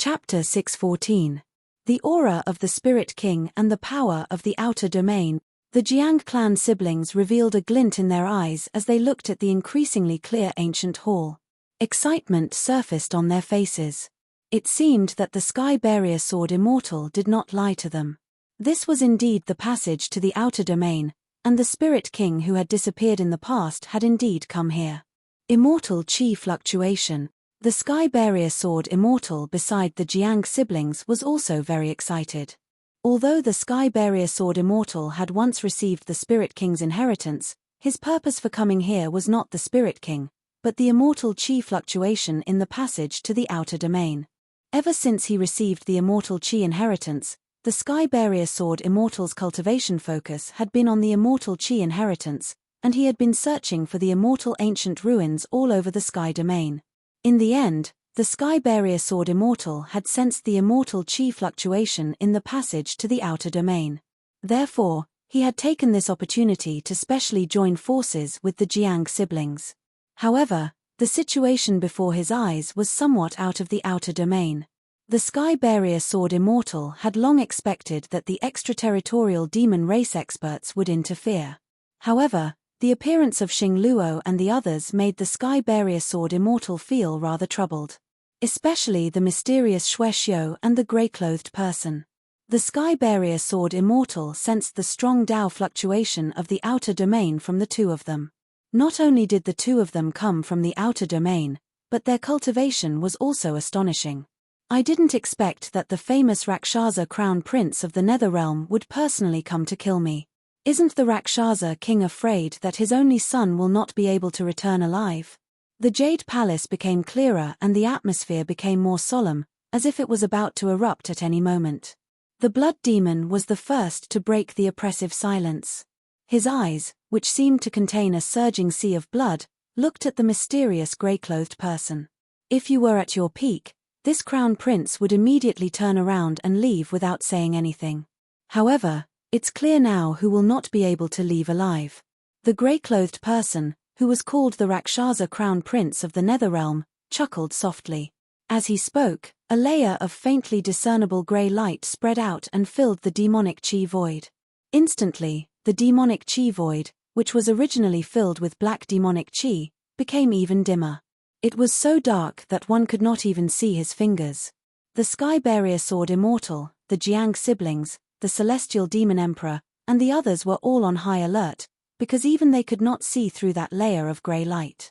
Chapter 614. The Aura of the Spirit King and the Power of the Outer Domain. The Jiang clan siblings revealed a glint in their eyes as they looked at the increasingly clear ancient hall. Excitement surfaced on their faces. It seemed that the Sky Barrier Sword Immortal did not lie to them. This was indeed the passage to the Outer Domain, and the Spirit King who had disappeared in the past had indeed come here. Immortal Chi Fluctuation. The Sky Barrier Sword Immortal beside the Jiang siblings was also very excited. Although the Sky Barrier Sword Immortal had once received the Spirit King's inheritance, his purpose for coming here was not the Spirit King, but the immortal Chi fluctuation in the passage to the Outer Domain. Ever since he received the immortal Chi inheritance, the Sky Barrier Sword Immortal's cultivation focus had been on the immortal Chi inheritance, and he had been searching for the immortal ancient ruins all over the Sky Domain. In the end, the Sky Barrier Sword Immortal had sensed the immortal Chi fluctuation in the passage to the Outer Domain. Therefore, he had taken this opportunity to specially join forces with the Jiang siblings. However, the situation before his eyes was somewhat out of the Outer Domain. The Sky Barrier Sword Immortal had long expected that the extraterritorial demon race experts would interfere. However, the appearance of Xing Luo and the others made the Sky Barrier Sword Immortal feel rather troubled. Especially the mysterious Xue Xiu and the grey-clothed person. The Sky Barrier Sword Immortal sensed the strong Tao fluctuation of the Outer Domain from the two of them. Not only did the two of them come from the Outer Domain, but their cultivation was also astonishing. I didn't expect that the famous Rakshasa Crown Prince of the Nether Realm would personally come to kill me. Isn't the Rakshasa King afraid that his only son will not be able to return alive? The Jade Palace became clearer and the atmosphere became more solemn, as if it was about to erupt at any moment. The Blood Demon was the first to break the oppressive silence. His eyes, which seemed to contain a surging sea of blood, looked at the mysterious grey-clothed person. If you were at your peak, this Crown Prince would immediately turn around and leave without saying anything. However, it's clear now who will not be able to leave alive. The grey-clothed person, who was called the Rakshasa Crown Prince of the Netherrealm, chuckled softly. As he spoke, a layer of faintly discernible grey light spread out and filled the demonic chi void. Instantly, the demonic chi void, which was originally filled with black demonic chi, became even dimmer. It was so dark that one could not even see his fingers. The Sky Barrier Sword Immortal, the Jiang siblings, the Celestial Demon Emperor, and the others were all on high alert, because even they could not see through that layer of grey light.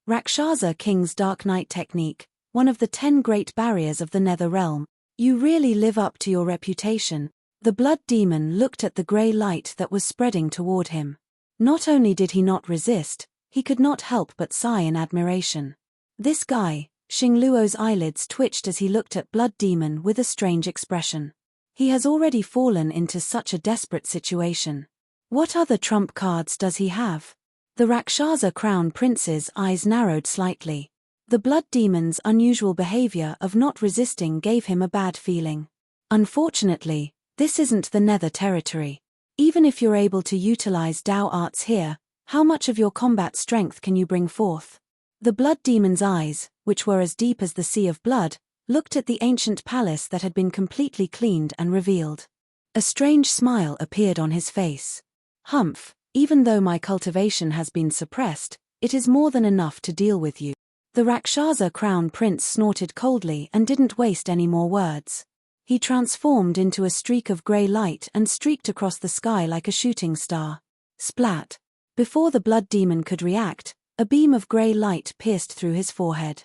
Rakshasa King's Dark Night Technique, one of the 10 great barriers of the Nether Realm. You really live up to your reputation. The Blood Demon looked at the grey light that was spreading toward him. Not only did he not resist, he could not help but sigh in admiration. This guy, Xing Luo's eyelids twitched as he looked at Blood Demon with a strange expression. He has already fallen into such a desperate situation. What other trump cards does he have? The Rakshasa Crown Prince's eyes narrowed slightly. The Blood Demon's unusual behavior of not resisting gave him a bad feeling. Unfortunately, this isn't the Nether territory. Even if you're able to utilize Tao arts here, how much of your combat strength can you bring forth? The Blood Demon's eyes, which were as deep as the sea of blood, looked at the ancient palace that had been completely cleaned and revealed. A strange smile appeared on his face. Humph, even though my cultivation has been suppressed, it is more than enough to deal with you. The Rakshasa Crown Prince snorted coldly and didn't waste any more words. He transformed into a streak of grey light and streaked across the sky like a shooting star. Splat! Before the Blood Demon could react, a beam of grey light pierced through his forehead.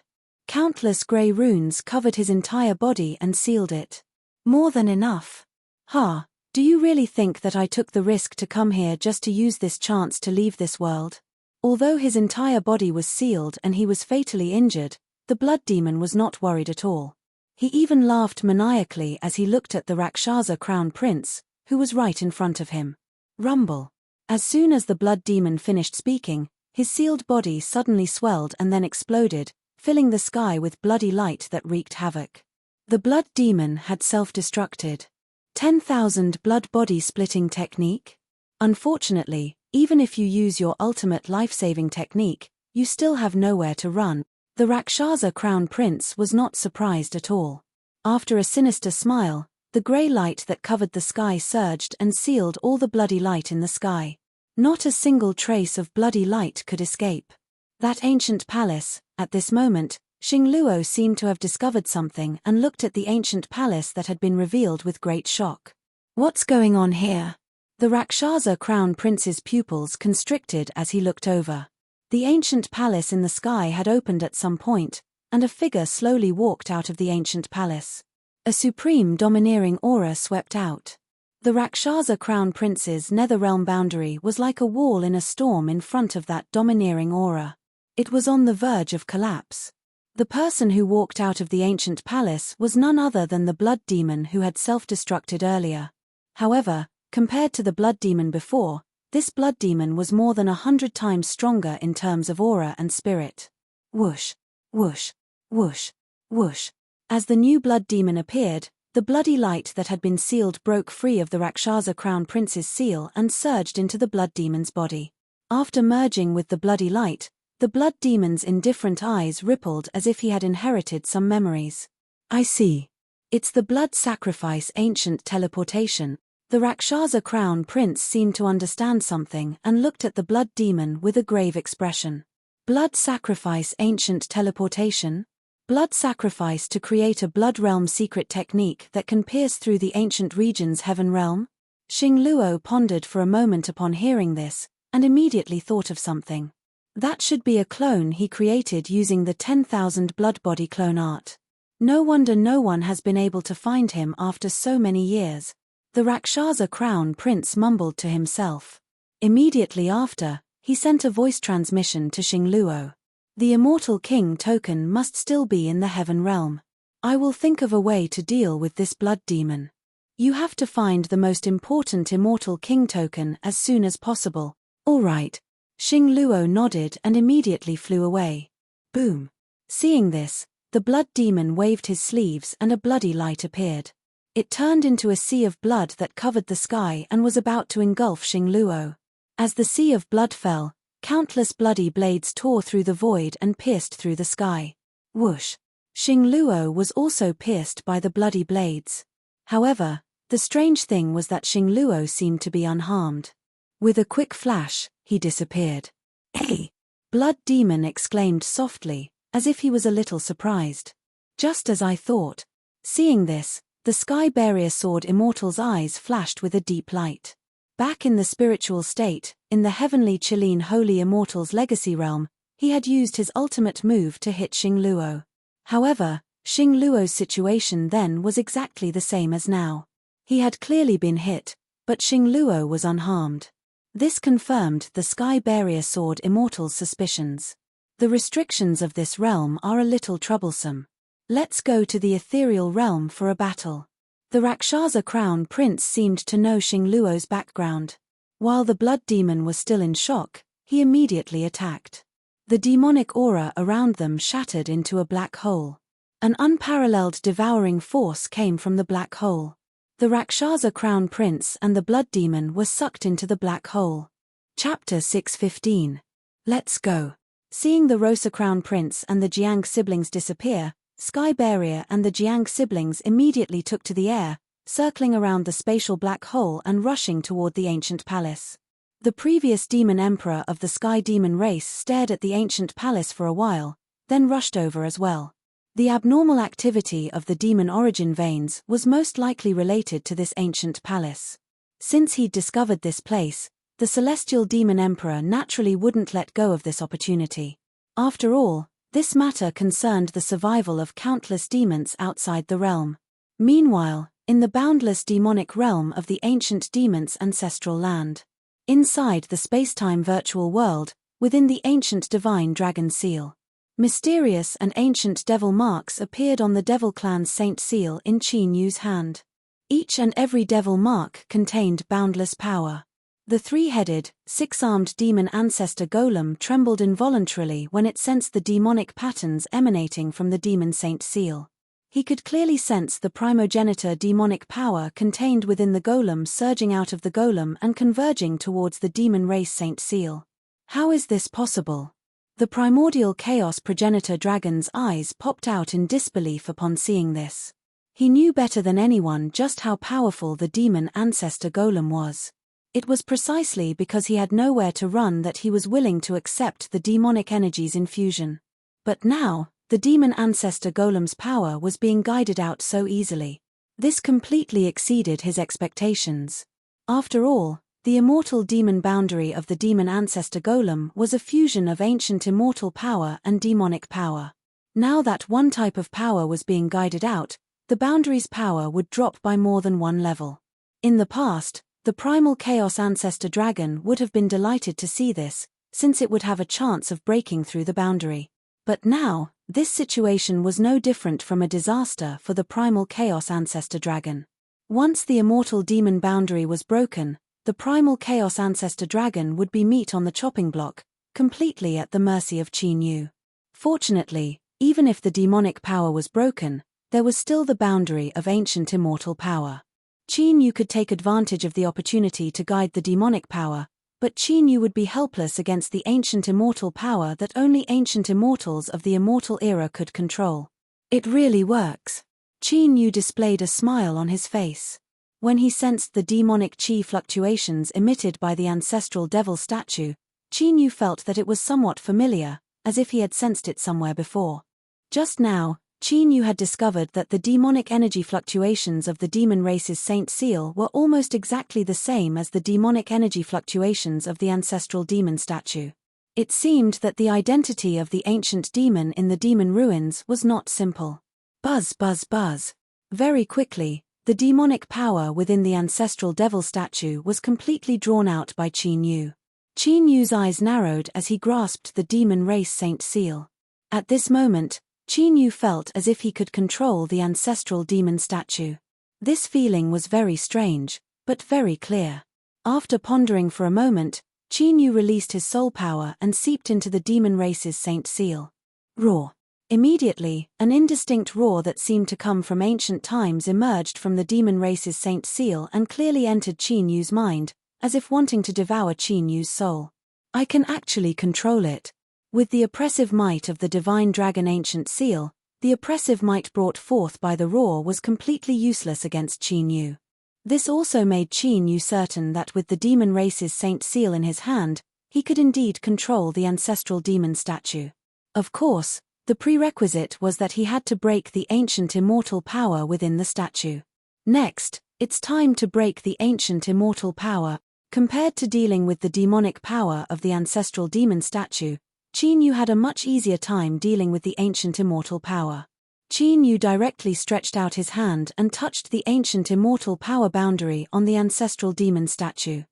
Countless grey runes covered his entire body and sealed it. More than enough. Ha, do you really think that I took the risk to come here just to use this chance to leave this world? Although his entire body was sealed and he was fatally injured, the Blood Demon was not worried at all. He even laughed maniacally as he looked at the Rakshasa Crown Prince, who was right in front of him. Rumble. As soon as the Blood Demon finished speaking, his sealed body suddenly swelled and then exploded, filling the sky with bloody light that wreaked havoc. The Blood Demon had self-destructed. 10,000 blood body splitting technique? Unfortunately, even if you use your ultimate life-saving technique, you still have nowhere to run. The Rakshasa Crown Prince was not surprised at all. After a sinister smile, the grey light that covered the sky surged and sealed all the bloody light in the sky. Not a single trace of bloody light could escape. That ancient palace, at this moment, Xingluo seemed to have discovered something and looked at the ancient palace that had been revealed with great shock. What's going on here? The Rakshasa crown prince's pupils constricted as he looked over. The ancient palace in the sky had opened at some point, and a figure slowly walked out of the ancient palace. A supreme domineering aura swept out. The Rakshasa crown prince's nether-realm boundary was like a wall in a storm in front of that domineering aura. It was on the verge of collapse. The person who walked out of the ancient palace was none other than the blood demon who had self-destructed earlier. However, compared to the blood demon before, this blood demon was more than 100 times stronger in terms of aura and spirit. Whoosh, whoosh, whoosh, whoosh. As the new blood demon appeared, the bloody light that had been sealed broke free of the Rakshasa crown prince's seal and surged into the blood demon's body. After merging with the bloody light, the blood demon's indifferent eyes rippled as if he had inherited some memories. I see. It's the blood sacrifice ancient teleportation. The Rakshasa crown prince seemed to understand something and looked at the blood demon with a grave expression. Blood sacrifice ancient teleportation? Blood sacrifice to create a blood realm secret technique that can pierce through the ancient region's heaven realm? Xingluo pondered for a moment upon hearing this, and immediately thought of something. That should be a clone he created using the 10,000 blood body clone art. No wonder no one has been able to find him after so many years. The Rakshasa crown prince mumbled to himself. Immediately after, he sent a voice transmission to Xingluo. The immortal king token must still be in the heaven realm. I will think of a way to deal with this blood demon. You have to find the most important immortal king token as soon as possible. All right. Xingluo nodded and immediately flew away. Boom. Seeing this, the blood demon waved his sleeves and a bloody light appeared. It turned into a sea of blood that covered the sky and was about to engulf Xingluo. As the sea of blood fell, countless bloody blades tore through the void and pierced through the sky. Whoosh. Xingluo was also pierced by the bloody blades. However, the strange thing was that Xingluo seemed to be unharmed. With a quick flash, he disappeared. Hey! Blood demon exclaimed softly, as if he was a little surprised. Just as I thought. Seeing this, the sky barrier sword immortal's eyes flashed with a deep light. Back in the spiritual state, in the heavenly Chilean holy immortal's legacy realm, he had used his ultimate move to hit Xingluo. However, Xingluo's situation then was exactly the same as now. He had clearly been hit, but Xingluo was unharmed. This confirmed the sky barrier sword immortal's suspicions. The restrictions of this realm are a little troublesome. Let's go to the ethereal realm for a battle. The Rakshasa crown prince seemed to know Xingluo's background. While the blood demon was still in shock, he immediately attacked. The demonic aura around them shattered into a black hole. An unparalleled devouring force came from the black hole. The Rakshasa crown prince and the blood demon were sucked into the black hole. Chapter 6:15. Let's go. Seeing the Rosa crown prince and the Jiang siblings disappear, Sky Barrier and the Jiang siblings immediately took to the air, circling around the spatial black hole and rushing toward the ancient palace. The previous demon emperor of the sky demon race stared at the ancient palace for a while, then rushed over as well. The abnormal activity of the demon origin veins was most likely related to this ancient palace. Since he'd discovered this place, the celestial demon emperor naturally wouldn't let go of this opportunity. After all, this matter concerned the survival of countless demons outside the realm. Meanwhile, in the boundless demonic realm of the ancient demon's ancestral land. Inside the spacetime virtual world, within the ancient divine dragon seal. Mysterious and ancient devil marks appeared on the devil clan's saint seal in Qin Yu's hand. Each and every devil mark contained boundless power. The three-headed, six-armed demon ancestor golem trembled involuntarily when it sensed the demonic patterns emanating from the demon saint seal. He could clearly sense the primogenitor demonic power contained within the golem surging out of the golem and converging towards the demon race saint seal. How is this possible? The primordial chaos progenitor dragon's eyes popped out in disbelief upon seeing this. He knew better than anyone just how powerful the demon ancestor golem was. It was precisely because he had nowhere to run that he was willing to accept the demonic energy's infusion. But now, the demon ancestor golem's power was being guided out so easily. This completely exceeded his expectations. After all, the immortal demon boundary of the demon ancestor golem was a fusion of ancient immortal power and demonic power. Now that one type of power was being guided out, the boundary's power would drop by more than one level. In the past, the primal chaos ancestor dragon would have been delighted to see this, since it would have a chance of breaking through the boundary. But now, this situation was no different from a disaster for the primal chaos ancestor dragon. Once the immortal demon boundary was broken, the primal chaos ancestor dragon would be meat on the chopping block, completely at the mercy of Qin Yu. Fortunately, even if the demonic power was broken, there was still the boundary of ancient immortal power. Qin Yu could take advantage of the opportunity to guide the demonic power, but Qin Yu would be helpless against the ancient immortal power that only ancient immortals of the immortal era could control. It really works. Qin Yu displayed a smile on his face. When he sensed the demonic qi fluctuations emitted by the ancestral devil statue, Qin Yu felt that it was somewhat familiar, as if he had sensed it somewhere before. Just now, Qin Yu had discovered that the demonic energy fluctuations of the demon race's Saint Seal were almost exactly the same as the demonic energy fluctuations of the ancestral demon statue. It seemed that the identity of the ancient demon in the demon ruins was not simple. Buzz, buzz, buzz. Very quickly, the demonic power within the ancestral devil statue was completely drawn out by Qin Yu. Qin Yu's eyes narrowed as he grasped the demon race Saint Seal. At this moment, Qin Yu felt as if he could control the ancestral demon statue. This feeling was very strange, but very clear. After pondering for a moment, Qin Yu released his soul power and seeped into the demon race's Saint Seal. Roar. Immediately, an indistinct roar that seemed to come from ancient times emerged from the demon race's Saint Seal and clearly entered Qin Yu's mind, as if wanting to devour Qin Yu's soul. I can actually control it. With the oppressive might of the divine dragon ancient seal, the oppressive might brought forth by the roar was completely useless against Qin Yu. This also made Qin Yu certain that with the demon race's Saint Seal in his hand, he could indeed control the ancestral demon statue. Of course, the prerequisite was that he had to break the ancient immortal power within the statue. Next, it's time to break the ancient immortal power. Compared to dealing with the demonic power of the ancestral demon statue, Qin Yu had a much easier time dealing with the ancient immortal power. Qin Yu directly stretched out his hand and touched the ancient immortal power boundary on the ancestral demon statue.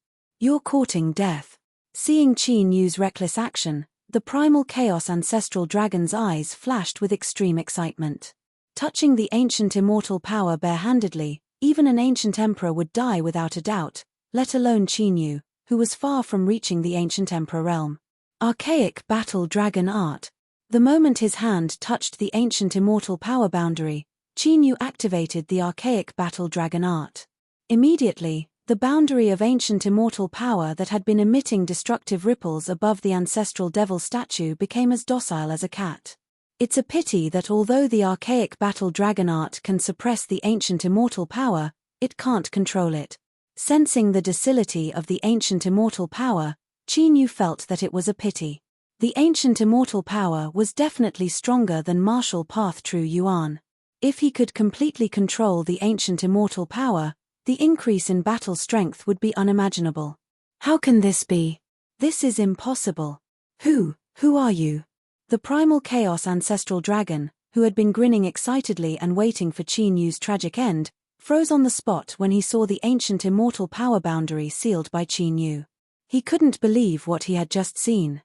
You're courting death. Seeing Qin Yu's reckless action, the primal chaos ancestral dragon's eyes flashed with extreme excitement. Touching the ancient immortal power barehandedly, even an ancient emperor would die without a doubt, let alone Qin Yu, who was far from reaching the ancient emperor realm. Archaic battle dragon art. The moment his hand touched the ancient immortal power boundary, Qin Yu activated the archaic battle dragon art. Immediately, the boundary of ancient immortal power that had been emitting destructive ripples above the ancestral devil statue became as docile as a cat. It's a pity that although the archaic battle dragon art can suppress the ancient immortal power, it can't control it. Sensing the docility of the ancient immortal power, Qin Yu felt that it was a pity. The ancient immortal power was definitely stronger than martial path True Yuan. If he could completely control the ancient immortal power, the increase in battle strength would be unimaginable. How can this be? This is impossible. Who are you? The primal chaos ancestral dragon, who had been grinning excitedly and waiting for Qin Yu's tragic end, froze on the spot when he saw the ancient immortal power boundary sealed by Qin Yu. He couldn't believe what he had just seen.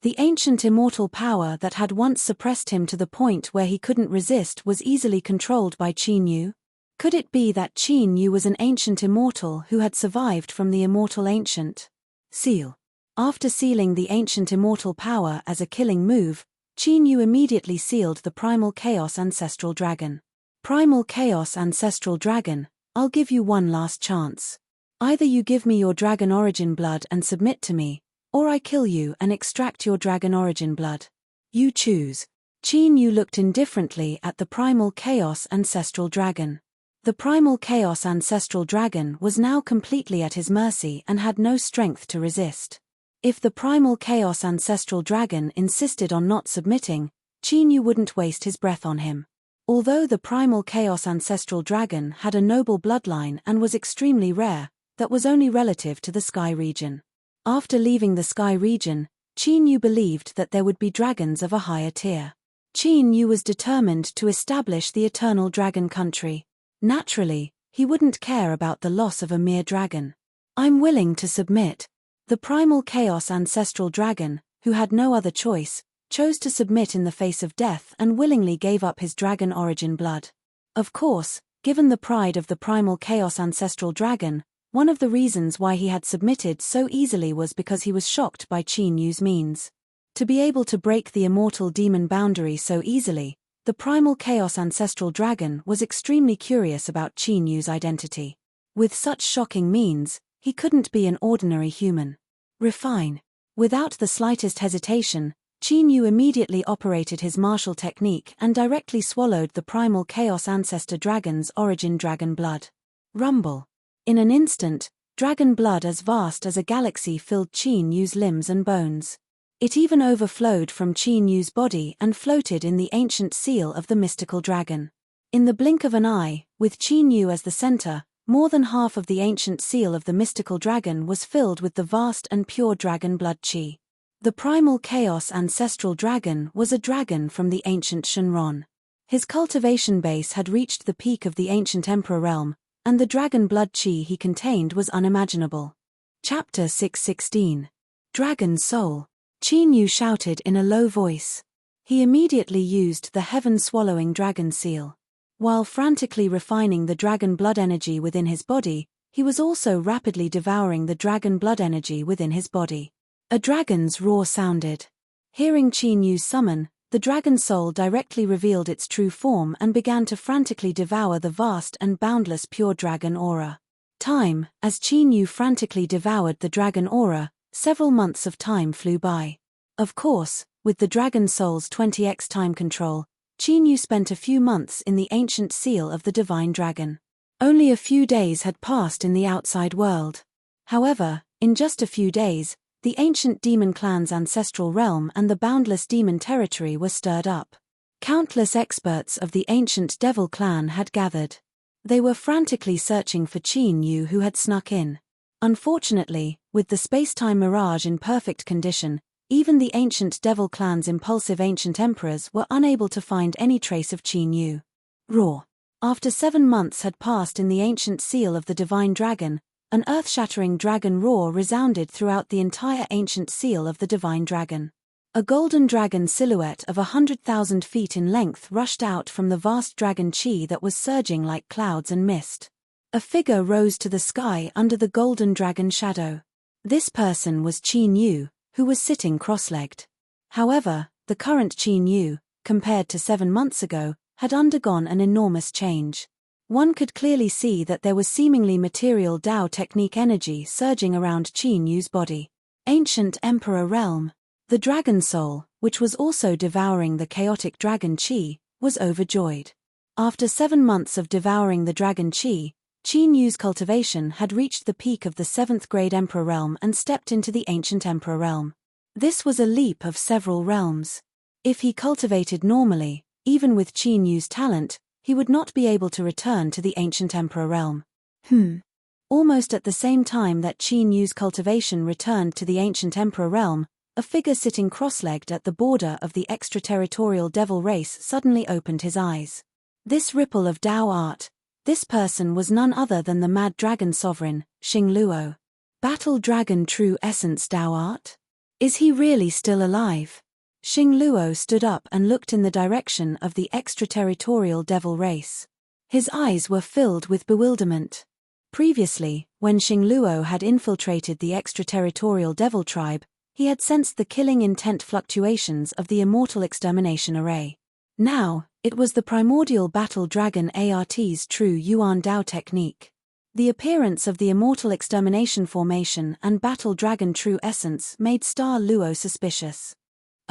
The ancient immortal power that had once suppressed him to the point where he couldn't resist was easily controlled by Qin Yu. Could it be that Qin Yu was an ancient immortal who had survived from the immortal ancient seal? After sealing the ancient immortal power as a killing move, Qin Yu immediately sealed the primal chaos ancestral dragon. Primal chaos ancestral dragon, I'll give you one last chance. Either you give me your dragon origin blood and submit to me, or I kill you and extract your dragon origin blood. You choose. Qin Yu looked indifferently at the primal chaos ancestral dragon. The primal chaos ancestral dragon was now completely at his mercy and had no strength to resist. If the primal chaos ancestral dragon insisted on not submitting, Qin Yu wouldn't waste his breath on him. Although the primal chaos ancestral dragon had a noble bloodline and was extremely rare, that was only relative to the sky region. After leaving the sky region, Qin Yu believed that there would be dragons of a higher tier. Qin Yu was determined to establish the eternal dragon country. Naturally, he wouldn't care about the loss of a mere dragon. "I'm willing to submit." The primal chaos ancestral dragon, who had no other choice, chose to submit in the face of death and willingly gave up his dragon origin blood. Of course, given the pride of the primal chaos ancestral dragon, one of the reasons why he had submitted so easily was because he was shocked by Qin Yu's means. To be able to break the immortal demon boundary so easily, the primal chaos ancestral dragon was extremely curious about Qin Yu's identity. With such shocking means, he couldn't be an ordinary human. Refine. Without the slightest hesitation, Qin Yu immediately operated his martial technique and directly swallowed the primal chaos ancestor dragon's origin dragon blood. Rumble. In an instant, dragon blood as vast as a galaxy filled Qin Yu's limbs and bones. It even overflowed from Qin Yu's body and floated in the ancient seal of the mystical dragon. In the blink of an eye, with Qin Yu as the center, more than half of the ancient seal of the mystical dragon was filled with the vast and pure dragon blood qi. The primal chaos ancestral dragon was a dragon from the ancient Shenron. His cultivation base had reached the peak of the ancient emperor realm, and the dragon blood qi he contained was unimaginable. Chapter 616. Dragon Soul. Qin Yu shouted in a low voice. He immediately used the heaven-swallowing dragon seal. While frantically refining the dragon blood energy within his body, he was also rapidly devouring the dragon blood energy within his body. A dragon's roar sounded. Hearing Qin Yu's summon, the dragon soul directly revealed its true form and began to frantically devour the vast and boundless pure dragon aura. As Qin Yu frantically devoured the dragon aura, several months of time flew by. Of course, with the dragon soul's 20x time control, Qin Yu spent a few months in the ancient seal of the divine dragon. Only a few days had passed in the outside world. However, in just a few days, the ancient demon clan's ancestral realm and the boundless demon territory were stirred up. Countless experts of the ancient devil clan had gathered. They were frantically searching for Qin Yu, who had snuck in. Unfortunately, with the space-time mirage in perfect condition, even the ancient devil clan's impulsive ancient emperors were unable to find any trace of Qin Yu. Roar. After 7 months had passed in the ancient seal of the divine dragon, an earth-shattering dragon roar resounded throughout the entire ancient seal of the divine dragon. A golden dragon silhouette of 100,000 feet in length rushed out from the vast dragon chi that was surging like clouds and mist. A figure rose to the sky under the golden dragon shadow. This person was Qin Yu, who was sitting cross-legged. However, the current Qin Yu, compared to 7 months ago, had undergone an enormous change. One could clearly see that there was seemingly material Dao technique energy surging around Qin Yu's body. Ancient Emperor Realm. The dragon soul, which was also devouring the chaotic dragon qi, was overjoyed. After 7 months of devouring the dragon qi, Qin Yu's cultivation had reached the peak of the 7th grade Emperor Realm and stepped into the ancient Emperor Realm. This was a leap of several realms. If he cultivated normally, even with Qin Yu's talent, he would not be able to return to the ancient Emperor Realm. Almost at the same time that Qin Yu's cultivation returned to the ancient Emperor Realm, a figure sitting cross-legged at the border of the extraterritorial devil race suddenly opened his eyes. This ripple of Dao art, this person was none other than the Mad Dragon Sovereign, Xing Luo. Battle Dragon True Essence Dao art? Is he really still alive? Xing Luo stood up and looked in the direction of the extraterritorial devil race. His eyes were filled with bewilderment. Previously, when Xing Luo had infiltrated the extraterritorial devil tribe, he had sensed the killing intent fluctuations of the immortal extermination array. Now, it was the primordial battle dragon ART's true Yuan Dao technique. The appearance of the immortal extermination formation and battle dragon true essence made Star Luo suspicious.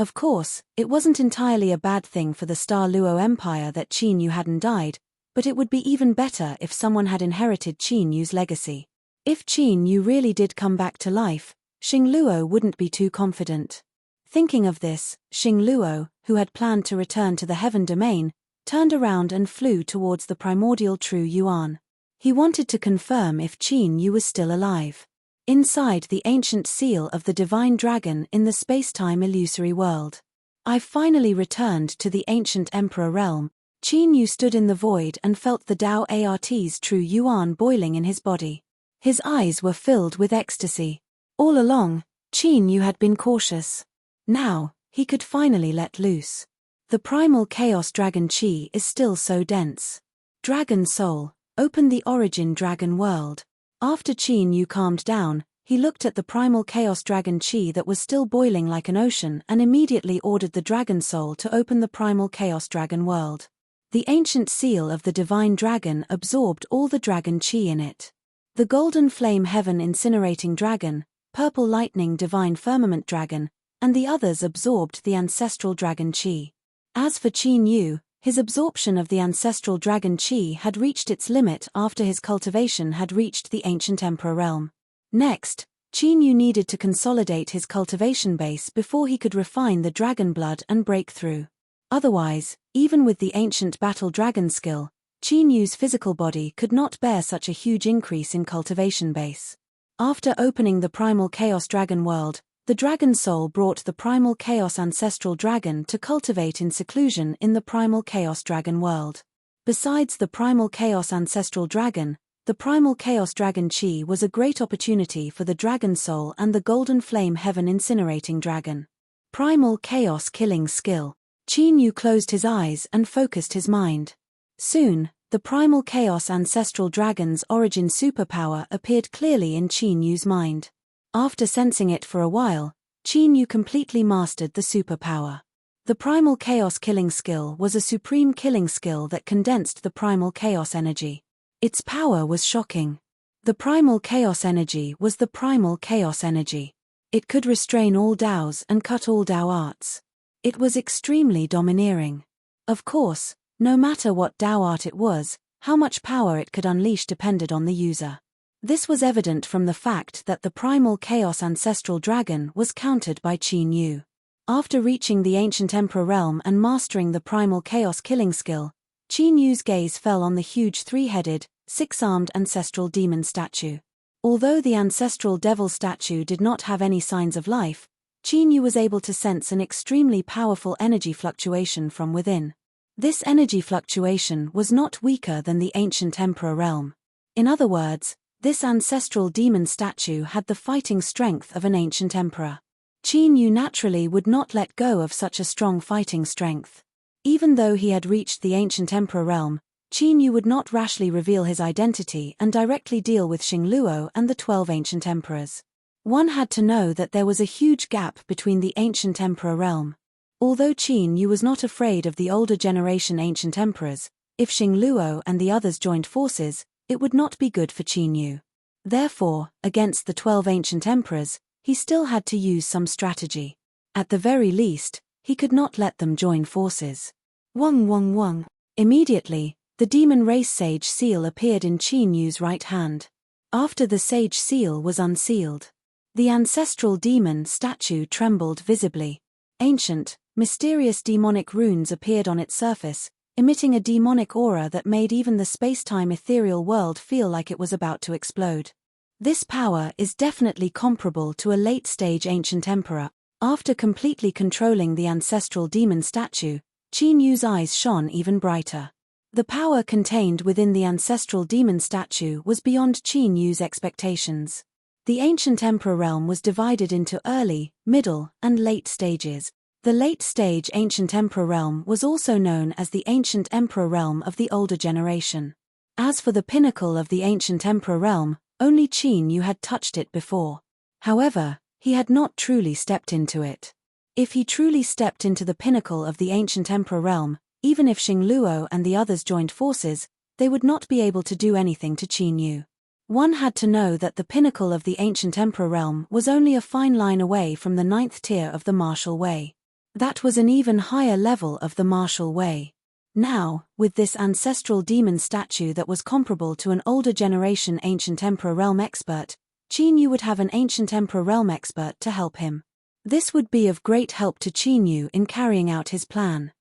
Of course, it wasn't entirely a bad thing for the Star Luo Empire that Qin Yu hadn't died, but it would be even better if someone had inherited Qin Yu's legacy. If Qin Yu really did come back to life, Xing Luo wouldn't be too confident. Thinking of this, Xing Luo, who had planned to return to the Heaven Domain, turned around and flew towards the primordial True Yuan. He wanted to confirm if Qin Yu was still alive. Inside the ancient seal of the divine dragon in the space-time illusory world. I've finally returned to the ancient emperor realm. Qin Yu stood in the void and felt the Tao Art's True Yuan boiling in his body. His eyes were filled with ecstasy. All along, Qin Yu had been cautious. Now, he could finally let loose. The primal chaos dragon Qi is still so dense. Dragon soul, open the origin dragon world. After Qin Yu calmed down, he looked at the primal chaos dragon Qi that was still boiling like an ocean and immediately ordered the dragon soul to open the primal chaos dragon world. The ancient seal of the divine dragon absorbed all the dragon Qi in it. The golden flame heaven incinerating dragon, purple lightning divine firmament dragon, and the others absorbed the ancestral dragon Qi. As for Qin Yu, his absorption of the ancestral dragon Qi had reached its limit after his cultivation had reached the ancient emperor realm. Next, Qin Yu needed to consolidate his cultivation base before he could refine the dragon blood and break through. Otherwise, even with the ancient battle dragon skill, Qin Yu's physical body could not bear such a huge increase in cultivation base. After opening the primal chaos dragon world, the dragon soul brought the primal chaos ancestral dragon to cultivate in seclusion in the primal chaos dragon world. Besides the primal chaos ancestral dragon, the primal chaos dragon Qi was a great opportunity for the dragon soul and the golden flame heaven incinerating dragon. Primal chaos killing skill. Qin Yu closed his eyes and focused his mind. Soon, the primal chaos ancestral dragon's origin superpower appeared clearly in Qin Yu's mind. After sensing it for a while, Qin Yu completely mastered the superpower. The primal chaos killing skill was a supreme killing skill that condensed the primal chaos energy. Its power was shocking. The primal chaos energy was the primal chaos energy. It could restrain all Daos and cut all Dao arts. It was extremely domineering. Of course, no matter what Dao art it was, how much power it could unleash depended on the user. This was evident from the fact that the primal chaos ancestral dragon was countered by Qin Yu. After reaching the ancient emperor realm and mastering the primal chaos killing skill, Qin Yu's gaze fell on the huge three-headed, six-armed ancestral demon statue. Although the ancestral devil statue did not have any signs of life, Qin Yu was able to sense an extremely powerful energy fluctuation from within. This energy fluctuation was not weaker than the ancient emperor realm. In other words, this ancestral demon statue had the fighting strength of an ancient emperor. Qin Yu naturally would not let go of such a strong fighting strength. Even though he had reached the ancient emperor realm, Qin Yu would not rashly reveal his identity and directly deal with Xing Luo and the 12 ancient emperors. One had to know that there was a huge gap between the ancient emperor realm. Although Qin Yu was not afraid of the older generation ancient emperors, if Xing Luo and the others joined forces, it would not be good for Qin Yu. Therefore, against the 12 ancient emperors, he still had to use some strategy. At the very least, he could not let them join forces. Wong. Immediately, the demon race sage seal appeared in Qin Yu's right hand. After the sage seal was unsealed, the ancestral demon statue trembled visibly. Ancient, mysterious demonic runes appeared on its surface, emitting a demonic aura that made even the space-time ethereal world feel like it was about to explode. This power is definitely comparable to a late-stage ancient emperor. After completely controlling the ancestral demon statue, Qin Yu's eyes shone even brighter. The power contained within the ancestral demon statue was beyond Qin Yu's expectations. The ancient emperor realm was divided into early, middle, and late stages. The late-stage ancient emperor realm was also known as the ancient emperor realm of the older generation. As for the pinnacle of the ancient emperor realm, only Qin Yu had touched it before. However, he had not truly stepped into it. If he truly stepped into the pinnacle of the ancient emperor realm, even if Xing Luo and the others joined forces, they would not be able to do anything to Qin Yu. One had to know that the pinnacle of the ancient emperor realm was only a fine line away from the 9th tier of the martial way. That was an even higher level of the martial way. Now, with this ancestral demon statue that was comparable to an older generation ancient emperor realm expert, Qin Yu would have an ancient emperor realm expert to help him. This would be of great help to Qin Yu in carrying out his plan.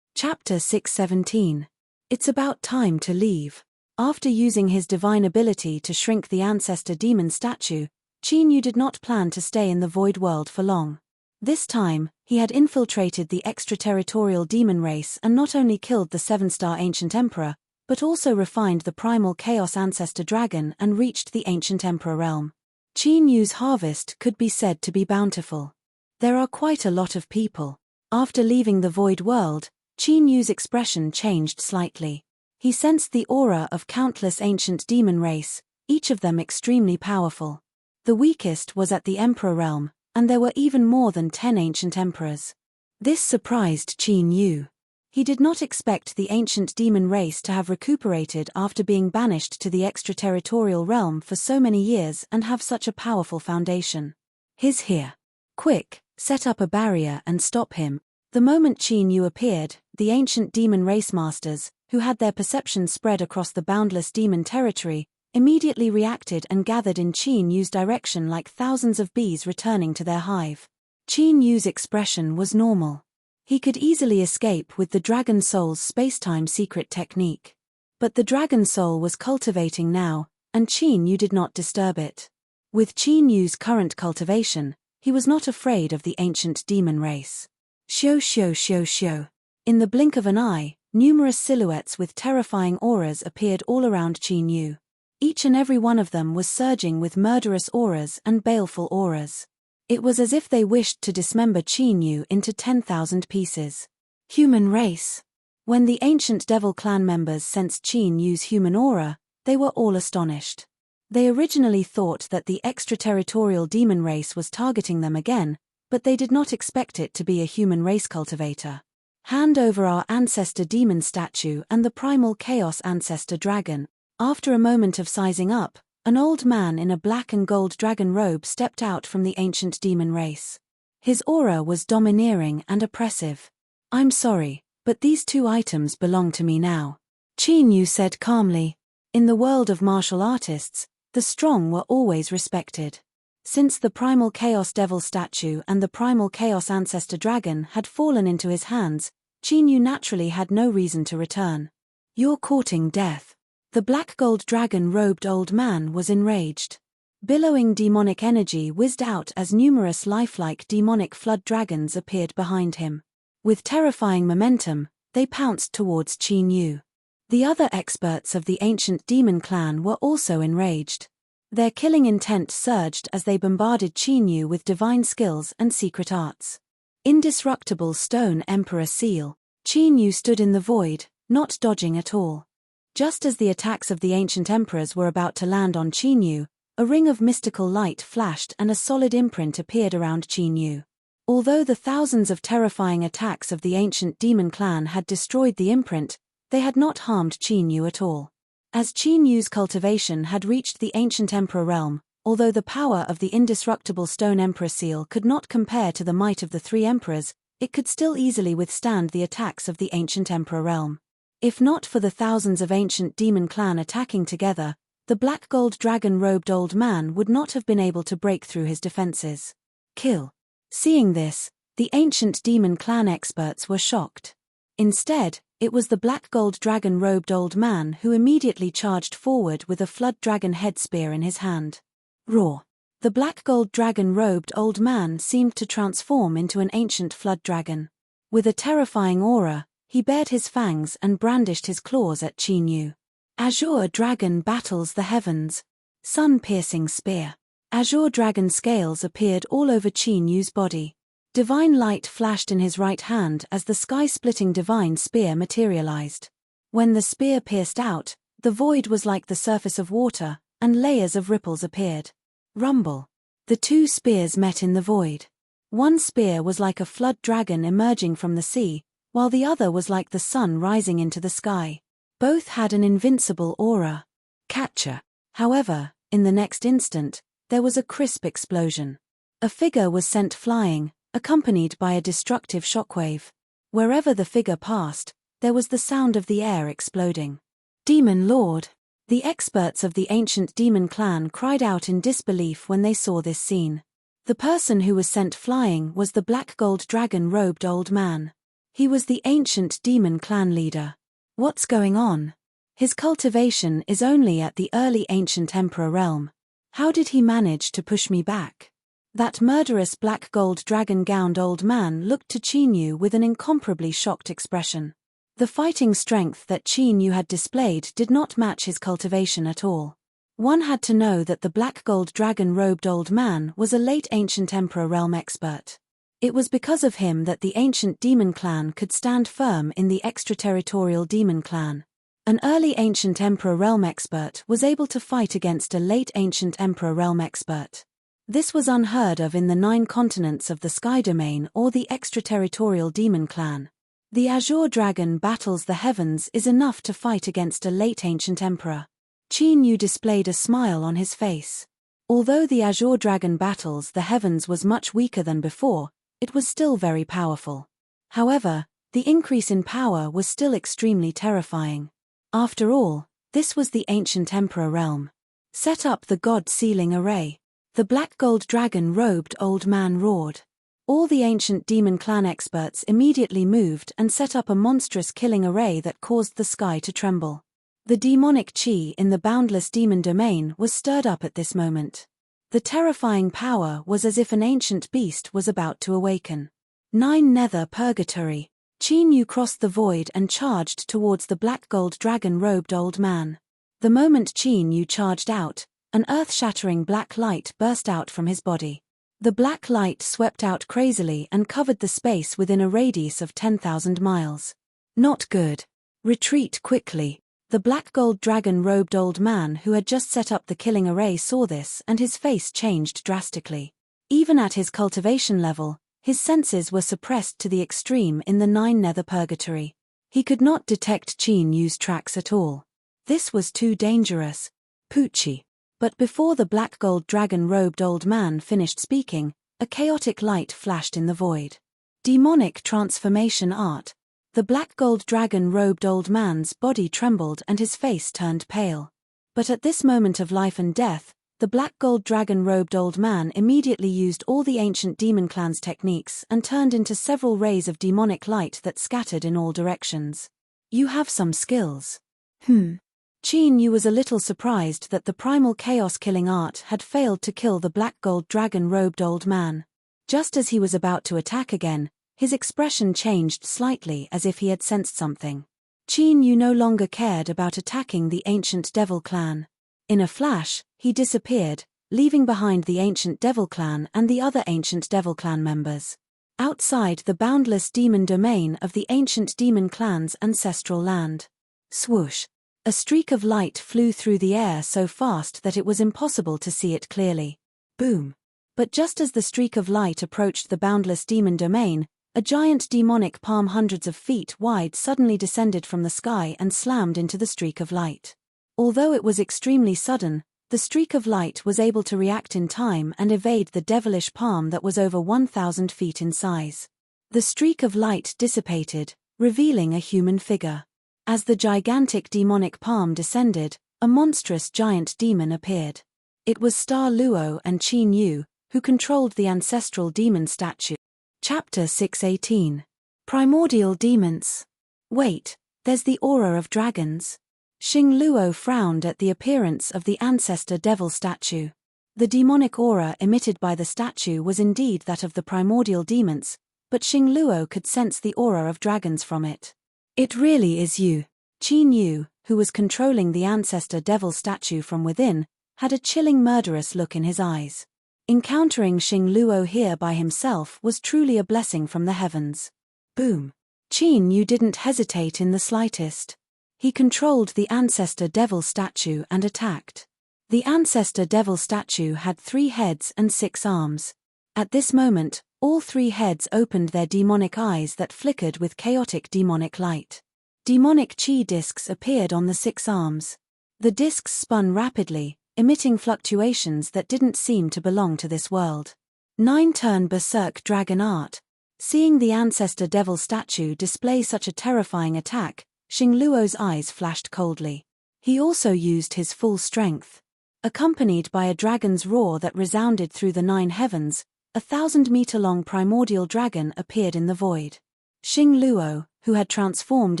Chapter 617. It's about time to leave. After using his divine ability to shrink the ancestor demon statue, Qin Yu did not plan to stay in the void world for long. This time, he had infiltrated the extraterritorial demon race and not only killed the 7-star ancient emperor, but also refined the primal chaos ancestor dragon and reached the ancient emperor realm. Qin Yu's harvest could be said to be bountiful. There are quite a lot of people. After leaving the void world, Qin Yu's expression changed slightly. He sensed the aura of countless ancient demon race, each of them extremely powerful. The weakest was at the emperor realm, and there were even more than 10 ancient emperors. This surprised Qin Yu. He did not expect the ancient demon race to have recuperated after being banished to the extraterritorial realm for so many years and have such a powerful foundation. He's here. Quick, set up a barrier and stop him. The moment Qin Yu appeared, the ancient demon race masters, who had their perception spread across the boundless demon territory, immediately reacted and gathered in Qin Yu's direction like thousands of bees returning to their hive. Qin Yu's expression was normal. He could easily escape with the Dragon Soul's space-time secret technique. But the Dragon Soul was cultivating now, and Qin Yu did not disturb it. With Qin Yu's current cultivation, he was not afraid of the ancient demon race. Shio. In the blink of an eye, numerous silhouettes with terrifying auras appeared all around Qin Yu. Each and every one of them was surging with murderous auras and baleful auras. It was as if they wished to dismember Qin Yu into 10,000 pieces. Human race. When the ancient devil clan members sensed Qin Yu's human aura, they were all astonished. They originally thought that the extraterritorial demon race was targeting them again, but they did not expect it to be a human race cultivator. Hand over our ancestor demon statue and the primal chaos ancestor dragon. After a moment of sizing up, an old man in a black and gold dragon robe stepped out from the ancient demon race. His aura was domineering and oppressive. I'm sorry, but these 2 items belong to me now, Qin Yu said calmly. In the world of martial artists, the strong were always respected. Since the primal chaos devil statue and the primal chaos ancestor dragon had fallen into his hands, Qin Yu naturally had no reason to return. You're courting death. The black gold dragon-robed old man was enraged. Billowing demonic energy whizzed out as numerous lifelike demonic flood dragons appeared behind him. With terrifying momentum, they pounced towards Qin Yu. The other experts of the ancient demon clan were also enraged. Their killing intent surged as they bombarded Qin Yu with divine skills and secret arts. Indestructible stone emperor seal. Qin Yu stood in the void, not dodging at all. Just as the attacks of the ancient emperors were about to land on Qin Yu, a ring of mystical light flashed and a solid imprint appeared around Qin Yu. Although the thousands of terrifying attacks of the ancient demon clan had destroyed the imprint, they had not harmed Qin Yu at all. As Qin Yu's cultivation had reached the ancient emperor realm, although the power of the indestructible stone emperor seal could not compare to the might of the 3 emperors, it could still easily withstand the attacks of the ancient emperor realm. If not for the thousands of ancient demon clan attacking together, the black gold dragon-robed old man would not have been able to break through his defenses. Kill. Seeing this, the ancient demon clan experts were shocked. Instead, it was the black gold dragon-robed old man who immediately charged forward with a flood dragon head spear in his hand. Roar. The black gold dragon-robed old man seemed to transform into an ancient flood dragon. With a terrifying aura, he bared his fangs and brandished his claws at Qin Yu. Azure dragon battles the heavens. Sun-piercing spear. Azure dragon scales appeared all over Qin Yu's body. Divine light flashed in his right hand as the sky-splitting divine spear materialized. When the spear pierced out, the void was like the surface of water, and layers of ripples appeared. Rumble. The 2 spears met in the void. One spear was like a flood dragon emerging from the sea, while the other was like the sun rising into the sky. Both had an invincible aura. Catcher. However, in the next instant, there was a crisp explosion. A figure was sent flying, accompanied by a destructive shockwave. Wherever the figure passed, there was the sound of the air exploding. Demon Lord! The experts of the ancient demon clan cried out in disbelief when they saw this scene. The person who was sent flying was the black gold dragon-robed old man. He was the ancient demon clan leader. What's going on? His cultivation is only at the early ancient emperor realm. How did he manage to push me back? That murderous black gold dragon-gowned old man looked to Qin Yu with an incomparably shocked expression. The fighting strength that Qin Yu had displayed did not match his cultivation at all. One had to know that the black gold dragon-robed old man was a late ancient emperor realm expert. It was because of him that the ancient demon clan could stand firm in the extraterritorial demon clan. An early ancient emperor realm expert was able to fight against a late ancient emperor realm expert. This was unheard of in the 9 continents of the Sky Domain or the extraterritorial demon clan. The Azure Dragon battles the heavens is enough to fight against a late ancient emperor. Qin Yu displayed a smile on his face. Although the Azure Dragon battles the heavens was much weaker than before, it was still very powerful. However, the increase in power was still extremely terrifying. After all, this was the ancient emperor realm. Set up the god sealing array. The black gold dragon-robed old man roared. All the ancient demon clan experts immediately moved and set up a monstrous killing array that caused the sky to tremble. The demonic chi in the boundless demon domain was stirred up at this moment. The terrifying power was as if an ancient beast was about to awaken. 9 Nether Purgatory. Qin Yu crossed the void and charged towards the black gold dragon-robed old man. The moment Qin Yu charged out, an earth-shattering black light burst out from his body. The black light swept out crazily and covered the space within a radius of 10,000 miles. Not good. Retreat quickly. The black gold dragon-robed old man who had just set up the killing array saw this and his face changed drastically. Even at his cultivation level, his senses were suppressed to the extreme in the 9 Nether Purgatory. He could not detect Qin Yu's tracks at all. This was too dangerous. Poochie. But before the black gold dragon-robed old man finished speaking, a chaotic light flashed in the void. Demonic transformation art. The black gold dragon-robed old man's body trembled and his face turned pale. But at this moment of life and death, the black gold dragon-robed old man immediately used all the ancient demon clan's techniques and turned into several rays of demonic light that scattered in all directions. You have some skills. Qin Yu was a little surprised that the primal chaos-killing art had failed to kill the black gold dragon-robed old man. Just as he was about to attack again, his expression changed slightly as if he had sensed something. Qin Yu no longer cared about attacking the ancient devil clan. In a flash, he disappeared, leaving behind the ancient devil clan and the other ancient devil clan members. Outside the boundless demon domain of the ancient demon clan's ancestral land. Swoosh! A streak of light flew through the air so fast that it was impossible to see it clearly. Boom! But just as the streak of light approached the boundless demon domain, a giant demonic palm hundreds of feet wide suddenly descended from the sky and slammed into the streak of light. Although it was extremely sudden, the streak of light was able to react in time and evade the devilish palm that was over 1,000 feet in size. The streak of light dissipated, revealing a human figure. As the gigantic demonic palm descended, a monstrous giant demon appeared. It was Star Luo and Qin Yu, who controlled the ancestral demon statue. Chapter 618. Primordial Demons. Wait, there's the aura of dragons. Xing Luo frowned at the appearance of the ancestor devil statue. The demonic aura emitted by the statue was indeed that of the primordial demons, but Xing Luo could sense the aura of dragons from it. It really is you. Qin Yu, who was controlling the ancestor devil statue from within, had a chilling murderous look in his eyes. Encountering Xing Luo here by himself was truly a blessing from the heavens. Boom! Qin Yu didn't hesitate in the slightest. He controlled the ancestor devil statue and attacked. The ancestor devil statue had 3 heads and 6 arms. At this moment, all 3 heads opened their demonic eyes that flickered with chaotic demonic light. Demonic chi discs appeared on the 6 arms. The discs spun rapidly, emitting fluctuations that didn't seem to belong to this world. 9 Turn berserk dragon art. Seeing the ancestor devil statue display such a terrifying attack, Xing Luo's eyes flashed coldly. He also used his full strength. Accompanied by a dragon's roar that resounded through the 9 heavens, a 1,000-meter-long primordial dragon appeared in the void. Xing Luo, who had transformed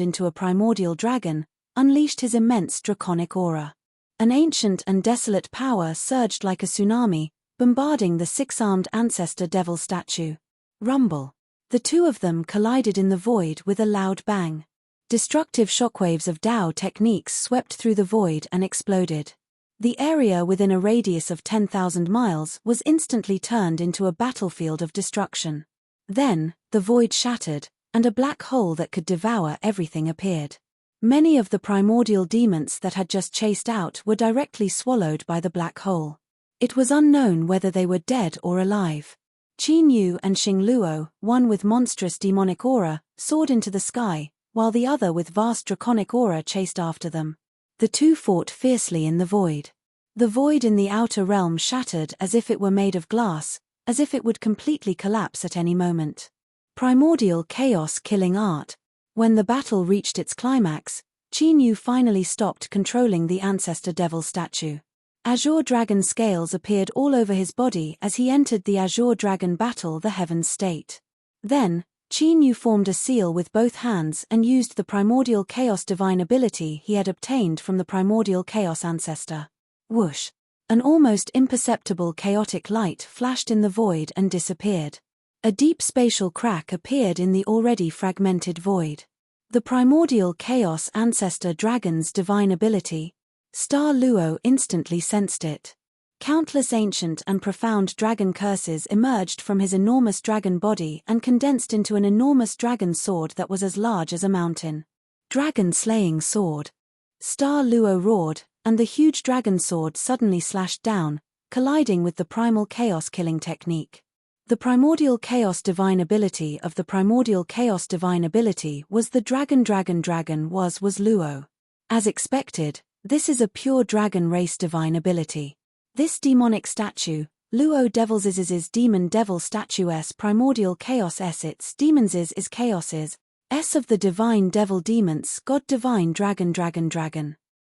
into a primordial dragon, unleashed his immense draconic aura. An ancient and desolate power surged like a tsunami, bombarding the 6-armed ancestor devil statue. Rumble. The two of them collided in the void with a loud bang. Destructive shockwaves of Dao techniques swept through the void and exploded. The area within a radius of 10,000 miles was instantly turned into a battlefield of destruction. Then, the void shattered, and a black hole that could devour everything appeared. Many of the primordial demons that had just chased out were directly swallowed by the black hole. It was unknown whether they were dead or alive. Qin Yu and Xing Luo, one with monstrous demonic aura, soared into the sky, while the other with vast draconic aura chased after them. The two fought fiercely in the void. The void in the outer realm shattered as if it were made of glass, as if it would completely collapse at any moment. Primordial chaos killing art. When the battle reached its climax, Qin Yu finally stopped controlling the ancestor devil statue. Azure dragon scales appeared all over his body as he entered the Azure dragon battle the heavens state. Then, Qin Yu formed a seal with both hands and used the primordial chaos divine ability he had obtained from the primordial chaos ancestor. Whoosh! An almost imperceptible chaotic light flashed in the void and disappeared. A deep spatial crack appeared in the already fragmented void. The primordial chaos ancestor dragon's divine ability. Star Luo instantly sensed it. Countless ancient and profound dragon curses emerged from his enormous dragon body and condensed into an enormous dragon sword that was as large as a mountain. Dragon-slaying sword. Star Luo roared, and the huge dragon sword suddenly slashed down, colliding with the primal chaos killing technique. The primordial chaos divine ability of the primordial chaos divine ability was the dragon was Luo. As expected, this is a pure dragon race divine ability. This demonic statue, Luo Devil's demon devil statue S primordial chaos S its demons is chaoses, S of the divine devil demons god divine dragon.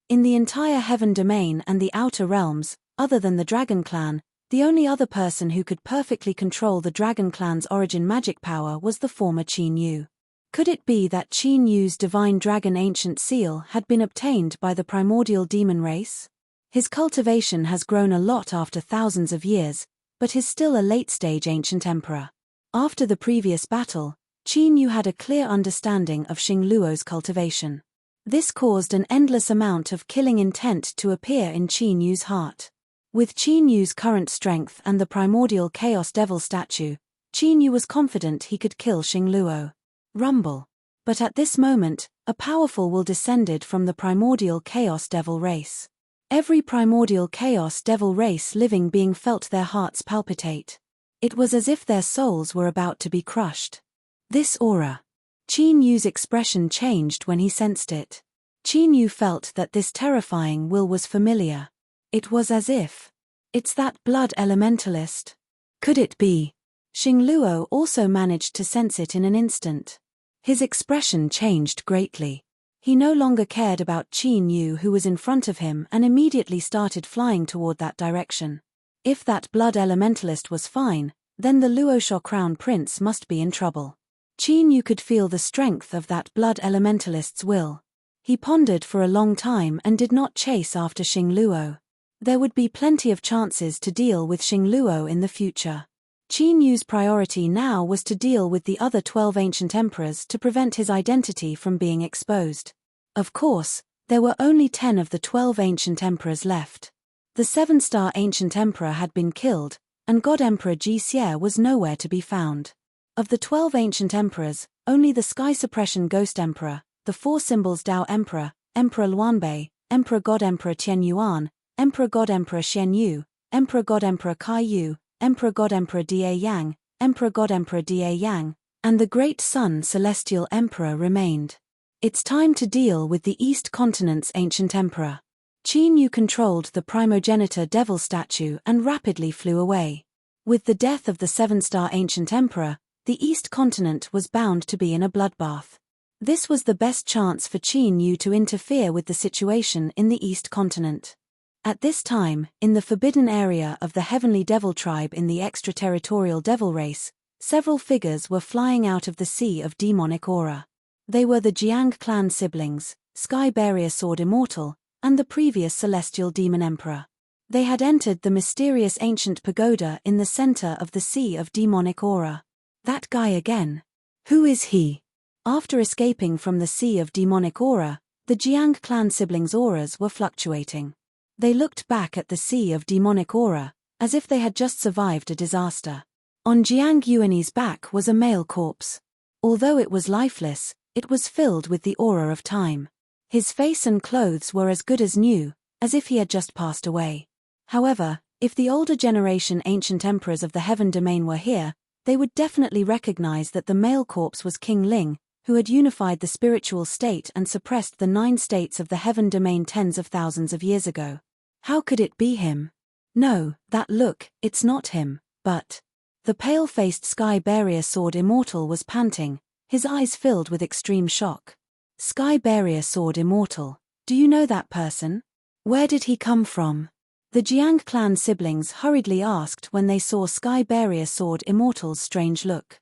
In the entire heaven domain and the outer realms, other than the dragon clan, the only other person who could perfectly control the dragon clan's origin magic power was the former Qin Yu. Could it be that Qin Yu's divine dragon ancient seal had been obtained by the primordial demon race? His cultivation has grown a lot after thousands of years, but he's still a late-stage ancient emperor. After the previous battle, Qin Yu had a clear understanding of Xing Luo's cultivation. This caused an endless amount of killing intent to appear in Qin Yu's heart. With Qin Yu's current strength and the primordial chaos devil statue, Qin Yu was confident he could kill Xing Luo. Rumble. But at this moment, a powerful will descended from the primordial chaos devil race. Every primordial chaos devil race living being felt their hearts palpitate. It was as if their souls were about to be crushed. This aura. Qin Yu's expression changed when he sensed it. Qin Yu felt that this terrifying will was familiar. It was as if. It's that blood elementalist. Could it be? Xing Luo also managed to sense it in an instant. His expression changed greatly. He no longer cared about Qin Yu who was in front of him and immediately started flying toward that direction. If that blood elementalist was fine, then the Luosha crown prince must be in trouble. Qin Yu could feel the strength of that blood elementalist's will. He pondered for a long time and did not chase after Xing Luo. There would be plenty of chances to deal with Xing Luo in the future. Qin Yu's priority now was to deal with the other 12 ancient emperors to prevent his identity from being exposed. Of course, there were only 10 of the 12 ancient emperors left. The 7-star ancient emperor had been killed, and God Emperor Ji Xie was nowhere to be found. Of the 12 ancient emperors, only the Sky Suppression Ghost Emperor, the 4 Symbols Dao Emperor, Emperor Luanbei, Emperor God Emperor Tian Yuan, Emperor God Emperor Xian Yu, Emperor God Emperor Kai Yu, Emperor God Emperor Da Yang, Emperor God Emperor Da Yang, and the Great Sun Celestial Emperor remained. It's time to deal with the East Continent's ancient emperor. Qin Yu controlled the primogenitor devil statue and rapidly flew away. With the death of the seven-star ancient emperor, the East continent was bound to be in a bloodbath. This was the best chance for Qin Yu to interfere with the situation in the East continent. At this time, in the forbidden area of the Heavenly Devil tribe in the extraterritorial devil race, several figures were flying out of the sea of demonic aura. They were the Jiang clan siblings, Sky Barrier Sword Immortal, and the previous celestial demon emperor. They had entered the mysterious ancient pagoda in the center of the sea of demonic aura. That guy again. Who is he? After escaping from the sea of demonic aura, the Jiang clan siblings' auras were fluctuating. They looked back at the sea of demonic aura, as if they had just survived a disaster. On Jiang Yuanyi's back was a male corpse. Although it was lifeless, it was filled with the aura of time. His face and clothes were as good as new, as if he had just passed away. However, if the older generation ancient emperors of the heaven domain were here, they would definitely recognize that the male corpse was King Ling, who had unified the spiritual state and suppressed the 9 states of the heaven domain tens of thousands of years ago. How could it be him? No, that look, it's not him, but... The pale-faced Sky Barrier Sword Immortal was panting, his eyes filled with extreme shock. Sky Barrier Sword Immortal, do you know that person? Where did he come from? The Jiang clan siblings hurriedly asked when they saw Sky Barrier Sword Immortal's strange look.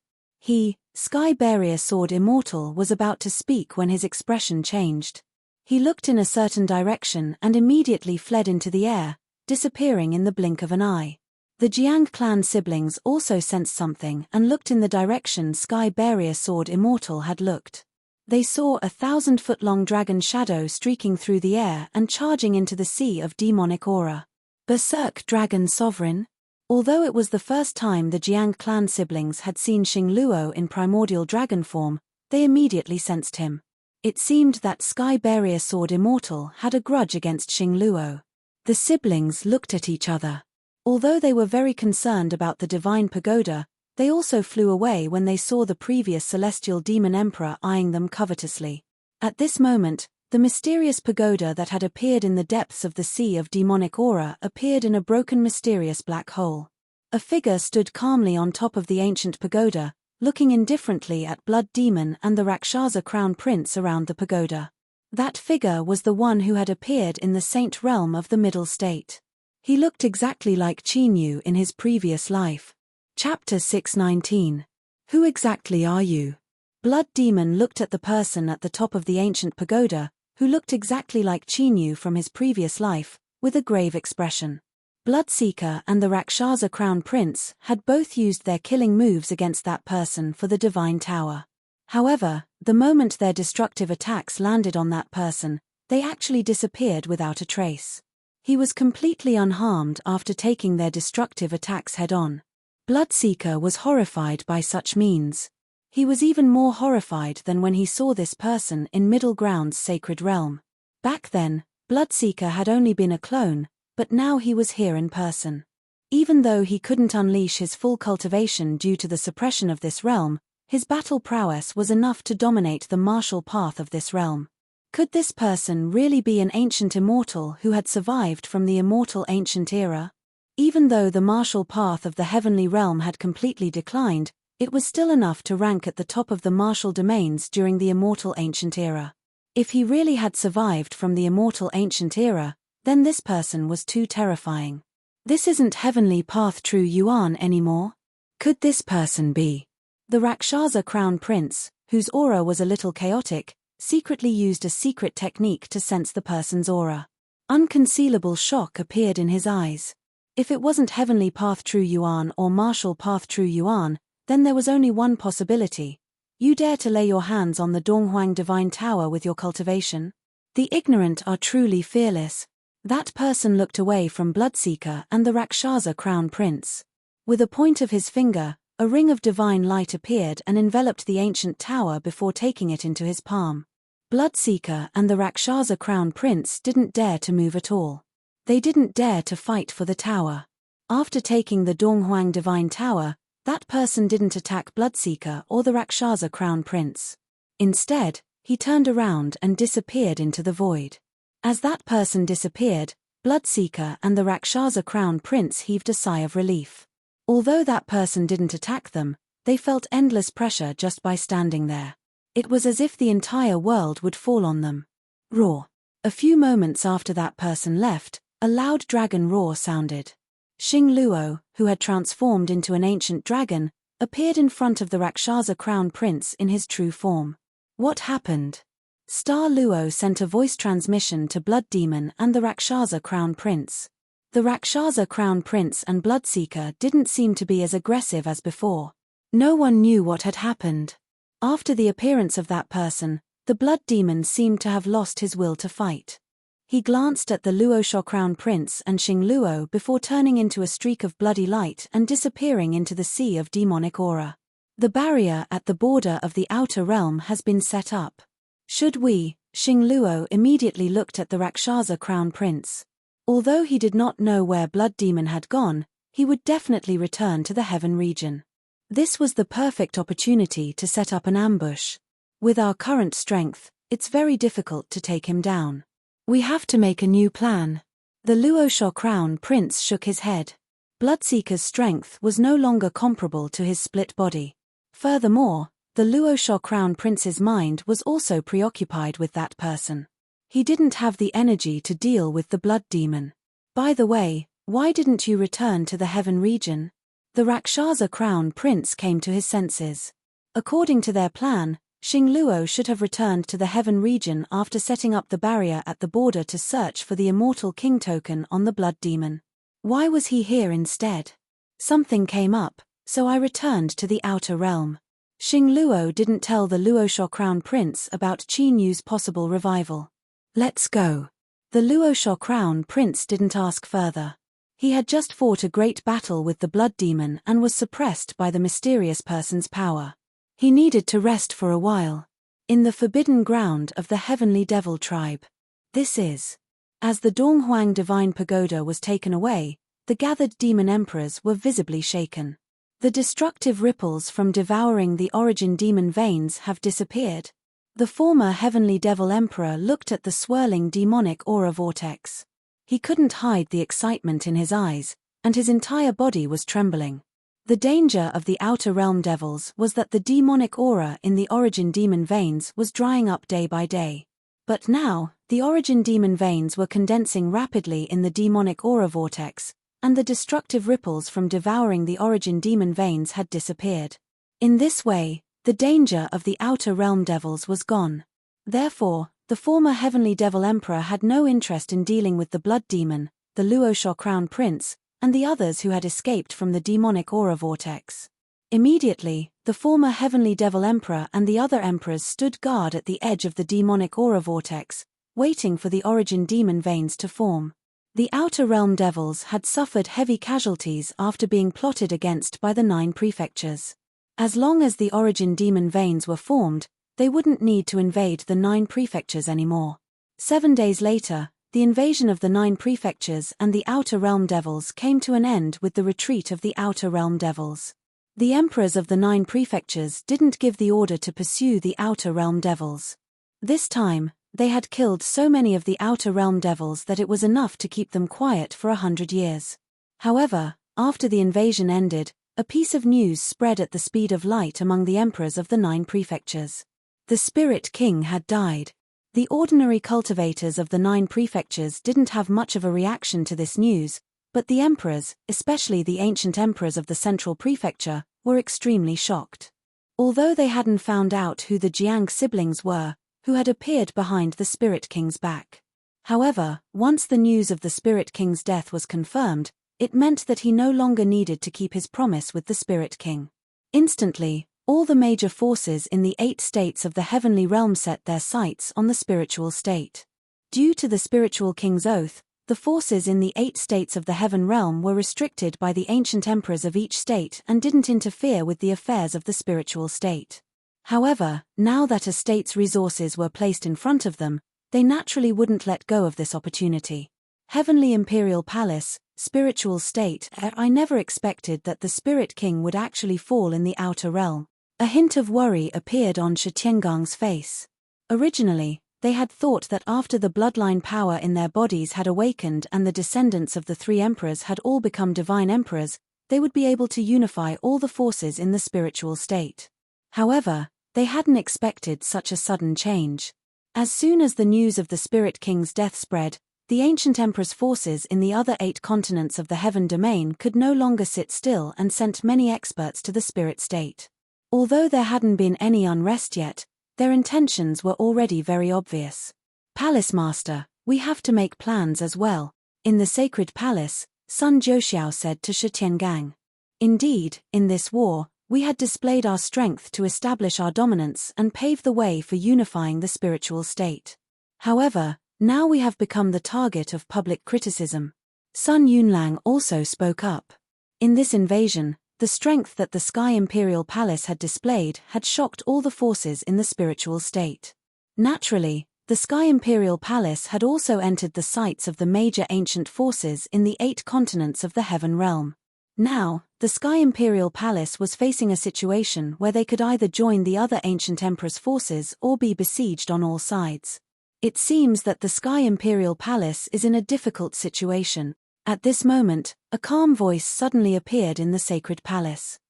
Sky Barrier Sword Immortal was about to speak when his expression changed. He looked in a certain direction and immediately fled into the air, disappearing in the blink of an eye. The Jiang clan siblings also sensed something and looked in the direction Sky Barrier Sword Immortal had looked. They saw a 1,000-foot-long dragon shadow streaking through the air and charging into the sea of demonic aura. Berserk Dragon Sovereign? Although it was the first time the Jiang clan siblings had seen Xing Luo in primordial dragon form, they immediately sensed him. It seemed that Sky Barrier Sword Immortal had a grudge against Xing Luo. The siblings looked at each other. Although they were very concerned about the divine pagoda, they also flew away when they saw the previous celestial demon emperor eyeing them covetously. At this moment, the mysterious pagoda that had appeared in the depths of the sea of demonic aura appeared in a broken mysterious black hole. A figure stood calmly on top of the ancient pagoda, looking indifferently at Blood Demon and the Rakshasa Crown Prince around the pagoda. That figure was the one who had appeared in the saint realm of the middle state. He looked exactly like Qin Yu in his previous life. Chapter 619. Who exactly are you? Blood Demon looked at the person at the top of the ancient pagoda, who looked exactly like Qin Yu from his previous life, with a grave expression. Bloodseeker and the Rakshasa Crown Prince had both used their killing moves against that person for the Divine Tower. However, the moment their destructive attacks landed on that person, they actually disappeared without a trace. He was completely unharmed after taking their destructive attacks head-on. Bloodseeker was horrified by such means. He was even more horrified than when he saw this person in Middle Ground's sacred realm. Back then, Bloodseeker had only been a clone, but now he was here in person. Even though he couldn't unleash his full cultivation due to the suppression of this realm, his battle prowess was enough to dominate the martial path of this realm. Could this person really be an ancient immortal who had survived from the immortal ancient era? Even though the martial path of the heavenly realm had completely declined, it was still enough to rank at the top of the martial domains during the immortal ancient era. If he really had survived from the immortal ancient era, then this person was too terrifying. This isn't heavenly path true Yuan anymore. Could this person be? The Rakshasa Crown Prince, whose aura was a little chaotic, secretly used a secret technique to sense the person's aura. Unconcealable shock appeared in his eyes. If it wasn't heavenly path true Yuan or martial path true Yuan, then there was only one possibility. You dare to lay your hands on the Donghuang Divine Tower with your cultivation? The ignorant are truly fearless. That person looked away from Bloodseeker and the Rakshasa Crown Prince. With a point of his finger, a ring of divine light appeared and enveloped the ancient tower before taking it into his palm. Bloodseeker and the Rakshasa Crown Prince didn't dare to move at all. They didn't dare to fight for the tower. After taking the Donghuang Divine Tower, that person didn't attack Bloodseeker or the Rakshasa Crown Prince. Instead, he turned around and disappeared into the void. As that person disappeared, Bloodseeker and the Rakshasa Crown Prince heaved a sigh of relief. Although that person didn't attack them, they felt endless pressure just by standing there. It was as if the entire world would fall on them. Roar. A few moments after that person left, a loud dragon roar sounded. Xing Luo, who had transformed into an ancient dragon, appeared in front of the Rakshasa crown prince in his true form. What happened? Star Luo sent a voice transmission to Blood Demon and the Rakshasa crown prince. The Rakshasa crown prince and Bloodseeker didn't seem to be as aggressive as before. No one knew what had happened. After the appearance of that person, the Blood Demon seemed to have lost his will to fight. He glanced at the Luosha crown prince and Xing Luo before turning into a streak of bloody light and disappearing into the sea of demonic aura. The barrier at the border of the outer realm has been set up. Should we? Xing Luo immediately looked at the Rakshasa crown prince. Although he did not know where Blood Demon had gone, he would definitely return to the heaven region. This was the perfect opportunity to set up an ambush. With our current strength, it's very difficult to take him down. We have to make a new plan. The Luosha crown prince shook his head. Bloodseeker's strength was no longer comparable to his split body. Furthermore, the Luosha crown prince's mind was also preoccupied with that person. He didn't have the energy to deal with the Blood Demon. By the way, why didn't you return to the heaven region? The Rakshasa crown prince came to his senses. According to their plan, Xing Luo should have returned to the heaven region after setting up the barrier at the border to search for the immortal king token on the Blood Demon. Why was he here instead? Something came up, so I returned to the outer realm. Xing Luo didn't tell the Luosha crown prince about Qin Yu's possible revival. Let's go. The Luosha crown prince didn't ask further. He had just fought a great battle with the Blood Demon and was suppressed by the mysterious person's power. He needed to rest for a while. In the forbidden ground of the heavenly devil tribe. This is. As the Donghuang divine pagoda was taken away, the gathered demon emperors were visibly shaken. The destructive ripples from devouring the origin demon veins have disappeared. The former heavenly devil emperor looked at the swirling demonic aura vortex. He couldn't hide the excitement in his eyes, and his entire body was trembling. The danger of the outer realm devils was that the demonic aura in the origin demon veins was drying up day by day. But now, the origin demon veins were condensing rapidly in the demonic aura vortex, and the destructive ripples from devouring the origin demon veins had disappeared. In this way, the danger of the outer realm devils was gone. Therefore, the former heavenly devil emperor had no interest in dealing with the Blood Demon, the Luosha crown prince, and the others who had escaped from the demonic aura vortex. Immediately, the former heavenly devil emperor and the other emperors stood guard at the edge of the demonic aura vortex, waiting for the origin demon veins to form. The outer realm devils had suffered heavy casualties after being plotted against by the 9 prefectures. As long as the origin demon veins were formed, they wouldn't need to invade the 9 prefectures anymore. 7 days later, the invasion of the 9 prefectures and the outer realm devils came to an end with the retreat of the outer realm devils. The emperors of the 9 prefectures didn't give the order to pursue the outer realm devils. This time, they had killed so many of the outer realm devils that it was enough to keep them quiet for 100 years. However, after the invasion ended, a piece of news spread at the speed of light among the emperors of the 9 prefectures. The Spirit King had died. The ordinary cultivators of the 9 prefectures didn't have much of a reaction to this news, but the emperors, especially the ancient emperors of the central prefecture, were extremely shocked. Although they hadn't found out who the Jiang siblings were, who had appeared behind the Spirit King's back. However, once the news of the Spirit King's death was confirmed, it meant that he no longer needed to keep his promise with the Spirit King. Instantly, all the major forces in the 8 states of the heavenly realm set their sights on the spiritual state. Due to the spiritual king's oath, the forces in the 8 states of the heaven realm were restricted by the ancient emperors of each state and didn't interfere with the affairs of the spiritual state. However, now that a state's resources were placed in front of them, they naturally wouldn't let go of this opportunity. Heavenly Imperial Palace, spiritual state. I never expected that the Spirit King would actually fall in the outer realm. A hint of worry appeared on Shi Tiangong's face. Originally, they had thought that after the bloodline power in their bodies had awakened and the descendants of the 3 emperors had all become divine emperors, they would be able to unify all the forces in the spiritual state. However, they hadn't expected such a sudden change. As soon as the news of the Spirit King's death spread, the ancient emperor's forces in the other 8 continents of the heaven domain could no longer sit still and sent many experts to the spirit state. Although there hadn't been any unrest yet, their intentions were already very obvious. Palace Master, we have to make plans as well. In the sacred palace, Sun Jiuxiao said to Shi Tiangang. Indeed, in this war, we had displayed our strength to establish our dominance and pave the way for unifying the spiritual state. However, now we have become the target of public criticism. Sun Yunlang also spoke up. In this invasion, the strength that the Sky Imperial Palace had displayed had shocked all the forces in the spiritual state. Naturally, the Sky Imperial Palace had also entered the sights of the major ancient forces in the 8 continents of the heaven realm. Now, the Sky Imperial Palace was facing a situation where they could either join the other ancient emperor's forces or be besieged on all sides. It seems that the Sky Imperial Palace is in a difficult situation. At this moment, a calm voice suddenly appeared in the sacred palace.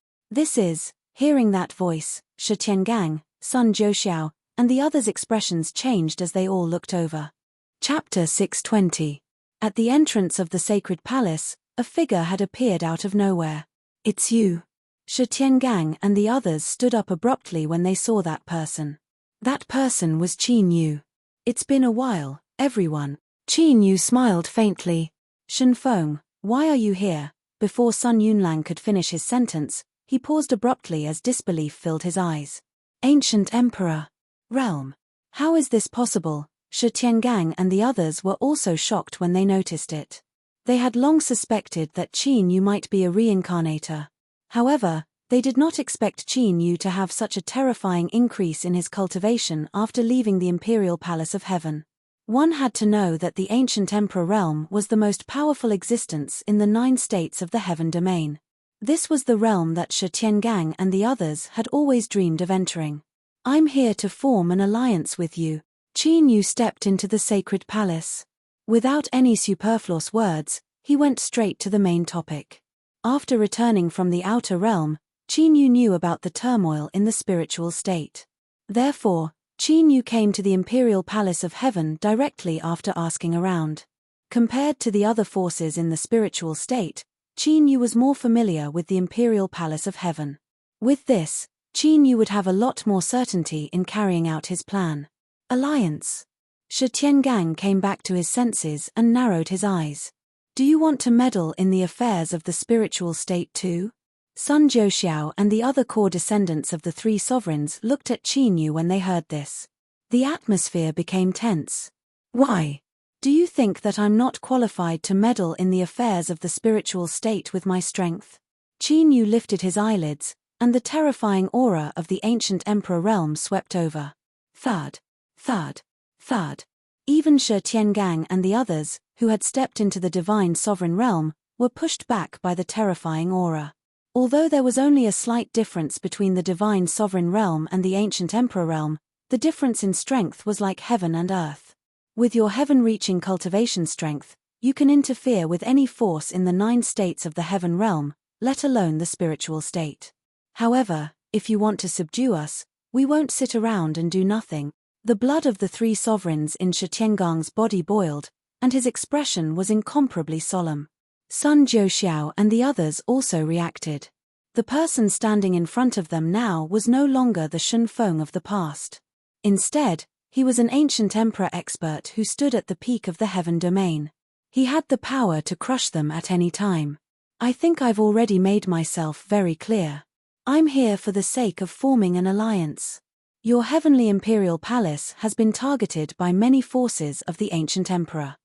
Hearing that voice, Shi Tiangang, Sun Jiuxiao, and the others' expressions changed as they all looked over. Chapter 620. At the entrance of the sacred palace, a figure had appeared out of nowhere. It's you. Shi Tiangang and the others stood up abruptly when they saw that person. That person was Qin Yu. It's been a while, everyone. Qin Yu smiled faintly. Shen Feng, why are you here? Before Sun Yunlang could finish his sentence, he paused abruptly as disbelief filled his eyes. Ancient Emperor. Realm. How is this possible? Shi Tiangang and the others were also shocked when they noticed it. They had long suspected that Qin Yu might be a reincarnator. However, they did not expect Qin Yu to have such a terrifying increase in his cultivation after leaving the Imperial Palace of Heaven. One had to know that the ancient Emperor realm was the most powerful existence in the 9 states of the heaven domain. This was the realm that Shi Tiangang and the others had always dreamed of entering. I'm here to form an alliance with you. Qin Yu stepped into the sacred palace. Without any superfluous words, he went straight to the main topic. After returning from the outer realm, Qin Yu knew about the turmoil in the spiritual state. Therefore, Qin Yu came to the Imperial Palace of Heaven directly after asking around. Compared to the other forces in the spiritual state, Qin Yu was more familiar with the Imperial Palace of Heaven. With this, Qin Yu would have a lot more certainty in carrying out his plan. Alliance. Shi Tiangang came back to his senses and narrowed his eyes. Do you want to meddle in the affairs of the spiritual state too? Sun Jiuxiao and the other core descendants of the 3 sovereigns looked at Qin Yu when they heard this. The atmosphere became tense. Why? Do you think that I'm not qualified to meddle in the affairs of the spiritual state with my strength? Qin Yu lifted his eyelids, and the terrifying aura of the ancient emperor realm swept over. Thud. Thud. Thud. Even Shi Tiangang and the others, who had stepped into the divine sovereign realm, were pushed back by the terrifying aura. Although there was only a slight difference between the divine sovereign realm and the ancient emperor realm, the difference in strength was like heaven and earth. With your heaven-reaching cultivation strength, you can interfere with any force in the 9 states of the heaven realm, let alone the spiritual state. However, if you want to subdue us, we won't sit around and do nothing. The blood of the 3 sovereigns in Shi Tiangang's body boiled, and his expression was incomparably solemn. Sun Jiuxiao and the others also reacted. The person standing in front of them now was no longer the Shen Feng of the past. Instead, he was an ancient emperor expert who stood at the peak of the heaven domain. He had the power to crush them at any time. I think I've already made myself very clear. I'm here for the sake of forming an alliance. Your heavenly imperial palace has been targeted by many forces of the ancient emperor.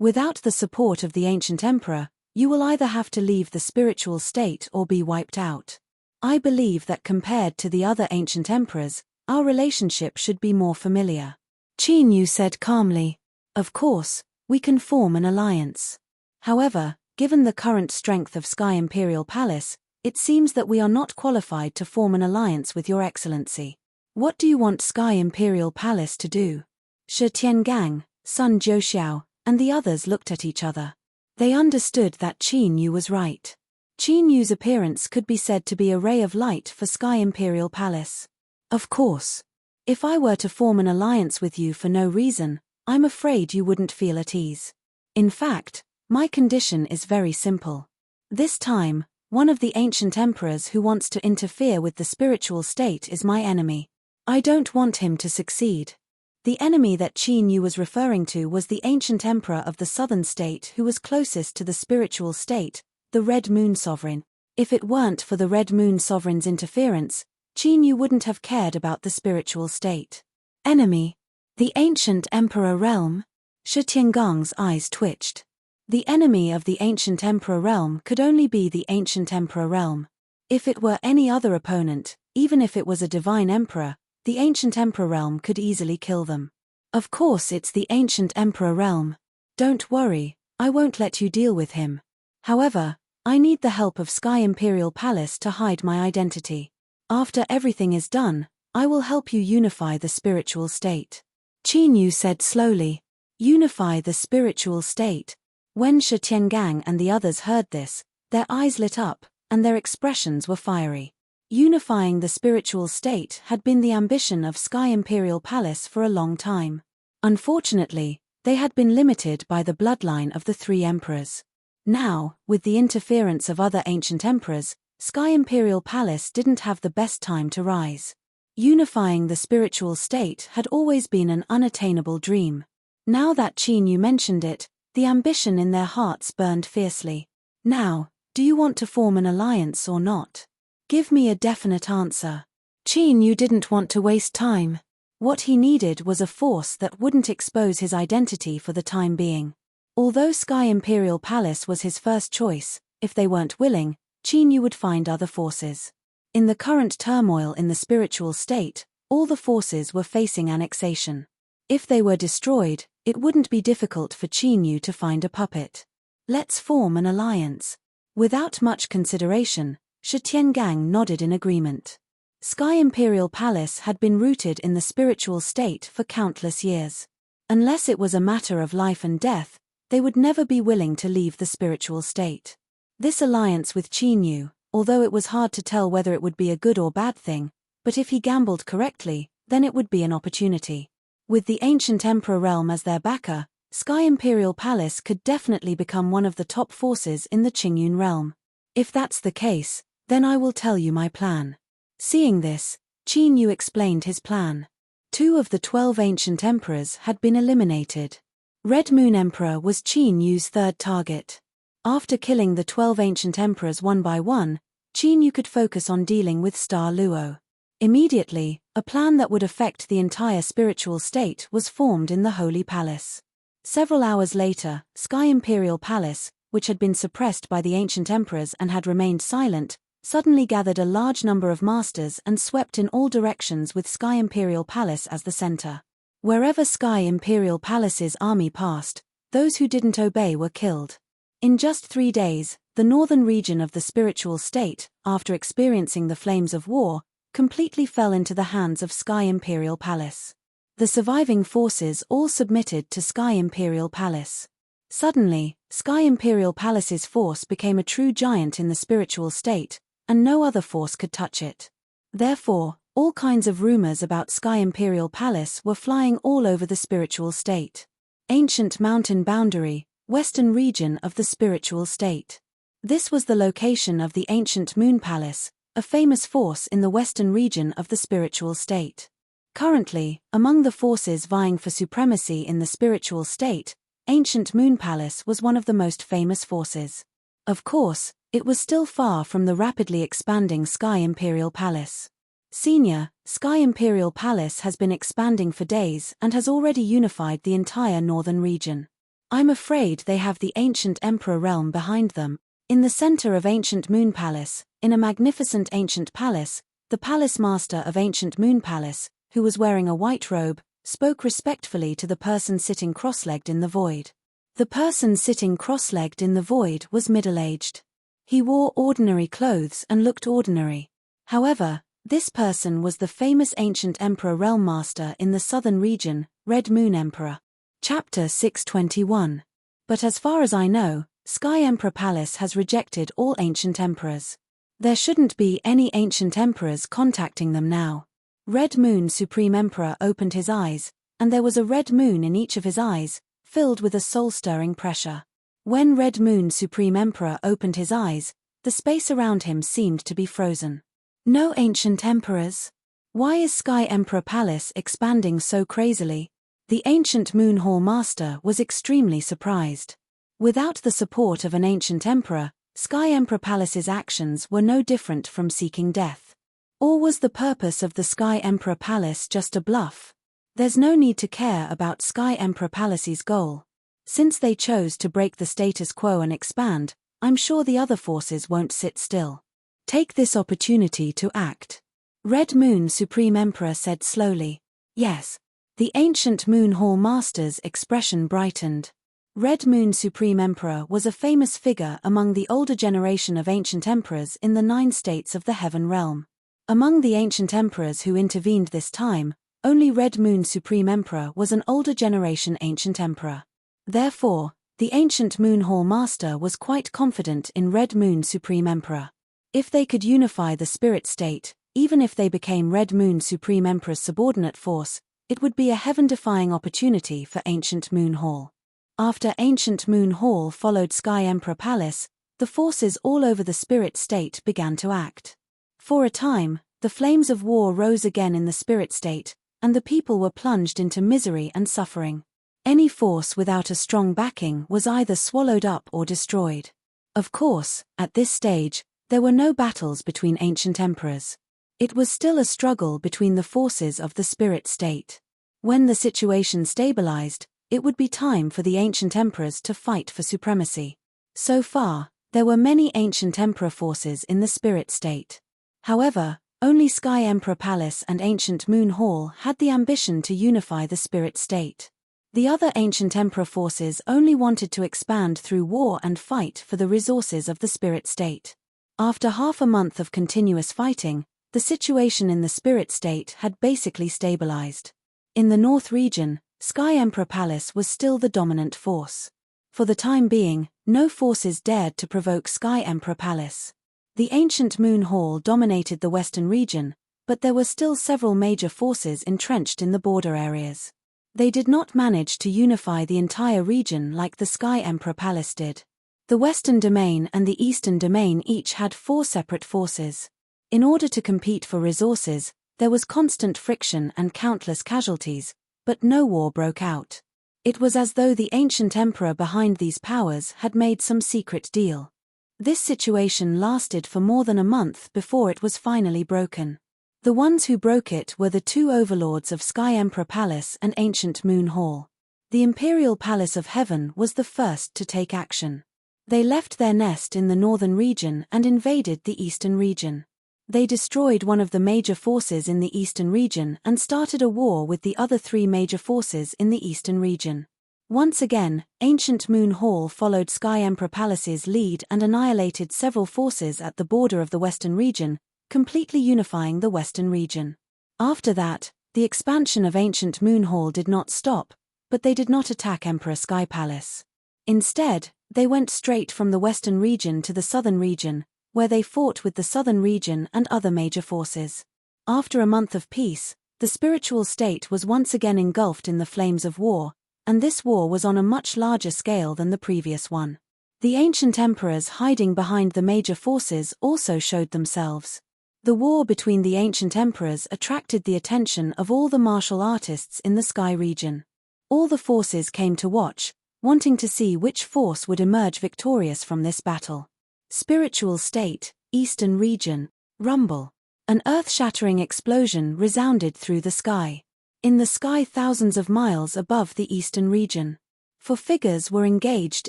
Without the support of the ancient emperor, you will either have to leave the spiritual state or be wiped out. I believe that compared to the other ancient emperors, our relationship should be more familiar. Qin Yu said calmly. Of course, we can form an alliance. However, given the current strength of Sky Imperial Palace, it seems that we are not qualified to form an alliance with Your Excellency. What do you want Sky Imperial Palace to do? Shi Tiangang, Sun Jiuxiao, and the others looked at each other. They understood that Qin Yu was right. Qin Yu's appearance could be said to be a ray of light for Sky Imperial Palace. Of course. If I were to form an alliance with you for no reason, I'm afraid you wouldn't feel at ease. In fact, my condition is very simple. This time, one of the ancient emperors who wants to interfere with the spiritual state is my enemy. I don't want him to succeed. The enemy that Qin Yu was referring to was the ancient emperor of the southern state who was closest to the spiritual state, the Red Moon Sovereign. If it weren't for the Red Moon Sovereign's interference, Qin Yu wouldn't have cared about the spiritual state. Enemy? The ancient emperor realm? Shi Tiangong's eyes twitched. The enemy of the ancient emperor realm could only be the ancient emperor realm. If it were any other opponent, even if it was a divine emperor, the ancient emperor realm could easily kill them. Of course it's the ancient emperor realm. Don't worry, I won't let you deal with him. However, I need the help of Sky Imperial Palace to hide my identity. After everything is done, I will help you unify the spiritual state. Qin Yu said slowly. Unify the spiritual state. When Shi Tiangang and the others heard this, their eyes lit up, and their expressions were fiery. Unifying the spiritual state had been the ambition of Sky Imperial Palace for a long time. Unfortunately, they had been limited by the bloodline of the three emperors. Now, with the interference of other ancient emperors, Sky Imperial Palace didn't have the best time to rise. Unifying the spiritual state had always been an unattainable dream. Now that Qin Yu mentioned it, the ambition in their hearts burned fiercely. Now, do you want to form an alliance or not? Give me a definite answer. Qin Yu didn't want to waste time. What he needed was a force that wouldn't expose his identity for the time being. Although Sky Imperial Palace was his first choice, if they weren't willing, Qin Yu would find other forces. In the current turmoil in the spiritual state, all the forces were facing annexation. If they were destroyed, it wouldn't be difficult for Qin Yu to find a puppet. Let's form an alliance. Without much consideration, Shi Tiangang nodded in agreement. Sky Imperial Palace had been rooted in the spiritual state for countless years. Unless it was a matter of life and death, they would never be willing to leave the spiritual state. This alliance with Qin Yu, although it was hard to tell whether it would be a good or bad thing, but if he gambled correctly, then it would be an opportunity. With the ancient emperor realm as their backer, Sky Imperial Palace could definitely become one of the top forces in the Qingyun realm. If that's the case, then I will tell you my plan. Seeing this, Qin Yu explained his plan. 2 of the 12 ancient emperors had been eliminated. Red Moon Emperor was Qin Yu's third target. After killing the 12 ancient emperors one by one, Qin Yu could focus on dealing with Star Luo. Immediately, a plan that would affect the entire spiritual state was formed in the Holy Palace. Several hours later, Sky Imperial Palace, which had been suppressed by the ancient emperors and had remained silent, suddenly gathered a large number of masters and swept in all directions with Sky Imperial Palace as the center. Wherever Sky Imperial Palace's army passed, those who didn't obey were killed. In just 3 days, the northern region of the spiritual state, after experiencing the flames of war, completely fell into the hands of Sky Imperial Palace. The surviving forces all submitted to Sky Imperial Palace. Suddenly, Sky Imperial Palace's force became a true giant in the spiritual state, and no other force could touch it. Therefore, all kinds of rumors about Sky Imperial Palace were flying all over the spiritual state. Ancient mountain boundary, western region of the spiritual state. This was the location of the ancient Moon Palace, a famous force in the western region of the spiritual state. Currently, among the forces vying for supremacy in the spiritual state, ancient Moon Palace was one of the most famous forces. Of course, it was still far from the rapidly expanding Sky Imperial Palace. Senior, Sky Imperial Palace has been expanding for days and has already unified the entire northern region. I'm afraid they have the ancient Emperor realm behind them. In the center of ancient Moon Palace, in a magnificent ancient palace, the palace master of ancient Moon Palace, who was wearing a white robe, spoke respectfully to the person sitting cross-legged in the void. The person sitting cross-legged in the void was middle-aged. He wore ordinary clothes and looked ordinary. However, this person was the famous ancient Emperor Realm Master in the southern region, Red Moon Emperor. Chapter 621. But as far as I know, Sky Emperor Palace has rejected all ancient emperors. There shouldn't be any ancient emperors contacting them now. Red Moon Supreme Emperor opened his eyes, and there was a red moon in each of his eyes, filled with a soul-stirring pressure. When Red Moon Supreme Emperor opened his eyes, the space around him seemed to be frozen. No ancient emperors? Why is Sky Emperor Palace expanding so crazily? The ancient Moon Hall Master was extremely surprised. Without the support of an ancient emperor, Sky Emperor Palace's actions were no different from seeking death. Or was the purpose of the Sky Emperor Palace just a bluff? There's no need to care about Sky Emperor Palace's goal. Since they chose to break the status quo and expand, I'm sure the other forces won't sit still. Take this opportunity to act. Red Moon Supreme Emperor said slowly. Yes. The ancient Moon Hall Master's expression brightened. Red Moon Supreme Emperor was a famous figure among the older generation of ancient emperors in the 9 states of the Heaven Realm. Among the ancient emperors who intervened this time, only Red Moon Supreme Emperor was an older generation ancient emperor. Therefore, the ancient Moon Hall Master was quite confident in Red Moon Supreme Emperor. If they could unify the spirit state, even if they became Red Moon Supreme Emperor's subordinate force, it would be a heaven-defying opportunity for ancient Moon Hall. After ancient Moon Hall followed Sky Emperor Palace, the forces all over the spirit state began to act. For a time, the flames of war rose again in the spirit state, and the people were plunged into misery and suffering. Any force without a strong backing was either swallowed up or destroyed. Of course, at this stage, there were no battles between ancient emperors. It was still a struggle between the forces of the spirit state. When the situation stabilized, it would be time for the ancient emperors to fight for supremacy. So far, there were many ancient emperor forces in the spirit state. However, only Sky Emperor Palace and ancient Moon Hall had the ambition to unify the spirit state. The other ancient emperor forces only wanted to expand through war and fight for the resources of the spirit state. After half a month of continuous fighting, the situation in the spirit state had basically stabilized. In the North region, Sky Emperor Palace was still the dominant force. For the time being, no forces dared to provoke Sky Emperor Palace. The ancient Moon Hall dominated the Western region, but there were still several major forces entrenched in the border areas. They did not manage to unify the entire region like the Sky Emperor Palace did. The Western Domain and the Eastern Domain each had 4 separate forces. In order to compete for resources, there was constant friction and countless casualties, but no war broke out. It was as though the ancient emperor behind these powers had made some secret deal. This situation lasted for more than a month before it was finally broken. The ones who broke it were the 2 overlords of Sky Emperor Palace and ancient Moon Hall. The Imperial Palace of Heaven was the first to take action. They left their nest in the northern region and invaded the eastern region. They destroyed one of the major forces in the eastern region and started a war with the other 3 major forces in the eastern region. Once again, ancient Moon Hall followed Sky Emperor Palace's lead and annihilated several forces at the border of the western region, completely unifying the western region. After that, the expansion of ancient Moon Hall did not stop, but they did not attack Emperor Sky Palace. Instead, they went straight from the western region to the southern region, where they fought with the southern region and other major forces. After a month of peace, the spiritual state was once again engulfed in the flames of war, and this war was on a much larger scale than the previous one. The ancient emperors hiding behind the major forces also showed themselves. The war between the ancient emperors attracted the attention of all the martial artists in the Sky region. All the forces came to watch, wanting to see which force would emerge victorious from this battle. Spiritual state, Eastern region, rumble. An earth-shattering explosion resounded through the sky. In the sky thousands of miles above the Eastern region. 4 figures were engaged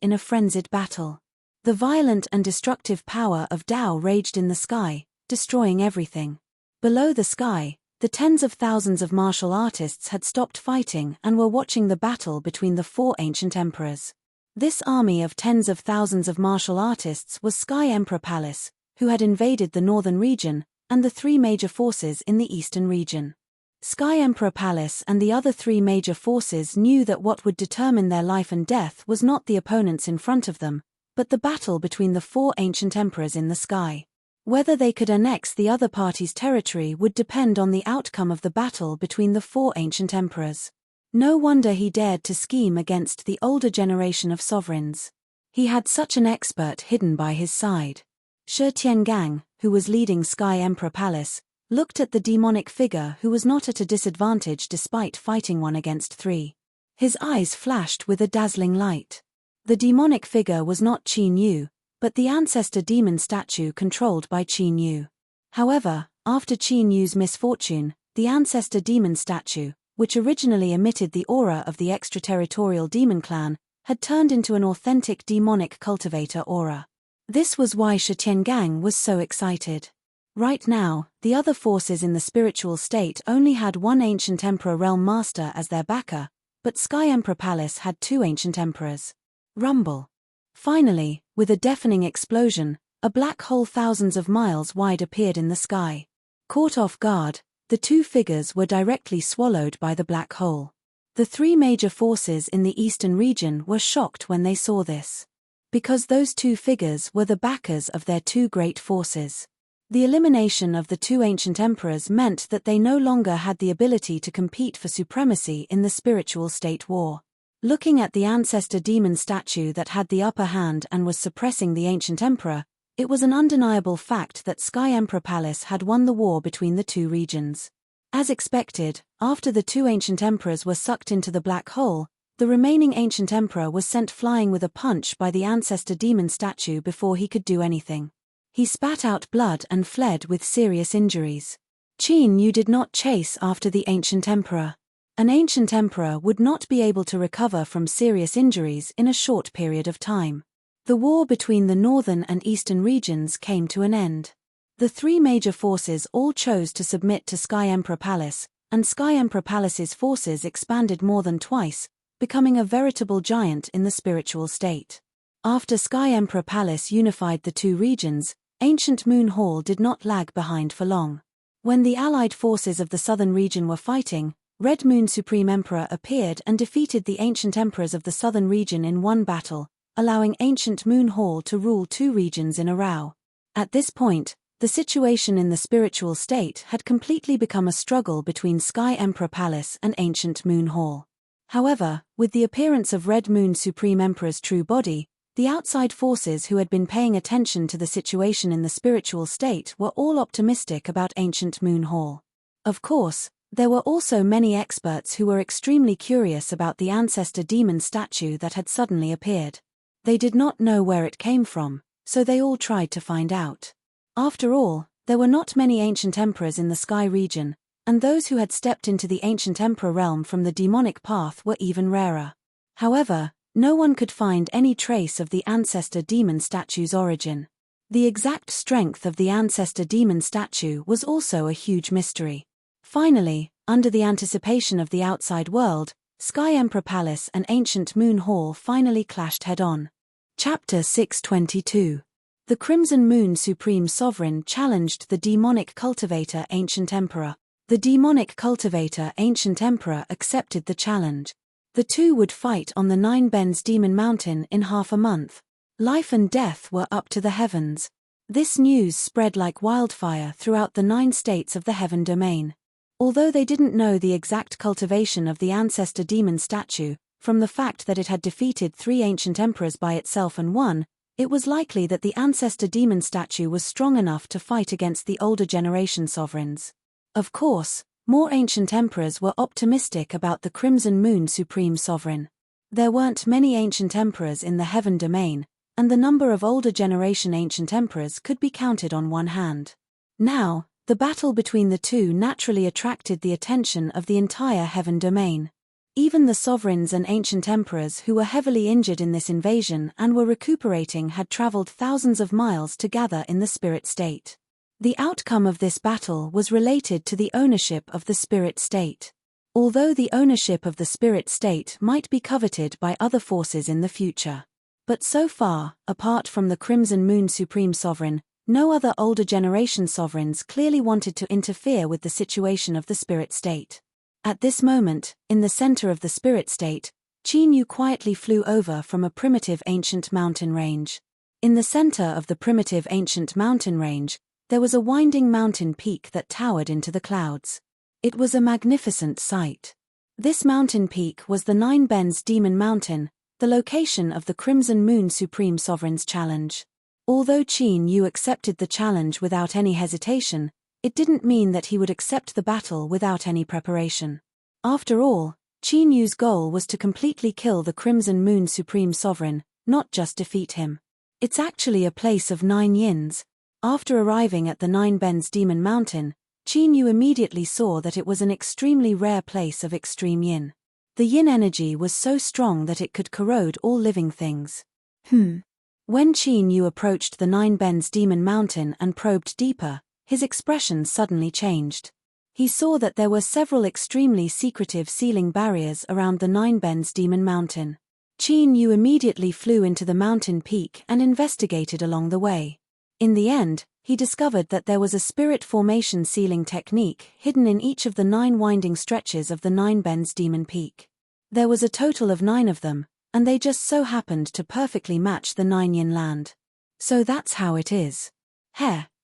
in a frenzied battle. The violent and destructive power of Tao raged in the sky, destroying everything. Below the sky, the tens of thousands of martial artists had stopped fighting and were watching the battle between the 4 ancient emperors. This army of tens of thousands of martial artists was Sky Emperor Palace, who had invaded the northern region, and the 3 major forces in the eastern region. Sky Emperor Palace and the other 3 major forces knew that what would determine their life and death was not the opponents in front of them, but the battle between the four ancient emperors in the sky. Whether they could annex the other party's territory would depend on the outcome of the battle between the four ancient emperors. No wonder he dared to scheme against the older generation of sovereigns. He had such an expert hidden by his side. Shi Tiangang, who was leading Sky Emperor Palace, looked at the demonic figure who was not at a disadvantage despite fighting 1 against 3. His eyes flashed with a dazzling light. The demonic figure was not Qin Yu, but the ancestor demon statue controlled by Qin Yu. However, after Qin Yu's misfortune, the ancestor demon statue, which originally emitted the aura of the extraterritorial demon clan, had turned into an authentic demonic cultivator aura. This was why Shi Tiangang was so excited. Right now, the other forces in the spiritual state only had one ancient emperor realm master as their backer, but Sky Emperor Palace had 2 ancient emperors. Rumble. Finally, with a deafening explosion, a black hole thousands of miles wide appeared in the sky. Caught off guard, the 2 figures were directly swallowed by the black hole. The 3 major forces in the eastern region were shocked when they saw this. Because those 2 figures were the backers of their 2 great forces. The elimination of the 2 ancient emperors meant that they no longer had the ability to compete for supremacy in the spiritual state war. Looking at the ancestor demon statue that had the upper hand and was suppressing the ancient emperor, it was an undeniable fact that Sky Emperor Palace had won the war between the 2 regions. As expected, after the 2 ancient emperors were sucked into the black hole, the remaining ancient emperor was sent flying with a punch by the ancestor demon statue before he could do anything. He spat out blood and fled with serious injuries. Qin Yu did not chase after the ancient emperor. An ancient emperor would not be able to recover from serious injuries in a short period of time. The war between the northern and eastern regions came to an end. The 3 major forces all chose to submit to Sky Emperor Palace, and Sky Emperor Palace's forces expanded more than twice, becoming a veritable giant in the spiritual state. After Sky Emperor Palace unified the 2 regions, Ancient Moon Hall did not lag behind for long. When the allied forces of the southern region were fighting, Red Moon Supreme Emperor appeared and defeated the ancient emperors of the southern region in one battle, allowing Ancient Moon Hall to rule 2 regions in a row. At this point, the situation in the spiritual state had completely become a struggle between Sky Emperor Palace and Ancient Moon Hall. However, with the appearance of Red Moon Supreme Emperor's true body, the outside forces who had been paying attention to the situation in the spiritual state were all optimistic about Ancient Moon Hall. Of course, there were also many experts who were extremely curious about the ancestor demon statue that had suddenly appeared. They did not know where it came from, so they all tried to find out. After all, there were not many ancient emperors in the sky region, and those who had stepped into the ancient emperor realm from the demonic path were even rarer. However, no one could find any trace of the ancestor demon statue's origin. The exact strength of the ancestor demon statue was also a huge mystery. Finally, under the anticipation of the outside world, Sky Emperor Palace and Ancient Moon Hall finally clashed head-on. Chapter 622. The Crimson Moon Supreme Sovereign challenged the demonic cultivator Ancient Emperor. The demonic cultivator Ancient Emperor accepted the challenge. The 2 would fight on the 9 Bends Demon Mountain in half a month. Life and death were up to the heavens. This news spread like wildfire throughout the 9 states of the Heaven Domain. Although they didn't know the exact cultivation of the ancestor demon statue, from the fact that it had defeated 3 ancient emperors by itself and won, it was likely that the ancestor demon statue was strong enough to fight against the older generation sovereigns. Of course, more ancient emperors were optimistic about the Crimson Moon Supreme Sovereign. There weren't many ancient emperors in the Heaven Domain, and the number of older generation ancient emperors could be counted on one hand. Now, the battle between the 2 naturally attracted the attention of the entire Heaven Domain. Even the sovereigns and ancient emperors who were heavily injured in this invasion and were recuperating had traveled thousands of miles to gather in the spirit state. The outcome of this battle was related to the ownership of the spirit state. Although the ownership of the spirit state might be coveted by other forces in the future. But so far, apart from the Crimson Moon Supreme Sovereign, no other older generation sovereigns clearly wanted to interfere with the situation of the spirit state. At this moment, in the center of the spirit state, Qin Yu quietly flew over from a primitive ancient mountain range. In the center of the primitive ancient mountain range, there was a winding mountain peak that towered into the clouds. It was a magnificent sight. This mountain peak was the Nine Bends Demon Mountain, the location of the Crimson Moon Supreme Sovereign's challenge. Although Qin Yu accepted the challenge without any hesitation, it didn't mean that he would accept the battle without any preparation. After all, Qin Yu's goal was to completely kill the Crimson Moon Supreme Sovereign, not just defeat him. It's actually a place of 9 yins. After arriving at the Nine Bends Demon Mountain, Qin Yu immediately saw that it was an extremely rare place of extreme yin. The yin energy was so strong that it could corrode all living things. When Qin Yu approached the Nine Bends Demon Mountain and probed deeper, his expression suddenly changed. He saw that there were several extremely secretive sealing barriers around the Nine Bends Demon Mountain. Qin Yu immediately flew into the mountain peak and investigated along the way. In the end, he discovered that there was a spirit formation sealing technique hidden in each of the 9 winding stretches of the Nine Bends Demon Peak. There was a total of 9 of them, and they just so happened to perfectly match the 9 yin land. So that's how it is.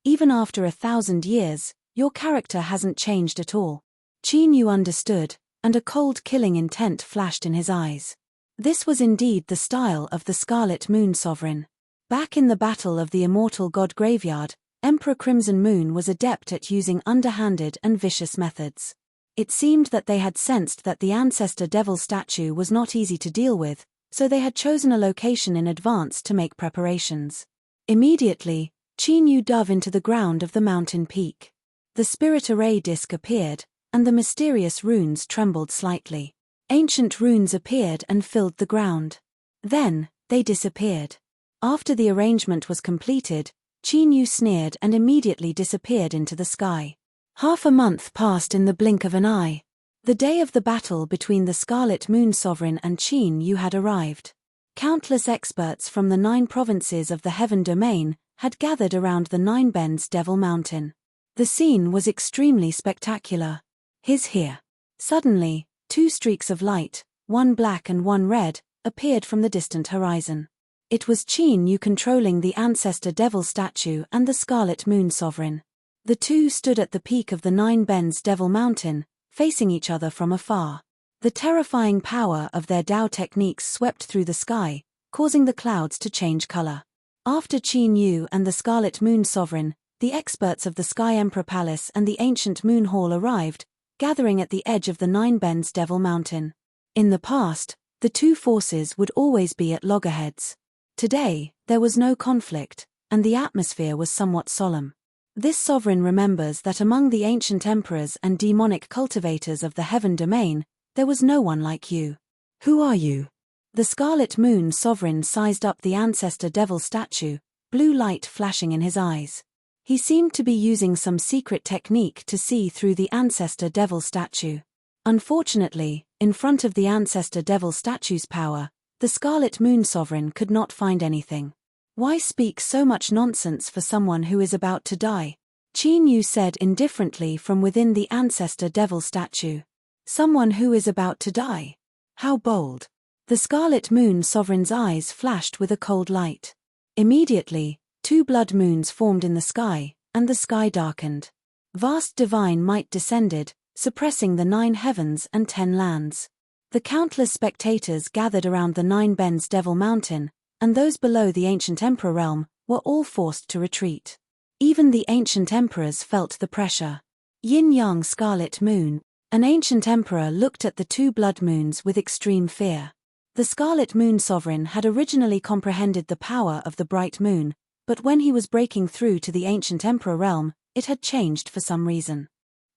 Even after 1,000 years, your character hasn't changed at all. Qin Yu understood, and a cold killing intent flashed in his eyes. This was indeed the style of the Scarlet Moon Sovereign. Back in the Battle of the Immortal God Graveyard, Emperor Crimson Moon was adept at using underhanded and vicious methods. It seemed that they had sensed that the Ancestor Devil statue was not easy to deal with, so they had chosen a location in advance to make preparations. Immediately, Qin Yu dove into the ground of the mountain peak. The spirit array disc appeared, and the mysterious runes trembled slightly. Ancient runes appeared and filled the ground. Then, they disappeared. After the arrangement was completed, Qin Yu sneered and immediately disappeared into the sky. Half a month passed in the blink of an eye. The day of the battle between the Scarlet Moon Sovereign and Qin Yu had arrived. Countless experts from the 9 provinces of the Heaven Domain had gathered around the Nine Bends Devil Mountain. The scene was extremely spectacular. Here. Suddenly, 2 streaks of light, one black and one red, appeared from the distant horizon. It was Qin Yu controlling the Ancestor Devil statue and the Scarlet Moon Sovereign. The two stood at the peak of the Nine Bends Devil Mountain, facing each other from afar. The terrifying power of their Dao techniques swept through the sky, causing the clouds to change color. After Qin Yu and the Scarlet Moon Sovereign, the experts of the Sky Emperor Palace and the Ancient Moon Hall arrived, gathering at the edge of the Nine Bends Devil Mountain. In the past, the 2 forces would always be at loggerheads. Today, there was no conflict, and the atmosphere was somewhat solemn. This sovereign remembers that among the ancient emperors and demonic cultivators of the Heaven Domain, there was no one like you. Who are you? The Scarlet Moon Sovereign sized up the Ancestor Devil statue, blue light flashing in his eyes. He seemed to be using some secret technique to see through the Ancestor Devil statue. Unfortunately, in front of the Ancestor Devil statue's power, the Scarlet Moon Sovereign could not find anything. Why speak so much nonsense for someone who is about to die? Qin Yu said indifferently from within the Ancestor Devil statue. Someone who is about to die? How bold. The Scarlet Moon Sovereign's eyes flashed with a cold light. Immediately, 2 blood moons formed in the sky, and the sky darkened. Vast divine might descended, suppressing the 9 heavens and 10 lands. The countless spectators gathered around the Nine Bends Devil Mountain, and those below the ancient emperor realm, were all forced to retreat. Even the ancient emperors felt the pressure. Yin-Yang Scarlet Moon. An ancient emperor looked at the 2 blood moons with extreme fear. The Scarlet Moon Sovereign had originally comprehended the power of the bright moon, but when he was breaking through to the ancient emperor realm, it had changed for some reason.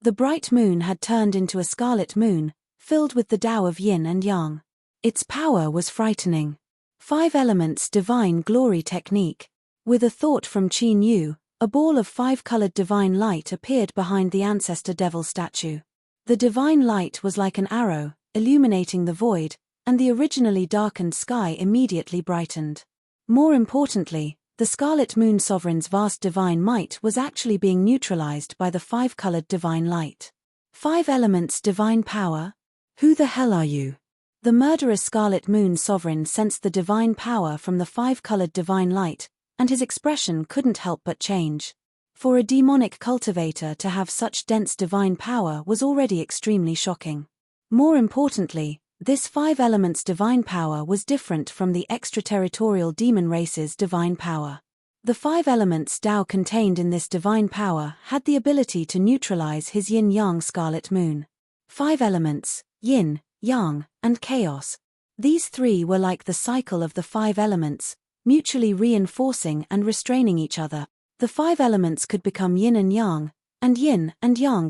The bright moon had turned into a scarlet moon, filled with the Tao of yin and yang. Its power was frightening. 5 elements divine glory technique. With a thought from Qin Yu, a ball of 5-colored divine light appeared behind the Ancestor Devil statue. The divine light was like an arrow, illuminating the void, and the originally darkened sky immediately brightened. More importantly, the Scarlet Moon Sovereign's vast divine might was actually being neutralized by the 5-colored divine light. 5 elements divine power? Who the hell are you? The murderous Scarlet Moon Sovereign sensed the divine power from the five-colored divine light, and his expression couldn't help but change. For a demonic cultivator to have such dense divine power was already extremely shocking. More importantly, this five elements divine power was different from the extraterritorial demon race's divine power. The five elements Tao contained in this divine power had the ability to neutralize his yin-yang Scarlet Moon. Five elements, yin, yang, and chaos. These three were like the cycle of the five elements, mutually reinforcing and restraining each other. The five elements could become yin and yang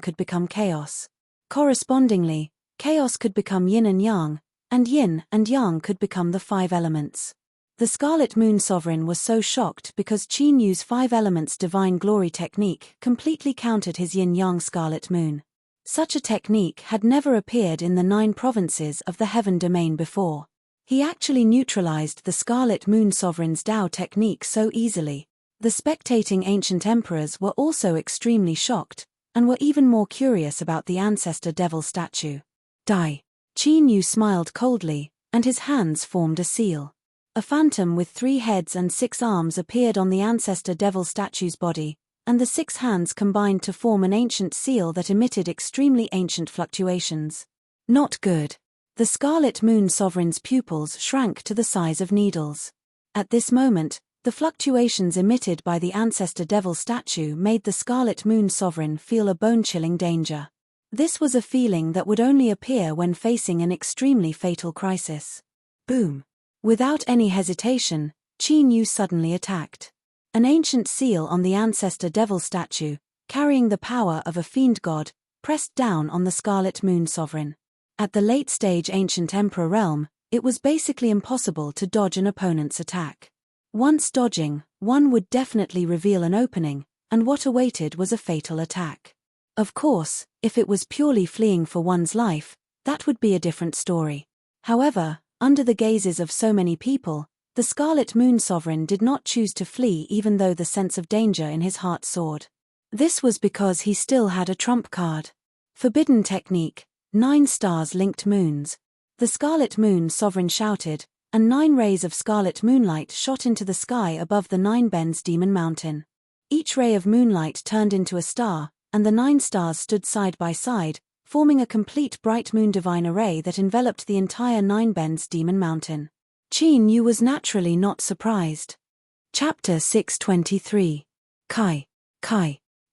could become chaos. Correspondingly, chaos could become yin and yang could become the five elements. The Scarlet Moon Sovereign was so shocked because Qin Yu's five elements divine glory technique completely countered his yin-yang Scarlet Moon. Such a technique had never appeared in the 9 provinces of the Heaven Domain before. He actually neutralized the Scarlet Moon Sovereign's Tao technique so easily. The spectating ancient emperors were also extremely shocked, and were even more curious about the ancestor devil statue. Die. Qin Yu smiled coldly, and his hands formed a seal. A phantom with 3 heads and 6 arms appeared on the ancestor devil statue's body, and the 6 hands combined to form an ancient seal that emitted extremely ancient fluctuations. Not good. The Scarlet Moon Sovereign's pupils shrank to the size of needles. At this moment, the fluctuations emitted by the ancestor devil statue made the Scarlet Moon Sovereign feel a bone-chilling danger. This was a feeling that would only appear when facing an extremely fatal crisis. Boom. Without any hesitation, Qin Yu suddenly attacked. An ancient seal on the ancestor devil statue, carrying the power of a fiend god, pressed down on the Scarlet Moon Sovereign. At the late-stage ancient emperor realm, it was basically impossible to dodge an opponent's attack. Once dodging, one would definitely reveal an opening, and what awaited was a fatal attack. Of course, if it was purely fleeing for one's life, that would be a different story. However, under the gazes of so many people, the Scarlet Moon Sovereign did not choose to flee even though the sense of danger in his heart soared. This was because he still had a trump card. Forbidden technique, 9 stars-linked moons. The Scarlet Moon Sovereign shouted, and 9 rays of scarlet moonlight shot into the sky above the 9 bends demon mountain. Each ray of moonlight turned into a star, and the 9 stars stood side by side, forming a complete bright moon divine array that enveloped the entire 9 bends demon mountain. Qin Yu was naturally not surprised. Chapter 623. Kai.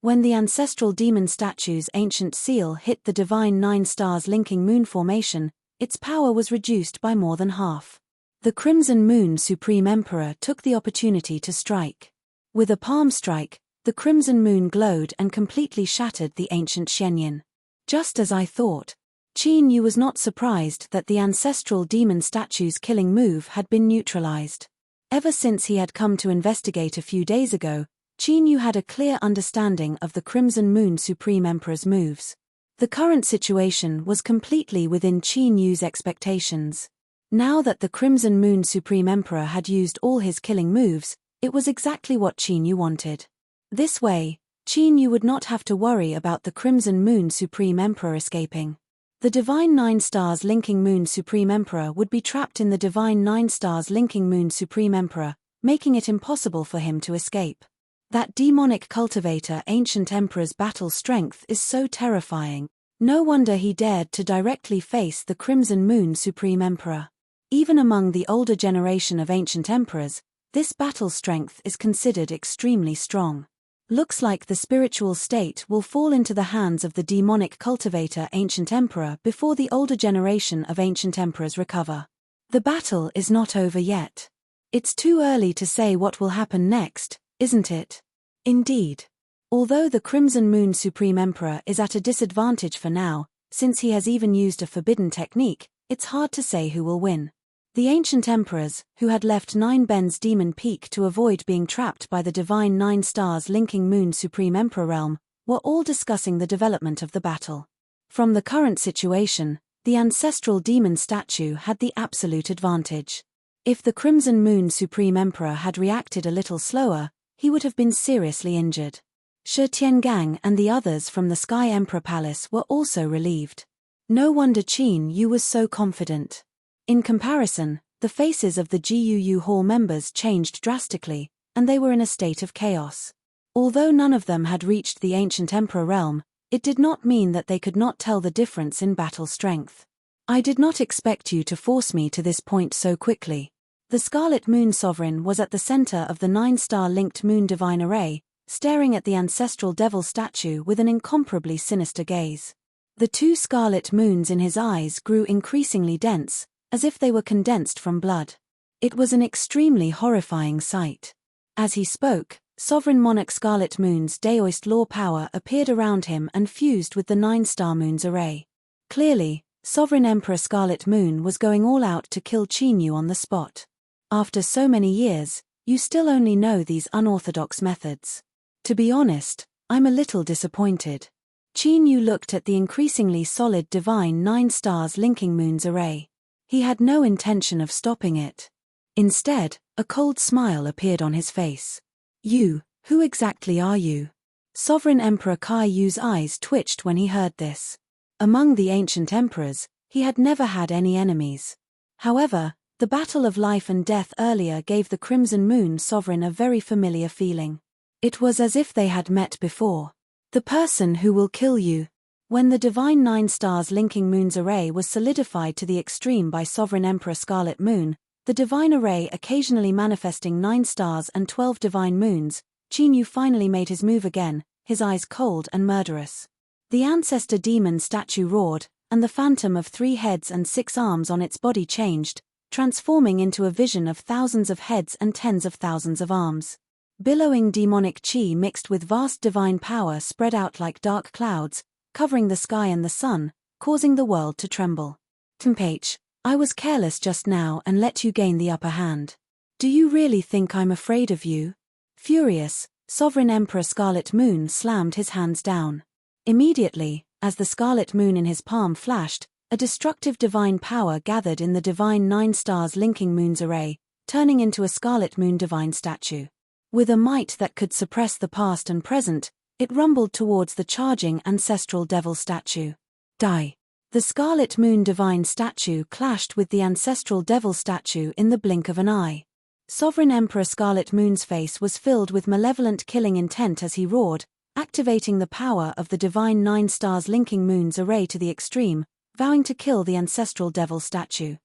When the ancestral demon statue's ancient seal hit the divine 9 stars linking moon formation, its power was reduced by more than half. The Crimson Moon Supreme Emperor took the opportunity to strike. With a palm strike, the Crimson Moon glowed and completely shattered the ancient Shenyan. Just as I thought. Qin Yu was not surprised that the ancestral demon statue's killing move had been neutralized. Ever since he had come to investigate a few days ago, Qin Yu had a clear understanding of the Crimson Moon Supreme Emperor's moves. The current situation was completely within Qin Yu's expectations. Now that the Crimson Moon Supreme Emperor had used all his killing moves, it was exactly what Qin Yu wanted. This way, Qin Yu would not have to worry about the Crimson Moon Supreme Emperor escaping. The Divine 9 Stars Linking Moon Supreme Emperor would be trapped in the Divine 9 Stars Linking Moon Supreme Emperor, making it impossible for him to escape. That demonic cultivator Ancient Emperor's battle strength is so terrifying. No wonder he dared to directly face the Crimson Moon Supreme Emperor. Even among the older generation of Ancient Emperors, this battle strength is considered extremely strong. Looks like the spiritual state will fall into the hands of the demonic cultivator Ancient Emperor before the older generation of Ancient Emperors recover. The battle is not over yet. It's too early to say what will happen next, isn't it? Indeed. Although the Crimson Moon Supreme Emperor is at a disadvantage for now, since he has even used a forbidden technique, it's hard to say who will win. The Ancient Emperors, who had left 9 Ben's Demon Peak to avoid being trapped by the Divine 9 Stars Linking Moon Supreme Emperor realm, were all discussing the development of the battle. From the current situation, the ancestral demon statue had the absolute advantage. If the Crimson Moon Supreme Emperor had reacted a little slower, he would have been seriously injured. Shi Tiangang and the others from the Sky Emperor Palace were also relieved. No wonder Qin Yu was so confident. In comparison, the faces of the GUU Hall members changed drastically, and they were in a state of chaos. Although none of them had reached the ancient Emperor realm, it did not mean that they could not tell the difference in battle strength. I did not expect you to force me to this point so quickly. The Scarlet Moon Sovereign was at the center of the 9-star linked moon divine array, staring at the ancestral devil statue with an incomparably sinister gaze. The 2 scarlet moons in his eyes grew increasingly dense, as if they were condensed from blood. It was an extremely horrifying sight. As he spoke, Sovereign Monarch Scarlet Moon's Daoist law power appeared around him and fused with the 9-star moons array. Clearly, Sovereign Emperor Scarlet Moon was going all out to kill Qinyu on the spot. After so many years, you still only know these unorthodox methods. To be honest, I'm a little disappointed. Qinyu looked at the increasingly solid divine 9 stars linking moons array. He had no intention of stopping it. Instead, a cold smile appeared on his face. You, who exactly are you? Sovereign Emperor Kai Yu's eyes twitched when he heard this. Among the ancient emperors, he had never had any enemies. However, the battle of life and death earlier gave the Crimson Moon Sovereign a very familiar feeling. It was as if they had met before. The person who will kill you. When the divine 9 stars linking moons array was solidified to the extreme by Sovereign Emperor Scarlet Moon, the divine array occasionally manifesting 9 stars and 12 divine moons, Qinyu finally made his move again, his eyes cold and murderous. The ancestor demon statue roared, and the phantom of 3 heads and 6 arms on its body changed, transforming into a vision of thousands of heads and tens of thousands of arms. Billowing demonic chi mixed with vast divine power spread out like dark clouds, covering the sky and the sun, causing the world to tremble. Tempage, I was careless just now and let you gain the upper hand. Do you really think I'm afraid of you? Furious, Sovereign Emperor Scarlet Moon slammed his hands down. Immediately, as the Scarlet Moon in his palm flashed, a destructive divine power gathered in the divine 9 stars linking moons array, turning into a Scarlet Moon divine statue. With a might that could suppress the past and present, it rumbled towards the charging ancestral devil statue. Die. The Scarlet Moon divine statue clashed with the ancestral devil statue in the blink of an eye. Sovereign Emperor Scarlet Moon's face was filled with malevolent killing intent as he roared, activating the power of the divine 9 stars linking moons array to the extreme, vowing to kill the ancestral devil statue.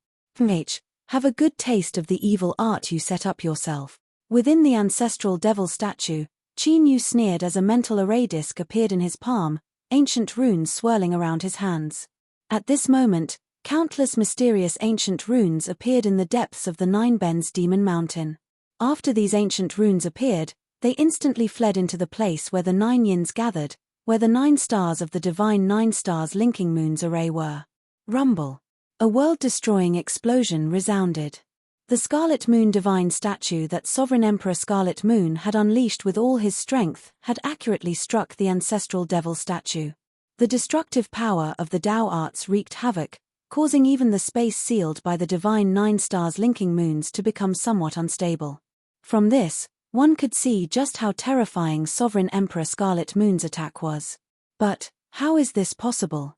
Have a good taste of the evil art you set up yourself. Within the ancestral devil statue, Qinyu sneered as a mental array disc appeared in his palm, ancient runes swirling around his hands. At this moment, countless mysterious ancient runes appeared in the depths of the 9 Bends Demon Mountain. After these ancient runes appeared, they instantly fled into the place where the 9 yins gathered, where the 9 stars of the divine 9 stars linking moons array were. Rumble. A world-destroying explosion resounded. The Scarlet Moon divine statue that Sovereign Emperor Scarlet Moon had unleashed with all his strength had accurately struck the ancestral devil statue. The destructive power of the Tao arts wreaked havoc, causing even the space sealed by the divine 9 stars linking moons to become somewhat unstable. From this, one could see just how terrifying Sovereign Emperor Scarlet Moon's attack was. But, how is this possible?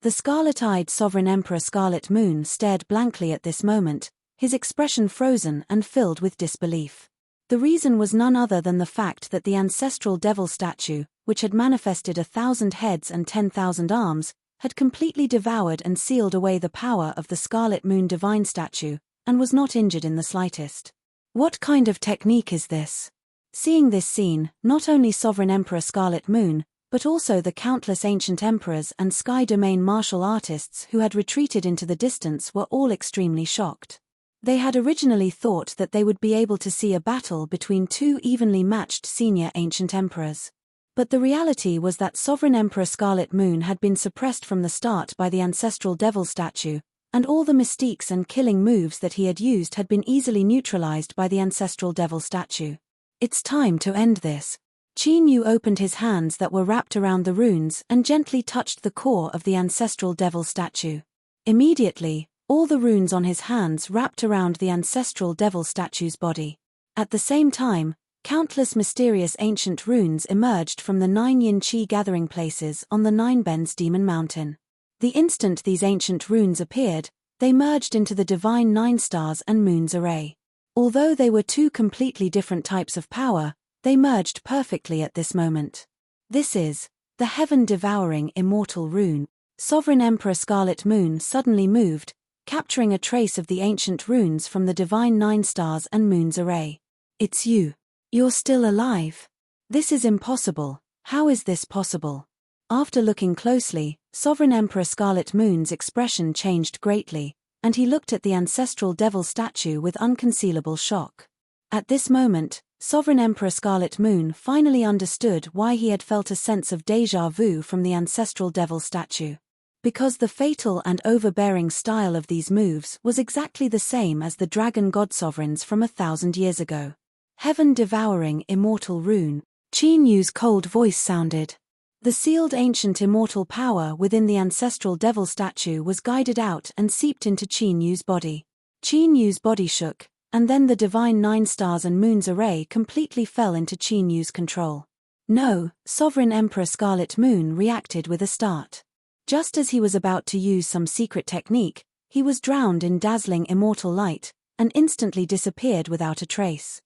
The scarlet-eyed Sovereign Emperor Scarlet Moon stared blankly at this moment, his expression frozen and filled with disbelief. The reason was none other than the fact that the ancestral devil statue, which had manifested 1,000 heads and 10,000 arms, had completely devoured and sealed away the power of the Scarlet Moon divine statue, and was not injured in the slightest. What kind of technique is this? Seeing this scene, not only Sovereign Emperor Scarlet Moon, but also the countless ancient emperors and sky domain martial artists who had retreated into the distance were all extremely shocked. They had originally thought that they would be able to see a battle between 2 evenly matched senior ancient emperors. But the reality was that Sovereign Emperor Scarlet Moon had been suppressed from the start by the ancestral devil statue, and all the mystiques and killing moves that he had used had been easily neutralized by the ancestral devil statue. It's time to end this. Qinyu opened his hands that were wrapped around the runes and gently touched the core of the ancestral devil statue. Immediately, all the runes on his hands wrapped around the ancestral devil statue's body. At the same time, countless mysterious ancient runes emerged from the 9 yin chi gathering places on the 9 Bends Demon Mountain. The instant these ancient runes appeared, They merged into the divine 9 stars and moons array. Although they were two completely different types of power, they merged perfectly at this moment. This is the heaven-devouring immortal rune. Sovereign Emperor Scarlet Moon suddenly moved, capturing a trace of the ancient runes from the divine 9 stars and moons array. It's you. You're still alive. This is impossible. How is this possible? After looking closely, Sovereign Emperor Scarlet Moon's expression changed greatly, and he looked at the ancestral devil statue with unconcealable shock. At this moment, Sovereign Emperor Scarlet Moon finally understood why he had felt a sense of déjà vu from the ancestral devil statue. Because the fatal and overbearing style of these moves was exactly the same as the dragon god sovereigns from 1,000 years ago. Heaven-devouring immortal rune. Qin Yu's cold voice sounded. The sealed ancient immortal power within the ancestral devil statue was guided out and seeped into Qin Yu's body. Qin Yu's body shook, and then the divine 9 stars and moons array completely fell into Qin Yu's control. No, Sovereign Emperor Scarlet Moon reacted with a start. Just as he was about to use some secret technique, he was drowned in dazzling immortal light, and instantly disappeared without a trace.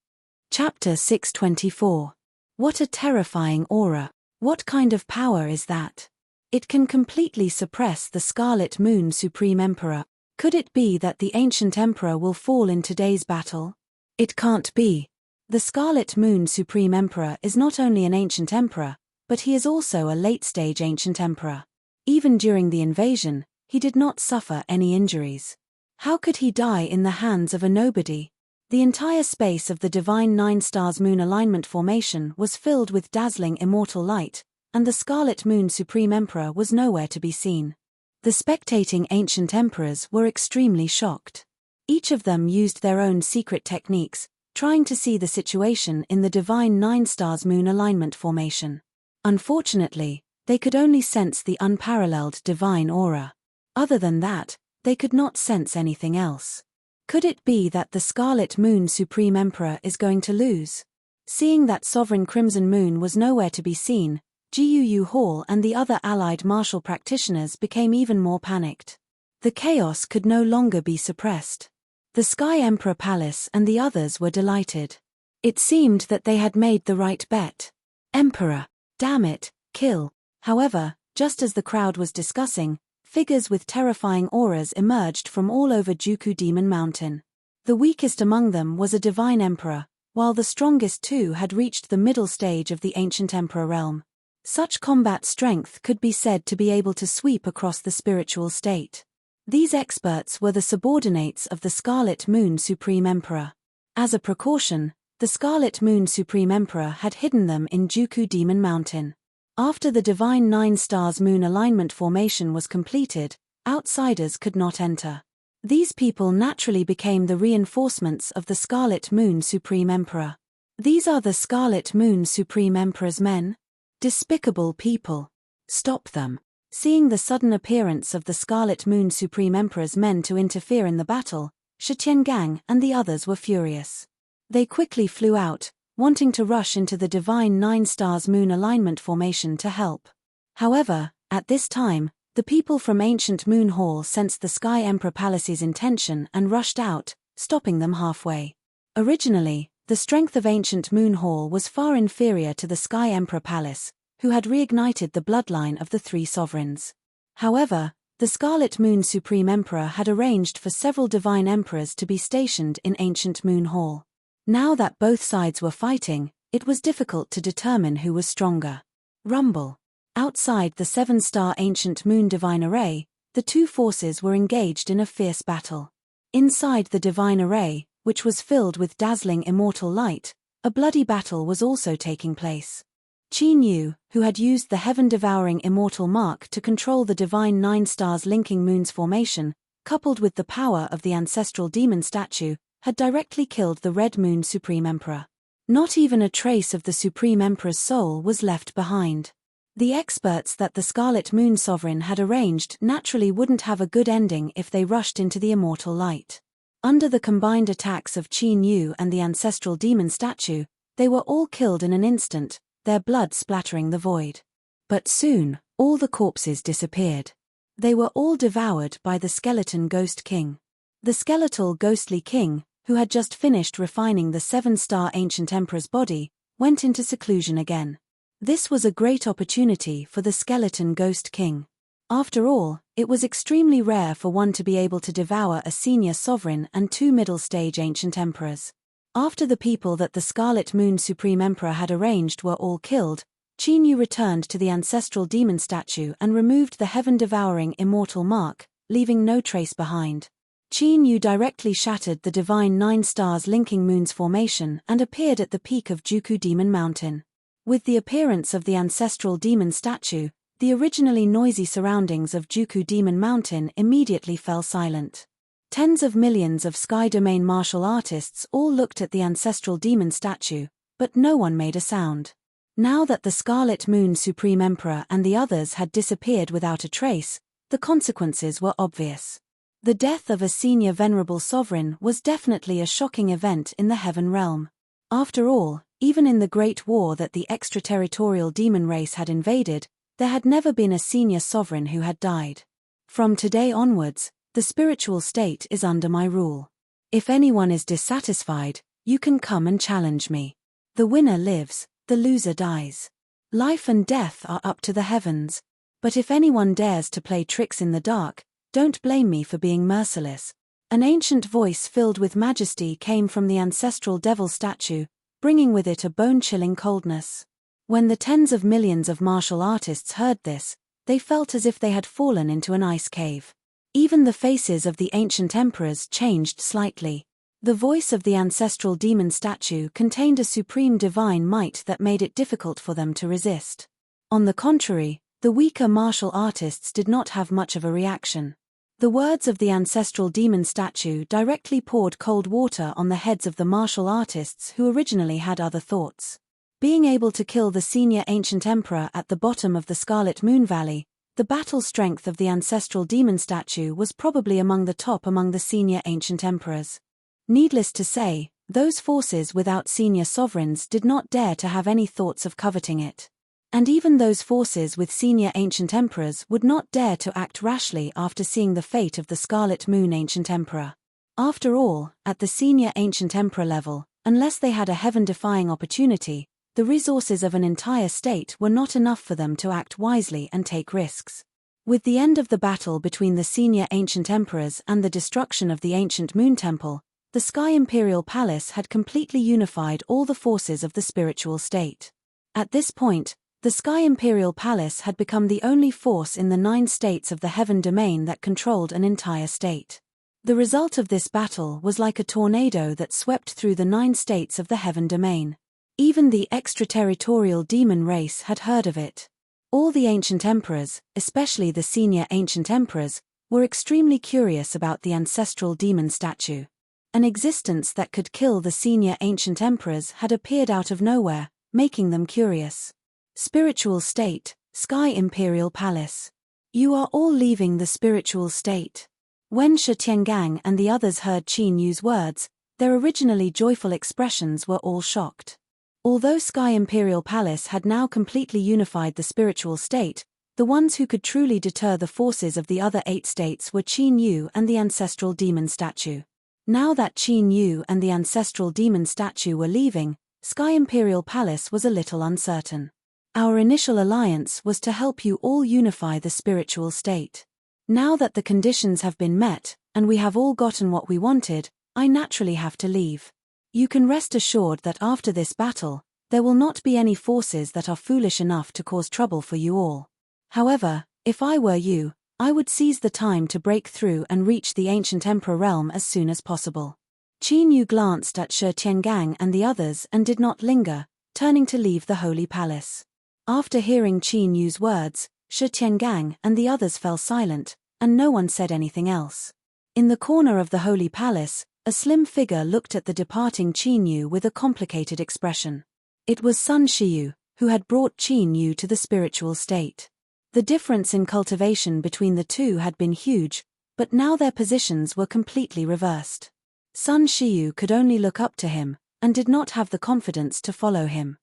Chapter 624. What a terrifying aura. What kind of power is that? It can completely suppress the Scarlet Moon Supreme Emperor. Could it be that the ancient emperor will fall in today's battle? It can't be. The Scarlet Moon Supreme Emperor is not only an ancient emperor, but he is also a late-stage ancient emperor. Even during the invasion, he did not suffer any injuries. How could he die in the hands of a nobody? The entire space of the divine 9 stars moon alignment formation was filled with dazzling immortal light, and the Scarlet Moon Supreme Emperor was nowhere to be seen. The spectating ancient emperors were extremely shocked. Each of them used their own secret techniques, trying to see the situation in the divine 9 stars moon alignment formation. Unfortunately, they could only sense the unparalleled divine aura. Other than that, they could not sense anything else. Could it be that the Scarlet Moon Supreme Emperor is going to lose? Seeing that Sovereign Crimson Moon was nowhere to be seen, Jiu Hall and the other allied martial practitioners became even more panicked. The chaos could no longer be suppressed. The Sky Emperor Palace and the others were delighted. It seemed that they had made the right bet. Emperor! Damn it, kill! However, just as the crowd was discussing, figures with terrifying auras emerged from all over Juku Demon Mountain. The weakest among them was a divine emperor, while the strongest two had reached the middle stage of the ancient emperor realm. Such combat strength could be said to be able to sweep across the spiritual state. These experts were the subordinates of the Scarlet Moon Supreme Emperor. As a precaution, the Scarlet Moon Supreme Emperor had hidden them in Juku Demon Mountain. After the divine 9 stars moon alignment formation was completed, outsiders could not enter. These people naturally became the reinforcements of the Scarlet Moon Supreme Emperor. These are the Scarlet Moon Supreme Emperor's men? Despicable people. Stop them. Seeing the sudden appearance of the Scarlet Moon Supreme Emperor's men to interfere in the battle, Shi Tiangang and the others were furious. They quickly flew out, wanting to rush into the divine 9 stars moon alignment formation to help. However, at this time, the people from Ancient Moon Hall sensed the Sky Emperor Palace's intention and rushed out, stopping them halfway. Originally, the strength of Ancient Moon Hall was far inferior to the Sky Emperor Palace, who had reignited the bloodline of the 3 sovereigns. However, the Scarlet Moon Supreme Emperor had arranged for several divine emperors to be stationed in Ancient Moon Hall. Now that both sides were fighting, it was difficult to determine who was stronger. Rumble. Outside the 7-star Ancient Moon Divine Array, the two forces were engaged in a fierce battle. Inside the Divine Array, which was filled with dazzling immortal light, a bloody battle was also taking place. Qin Yu, who had used the heaven-devouring immortal mark to control the divine 9 stars linking moons formation, coupled with the power of the ancestral demon statue, had directly killed the Red Moon Supreme Emperor. Not even a trace of the Supreme Emperor's soul was left behind. The experts that the Scarlet Moon Sovereign had arranged naturally wouldn't have a good ending if they rushed into the immortal light. Under the combined attacks of Qin Yu and the ancestral demon statue, they were all killed in an instant, their blood splattering the void. But soon, all the corpses disappeared. They were all devoured by the skeleton ghost king. The skeletal ghostly king, who had just finished refining the 7-star ancient emperor's body, went into seclusion again. This was a great opportunity for the skeleton ghost king. After all, it was extremely rare for one to be able to devour a senior sovereign and 2 middle-stage ancient emperors. After the people that the Scarlet Moon Supreme Emperor had arranged were all killed, Qin Yu returned to the ancestral demon statue and removed the heaven-devouring immortal mark, leaving no trace behind. Qin Yu directly shattered the divine 9 stars linking moons formation and appeared at the peak of Juku Demon Mountain. With the appearance of the ancestral demon statue, the originally noisy surroundings of Juku Demon Mountain immediately fell silent. Tens of millions of Sky Domain martial artists all looked at the ancestral demon statue, but no one made a sound. Now that the Scarlet Moon Supreme Emperor and the others had disappeared without a trace, the consequences were obvious. The death of a senior venerable sovereign was definitely a shocking event in the heaven realm. After all, even in the Great War that the extraterritorial demon race had invaded, there had never been a senior sovereign who had died. From today onwards, the spiritual state is under my rule. If anyone is dissatisfied, you can come and challenge me. The winner lives, the loser dies. Life and death are up to the heavens. But if anyone dares to play tricks in the dark, don't blame me for being merciless. An ancient voice filled with majesty came from the ancestral devil statue, bringing with it a bone-chilling coldness. When the tens of millions of martial artists heard this, they felt as if they had fallen into an ice cave. Even the faces of the ancient emperors changed slightly. The voice of the ancestral demon statue contained a supreme divine might that made it difficult for them to resist. On the contrary, the weaker martial artists did not have much of a reaction. The words of the ancestral demon statue directly poured cold water on the heads of the martial artists who originally had other thoughts. Being able to kill the senior ancient emperor at the bottom of the Scarlet Moon Valley, the battle strength of the ancestral demon statue was probably among the top among the senior ancient emperors. Needless to say, those forces without senior sovereigns did not dare to have any thoughts of coveting it. And even those forces with senior ancient emperors would not dare to act rashly after seeing the fate of the Scarlet Moon ancient emperor. After all, at the senior ancient emperor level, unless they had a heaven-defying opportunity, the resources of an entire state were not enough for them to act wisely and take risks. With the end of the battle between the senior ancient emperors and the destruction of the ancient moon temple, the Sky Imperial Palace had completely unified all the forces of the spiritual state. At this point, the Sky Imperial Palace had become the only force in the 9 states of the heaven domain that controlled an entire state. The result of this battle was like a tornado that swept through the 9 states of the heaven domain. Even the extraterritorial demon race had heard of it. All the ancient emperors, especially the senior ancient emperors, were extremely curious about the ancestral demon statue. An existence that could kill the senior ancient emperors had appeared out of nowhere, making them curious. Spiritual state, Sky Imperial Palace. You are all leaving the spiritual state. When Shi Tiangang and the others heard Qin Yu's words, their originally joyful expressions were all shocked. Although Sky Imperial Palace had now completely unified the spiritual state, the ones who could truly deter the forces of the other 8 states were Qin Yu and the ancestral demon statue. Now that Qin Yu and the ancestral demon statue were leaving, Sky Imperial Palace was a little uncertain. Our initial alliance was to help you all unify the spiritual state. Now that the conditions have been met, and we have all gotten what we wanted, I naturally have to leave. You can rest assured that after this battle, there will not be any forces that are foolish enough to cause trouble for you all. However, if I were you, I would seize the time to break through and reach the ancient emperor realm as soon as possible. Qin Yu glanced at Shi Tiangang and the others and did not linger, turning to leave the holy palace. After hearing Qin Yu's words, Shi Tiangang and the others fell silent, and no one said anything else. In the corner of the holy palace, a slim figure looked at the departing Qin Yu with a complicated expression. It was Sun Shiyu, who had brought Qin Yu to the spiritual state. The difference in cultivation between the two had been huge, but now their positions were completely reversed. Sun Shiyu could only look up to him, and did not have the confidence to follow him.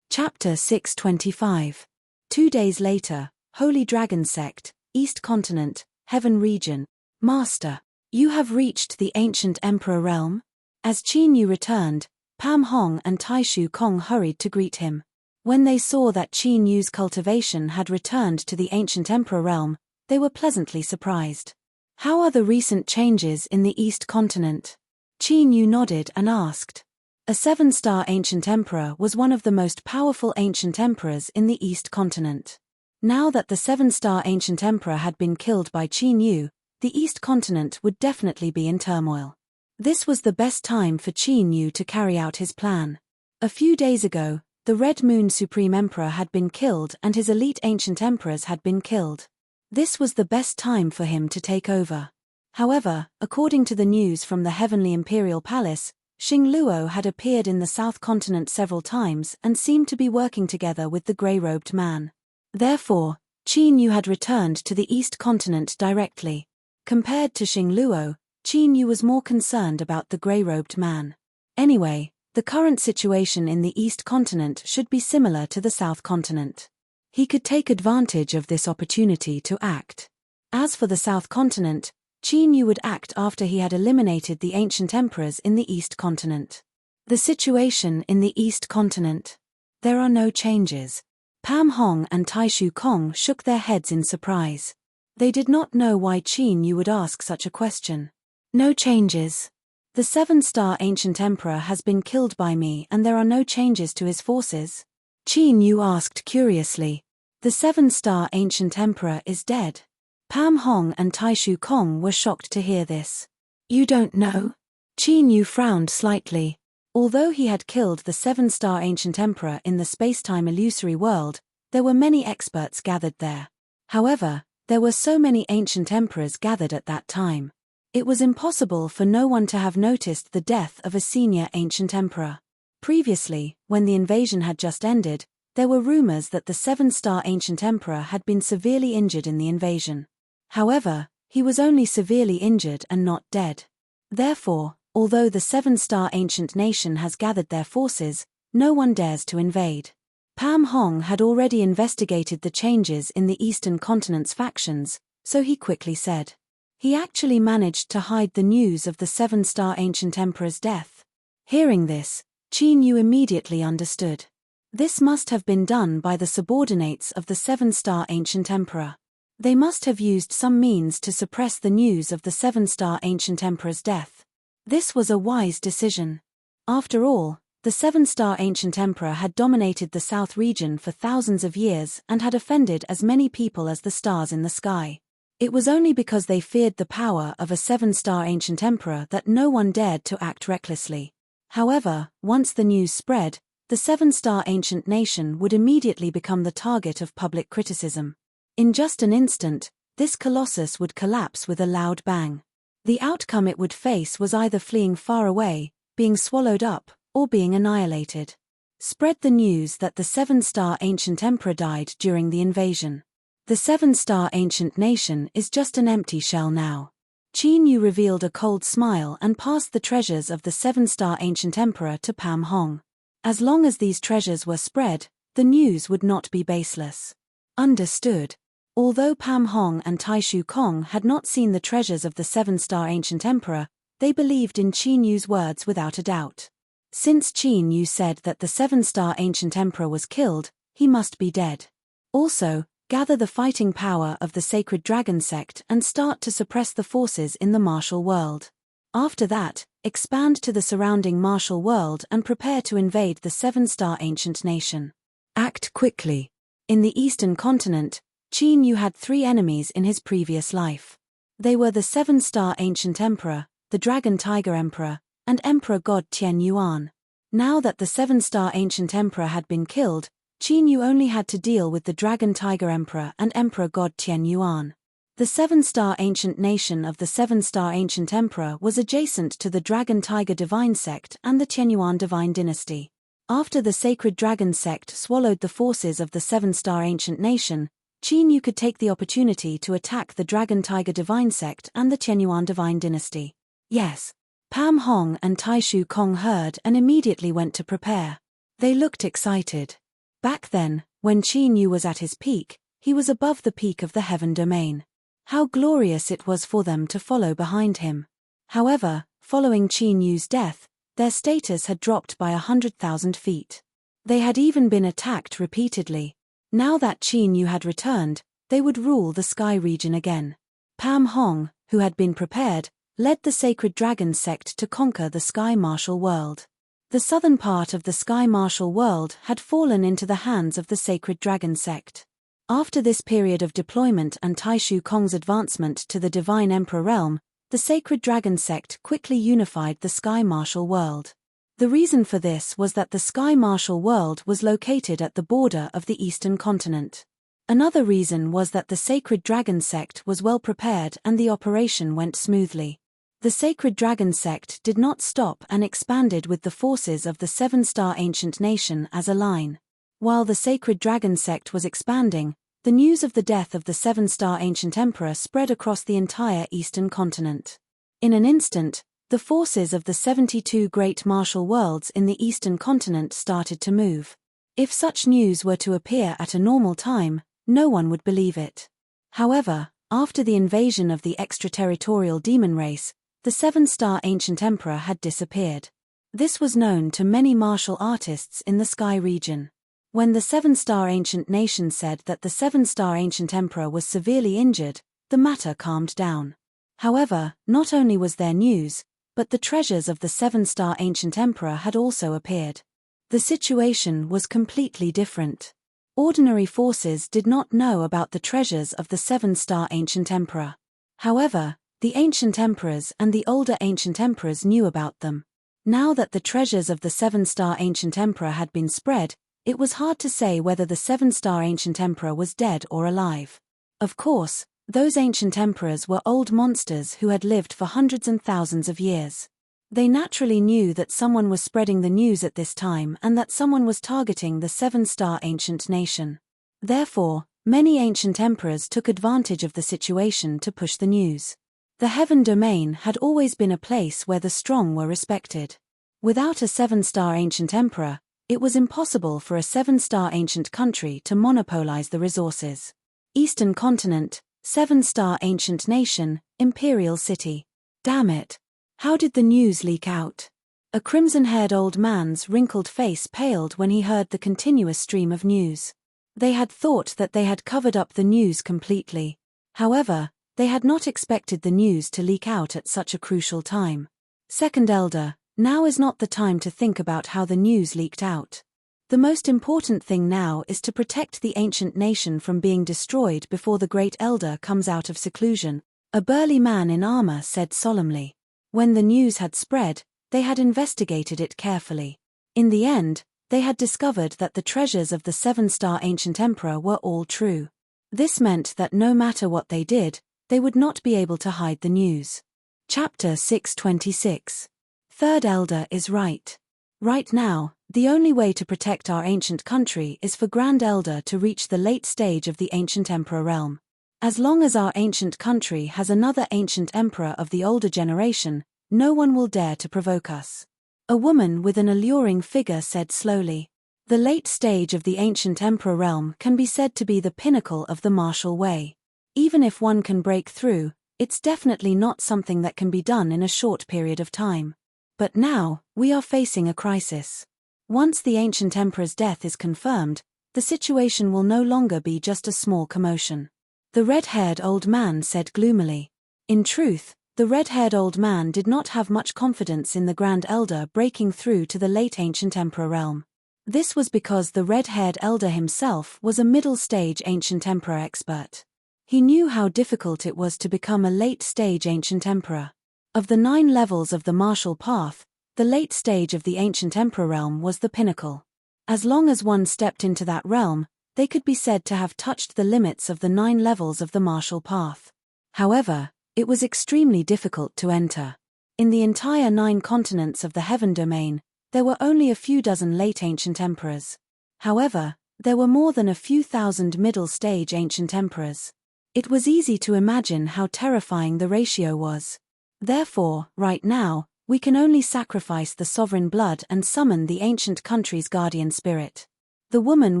Chapter 625. 2 days later, Holy Dragon Sect, East Continent, Heaven Region. Master, you have reached the ancient Emperor realm? As Qin Yu returned, Pam Hong and Taishu Kong hurried to greet him. When they saw that Qin Yu's cultivation had returned to the ancient Emperor realm, they were pleasantly surprised. How are the recent changes in the East Continent? Qin Yu nodded and asked. A 7-star ancient emperor was one of the most powerful ancient emperors in the East Continent. Now that the 7-star ancient emperor had been killed by Qin Yu, the East Continent would definitely be in turmoil. This was the best time for Qin Yu to carry out his plan. A few days ago, the Red Moon Supreme Emperor had been killed and his elite ancient emperors had been killed. This was the best time for him to take over. However, according to the news from the Heavenly Imperial Palace, Xing Luo had appeared in the South Continent several times and seemed to be working together with the grey-robed man. Therefore, Qin Yu had returned to the East Continent directly. Compared to Xing Luo, Qin Yu was more concerned about the grey-robed man. Anyway, the current situation in the East Continent should be similar to the South Continent. He could take advantage of this opportunity to act. As for the South Continent, Qin Yu would act after he had eliminated the ancient emperors in the East Continent. The situation in the East Continent. There are no changes. Pam Hong and Taishu Kong shook their heads in surprise. They did not know why Qin Yu would ask such a question. No changes. The 7-star ancient emperor has been killed by me and there are no changes to his forces? Qin Yu asked curiously. The 7-star ancient emperor is dead. Pam Hong and Taishu Kong were shocked to hear this. You don't know? Qin Yu frowned slightly. Although he had killed the 7-star ancient emperor in the space-time illusory world, there were many experts gathered there. However, there were so many ancient emperors gathered at that time. It was impossible for no one to have noticed the death of a senior ancient emperor. Previously, when the invasion had just ended, there were rumors that the 7-star ancient emperor had been severely injured in the invasion. However, he was only severely injured and not dead. Therefore, although the 7-star ancient nation has gathered their forces, no one dares to invade. Pam Hong had already investigated the changes in the Eastern Continent's factions, so he quickly said. He actually managed to hide the news of the 7-star ancient emperor's death. Hearing this, Qin Yu immediately understood. This must have been done by the subordinates of the 7-star ancient emperor. They must have used some means to suppress the news of the 7-star ancient emperor's death. This was a wise decision. After all, the 7-star ancient emperor had dominated the South region for thousands of years and had offended as many people as the stars in the sky. It was only because they feared the power of a 7-star ancient emperor that no one dared to act recklessly. However, once the news spread, the 7-star ancient nation would immediately become the target of public criticism. In just an instant, this colossus would collapse with a loud bang. The outcome it would face was either fleeing far away, being swallowed up, or being annihilated. Spread the news that the 7-star ancient emperor died during the invasion. The 7-star ancient nation is just an empty shell now. Qin Yu revealed a cold smile and passed the treasures of the 7-star ancient emperor to Pam Hong. As long as these treasures were spread, the news would not be baseless. Understood. Although Pam Hong and Taishu Kong had not seen the treasures of the 7-star ancient emperor, they believed in Qin Yu's words without a doubt. Since Qin Yu said that the 7-star ancient emperor was killed, he must be dead. Also, gather the fighting power of the sacred dragon sect and start to suppress the forces in the martial world. After that, expand to the surrounding martial world and prepare to invade the 7-star ancient nation. Act quickly. In the Eastern Continent, Qin Yu had 3 enemies in his previous life. They were the 7-star ancient emperor, the dragon tiger emperor, and Emperor God Tian Yuan. Now that the 7-star ancient emperor had been killed, Qin Yu only had to deal with the dragon tiger emperor and Emperor God Tian Yuan. The 7-star ancient nation of the 7-star ancient emperor was adjacent to the dragon tiger divine sect and the Tianyuan divine dynasty. After the sacred dragon sect swallowed the forces of the 7-star ancient nation, Qin Yu could take the opportunity to attack the dragon tiger divine sect and the Tianyuan divine dynasty. Yes. Pam Hong and Taishu Kong heard and immediately went to prepare. They looked excited. Back then, when Qin Yu was at his peak, He was above the peak of the heaven domain. How glorious it was for them to follow behind him. However, following Qin Yu's death, their status had dropped by 100,000 feet. They had even been attacked repeatedly. Now that Qin Yu had returned, they would rule the sky region again. Pam Hong, who had been prepared, led the Sacred Dragon sect to conquer the Sky Martial World. The southern part of the Sky Martial World had fallen into the hands of the Sacred Dragon sect. After this period of deployment and Taishu Kong's advancement to the Divine Emperor realm, the Sacred Dragon sect quickly unified the Sky Martial World. The reason for this was that the Sky Martial World was located at the border of the Eastern continent. Another reason was that the Sacred Dragon sect was well prepared and the operation went smoothly. The Sacred Dragon sect did not stop and expanded with the forces of the Seven-Star Ancient Nation as a line. While the Sacred Dragon sect was expanding, the news of the death of the Seven-Star Ancient Emperor spread across the entire Eastern continent. In an instant, the forces of the 72 great martial worlds in the Eastern continent started to move. If such news were to appear at a normal time, no one would believe it. However, after the invasion of the extraterritorial demon race, the Seven-Star Ancient Emperor had disappeared. This was known to many martial artists in the Sky region. When the Seven-Star Ancient Nation said that the Seven-Star Ancient Emperor was severely injured, the matter calmed down. However, not only was there news, but the treasures of the Seven-Star Ancient Emperor had also appeared. The situation was completely different. Ordinary forces did not know about the treasures of the Seven-Star Ancient Emperor. However, the Ancient Emperors and the older Ancient Emperors knew about them. Now that the treasures of the Seven-Star Ancient Emperor had been spread, it was hard to say whether the Seven-Star Ancient Emperor was dead or alive. Of course, those Ancient Emperors were old monsters who had lived for hundreds and thousands of years. They naturally knew that someone was spreading the news at this time and that someone was targeting the Seven-Star Ancient Nation. Therefore, many Ancient Emperors took advantage of the situation to push the news. The Heaven Domain had always been a place where the strong were respected. Without a Seven-Star Ancient Emperor, it was impossible for a Seven-Star Ancient country to monopolize the resources. Eastern Continent, Seven-Star Ancient Nation, Imperial City. Damn it. How did the news leak out? A crimson-haired old man's wrinkled face paled when he heard the continuous stream of news. They had thought that they had covered up the news completely. However, they had not expected the news to leak out at such a crucial time. Second Elder, now is not the time to think about how the news leaked out. The most important thing now is to protect the ancient nation from being destroyed before the Great Elder comes out of seclusion, a burly man in armor said solemnly. When the news had spread, they had investigated it carefully. In the end, they had discovered that the treasures of the Seven-Star Ancient Emperor were all true. This meant that no matter what they did, they would not be able to hide the news. Chapter 626. Third Elder is right. Right now, the only way to protect our ancient country is for Grand Elder to reach the late stage of the Ancient Emperor realm. As long as our ancient country has another ancient emperor of the older generation, no one will dare to provoke us. A woman with an alluring figure said slowly. The late stage of the ancient emperor realm can be said to be the pinnacle of the martial way. Even if one can break through, it's definitely not something that can be done in a short period of time. But now, we are facing a crisis. Once the ancient emperor's death is confirmed, the situation will no longer be just a small commotion. The red-haired old man said gloomily. In truth, the red-haired old man did not have much confidence in the Grand Elder breaking through to the late Ancient Emperor realm. This was because the red-haired elder himself was a middle-stage Ancient Emperor expert. He knew how difficult it was to become a late-stage Ancient Emperor. Of the 9 levels of the martial path, the late stage of the Ancient Emperor realm was the pinnacle. As long as one stepped into that realm, they could be said to have touched the limits of the 9 levels of the martial path. However, it was extremely difficult to enter. In the entire 9 continents of the Heaven Domain, there were only a few dozen late Ancient Emperors. However, there were more than a few thousand middle-stage Ancient Emperors. It was easy to imagine how terrifying the ratio was. Therefore, right now, we can only sacrifice the sovereign blood and summon the ancient country's guardian spirit. The woman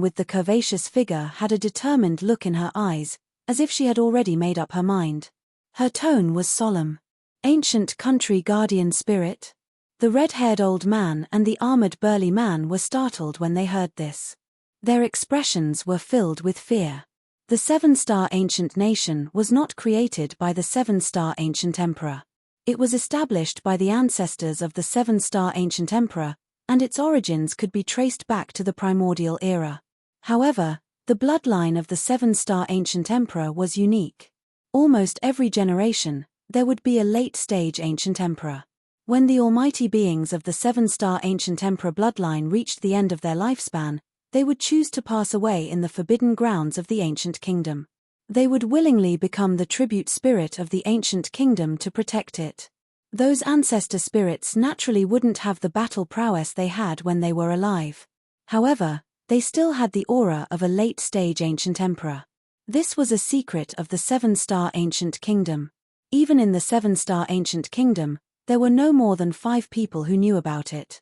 with the curvaceous figure had a determined look in her eyes, as if she had already made up her mind. Her tone was solemn. "Ancient country guardian spirit?" The red-haired old man and the armored burly man were startled when they heard this. Their expressions were filled with fear. The seven-star ancient nation was not created by the seven-star ancient emperor. It was established by the ancestors of the seven-star ancient emperor, and its origins could be traced back to the primordial era. However, the bloodline of the seven-star ancient emperor was unique. Almost every generation, there would be a late-stage ancient emperor. When the almighty beings of the seven-star ancient emperor bloodline reached the end of their lifespan, they would choose to pass away in the forbidden grounds of the ancient kingdom. They would willingly become the tribute spirit of the ancient kingdom to protect it. Those ancestor spirits naturally wouldn't have the battle prowess they had when they were alive. However, they still had the aura of a late-stage ancient emperor. This was a secret of the seven-star ancient kingdom. Even in the seven-star ancient kingdom, there were no more than 5 people who knew about it.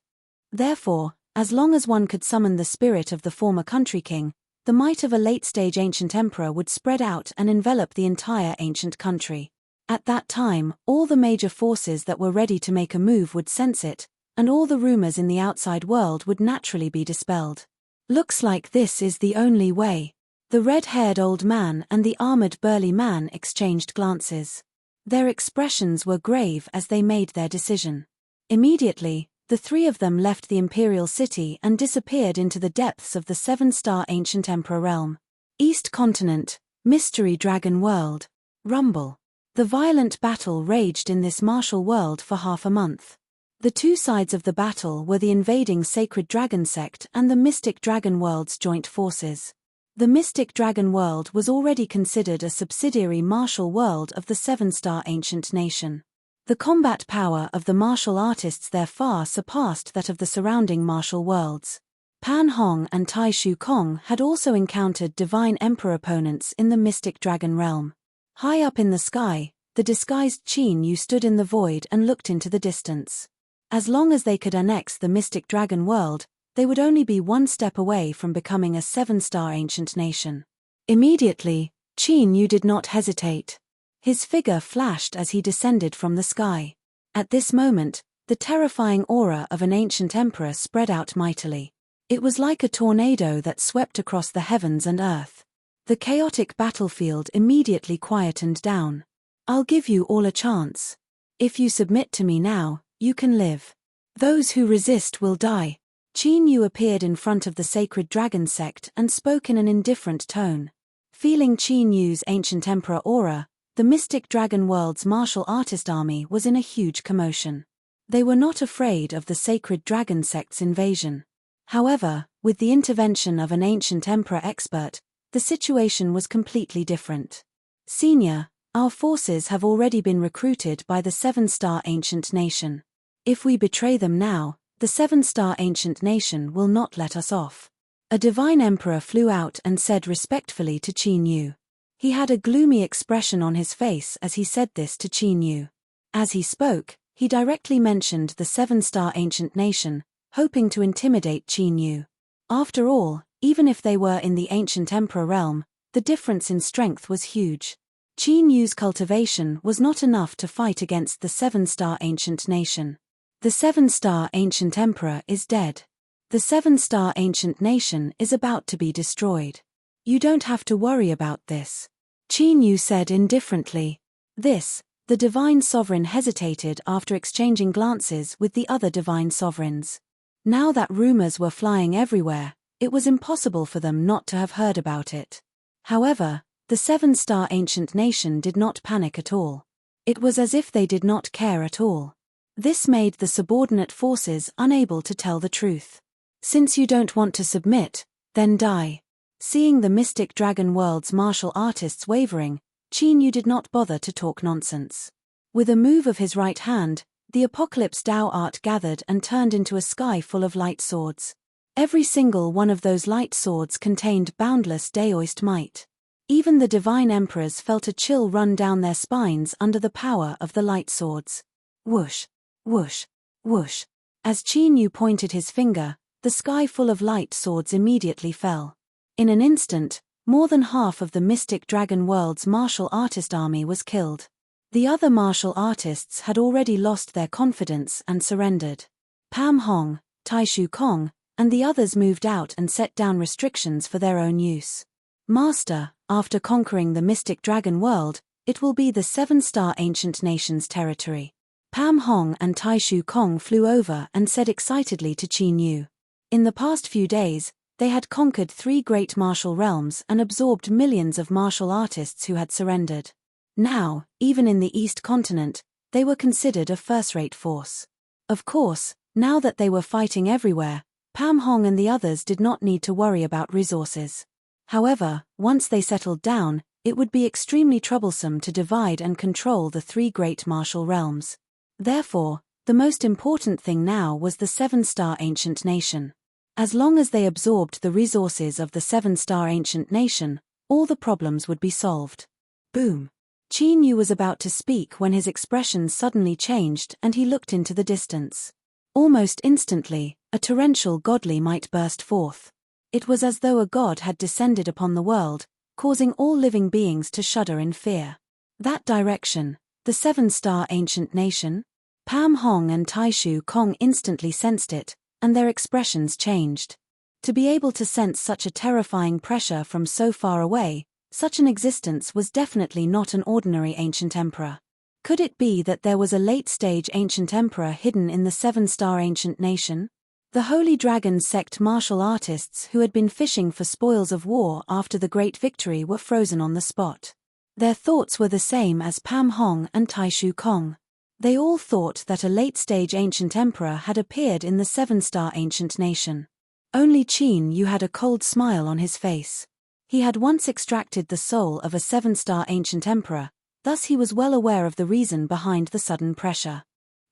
Therefore, as long as one could summon the spirit of the former country king, the might of a late-stage ancient emperor would spread out and envelop the entire ancient country. At that time, all the major forces that were ready to make a move would sense it, and all the rumors in the outside world would naturally be dispelled. "Looks like this is the only way." The red-haired old man and the armored burly man exchanged glances. Their expressions were grave as they made their decision. Immediately, the 3 of them left the imperial city and disappeared into the depths of the seven-star ancient emperor realm. East Continent, Mystery Dragon World. Rumble. The violent battle raged in this martial world for half a month. The 2 sides of the battle were the invading Sacred Dragon sect and the Mystic Dragon World's joint forces. The Mystic Dragon World was already considered a subsidiary martial world of the seven-star ancient nation. The combat power of the martial artists there far surpassed that of the surrounding martial worlds. Pan Hong and Tai Shu Kong had also encountered divine emperor opponents in the Mystic Dragon realm. High up in the sky, the disguised Qin Yu stood in the void and looked into the distance. As long as they could annex the Mystic Dragon world, they would only be 1 step away from becoming a seven-star ancient nation. Immediately, Qin Yu did not hesitate. His figure flashed as he descended from the sky. At this moment, the terrifying aura of an ancient emperor spread out mightily. It was like a tornado that swept across the heavens and earth. The chaotic battlefield immediately quietened down. "I'll give you all a chance. If you submit to me now, you can live. Those who resist will die." Qin Yu appeared in front of the Sacred Dragon sect and spoke in an indifferent tone. Feeling Qin Yu's ancient emperor aura, the Mystic Dragon World's martial artist army was in a huge commotion. They were not afraid of the Sacred Dragon sect's invasion. However, with the intervention of an ancient emperor expert, the situation was completely different. "Senior, our forces have already been recruited by the seven-star ancient nation. If we betray them now, the seven-star ancient nation will not let us off." A divine emperor flew out and said respectfully to Qin Yu. He had a gloomy expression on his face as he said this to Qin Yu. As he spoke, he directly mentioned the seven-star ancient nation, hoping to intimidate Qin Yu. After all, even if they were in the ancient emperor realm, the difference in strength was huge. Qin Yu's cultivation was not enough to fight against the seven-star ancient nation. The seven-star ancient emperor is dead. The seven-star ancient nation is about to be destroyed. You don't have to worry about this. Qin Yu said indifferently. The divine sovereign hesitated after exchanging glances with the other divine sovereigns. Now that rumors were flying everywhere, it was impossible for them not to have heard about it. However, the seven-star ancient nation did not panic at all. It was as if they did not care at all. This made the subordinate forces unable to tell the truth. "Since you don't want to submit, then die." Seeing the Mystic Dragon World's martial artists wavering, Qin Yu did not bother to talk nonsense. With a move of his right hand, the Apocalypse Tao art gathered and turned into a sky full of light swords. Every single one of those light swords contained boundless Daoist might. Even the divine emperors felt a chill run down their spines under the power of the light swords. Whoosh, whoosh, whoosh. As Qin Yu pointed his finger, the sky full of light swords immediately fell. In an instant, more than half of the mystic dragon world's martial artist army was killed. The other martial artists had already lost their confidence and surrendered. Pam Hong, Tai Shu Kong, and the others moved out and set down restrictions for their own use. Master, after conquering the mystic dragon world, it will be the 7-star ancient nation's territory. Pam Hong and Tai Shu Kong flew over and said excitedly to Qin Yu. In the past few days, they had conquered 3 great martial realms and absorbed millions of martial artists who had surrendered. Now, even in the East continent, they were considered a first-rate force. Of course, now that they were fighting everywhere, Pam Hong and the others did not need to worry about resources. However, once they settled down, it would be extremely troublesome to divide and control the 3 great martial realms. Therefore, the most important thing now was the 7-star ancient nation. As long as they absorbed the resources of the 7-star ancient nation, all the problems would be solved. Boom! Qin Yu was about to speak when his expression suddenly changed and he looked into the distance. Almost instantly, a torrential godly might burst forth. It was as though a god had descended upon the world, causing all living beings to shudder in fear. That direction, the 7-star ancient nation? Pam Hong and Tai Shu Kong instantly sensed it, and their expressions changed. To be able to sense such a terrifying pressure from so far away, such an existence was definitely not an ordinary ancient emperor. Could it be that there was a late-stage ancient emperor hidden in the 7-star ancient nation? The Holy Dragon sect martial artists who had been fishing for spoils of war after the great victory were frozen on the spot. Their thoughts were the same as Pam Hong and Tai Shu Kong. They all thought that a late-stage ancient emperor had appeared in the 7-star ancient nation. Only Qin Yu had a cold smile on his face. He had once extracted the soul of a 7-star ancient emperor, thus he was well aware of the reason behind the sudden pressure.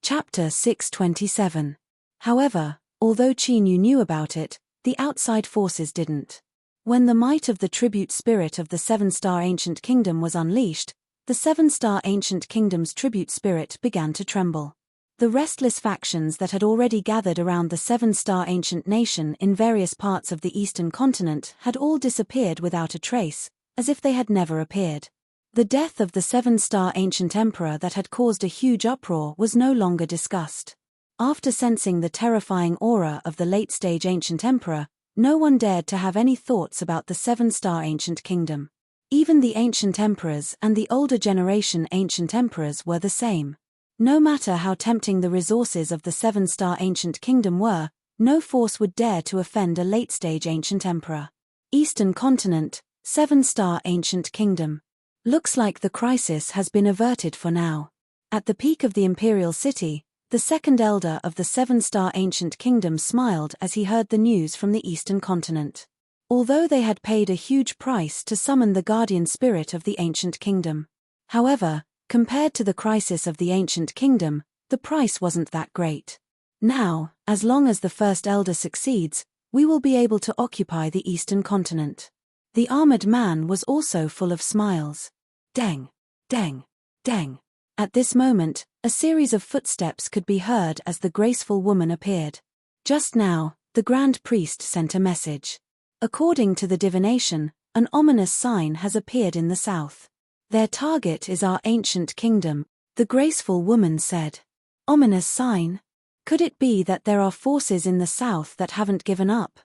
Chapter 627. However, although Qin Yu knew about it, the outside forces didn't. When the might of the tribute spirit of the 7-star ancient kingdom was unleashed, the 7-star ancient kingdom's tribute spirit began to tremble. The restless factions that had already gathered around the 7-star ancient nation in various parts of the eastern continent had all disappeared without a trace, as if they had never appeared. The death of the 7-star ancient emperor that had caused a huge uproar was no longer discussed. After sensing the terrifying aura of the late-stage ancient emperor, no one dared to have any thoughts about the 7-star ancient kingdom. Even the ancient emperors and the older generation ancient emperors were the same. No matter how tempting the resources of the 7-star ancient kingdom were, no force would dare to offend a late-stage ancient emperor. Eastern continent, 7-star ancient kingdom. Looks like the crisis has been averted for now. At the peak of the imperial city, the second elder of the 7-star ancient kingdom smiled as he heard the news from the eastern continent. Although they had paid a huge price to summon the guardian spirit of the ancient kingdom. However, compared to the crisis of the ancient kingdom, the price wasn't that great. Now, as long as the first elder succeeds, we will be able to occupy the eastern continent. The armored man was also full of smiles. Deng, deng, deng. At this moment, a series of footsteps could be heard as the graceful woman appeared. Just now, the Grand Priest sent a message. According to the divination, an ominous sign has appeared in the south. Their target is our ancient kingdom, the graceful woman said. Ominous sign? Could it be that there are forces in the south that haven't given up?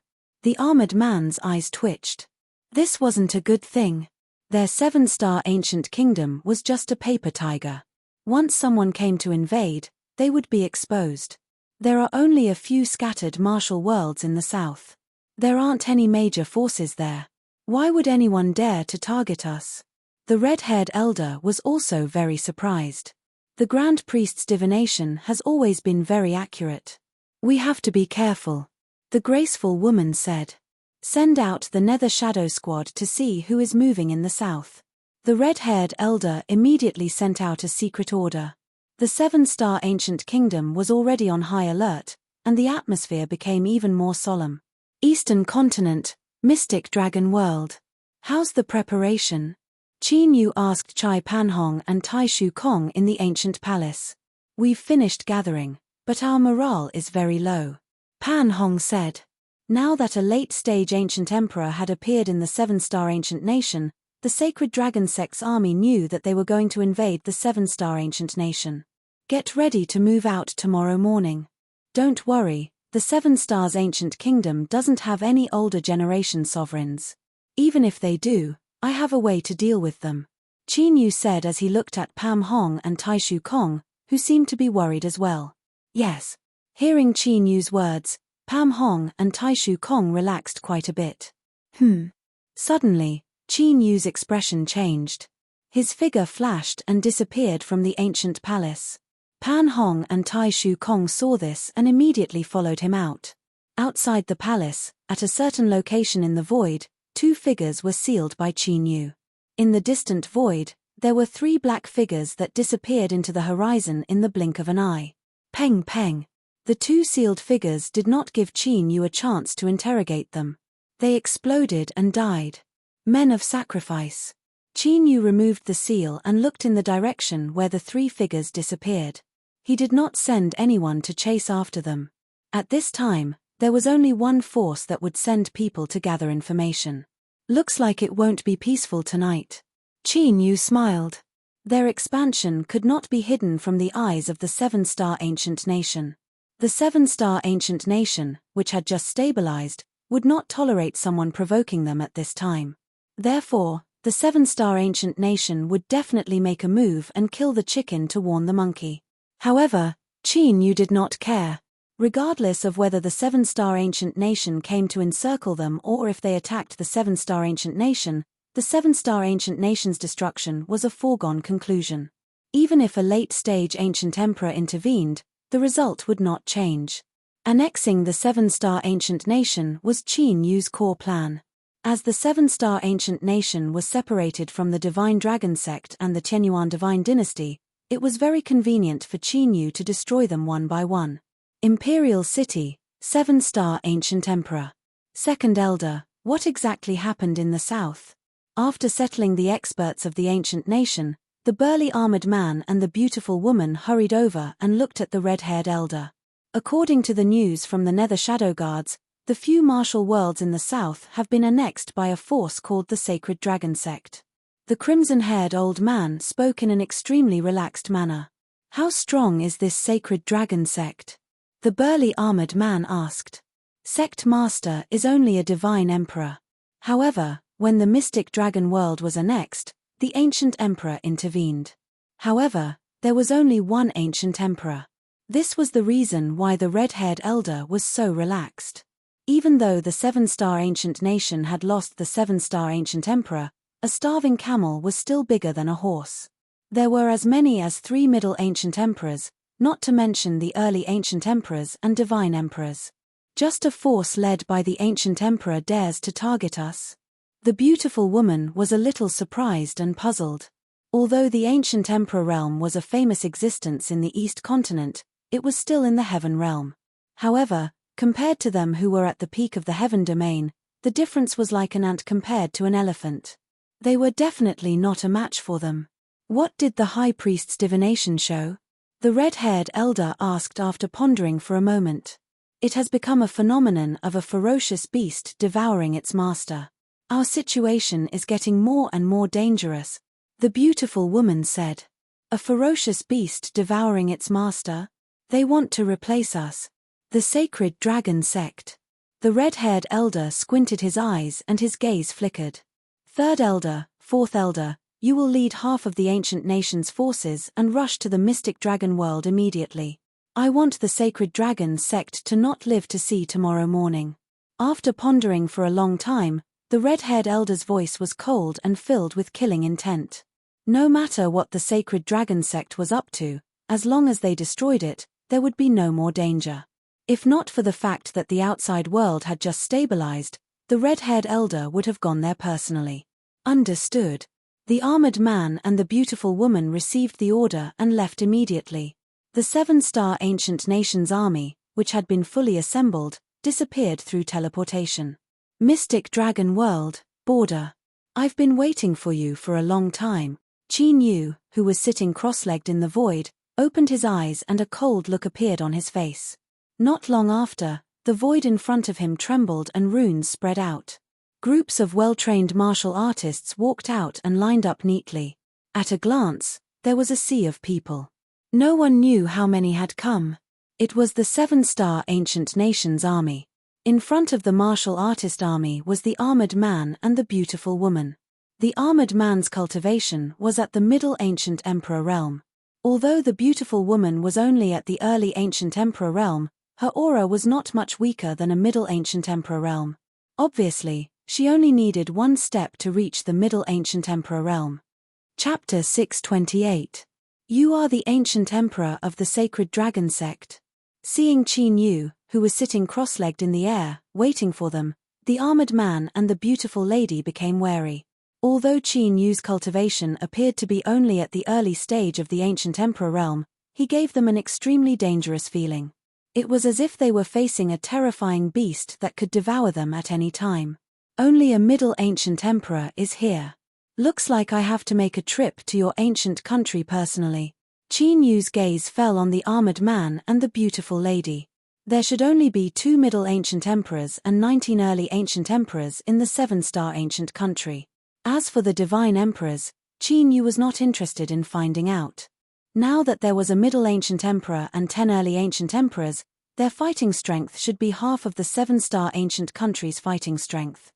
The armored man's eyes twitched. This wasn't a good thing. Their 7-star ancient kingdom was just a paper tiger. Once someone came to invade, they would be exposed. There are only a few scattered martial worlds in the south. There aren't any major forces there. Why would anyone dare to target us? The red-haired elder was also very surprised. The Grand Priest's divination has always been very accurate. We have to be careful. The graceful woman said. Send out the Nether Shadow Squad to see who is moving in the south. The red-haired elder immediately sent out a secret order. The 7-star ancient kingdom was already on high alert, and the atmosphere became even more solemn. Eastern continent, mystic dragon world. How's the preparation? Qin Yu asked Chai Panhong and Tai Shu Kong in the ancient palace. We've finished gathering, but our morale is very low. Pan Hong said. Now that a late-stage ancient emperor had appeared in the seven-star ancient nation, the sacred dragon sect's army knew that they were going to invade the seven-star ancient nation. Get ready to move out tomorrow morning. Don't worry, the seven stars ancient kingdom doesn't have any older generation sovereigns. Even if they do, I have a way to deal with them. Qin Yu said as he looked at Pam Hong and Tai Shu Kong, who seemed to be worried as well. Yes. Hearing Qin Yu's words, Pam Hong and Tai Shu Kong relaxed quite a bit. Suddenly, Qin Yu's expression changed. His figure flashed and disappeared from the ancient palace. Pan Hong and Tai Shu Kong saw this and immediately followed him out. Outside the palace, at a certain location in the void, two figures were sealed by Qin Yu. In the distant void, there were three black figures that disappeared into the horizon in the blink of an eye. Peng peng. The two sealed figures did not give Qin Yu a chance to interrogate them. They exploded and died. Men of sacrifice. Qin Yu removed the seal and looked in the direction where the three figures disappeared. He did not send anyone to chase after them. At this time, there was only one force that would send people to gather information. Looks like it won't be peaceful tonight. Qin Yu smiled. Their expansion could not be hidden from the eyes of the seven-star ancient nation. The seven-star ancient nation, which had just stabilized, would not tolerate someone provoking them at this time. Therefore, the seven-star ancient nation would definitely make a move and kill the chicken to warn the monkey. However, Qin Yu did not care. Regardless of whether the seven-star ancient nation came to encircle them or if they attacked the seven-star ancient nation, the seven-star ancient nation's destruction was a foregone conclusion. Even if a late-stage ancient emperor intervened, the result would not change. Annexing the seven-star ancient nation was Qin Yu's core plan. As the seven-star ancient nation was separated from the Divine Dragon sect and the Tianyuan Divine Dynasty, it was very convenient for Qin Yu to destroy them one by one. Imperial City, seven-star ancient emperor. Second Elder, what exactly happened in the south? After settling the experts of the ancient nation, the burly armored man and the beautiful woman hurried over and looked at the red-haired elder. According to the news from the Nether Shadow Guards, the few martial worlds in the south have been annexed by a force called the Sacred Dragon Sect. The crimson-haired old man spoke in an extremely relaxed manner. How strong is this Sacred Dragon Sect? The burly armored man asked. Sect Master is only a divine emperor. However, when the mystic dragon world was annexed, the ancient emperor intervened. However, there was only one ancient emperor. This was the reason why the red-haired elder was so relaxed. Even though the seven-star ancient nation had lost the seven-star ancient emperor, a starving camel was still bigger than a horse. There were as many as 3 middle ancient emperors, not to mention the early ancient emperors and divine emperors. Just a force led by the ancient emperor dares to target us? The beautiful woman was a little surprised and puzzled. Although the ancient emperor realm was a famous existence in the East continent, it was still in the heaven realm. However, compared to them who were at the peak of the heaven domain, the difference was like an ant compared to an elephant. They were definitely not a match for them. What did the high priest's divination show? The red-haired elder asked after pondering for a moment. It has become a phenomenon of a ferocious beast devouring its master. Our situation is getting more and more dangerous, the beautiful woman said. A ferocious beast devouring its master? They want to replace us. The Sacred Dragon Sect. The red-haired elder squinted his eyes and his gaze flickered. Third Elder, Fourth Elder, you will lead half of the ancient nation's forces and rush to the mystic dragon world immediately. I want the Sacred Dragon Sect to not live to see tomorrow morning. After pondering for a long time, the red-haired elder's voice was cold and filled with killing intent. No matter what the Sacred Dragon Sect was up to, as long as they destroyed it, there would be no more danger. If not for the fact that the outside world had just stabilized, the red-haired elder would have gone there personally. Understood. The armored man and the beautiful woman received the order and left immediately. The seven-star ancient nation's army, which had been fully assembled, disappeared through teleportation. Mystic Dragon World, border. I've been waiting for you for a long time. Qin Yu, who was sitting cross-legged in the void, opened his eyes and a cold look appeared on his face. Not long after, The void in front of him trembled and runes spread out. Groups of well-trained martial artists walked out and lined up neatly. At a glance, there was a sea of people. No one knew how many had come. It was the 7-star Ancient Nations army. In front of the martial artist army was the armored man and the beautiful woman. The armored man's cultivation was at the Middle Ancient Emperor realm. Although the beautiful woman was only at the early Ancient Emperor realm, her aura was not much weaker than a Middle Ancient Emperor realm. Obviously, she only needed one step to reach the Middle Ancient Emperor realm. Chapter 628. You are the Ancient Emperor of the Sacred Dragon Sect. Seeing Qin Yu, who was sitting cross-legged in the air, waiting for them, the armored man and the beautiful lady became wary. Although Qin Yu's cultivation appeared to be only at the early stage of the Ancient Emperor realm, he gave them an extremely dangerous feeling. It was as if they were facing a terrifying beast that could devour them at any time. Only a Middle Ancient Emperor is here. Looks like I have to make a trip to your ancient country personally. Qin Yu's gaze fell on the armored man and the beautiful lady. There should only be 2 Middle Ancient Emperors and 19 early Ancient Emperors in the 7-star ancient country. As for the divine emperors, Qin Yu was not interested in finding out. Now that there was a Middle Ancient Emperor and 10 early Ancient Emperors, their fighting strength should be half of the 7-star ancient country's fighting strength.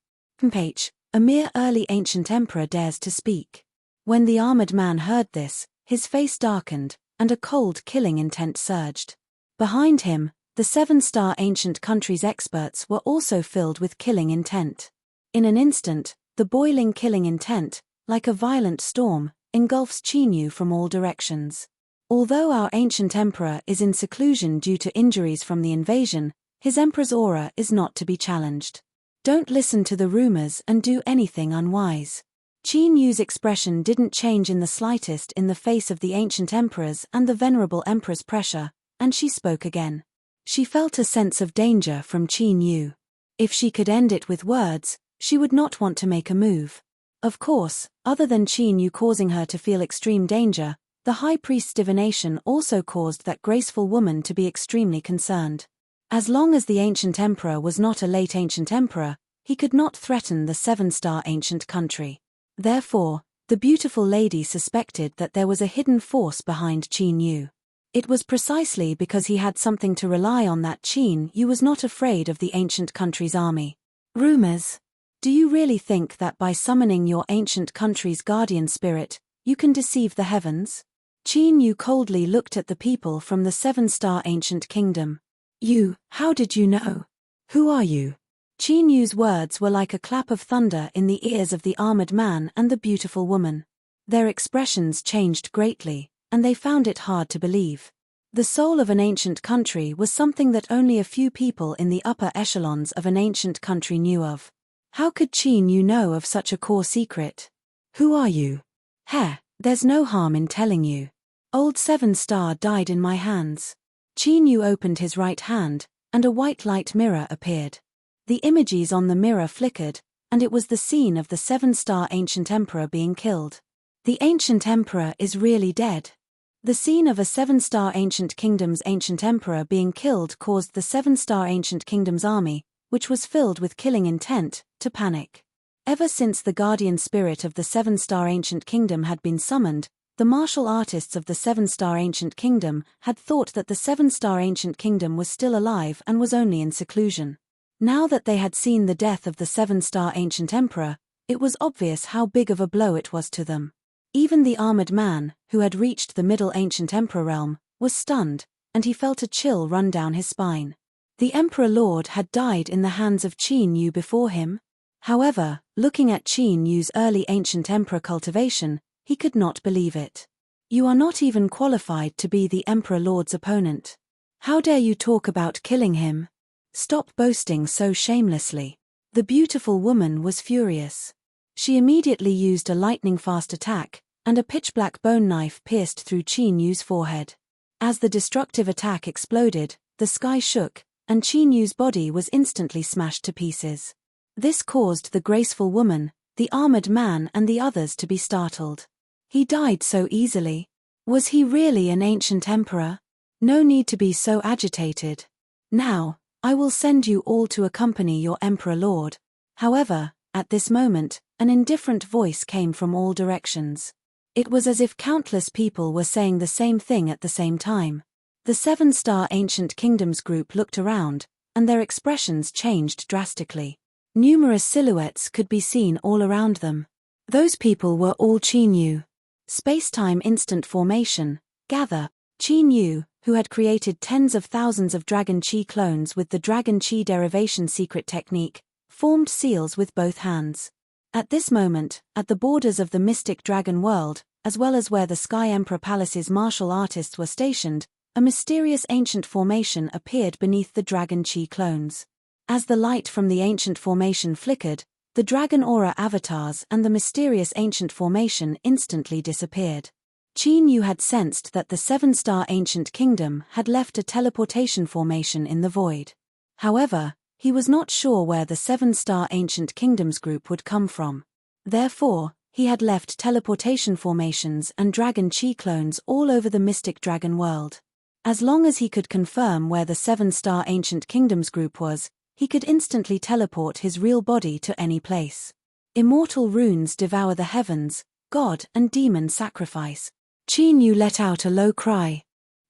Page, a mere early Ancient Emperor dares to speak. When the armored man heard this, his face darkened, and a cold killing intent surged. Behind him, the 7-star ancient country's experts were also filled with killing intent. In an instant, the boiling killing intent, like a violent storm, engulfs Qin Yu from all directions. Although our ancient emperor is in seclusion due to injuries from the invasion, his emperor's aura is not to be challenged. Don't listen to the rumors and do anything unwise. Qin Yu's expression didn't change in the slightest in the face of the ancient emperor's and the venerable emperor's pressure, and she spoke again. She felt a sense of danger from Qin Yu. If she could end it with words, she would not want to make a move. Of course, other than Qin Yu causing her to feel extreme danger, the high priest's divination also caused that graceful woman to be extremely concerned. As long as the ancient emperor was not a late ancient emperor, he could not threaten the 7-star ancient country. Therefore, the beautiful lady suspected that there was a hidden force behind Qin Yu. It was precisely because he had something to rely on that Qin Yu was not afraid of the ancient country's army. Rumors. Do you really think that by summoning your ancient country's guardian spirit, you can deceive the heavens? Qin Yu coldly looked at the people from the 7-star ancient kingdom. You, how did you know? Who are you? Qin Yu's words were like a clap of thunder in the ears of the armored man and the beautiful woman. Their expressions changed greatly, and they found it hard to believe. The soul of an ancient country was something that only a few people in the upper echelons of an ancient country knew of. How could Qin Yu know of such a core secret? Who are you? There's no harm in telling you. Old 7-star died in my hands. Qin Yu opened his right hand, and a white light mirror appeared. The images on the mirror flickered, and it was the scene of the 7-star ancient emperor being killed. The ancient emperor is really dead. The scene of a 7-star ancient kingdom's ancient emperor being killed caused the 7-star ancient kingdom's army, which was filled with killing intent, to panic. Ever since the guardian spirit of the 7-star ancient kingdom had been summoned, the martial artists of the 7-star ancient kingdom had thought that the 7-star ancient kingdom was still alive and was only in seclusion. Now that they had seen the death of the 7-star ancient emperor, it was obvious how big of a blow it was to them. Even the armored man, who had reached the Middle Ancient Emperor realm, was stunned, and he felt a chill run down his spine. The Emperor Lord had died in the hands of Qin Yu before him. However, looking at Qin Yu's early ancient emperor cultivation, he could not believe it. You are not even qualified to be the Emperor Lord's opponent. How dare you talk about killing him? Stop boasting so shamelessly. The beautiful woman was furious. She immediately used a lightning-fast attack, and a pitch-black bone knife pierced through Qin Yu's forehead. As the destructive attack exploded, the sky shook, and Qin Yu's body was instantly smashed to pieces. This caused the graceful woman, the armored man and the others to be startled. He died so easily. Was he really an ancient emperor? No need to be so agitated. Now, I will send you all to accompany your emperor lord. However, at this moment, an indifferent voice came from all directions. It was as if countless people were saying the same thing at the same time. The seven-star Ancient Kingdoms group looked around, and their expressions changed drastically. Numerous silhouettes could be seen all around them. Those people were all Qin Yu. Space-time instant formation, gather. Qin Yu, who had created tens of thousands of Dragon Qi clones with the Dragon Qi derivation secret technique, formed seals with both hands. At this moment, at the borders of the mystic dragon world, as well as where the Sky Emperor Palace's martial artists were stationed, a mysterious ancient formation appeared beneath the Dragon Qi clones. As the light from the ancient formation flickered, the dragon aura avatars and the mysterious ancient formation instantly disappeared. Qin Yu had sensed that the seven-star ancient kingdom had left a teleportation formation in the void. However, he was not sure where the seven-star ancient kingdoms group would come from. Therefore, he had left teleportation formations and Dragon Qi clones all over the mystic dragon world. As long as he could confirm where the seven-star ancient kingdoms group was, he could instantly teleport his real body to any place. Immortal runes devour the heavens, god and demon sacrifice. Qin Yu let out a low cry.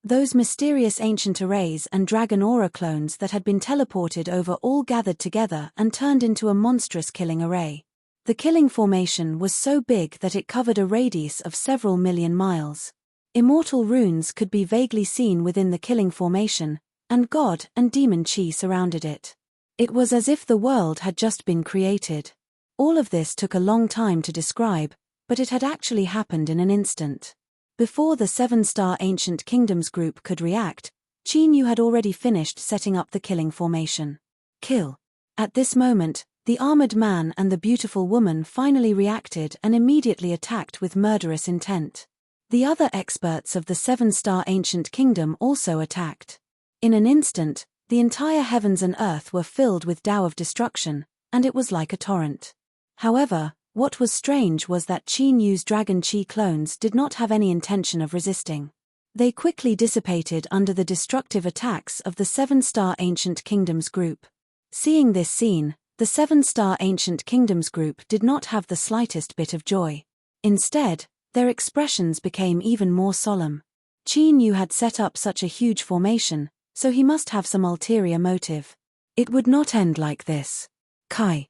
Those mysterious ancient arrays and dragon aura clones that had been teleported over all gathered together and turned into a monstrous killing array. The killing formation was so big that it covered a radius of several million miles. Immortal runes could be vaguely seen within the killing formation, and god and demon chi surrounded it. It was as if the world had just been created. All of this took a long time to describe, but it had actually happened in an instant. Before the seven-star Ancient Kingdoms group could react, Qin Yu had already finished setting up the killing formation. Kill. At this moment, the armored man and the beautiful woman finally reacted and immediately attacked with murderous intent. The other experts of the seven-star Ancient Kingdom also attacked. In an instant, the entire heavens and earth were filled with Tao of destruction, and it was like a torrent. However, what was strange was that Qin Yu's Dragon Qi clones did not have any intention of resisting. They quickly dissipated under the destructive attacks of the seven-star Ancient Kingdoms group. Seeing this scene, the seven-star Ancient Kingdoms group did not have the slightest bit of joy. Instead, their expressions became even more solemn. Qin Yu had set up such a huge formation, so he must have some ulterior motive. It would not end like this. Kai.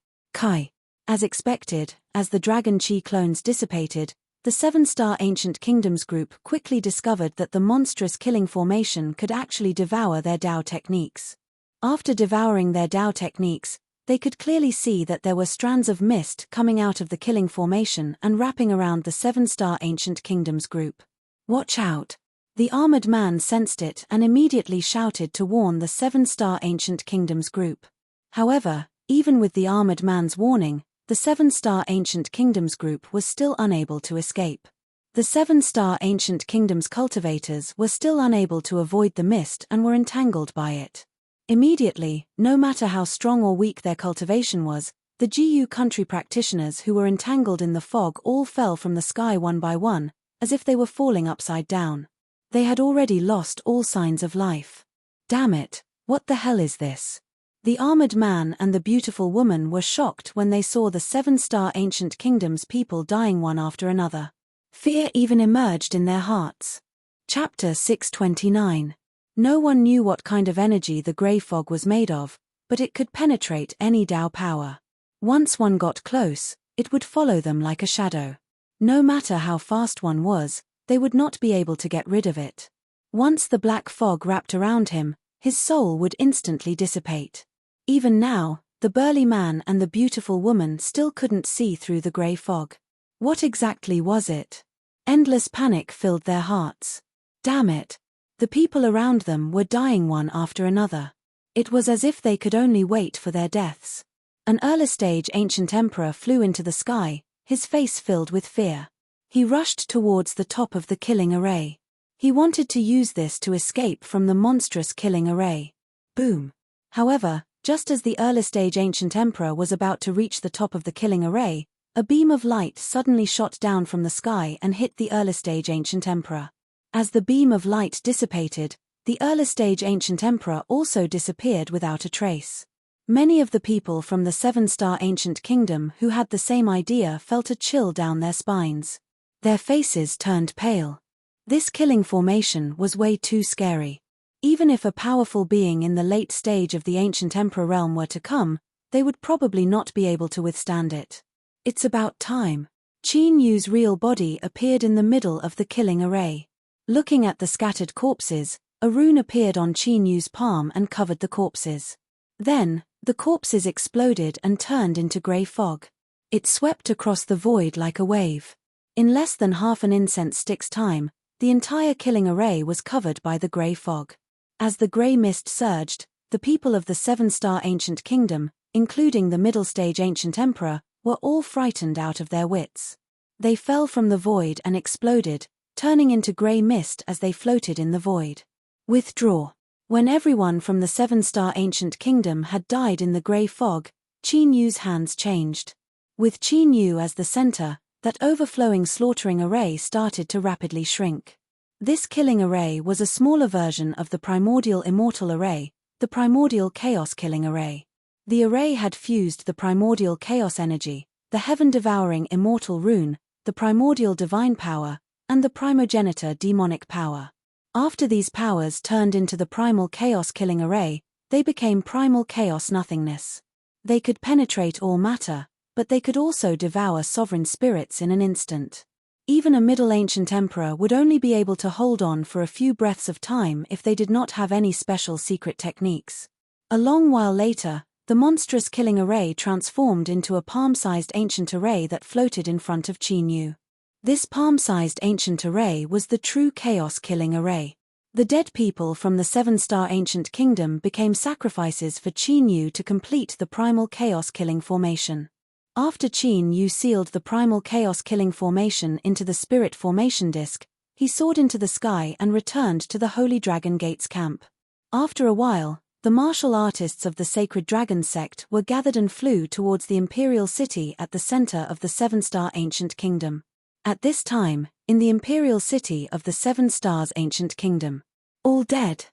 As expected, as the Dragon Qi clones dissipated, the seven-star Ancient Kingdoms group quickly discovered that the monstrous killing formation could actually devour their Tao techniques. After devouring their Tao techniques, they could clearly see that there were strands of mist coming out of the killing formation and wrapping around the seven-star Ancient Kingdoms group. Watch out! The armored man sensed it and immediately shouted to warn the seven-star Ancient Kingdoms group. However, even with the armored man's warning, the seven-star Ancient Kingdoms group was still unable to escape. The seven-star Ancient Kingdoms cultivators were still unable to avoid the mist and were entangled by it. Immediately, no matter how strong or weak their cultivation was, the GU country practitioners who were entangled in the fog all fell from the sky one by one, as if they were falling upside down. They had already lost all signs of life. Damn it, what the hell is this? The armored man and the beautiful woman were shocked when they saw the seven-star Ancient Kingdoms people dying one after another. Fear even emerged in their hearts. Chapter 629. No one knew what kind of energy the grey fog was made of, but it could penetrate any Tao power. Once one got close, it would follow them like a shadow. No matter how fast one was, they would not be able to get rid of it. Once the black fog wrapped around him, his soul would instantly dissipate. Even now, the burly man and the beautiful woman still couldn't see through the grey fog. What exactly was it? Endless panic filled their hearts. Damn it! The people around them were dying one after another. It was as if they could only wait for their deaths. An early-stage ancient emperor flew into the sky, his face filled with fear. He rushed towards the top of the killing array. He wanted to use this to escape from the monstrous killing array. Boom! However, just as the early-stage ancient emperor was about to reach the top of the killing array, a beam of light suddenly shot down from the sky and hit the early-stage ancient emperor. As the beam of light dissipated, The early-stage ancient emperor also disappeared without a trace. Many of the people from the seven-star ancient kingdom who had the same idea felt a chill down their spines. Their faces turned pale. This killing formation was way too scary. Even if a powerful being in the late stage of the ancient emperor realm were to come, they would probably not be able to withstand it. It's about time. Qin Yu's real body appeared in the middle of the killing array. Looking at the scattered corpses, a rune appeared on Qin Yu's palm and covered the corpses. Then, the corpses exploded and turned into grey fog. It swept across the void like a wave. In less than half an incense stick's time, the entire killing array was covered by the grey fog. As the grey mist surged, the people of the seven-star ancient kingdom, including the middle-stage ancient emperor, were all frightened out of their wits. They fell from the void and exploded, turning into grey mist as they floated in the void. Withdraw. When everyone from the seven-star ancient kingdom had died in the grey fog, Qin Yu's hands changed. With Qin Yu as the center, that overflowing slaughtering array started to rapidly shrink. This killing array was a smaller version of the primordial immortal array, the primordial chaos killing array. The array had fused the primordial chaos energy, the heaven-devouring immortal rune, the primordial divine power, and the primogenitor demonic power. After these powers turned into the primal chaos killing array, they became primal chaos nothingness. They could penetrate all matter, but they could also devour sovereign spirits in an instant. Even a middle ancient emperor would only be able to hold on for a few breaths of time if they did not have any special secret techniques. A long while later, the monstrous killing array transformed into a palm-sized ancient array that floated in front of Qin Yu. This palm-sized ancient array was the true chaos killing array. The dead people from the seven-star ancient kingdom became sacrifices for Qin Yu to complete the primal chaos killing formation. After Qin Yu sealed the primal chaos killing formation into the spirit formation disk, he soared into the sky and returned to the Holy Dragon Gates camp. After a while, the martial artists of the Sacred Dragon sect were gathered and flew towards the imperial city at the center of the seven-star ancient kingdom. At this time, in the imperial city of the seven stars ancient kingdom, all dead.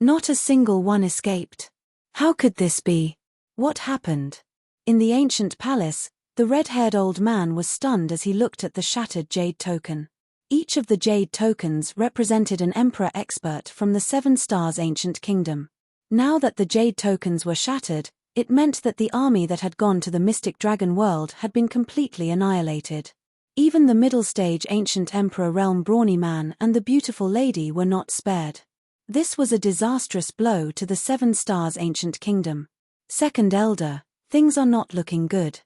Not a single one escaped. How could this be? What happened? In the ancient palace, the red-haired old man was stunned as he looked at the shattered jade token. Each of the jade tokens represented an emperor expert from the seven stars ancient kingdom. Now that the jade tokens were shattered, it meant that the army that had gone to the mystic dragon world had been completely annihilated. Even the middle-stage ancient emperor realm brawny man and the beautiful lady were not spared. This was a disastrous blow to the seven stars ancient kingdom. Second Elder, things are not looking good.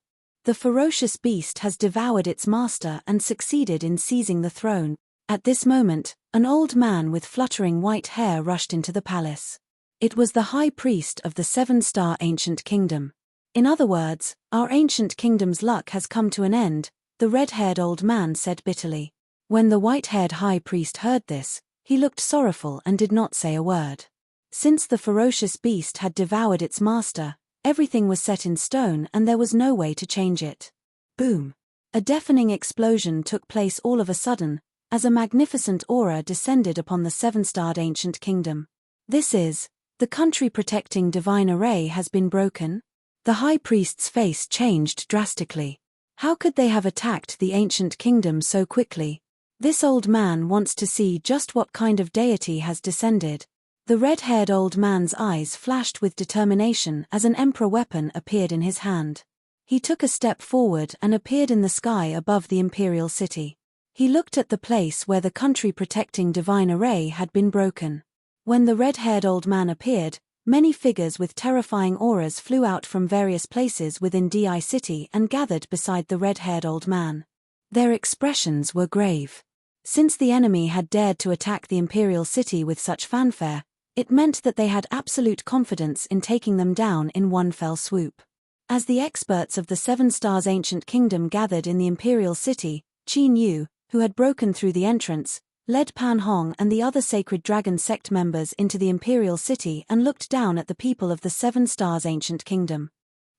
The ferocious beast has devoured its master and succeeded in seizing the throne. At this moment, an old man with fluttering white hair rushed into the palace. It was the high priest of the seven-star ancient kingdom. In other words, our ancient kingdom's luck has come to an end, the red-haired old man said bitterly. When the white-haired high priest heard this, he looked sorrowful and did not say a word. Since the ferocious beast had devoured its master, everything was set in stone and there was no way to change it. Boom! A deafening explosion took place all of a sudden, as a magnificent aura descended upon the seven-starred ancient kingdom. This is, the country-protecting divine array has been broken? The high priest's face changed drastically. How could they have attacked the ancient kingdom so quickly? This old man wants to see just what kind of deity has descended. The red-haired old man's eyes flashed with determination as an emperor weapon appeared in his hand. He took a step forward and appeared in the sky above the imperial city. He looked at the place where the country-protecting divine array had been broken. When the red-haired old man appeared, many figures with terrifying auras flew out from various places within Di City and gathered beside the red-haired old man. Their expressions were grave. Since the enemy had dared to attack the imperial city with such fanfare, it meant that they had absolute confidence in taking them down in one fell swoop. As the experts of the Seven Stars Ancient Kingdom gathered in the imperial city, Qin Yu, who had broken through the entrance, led Pan Hong and the other Sacred Dragon sect members into the imperial city and looked down at the people of the Seven Stars Ancient Kingdom.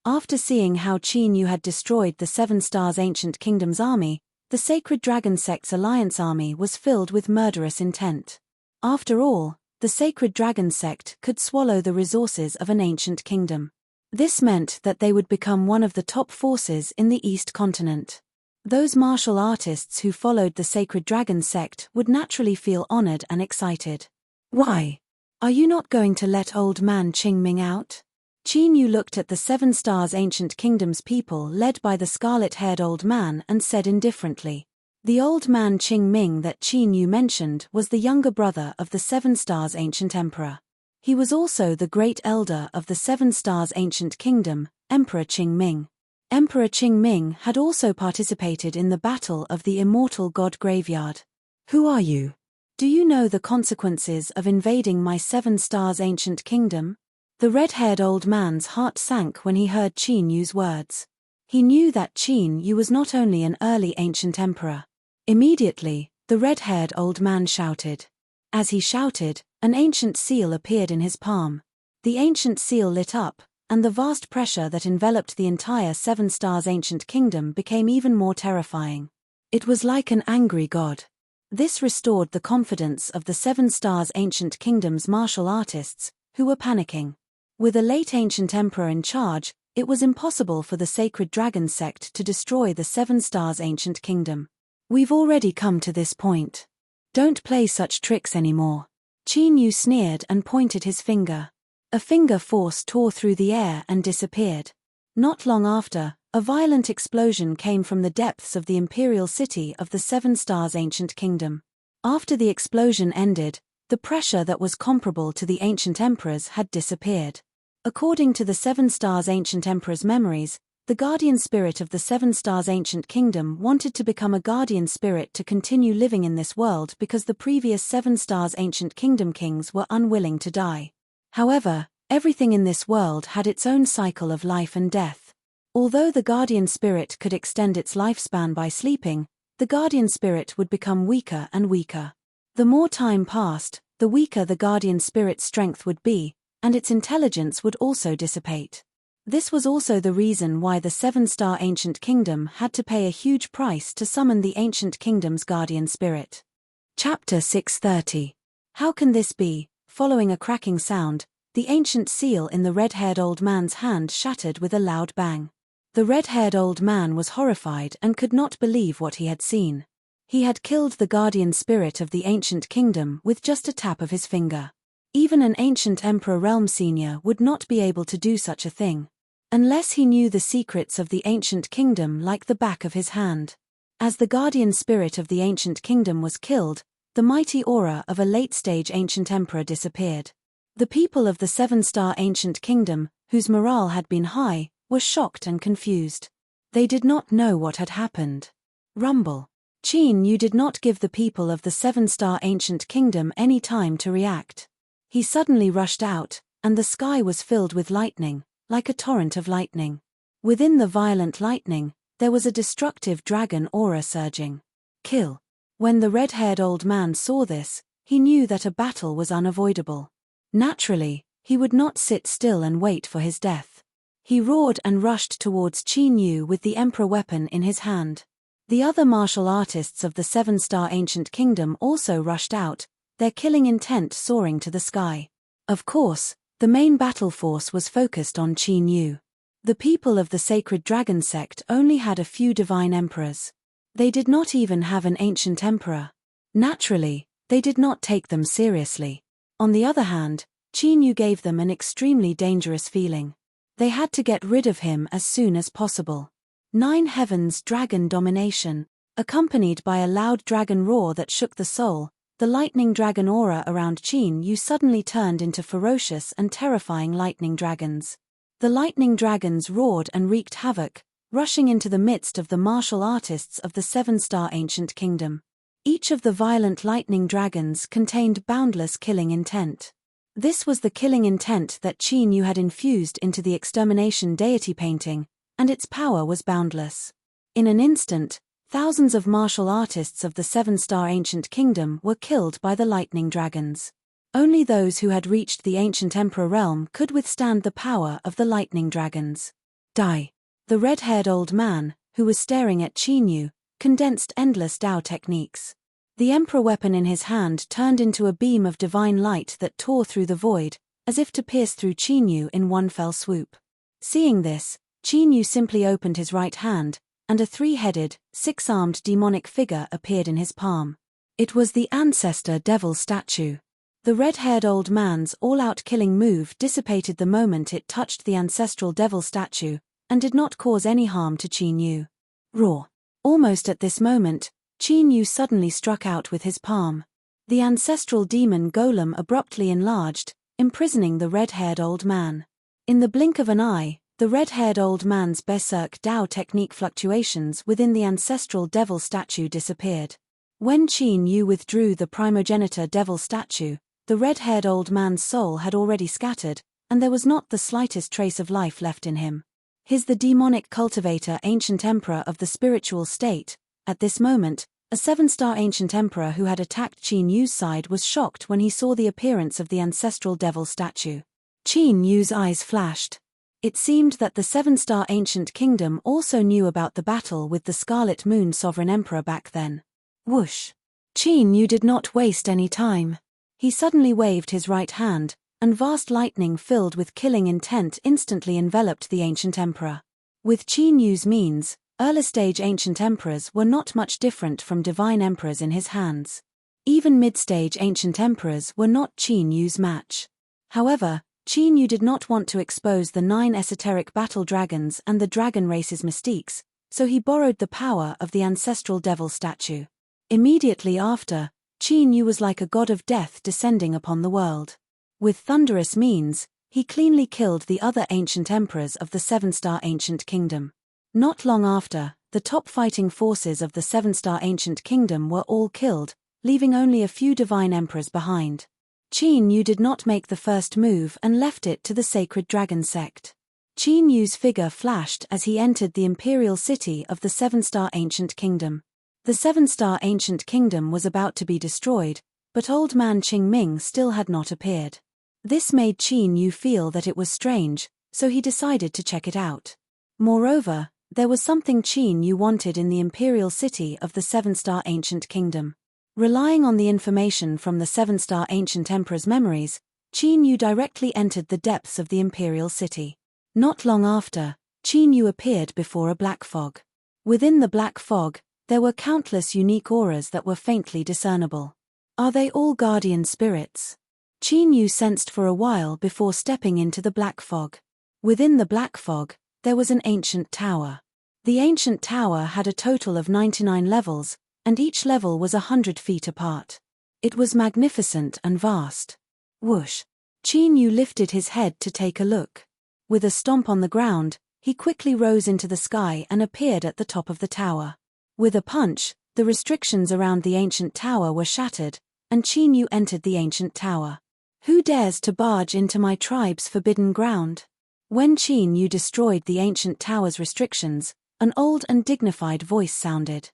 After seeing how Qin Yu had destroyed the Seven Stars Ancient Kingdom's army, the Sacred Dragon sect's alliance army was filled with murderous intent. After all, the sacred dragon sect could swallow the resources of an ancient kingdom. This meant that they would become one of the top forces in the East continent. Those martial artists who followed the sacred dragon sect would naturally feel honored and excited. Why? Are you not going to let old man Qing Ming out? Qin Yu looked at the 7 Stars Ancient Kingdom's people led by the scarlet-haired old man and said indifferently. The old man Qing Ming that Qin Yu mentioned was the younger brother of the 7 Stars Ancient Emperor. He was also the great elder of the 7 Stars Ancient Kingdom, Emperor Qing Ming. Emperor Qing Ming had also participated in the Battle of the Immortal God Graveyard. Who are you? Do you know the consequences of invading my 7 Stars Ancient Kingdom? The red-haired old man's heart sank when he heard Qin Yu's words. He knew that Qin Yu was not only an early ancient emperor. Immediately, the red-haired old man shouted. As he shouted, an ancient seal appeared in his palm. The ancient seal lit up, and the vast pressure that enveloped the entire 7 Stars Ancient Kingdom became even more terrifying. It was like an angry god. This restored the confidence of the 7 Stars Ancient Kingdom's martial artists, who were panicking. With a late ancient emperor in charge, it was impossible for the sacred dragon sect to destroy the 7 Stars Ancient Kingdom. We've already come to this point. Don't play such tricks anymore. Qin Yu sneered and pointed his finger. A finger force tore through the air and disappeared. Not long after, a violent explosion came from the depths of the imperial city of the 7 Stars Ancient Kingdom. After the explosion ended, the pressure that was comparable to the ancient emperors had disappeared. According to the 7 Stars Ancient Emperor's memories, the guardian spirit of the 7 Stars Ancient Kingdom wanted to become a guardian spirit to continue living in this world because the previous 7 Stars Ancient Kingdom kings were unwilling to die. However, everything in this world had its own cycle of life and death. Although the guardian spirit could extend its lifespan by sleeping, the guardian spirit would become weaker and weaker. The more time passed, the weaker the guardian spirit's strength would be, and its intelligence would also dissipate. This was also the reason why the 7 Star Ancient Kingdom had to pay a huge price to summon the Ancient Kingdom's guardian spirit. Chapter 630. How can this be? Following a cracking sound, the ancient seal in the red-haired old man's hand shattered with a loud bang. The red-haired old man was horrified and could not believe what he had seen. He had killed the guardian spirit of the Ancient Kingdom with just a tap of his finger. Even an ancient Emperor Realm Senior would not be able to do such a thing. Unless he knew the secrets of the Ancient Kingdom like the back of his hand. As the guardian spirit of the Ancient Kingdom was killed, the mighty aura of a late-stage ancient emperor disappeared. The people of the 7 Star Ancient Kingdom, whose morale had been high, were shocked and confused. They did not know what had happened. Rumble. Qin Yu did not give the people of the 7 Star Ancient Kingdom any time to react. He suddenly rushed out, and the sky was filled with lightning, like a torrent of lightning. Within the violent lightning, there was a destructive dragon aura surging. Kill. When the red-haired old man saw this, he knew that a battle was unavoidable. Naturally, he would not sit still and wait for his death. He roared and rushed towards Qin Yu with the emperor weapon in his hand. The other martial artists of the 7 Star Ancient Kingdom also rushed out, their killing intent soaring to the sky. Of course, the main battle force was focused on Qin Yu. The people of the Sacred Dragon Sect only had a few divine emperors. They did not even have an ancient emperor. Naturally, they did not take them seriously. On the other hand, Qin Yu gave them an extremely dangerous feeling. They had to get rid of him as soon as possible. 9 Heavens Dragon Domination. Accompanied by a loud dragon roar that shook the soul, the lightning dragon aura around Qin Yu suddenly turned into ferocious and terrifying lightning dragons. The lightning dragons roared and wreaked havoc, rushing into the midst of the martial artists of the 7 Star Ancient Kingdom. Each of the violent lightning dragons contained boundless killing intent. This was the killing intent that Qin Yu had infused into the extermination deity painting, and its power was boundless. In an instant, thousands of martial artists of the 7 Star Ancient Kingdom were killed by the lightning dragons. Only those who had reached the ancient emperor realm could withstand the power of the lightning dragons. Die. The red-haired old man, who was staring at Qin Yu, condensed endless Dao techniques. The emperor weapon in his hand turned into a beam of divine light that tore through the void, as if to pierce through Qin Yu in one fell swoop. Seeing this, Qin Yu simply opened his right hand, and a three-headed, six-armed demonic figure appeared in his palm. It was the ancestor devil statue. The red-haired old man's all-out killing move dissipated the moment it touched the ancestral devil statue, and did not cause any harm to Qin Yu. Roar! Almost at this moment, Qin Yu suddenly struck out with his palm. The ancestral demon golem abruptly enlarged, imprisoning the red-haired old man. In the blink of an eye, the red-haired old man's berserk Dao technique fluctuations within the ancestral devil statue disappeared. When Qin Yu withdrew the primogenitor devil statue, the red-haired old man's soul had already scattered, and there was not the slightest trace of life left in him. The demonic cultivator ancient emperor of the spiritual state. At this moment, a seven-star ancient emperor who had attacked Qin Yu's side was shocked when he saw the appearance of the ancestral devil statue. Qin Yu's eyes flashed. It seemed that the seven-star ancient kingdom also knew about the battle with the Scarlet Moon sovereign emperor back then. Whoosh! Qin Yu did not waste any time. He suddenly waved his right hand, and vast lightning filled with killing intent instantly enveloped the ancient emperor. With Qin Yu's means, early-stage ancient emperors were not much different from divine emperors in his hands. Even mid-stage ancient emperors were not Qin Yu's match. However, Qin Yu did not want to expose the 9 esoteric battle dragons and the dragon race's mystiques, so he borrowed the power of the ancestral devil statue. Immediately after, Qin Yu was like a god of death descending upon the world. With thunderous means, he cleanly killed the other ancient emperors of the seven-star ancient kingdom. Not long after, the top fighting forces of the seven-star ancient kingdom were all killed, leaving only a few divine emperors behind. Qin Yu did not make the first move and left it to the sacred dragon sect. Qin Yu's figure flashed as he entered the imperial city of the seven-star ancient kingdom. The seven-star ancient kingdom was about to be destroyed, but old man Qingming still had not appeared. This made Qin Yu feel that it was strange, so he decided to check it out. Moreover, there was something Qin Yu wanted in the imperial city of the seven-star ancient kingdom. Relying on the information from the seven-star ancient emperor's memories, Qin Yu directly entered the depths of the imperial city. Not long after, Qin Yu appeared before a black fog. Within the black fog, there were countless unique auras that were faintly discernible. Are they all guardian spirits? Qin Yu sensed for a while before stepping into the black fog. Within the black fog, there was an ancient tower. The ancient tower had a total of 99 levels, and each level was 100 feet apart. It was magnificent and vast. Whoosh! Qin Yu lifted his head to take a look. With a stomp on the ground, he quickly rose into the sky and appeared at the top of the tower. With a punch, the restrictions around the ancient tower were shattered, and Qin Yu entered the ancient tower. Who dares to barge into my tribe's forbidden ground? When Qin Yu destroyed the ancient tower's restrictions, an old and dignified voice sounded.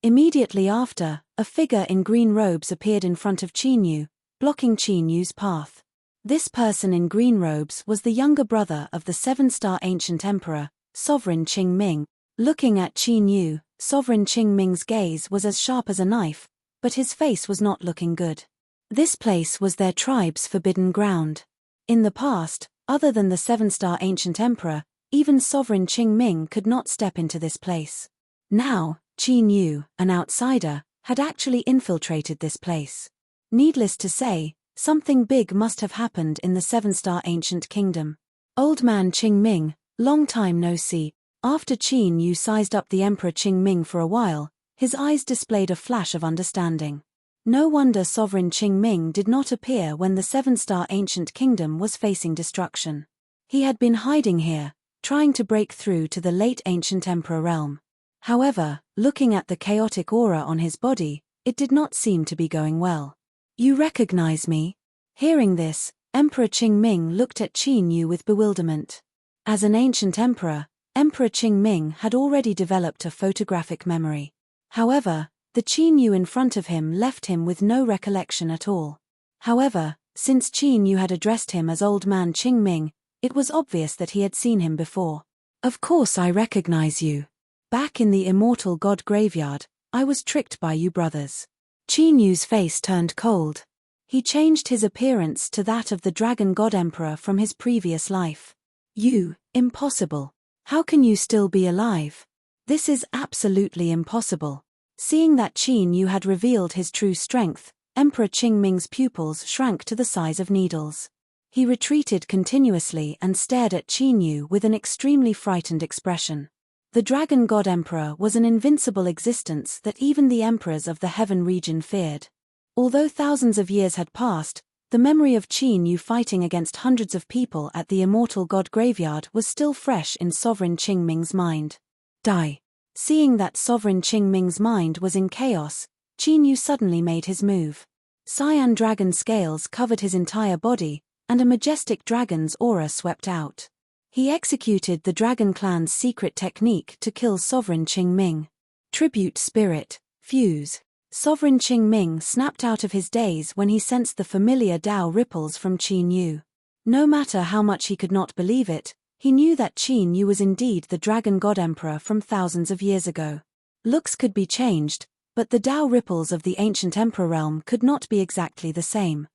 Immediately after, a figure in green robes appeared in front of Qin Yu, blocking Qin Yu's path. This person in green robes was the younger brother of the seven-star ancient emperor, Sovereign Qingming. Looking at Qin Yu, Sovereign Qingming's gaze was as sharp as a knife, but his face was not looking good. This place was their tribe's forbidden ground. In the past, other than the seven-star ancient emperor, even Sovereign Qingming could not step into this place. Now, Qin Yu, an outsider, had actually infiltrated this place. Needless to say, something big must have happened in the seven-star ancient kingdom. Old man Qingming, long time no see. After Qin Yu sized up the Emperor Qingming for a while, his eyes displayed a flash of understanding. No wonder Sovereign Qingming did not appear when the seven-star ancient kingdom was facing destruction. He had been hiding here, trying to break through to the late ancient emperor realm. However, looking at the chaotic aura on his body, it did not seem to be going well. You recognize me? Hearing this, Emperor Qingming looked at Qin Yu with bewilderment. As an ancient emperor, Emperor Qingming had already developed a photographic memory. However, the Qin Yu in front of him left him with no recollection at all. However, since Qin Yu had addressed him as Old Man Qingming, it was obvious that he had seen him before. Of course I recognize you. Back in the immortal god graveyard, I was tricked by you brothers. Qin Yu's face turned cold. He changed his appearance to that of the Dragon God Emperor from his previous life. You, impossible. How can you still be alive? This is absolutely impossible. Seeing that Qin Yu had revealed his true strength, Emperor Qingming's pupils shrank to the size of needles. He retreated continuously and stared at Qin Yu with an extremely frightened expression. The Dragon God Emperor was an invincible existence that even the emperors of the heaven region feared. Although thousands of years had passed, the memory of Qin Yu fighting against hundreds of people at the immortal god graveyard was still fresh in Sovereign Qingming's mind. Die. Seeing that Sovereign Qingming's mind was in chaos, Qin Yu suddenly made his move. Cyan dragon scales covered his entire body, and a majestic dragon's aura swept out. He executed the Dragon Clan's secret technique to kill Sovereign Qingming. Tribute Spirit, Fuse. Sovereign Qingming snapped out of his daze when he sensed the familiar Tao ripples from Qin Yu. No matter how much he could not believe it, he knew that Qin Yu was indeed the Dragon God Emperor from thousands of years ago. Looks could be changed, but the Tao ripples of the ancient Emperor realm could not be exactly the same.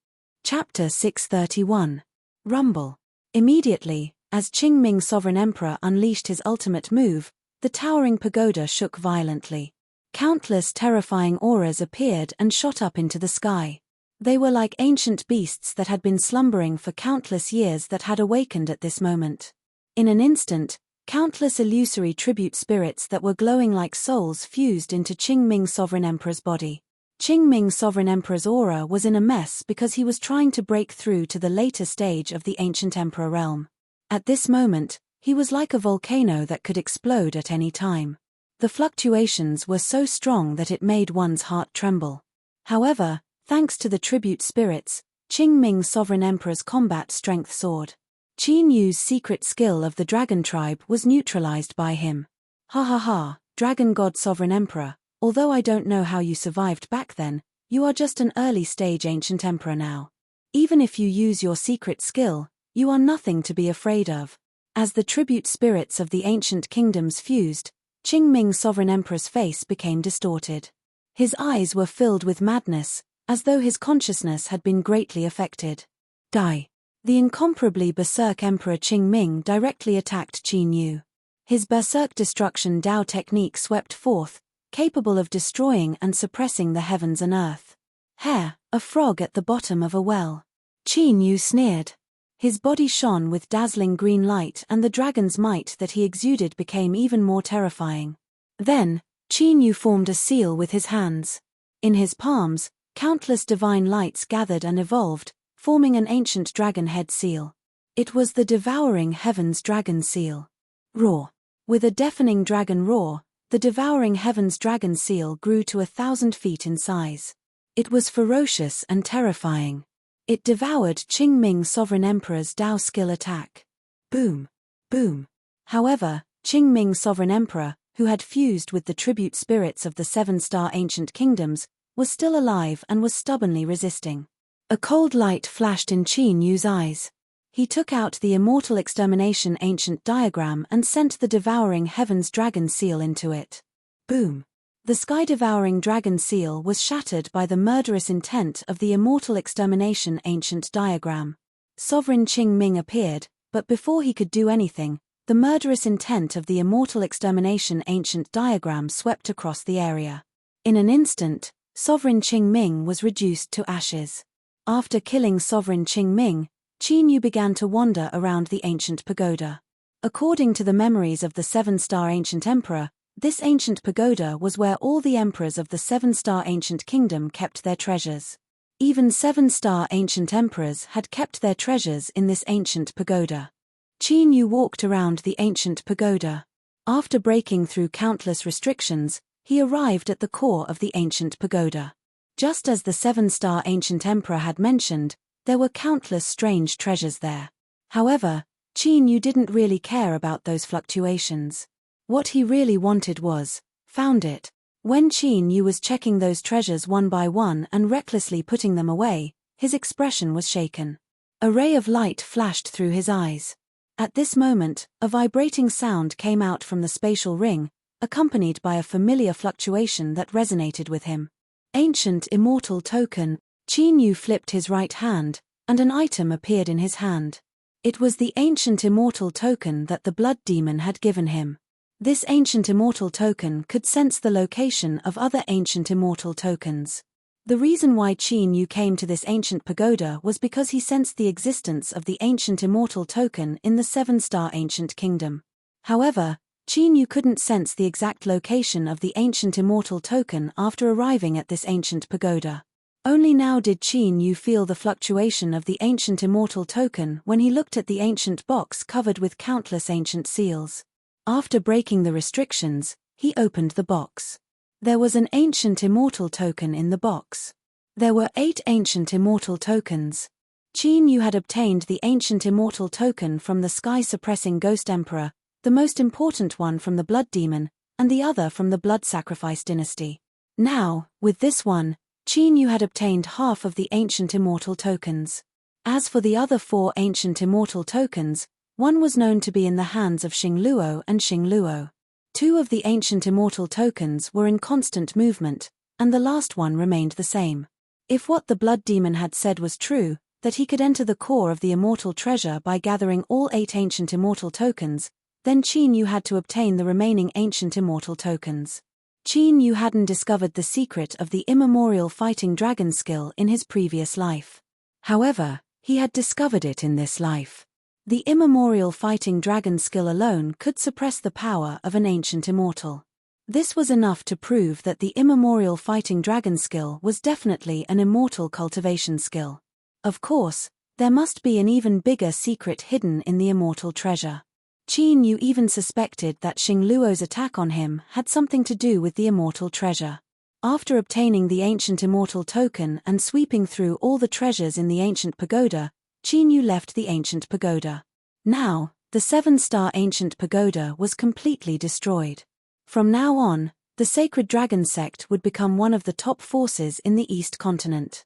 Chapter 631. Rumble. Immediately, as Qingming Sovereign Emperor unleashed his ultimate move, the towering pagoda shook violently. Countless terrifying auras appeared and shot up into the sky. They were like ancient beasts that had been slumbering for countless years that had awakened at this moment. In an instant, countless illusory tribute spirits that were glowing like souls fused into Qingming Sovereign Emperor's body. Qingming Sovereign Emperor's aura was in a mess because he was trying to break through to the later stage of the ancient Emperor realm. At this moment, he was like a volcano that could explode at any time. The fluctuations were so strong that it made one's heart tremble. However, thanks to the tribute spirits, Qingming Sovereign Emperor's combat strength soared. Qin Yu's secret skill of the Dragon Tribe was neutralized by him. Ha ha ha, Dragon God Sovereign Emperor, although I don't know how you survived back then, you are just an early-stage ancient emperor now. Even if you use your secret skill, you are nothing to be afraid of. As the tribute spirits of the ancient kingdoms fused, Qingming Sovereign Emperor's face became distorted. His eyes were filled with madness, as though his consciousness had been greatly affected. Die. The incomparably berserk Emperor Qingming directly attacked Qin Yu. His berserk destruction Tao technique swept forth, capable of destroying and suppressing the heavens and earth. Hair, a frog at the bottom of a well. Qin Yu sneered. His body shone with dazzling green light, and the dragon's might that he exuded became even more terrifying. Then, Qin Yu formed a seal with his hands. In his palms, countless divine lights gathered and evolved, forming an ancient dragon head seal. It was the devouring heavens dragon seal. Roar. With a deafening dragon roar, the devouring heavens dragon seal grew to 1,000 feet in size. It was ferocious and terrifying. It devoured Qingming Sovereign Emperor's Tao skill attack. Boom. Boom. However, Qingming Sovereign Emperor, who had fused with the tribute spirits of the seven-star ancient kingdoms, was still alive and was stubbornly resisting. A cold light flashed in Qin Yu's eyes. He took out the Immortal Extermination ancient diagram and sent the devouring heavens dragon seal into it. Boom. The sky-devouring dragon seal was shattered by the murderous intent of the Immortal Extermination ancient diagram. Sovereign Qingming appeared, but before he could do anything, the murderous intent of the Immortal Extermination ancient diagram swept across the area. In an instant, Sovereign Qingming was reduced to ashes. After killing Sovereign Qingming, Qin Yu began to wander around the ancient pagoda. According to the memories of the seven-star ancient emperor, this ancient pagoda was where all the emperors of the seven-star ancient kingdom kept their treasures. Even seven-star ancient emperors had kept their treasures in this ancient pagoda. Qin Yu walked around the ancient pagoda. After breaking through countless restrictions, he arrived at the core of the ancient pagoda. Just as the seven-star ancient emperor had mentioned, there were countless strange treasures there. However, Qin Yu didn't really care about those fluctuations. What he really wanted was, found it. When Qin Yu was checking those treasures one by one and recklessly putting them away, his expression was shaken. A ray of light flashed through his eyes. At this moment, a vibrating sound came out from the spatial ring, accompanied by a familiar fluctuation that resonated with him. Ancient Immortal Token. Qin Yu flipped his right hand, and an item appeared in his hand. It was the Ancient Immortal Token that the blood demon had given him. This Ancient Immortal Token could sense the location of other Ancient Immortal Tokens. The reason why Qin Yu came to this ancient pagoda was because he sensed the existence of the Ancient Immortal Token in the 7-star Ancient Kingdom. However, Qin Yu couldn't sense the exact location of the Ancient Immortal Token after arriving at this ancient pagoda. Only now did Qin Yu feel the fluctuation of the Ancient Immortal Token when he looked at the ancient box covered with countless ancient seals. After breaking the restrictions, he opened the box. There was an Ancient Immortal Token in the box. There were 8 Ancient Immortal Tokens. Qin Yu had obtained the Ancient Immortal Token from the Sky-Suppressing Ghost Emperor, the most important one from the Blood Demon, and the other from the Blood Sacrifice Dynasty. Now, with this one, Qin Yu had obtained half of the Ancient Immortal Tokens. As for the other 4 Ancient Immortal Tokens, one was known to be in the hands of Xing Luo and Xing Luo. 2 of the Ancient Immortal Tokens were in constant movement, and the last one remained the same. If what the Blood Demon had said was true, that he could enter the core of the Immortal Treasure by gathering all 8 Ancient Immortal Tokens, then Qin Yu had to obtain the remaining Ancient Immortal Tokens. Qin Yu hadn't discovered the secret of the immemorial fighting dragon skill in his previous life. However, he had discovered it in this life. The immemorial fighting dragon skill alone could suppress the power of an ancient immortal. This was enough to prove that the immemorial fighting dragon skill was definitely an immortal cultivation skill. Of course, there must be an even bigger secret hidden in the Immortal Treasure. Qin Yu even suspected that Xing Luo's attack on him had something to do with the Immortal Treasure. After obtaining the Ancient Immortal Token and sweeping through all the treasures in the Ancient Pagoda, Qin Yu left the Ancient Pagoda. Now, the 7-star Ancient Pagoda was completely destroyed. From now on, the Sacred Dragon Sect would become one of the top forces in the East Continent.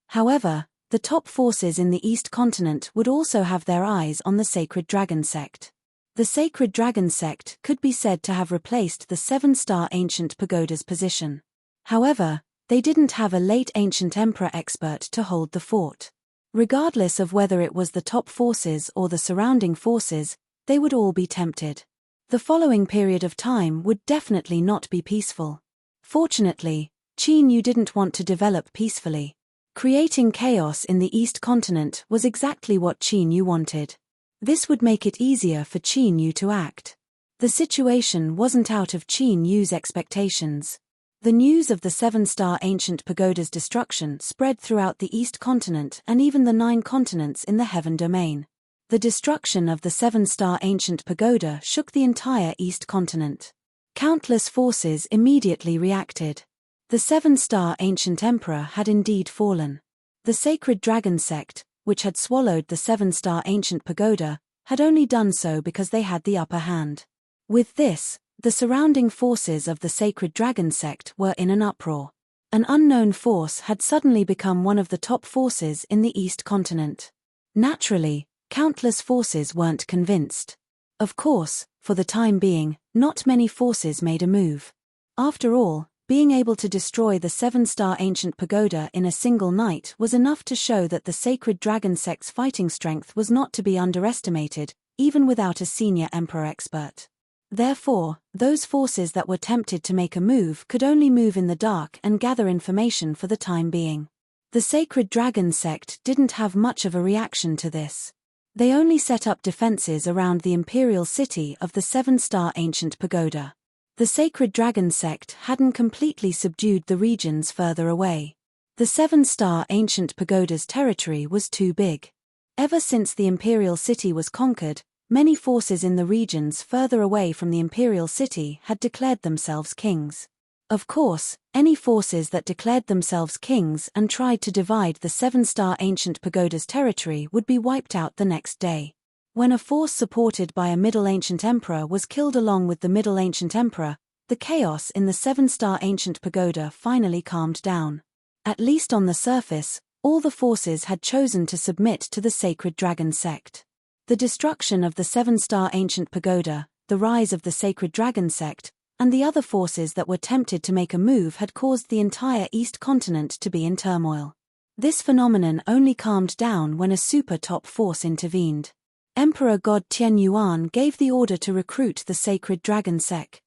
However, the top forces in the East Continent would also have their eyes on the Sacred Dragon Sect. The Sacred Dragon Sect could be said to have replaced the 7-star Ancient Pagoda's position. However, they didn't have a late Ancient Emperor expert to hold the fort. Regardless of whether it was the top forces or the surrounding forces, they would all be tempted. The following period of time would definitely not be peaceful. Fortunately, Qin Yu didn't want to develop peacefully. Creating chaos in the East Continent was exactly what Qin Yu wanted. This would make it easier for Qin Yu to act. The situation wasn't out of Qin Yu's expectations. The news of the 7-star Ancient Pagoda's destruction spread throughout the East Continent and even the 9 continents in the Heaven Domain. The destruction of the 7-star Ancient Pagoda shook the entire East Continent. Countless forces immediately reacted. The 7-star Ancient Emperor had indeed fallen. The Sacred Dragon Sect, which had swallowed the 7-star Ancient Pagoda, had only done so because they had the upper hand. With this, the surrounding forces of the Sacred Dragon Sect were in an uproar. An unknown force had suddenly become one of the top forces in the East Continent. Naturally, countless forces weren't convinced. Of course, for the time being, not many forces made a move. After all, being able to destroy the 7-star Ancient Pagoda in a single night was enough to show that the Sacred Dragon Sect's fighting strength was not to be underestimated, even without a senior emperor expert. Therefore, those forces that were tempted to make a move could only move in the dark and gather information for the time being. The Sacred Dragon Sect didn't have much of a reaction to this. They only set up defenses around the imperial city of the 7-star Ancient Pagoda. The Sacred Dragon Sect hadn't completely subdued the regions further away. The 7-star Ancient Pagoda's territory was too big. Ever since the imperial city was conquered, many forces in the regions further away from the imperial city had declared themselves kings. Of course, any forces that declared themselves kings and tried to divide the 7-star Ancient Pagoda's territory would be wiped out the next day. When a force supported by a Middle Ancient Emperor was killed along with the Middle Ancient Emperor, the chaos in the 7-star Ancient Pagoda finally calmed down. At least on the surface, all the forces had chosen to submit to the Sacred Dragon Sect. The destruction of the 7-star Ancient Pagoda, the rise of the Sacred Dragon Sect, and the other forces that were tempted to make a move had caused the entire East continent to be in turmoil. This phenomenon only calmed down when a super top force intervened. Emperor God Tian Yuan gave the order to recruit the sacred dragon sect.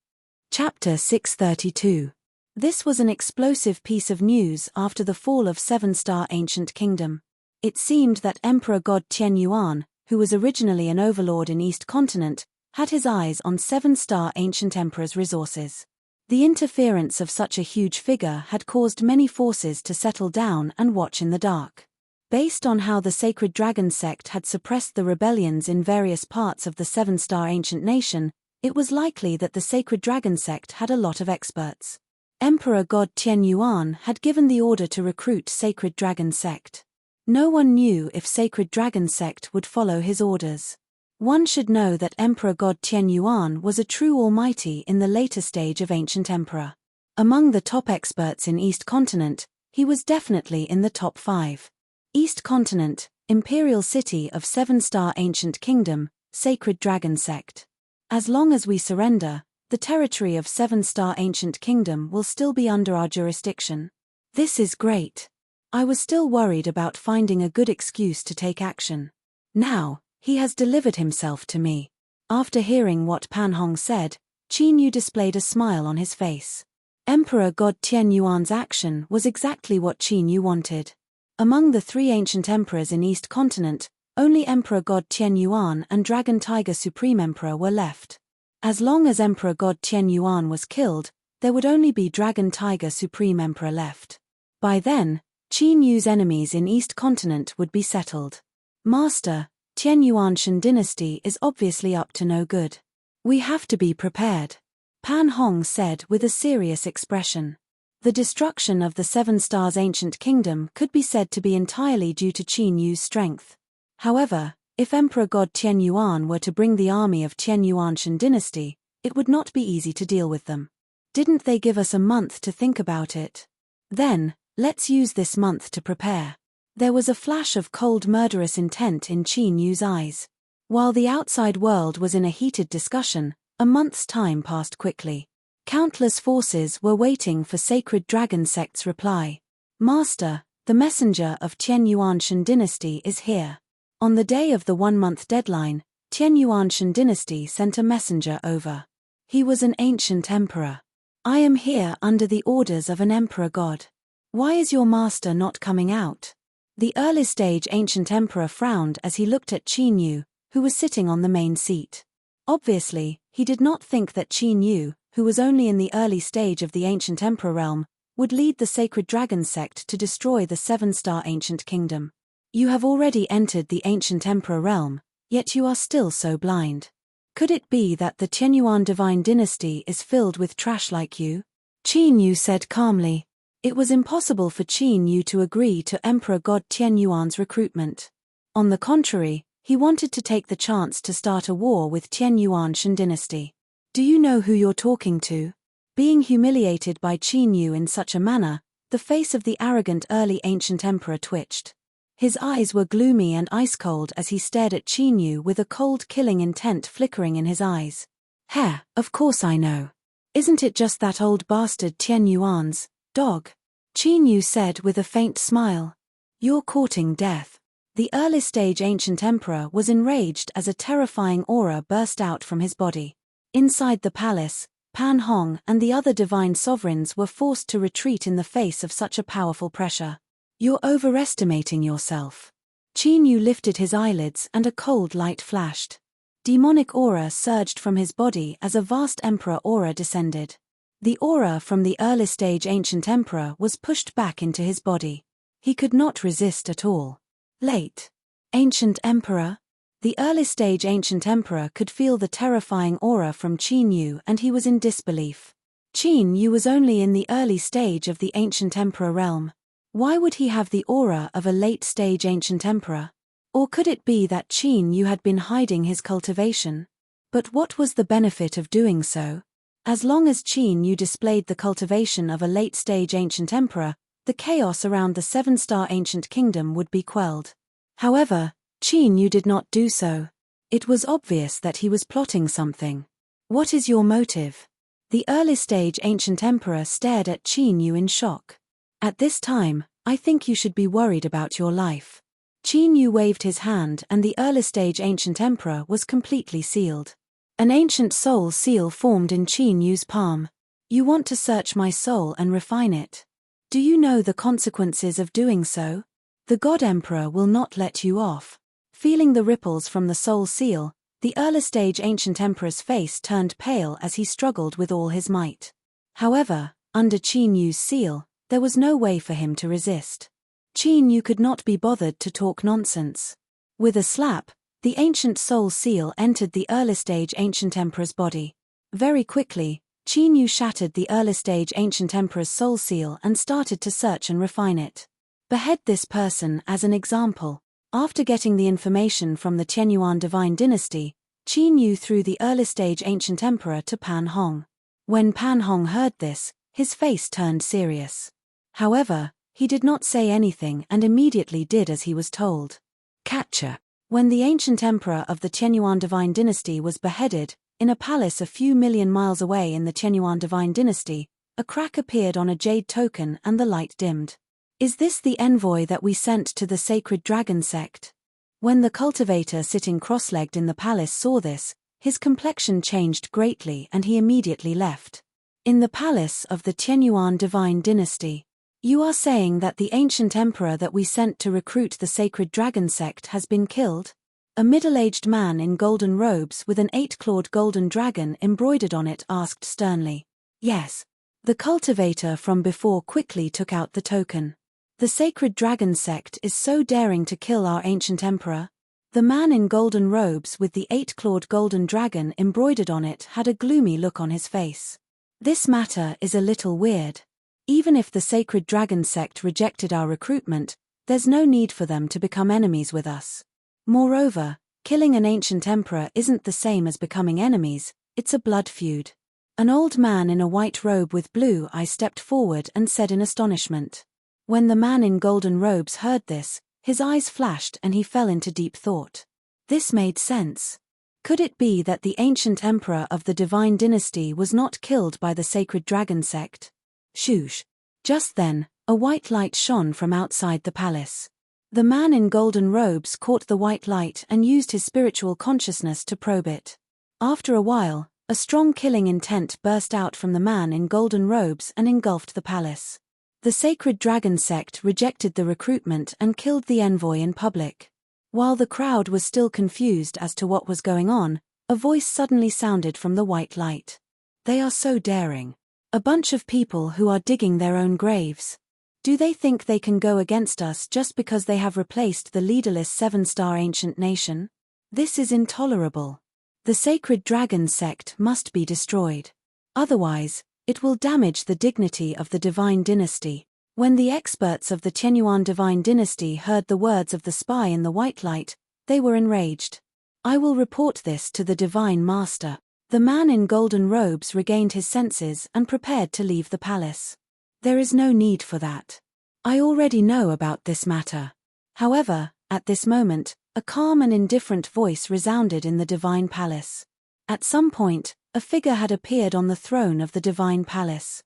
Chapter 632. This was an explosive piece of news after the fall of Seven-Star Ancient Kingdom. It seemed that Emperor God Tian Yuan, who was originally an overlord in East Continent, had his eyes on Seven-Star Ancient Emperor's resources. The interference of such a huge figure had caused many forces to settle down and watch in the dark. Based on how the Sacred Dragon sect had suppressed the rebellions in various parts of the Seven-Star Ancient Nation, it was likely that the Sacred Dragon sect had a lot of experts. Emperor God Tian Yuan had given the order to recruit Sacred Dragon sect. No one knew if Sacred Dragon sect would follow his orders. One should know that Emperor God Tian Yuan was a true almighty in the later stage of Ancient Emperor. Among the top experts in East Continent, he was definitely in the top 5. East Continent, Imperial City of Seven-Star Ancient Kingdom, Sacred Dragon sect. As long as we surrender, the territory of Seven-Star Ancient Kingdom will still be under our jurisdiction. This is great. I was still worried about finding a good excuse to take action. Now, he has delivered himself to me. After hearing what Pan Hong said, Qin Yu displayed a smile on his face. Emperor God Tian Yuan's action was exactly what Qin Yu wanted. Among the 3 ancient emperors in East Continent, only Emperor God Tian Yuan and Dragon Tiger Supreme Emperor were left. As long as Emperor God Tian Yuan was killed, there would only be Dragon Tiger Supreme Emperor left. By then, Qin Yu's enemies in East Continent would be settled. Master, Tian Yuan Shan dynasty is obviously up to no good. We have to be prepared, Pan Hong said with a serious expression. The destruction of the Seven Stars Ancient Kingdom could be said to be entirely due to Qin Yu's strength. However, if Emperor God Tian Yuan were to bring the army of Tian Yuan Shan dynasty, it would not be easy to deal with them. Didn't they give us a month to think about it? Then, let's use this month to prepare. There was a flash of cold murderous intent in Qin Yu's eyes. While the outside world was in a heated discussion, a month's time passed quickly. Countless forces were waiting for Sacred Dragon sect's reply. Master, the messenger of Tian Yuan Shan dynasty is here. On the day of the 1-month deadline, Tian Yuan Shan dynasty sent a messenger over. He was an ancient emperor. I am here under the orders of an emperor god. Why is your master not coming out? The early stage ancient emperor frowned as he looked at Qin Yu, who was sitting on the main seat. Obviously, he did not think that Qin Yu, who was only in the early stage of the ancient emperor realm, would lead the Sacred Dragon sect to destroy the Seven-Star Ancient Kingdom. You have already entered the ancient emperor realm, yet you are still so blind. Could it be that the Tianyuan divine dynasty is filled with trash like you? Qin Yu said calmly. It was impossible for Qin Yu to agree to Emperor God Tianyuan's recruitment. On the contrary, he wanted to take the chance to start a war with Tianyuan Shan dynasty. Do you know who you're talking to? Being humiliated by Qin Yu in such a manner, the face of the arrogant early ancient emperor twitched. His eyes were gloomy and ice-cold as he stared at Qin Yu with a cold killing intent flickering in his eyes. Heh, of course I know. Isn't it just that old bastard Tian Yuan's dog? Qin Yu said with a faint smile. You're courting death. The early stage ancient emperor was enraged as a terrifying aura burst out from his body. Inside the palace, Pan Hong and the other divine sovereigns were forced to retreat in the face of such a powerful pressure. You're overestimating yourself. Qin Yu lifted his eyelids and a cold light flashed. Demonic aura surged from his body as a vast emperor aura descended. The aura from the early stage ancient emperor was pushed back into his body. He could not resist at all. Late. Ancient emperor? The early stage ancient emperor could feel the terrifying aura from Qin Yu and he was in disbelief. Qin Yu was only in the early stage of the ancient emperor realm. Why would he have the aura of a late stage ancient emperor? Or could it be that Qin Yu had been hiding his cultivation? But what was the benefit of doing so? As long as Qin Yu displayed the cultivation of a late stage ancient emperor, the chaos around the Seven-Star Ancient Kingdom would be quelled. However, Qin Yu did not do so. It was obvious that he was plotting something. What is your motive? The early-stage ancient emperor stared at Qin Yu in shock. At this time, I think you should be worried about your life. Qin Yu waved his hand and the early-stage ancient emperor was completely sealed. An ancient soul seal formed in Qin Yu's palm. You want to search my soul and refine it. Do you know the consequences of doing so? The God Emperor will not let you off. Feeling the ripples from the soul seal, the early-stage ancient emperor's face turned pale as he struggled with all his might. However, under Qin Yu's seal, there was no way for him to resist. Qin Yu could not be bothered to talk nonsense. With a slap, the ancient soul seal entered the early-stage ancient emperor's body. Very quickly, Qin Yu shattered the early-stage ancient emperor's soul seal and started to search and refine it. Behead this person as an example. After getting the information from the Qianyuan divine dynasty, Qin Yu threw the early-stage ancient emperor to Pan Hong. When Pan Hong heard this, his face turned serious. However, he did not say anything and immediately did as he was told. Catcher. When the ancient emperor of the Qianyuan divine dynasty was beheaded, in a palace a few million miles away in the Qianyuan divine dynasty, a crack appeared on a jade token and the light dimmed. Is this the envoy that we sent to the sacred dragon sect? When the cultivator sitting cross-legged in the palace saw this, his complexion changed greatly and he immediately left. In the palace of the Qianyuan divine dynasty, you are saying that the ancient emperor that we sent to recruit the sacred dragon sect has been killed? A middle-aged man in golden robes with an 8-clawed golden dragon embroidered on it asked sternly. Yes. The cultivator from before quickly took out the token. The sacred dragon sect is so daring to kill our ancient emperor? The man in golden robes with the 8-clawed golden dragon embroidered on it had a gloomy look on his face. This matter is a little weird. Even if the sacred dragon sect rejected our recruitment, there's no need for them to become enemies with us. Moreover, killing an ancient emperor isn't the same as becoming enemies, it's a blood feud. An old man in a white robe with blue eyes stepped forward and said in astonishment. When the man in golden robes heard this, his eyes flashed and he fell into deep thought. This made sense. Could it be that the ancient emperor of the divine dynasty was not killed by the sacred dragon sect? Shoosh. Just then, a white light shone from outside the palace. The man in golden robes caught the white light and used his spiritual consciousness to probe it. After a while, a strong killing intent burst out from the man in golden robes and engulfed the palace. The sacred dragon sect rejected the recruitment and killed the envoy in public. While the crowd was still confused as to what was going on, a voice suddenly sounded from the white light. They are so daring. A bunch of people who are digging their own graves. Do they think they can go against us just because they have replaced the leaderless 7-star ancient nation? This is intolerable. The sacred dragon sect must be destroyed. Otherwise, it will damage the dignity of the divine dynasty. When the experts of the Qianyuan divine dynasty heard the words of the spy in the white light, they were enraged. I will report this to the divine master. The man in golden robes regained his senses and prepared to leave the palace. There is no need for that. I already know about this matter. However, at this moment, a calm and indifferent voice resounded in the divine palace. At some point, a figure had appeared on the throne of the divine palace.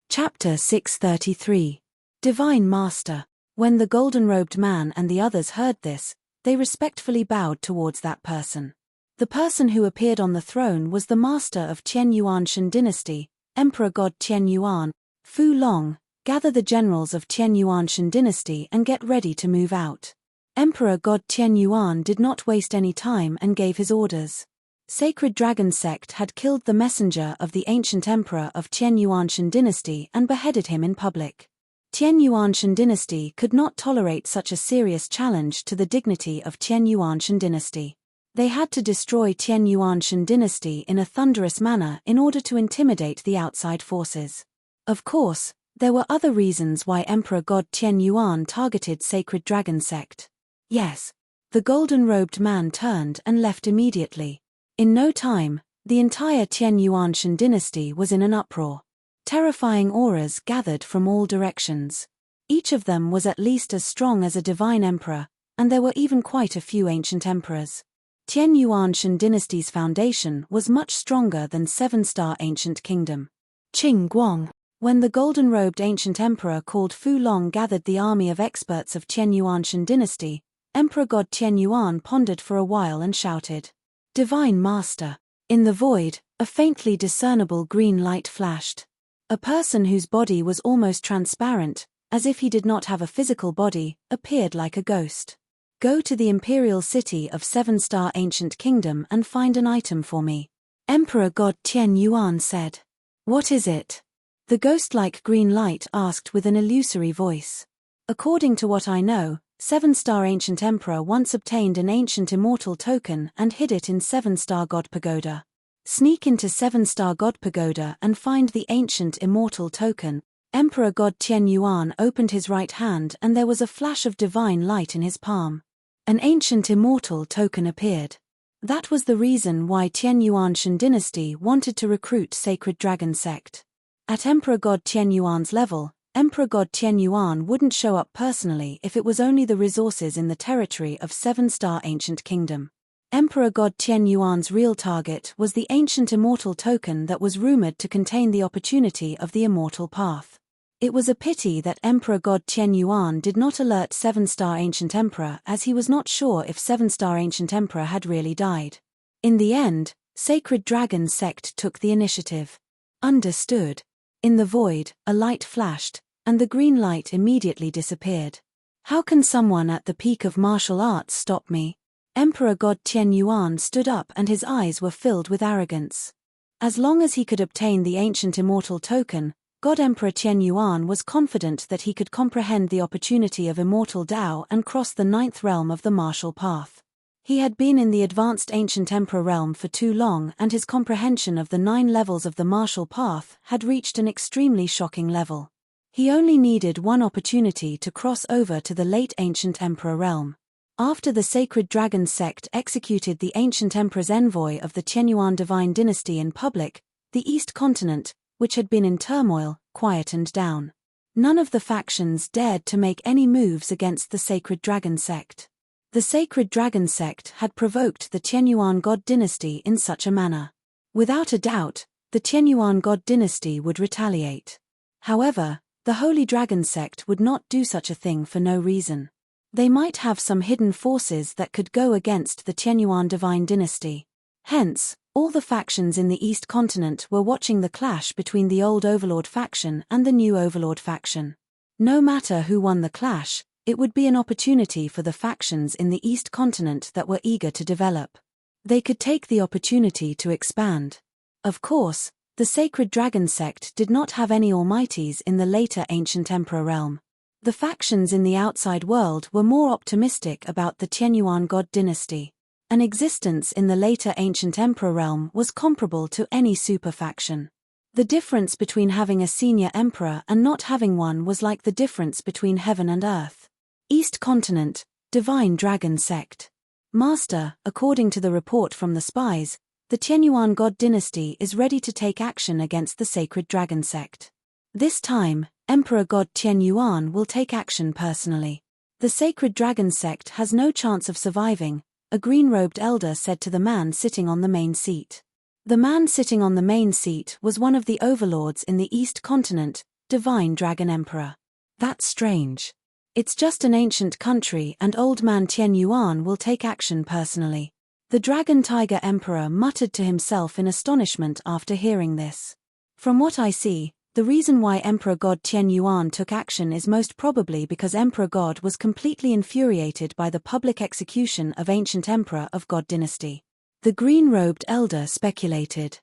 Chapter 633. Divine Master. When the golden-robed man and the others heard this, they respectfully bowed towards that person. The person who appeared on the throne was the master of Qianyuan Shan dynasty, Emperor God Qianyuan. Fu Long, gather the generals of Qianyuan Shan dynasty and get ready to move out. Emperor God Qianyuan did not waste any time and gave his orders. Sacred Dragon Sect had killed the messenger of the ancient emperor of Qianyuan Shan dynasty and beheaded him in public. Qianyuan Shan dynasty could not tolerate such a serious challenge to the dignity of Qianyuan Shan dynasty. They had to destroy Qianyuan Shan dynasty in a thunderous manner in order to intimidate the outside forces. Of course, there were other reasons why Emperor God Qianyuan targeted Sacred Dragon Sect. Yes, the golden-robed man turned and left immediately. In no time, the entire Qianyuan Shan dynasty was in an uproar. Terrifying auras gathered from all directions. Each of them was at least as strong as a divine emperor, and there were even quite a few ancient emperors. Qianyuan Shan dynasty's foundation was much stronger than 7-star ancient kingdom. Qing Guang. When the golden-robed ancient emperor called Fu Long gathered the army of experts of Qian Yuanshan dynasty, Emperor God Qian Yuan pondered for a while and shouted, "Divine Master!" In the void, a faintly discernible green light flashed. A person whose body was almost transparent, as if he did not have a physical body, appeared like a ghost. "Go to the imperial city of 7-star ancient kingdom and find an item for me," Emperor God Qian Yuan said. "What is it?" the ghost-like green light asked with an illusory voice. "According to what I know, 7-star ancient emperor once obtained an ancient immortal token and hid it in 7-star god pagoda. Sneak into 7-star god pagoda and find the ancient immortal token." Emperor God Qian Yuan opened his right hand and there was a flash of divine light in his palm. An ancient immortal token appeared. That was the reason why Qian Yuanshan dynasty wanted to recruit Sacred Dragon sect. At Emperor God Qian Yuan's level, Emperor God Qian Yuan wouldn't show up personally if it was only the resources in the territory of 7-star ancient kingdom. Emperor God Qian Yuan's real target was the ancient immortal token that was rumored to contain the opportunity of the immortal path. It was a pity that Emperor God Qian Yuan did not alert 7-star ancient emperor, as he was not sure if 7-star ancient emperor had really died. In the end, Sacred Dragon sect took the initiative. Understood. In the void, a light flashed, and the green light immediately disappeared. "How can someone at the peak of martial arts stop me?" Emperor God Qian Yuan stood up and his eyes were filled with arrogance. As long as he could obtain the ancient immortal token, God Emperor Qian Yuan was confident that he could comprehend the opportunity of immortal Tao and cross the 9th realm of the martial path. He had been in the advanced ancient emperor realm for too long, and his comprehension of the 9 levels of the martial path had reached an extremely shocking level. He only needed one opportunity to cross over to the late ancient emperor realm. After the Sacred Dragon sect executed the ancient emperor's envoy of the Qianyuan divine dynasty in public, the East continent, which had been in turmoil, quietened down. None of the factions dared to make any moves against the Sacred Dragon sect. The Sacred Dragon sect had provoked the Qianyuan god dynasty in such a manner. Without a doubt, the Qianyuan god dynasty would retaliate. However, the Holy Dragon sect would not do such a thing for no reason. They might have some hidden forces that could go against the Qianyuan divine dynasty. Hence, all the factions in the East continent were watching the clash between the old Overlord faction and the new Overlord faction. No matter who won the clash, it would be an opportunity for the factions in the East continent that were eager to develop. They could take the opportunity to expand. Of course, the Sacred Dragon sect did not have any almighties in the later ancient emperor realm. The factions in the outside world were more optimistic about the Qianyuan god dynasty. An existence in the later ancient emperor realm was comparable to any super faction. The difference between having a senior emperor and not having one was like the difference between heaven and earth. East continent, Divine Dragon sect. Master, according to the report from the spies, the Qianyuan god dynasty is ready to take action against the Sacred Dragon sect. This time, Emperor God Qian Yuan will take action personally. The Sacred Dragon sect has no chance of surviving, a green-robed elder said to the man sitting on the main seat. The man sitting on the main seat was one of the overlords in the East continent, Divine Dragon Emperor. That's strange. It's just an ancient country and old man Qian Yuan will take action personally. The Dragon Tiger Emperor muttered to himself in astonishment after hearing this. From what I see, the reason why Emperor God Qian Yuan took action is most probably because Emperor God was completely infuriated by the public execution of ancient emperor of God dynasty. The green-robed elder speculated.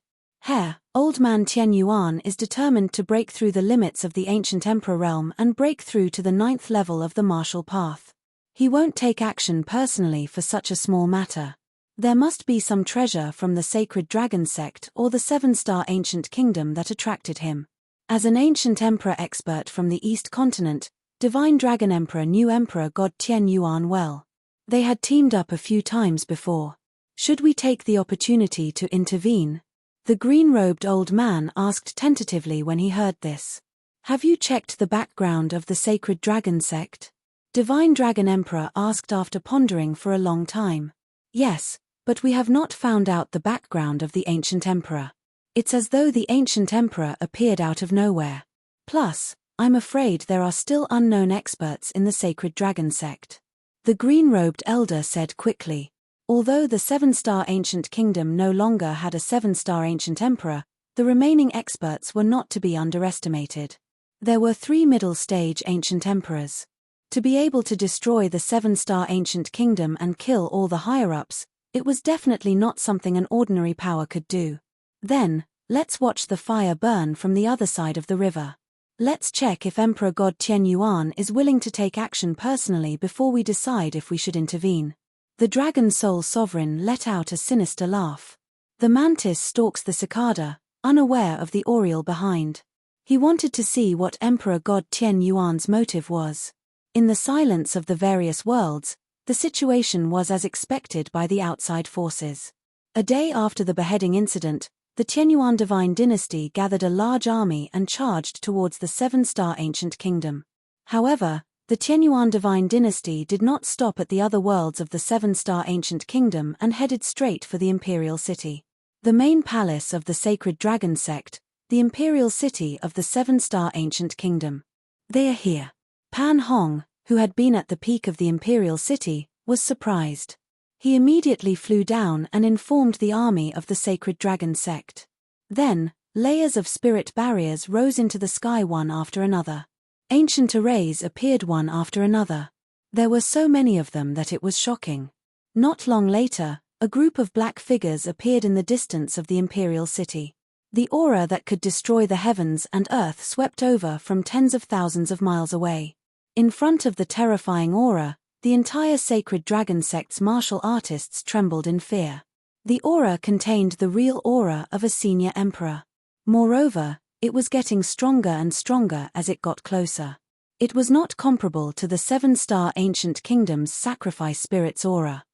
Old man Qian Yuan is determined to break through the limits of the ancient emperor realm and break through to the 9th level of the martial path. He won't take action personally for such a small matter. There must be some treasure from the Sacred Dragon sect or the 7-star ancient kingdom that attracted him. As an ancient emperor expert from the East continent, Divine Dragon Emperor knew Emperor God Qian Yuan well. They had teamed up a few times before. Should we take the opportunity to intervene? The green-robed old man asked tentatively when he heard this. Have you checked the background of the Sacred Dragon sect? Divine Dragon Emperor asked after pondering for a long time. Yes, but we have not found out the background of the ancient emperor. It's as though the ancient emperor appeared out of nowhere. Plus, I'm afraid there are still unknown experts in the sacred dragon sect. The green-robed elder said quickly. Although the 7-star ancient kingdom no longer had a 7-star ancient emperor, the remaining experts were not to be underestimated. There were 3 middle-stage ancient emperors. To be able to destroy the 7-star ancient kingdom and kill all the higher-ups, it was definitely not something an ordinary power could do. Then, let's watch the fire burn from the other side of the river. Let's check if Emperor God Tian Yuan is willing to take action personally before we decide if we should intervene. The Dragon Soul Sovereign let out a sinister laugh. The mantis stalks the cicada, unaware of the oriole behind. He wanted to see what Emperor God Tian Yuan's motive was. In the silence of the various worlds, the situation was as expected by the outside forces. A day after the beheading incident, the Tianyuan divine dynasty gathered a large army and charged towards the 7-star ancient kingdom. However, the Tianyuan divine dynasty did not stop at the other worlds of the 7-star ancient kingdom and headed straight for the imperial city. The main palace of the sacred dragon sect, the imperial city of the 7-star ancient kingdom. They are here. Pan Hong, who had been at the peak of the imperial city, was surprised. He immediately flew down and informed the army of the sacred dragon sect. Then, layers of spirit barriers rose into the sky one after another. Ancient arrays appeared one after another. There were so many of them that it was shocking. Not long later, a group of black figures appeared in the distance of the imperial city. The aura that could destroy the heavens and earth swept over from tens of thousands of miles away. In front of the terrifying aura, the entire sacred dragon sect's martial artists trembled in fear. The aura contained the real aura of a senior emperor. Moreover, it was getting stronger and stronger as it got closer. It was not comparable to the 7-star ancient kingdom's sacrifice spirit's aura.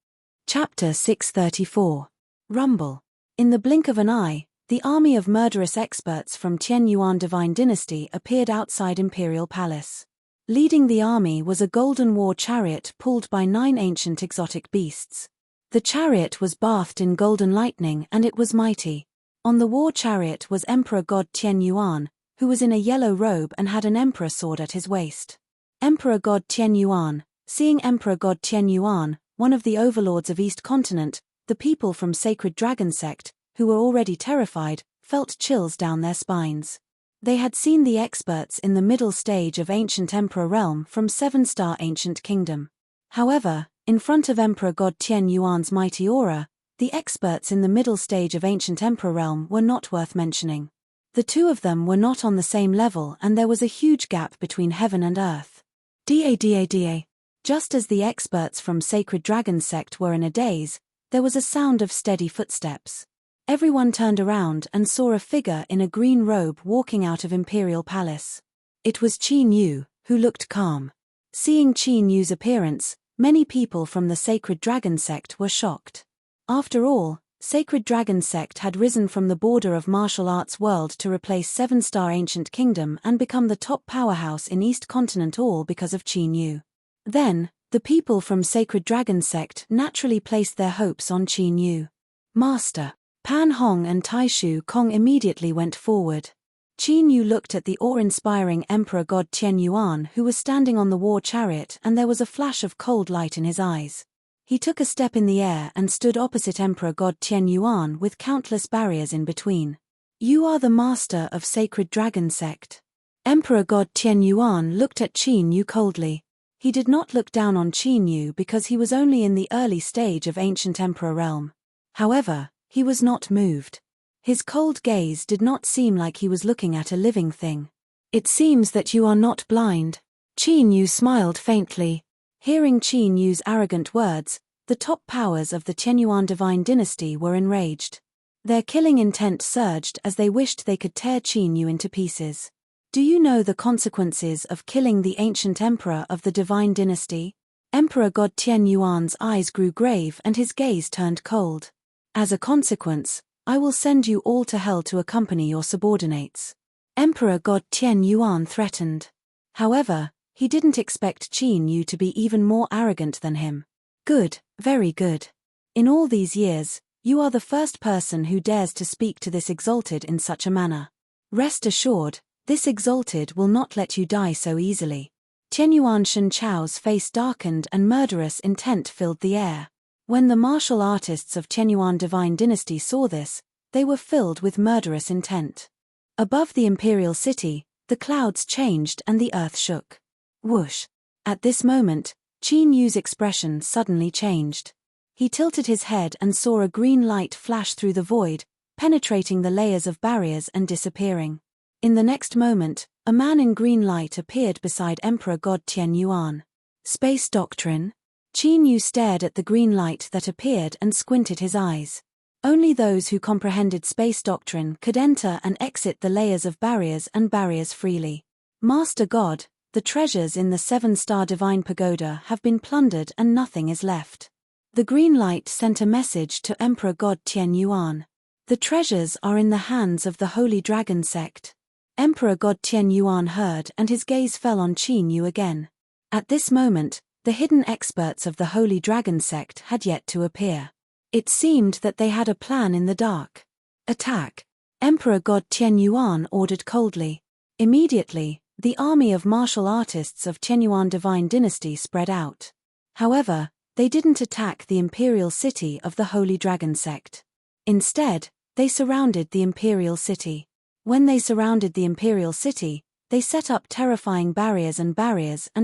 Chapter 634. Rumble. In the blink of an eye, the army of murderous experts from Tian Yuan divine dynasty appeared outside Imperial Palace. Leading the army was a golden war chariot pulled by 9 ancient exotic beasts. The chariot was bathed in golden lightning and it was mighty. On the war chariot was Emperor God Tian Yuan, who was in a yellow robe and had an emperor sword at his waist. Emperor God Tian Yuan, seeing Emperor God Tian Yuan, one of the overlords of East Continent, the people from Sacred Dragon Sect, who were already terrified, felt chills down their spines. They had seen the experts in the middle stage of Ancient Emperor Realm from 7-star Ancient Kingdom. However, in front of Emperor God Tian Yuan's mighty aura, the experts in the middle stage of Ancient Emperor Realm were not worth mentioning. The two of them were not on the same level and there was a huge gap between heaven and earth. Da. Just as the experts from Sacred Dragon Sect were in a daze, there was a sound of steady footsteps. Everyone turned around and saw a figure in a green robe walking out of Imperial Palace. It was Qin Yu, who looked calm. Seeing Qin Yu's appearance, many people from the Sacred Dragon Sect were shocked. After all, Sacred Dragon Sect had risen from the border of martial arts world to replace 7-star Ancient Kingdom and become the top powerhouse in East Continent, all because of Qin Yu. Then, the people from Sacred Dragon Sect naturally placed their hopes on Qin Yu. Master. Pan Hong and Taishu Kong immediately went forward. Qin Yu looked at the awe-inspiring Emperor God Tian Yuan, who was standing on the war chariot, and there was a flash of cold light in his eyes. He took a step in the air and stood opposite Emperor God Tian Yuan with countless barriers in between. You are the master of Sacred Dragon Sect. Emperor God Tian Yuan looked at Qin Yu coldly. He did not look down on Qin Yu because he was only in the early stage of Ancient Emperor Realm. However, he was not moved. His cold gaze did not seem like he was looking at a living thing. It seems that you are not blind. Qin Yu smiled faintly. Hearing Qin Yu's arrogant words, the top powers of the Tianyuan divine dynasty were enraged. Their killing intent surged as they wished they could tear Qin Yu into pieces. Do you know the consequences of killing the ancient emperor of the divine dynasty? Emperor God Tian Yuan's eyes grew grave and his gaze turned cold. As a consequence, I will send you all to hell to accompany your subordinates. Emperor God Tian Yuan threatened. However, he didn't expect Qin Yu to be even more arrogant than him. Good, very good. In all these years, You are the first person who dares to speak to this exalted in such a manner. Rest assured, this exalted will not let you die so easily. Tianyuan Shen Chao's face darkened and murderous intent filled the air. When the martial artists of Tianyuan divine dynasty saw this, they were filled with murderous intent. Above the imperial city, the clouds changed and the earth shook. Whoosh! At this moment, Qin Yu's expression suddenly changed. He tilted his head and saw a green light flash through the void, penetrating the layers of barriers and disappearing. In the next moment, a man in green light appeared beside Emperor God Tianyuan. Space doctrine? Qin Yu stared at the green light that appeared and squinted his eyes. Only those who comprehended space doctrine could enter and exit the layers of barriers and barriers freely. Master God, the treasures in the 7-star divine pagoda have been plundered and nothing is left. The green light sent a message to Emperor God Tianyuan. The treasures are in the hands of the Holy Dragon sect. Emperor God Tianyuan heard and his gaze fell on Qin Yu again. At this moment, the hidden experts of the Holy Dragon sect had yet to appear. It seemed that they had a plan in the dark. Attack! Emperor God Tianyuan ordered coldly. Immediately, the army of martial artists of Tianyuan divine dynasty spread out. However, they didn't attack the imperial city of the Holy Dragon sect. Instead, they surrounded the imperial city. When they surrounded the imperial city, they set up terrifying barriers and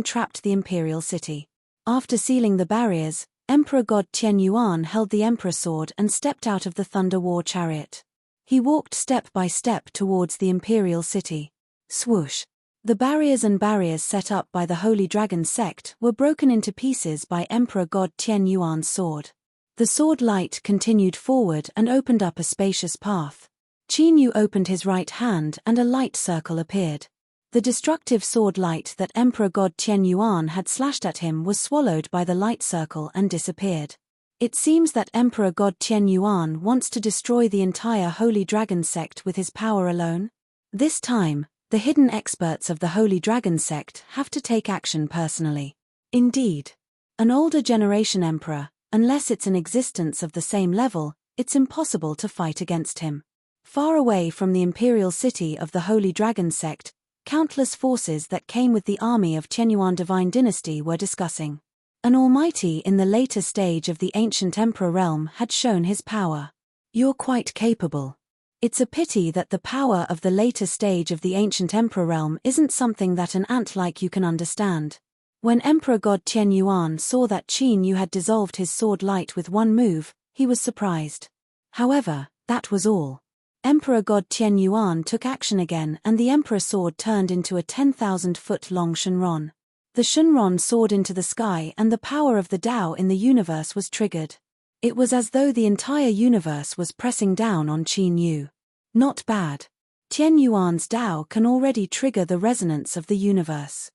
trapped the imperial city. After sealing the barriers, Emperor God Tianyuan held the Emperor Sword and stepped out of the Thunder War chariot. He walked step by step towards the imperial city. Swoosh! The barriers and set up by the Holy Dragon sect were broken into pieces by Emperor God Tianyuan's sword. The sword light continued forward and opened up a spacious path. Qin Yu opened his right hand and a light circle appeared. The destructive sword light that Emperor God Tianyuan had slashed at him was swallowed by the light circle and disappeared. It seems that Emperor God Tianyuan wants to destroy the entire Holy Dragon sect with his power alone. This time, the hidden experts of the Holy Dragon sect have to take action personally. Indeed. An older generation emperor, unless it's an existence of the same level, it's impossible to fight against him. Far away from the imperial city of the Holy Dragon sect, countless forces that came with the army of Tianyuan divine dynasty were discussing. An almighty in the later stage of the ancient emperor realm had shown his power. You're quite capable. It's a pity that the power of the later stage of the ancient emperor realm isn't something that an ant like you can understand. When Emperor God Tianyuan saw that Qin Yu had dissolved his sword light with one move, he was surprised. However, that was all. Emperor God Tianyuan took action again and the Emperor Sword turned into a 10,000-foot-long Shenron. The Shenron soared into the sky and the power of the Tao in the universe was triggered. It was as though the entire universe was pressing down on Qin Yu. Not bad. Tianyuan's Tao can already trigger the resonance of the universe.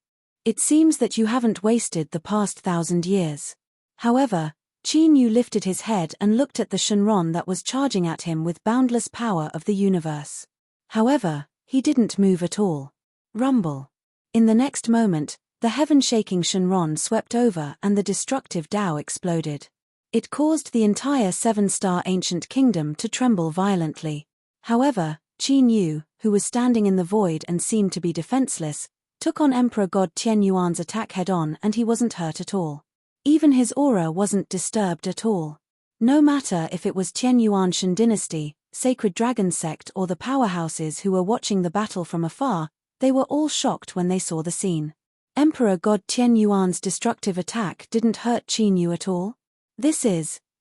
It seems that you haven't wasted the past 1,000 years. However, Qin Yu lifted his head and looked at the Shenron that was charging at him with boundless power of the universe. However, he didn't move at all. Rumble. In the next moment, the heaven-shaking Shenron swept over and the destructive Tao exploded. It caused the entire 7-star ancient kingdom to tremble violently. However, Qin Yu, who was standing in the void and seemed to be defenseless, took on Emperor God Tianyuan's attack head-on and he wasn't hurt at all. Even his aura wasn't disturbed at all. No matter if it was Tianyuan Shen dynasty, Sacred Dragon sect or the powerhouses who were watching the battle from afar, they were all shocked when they saw the scene. Emperor God Tianyuan's destructive attack didn't hurt Qin Yu at all.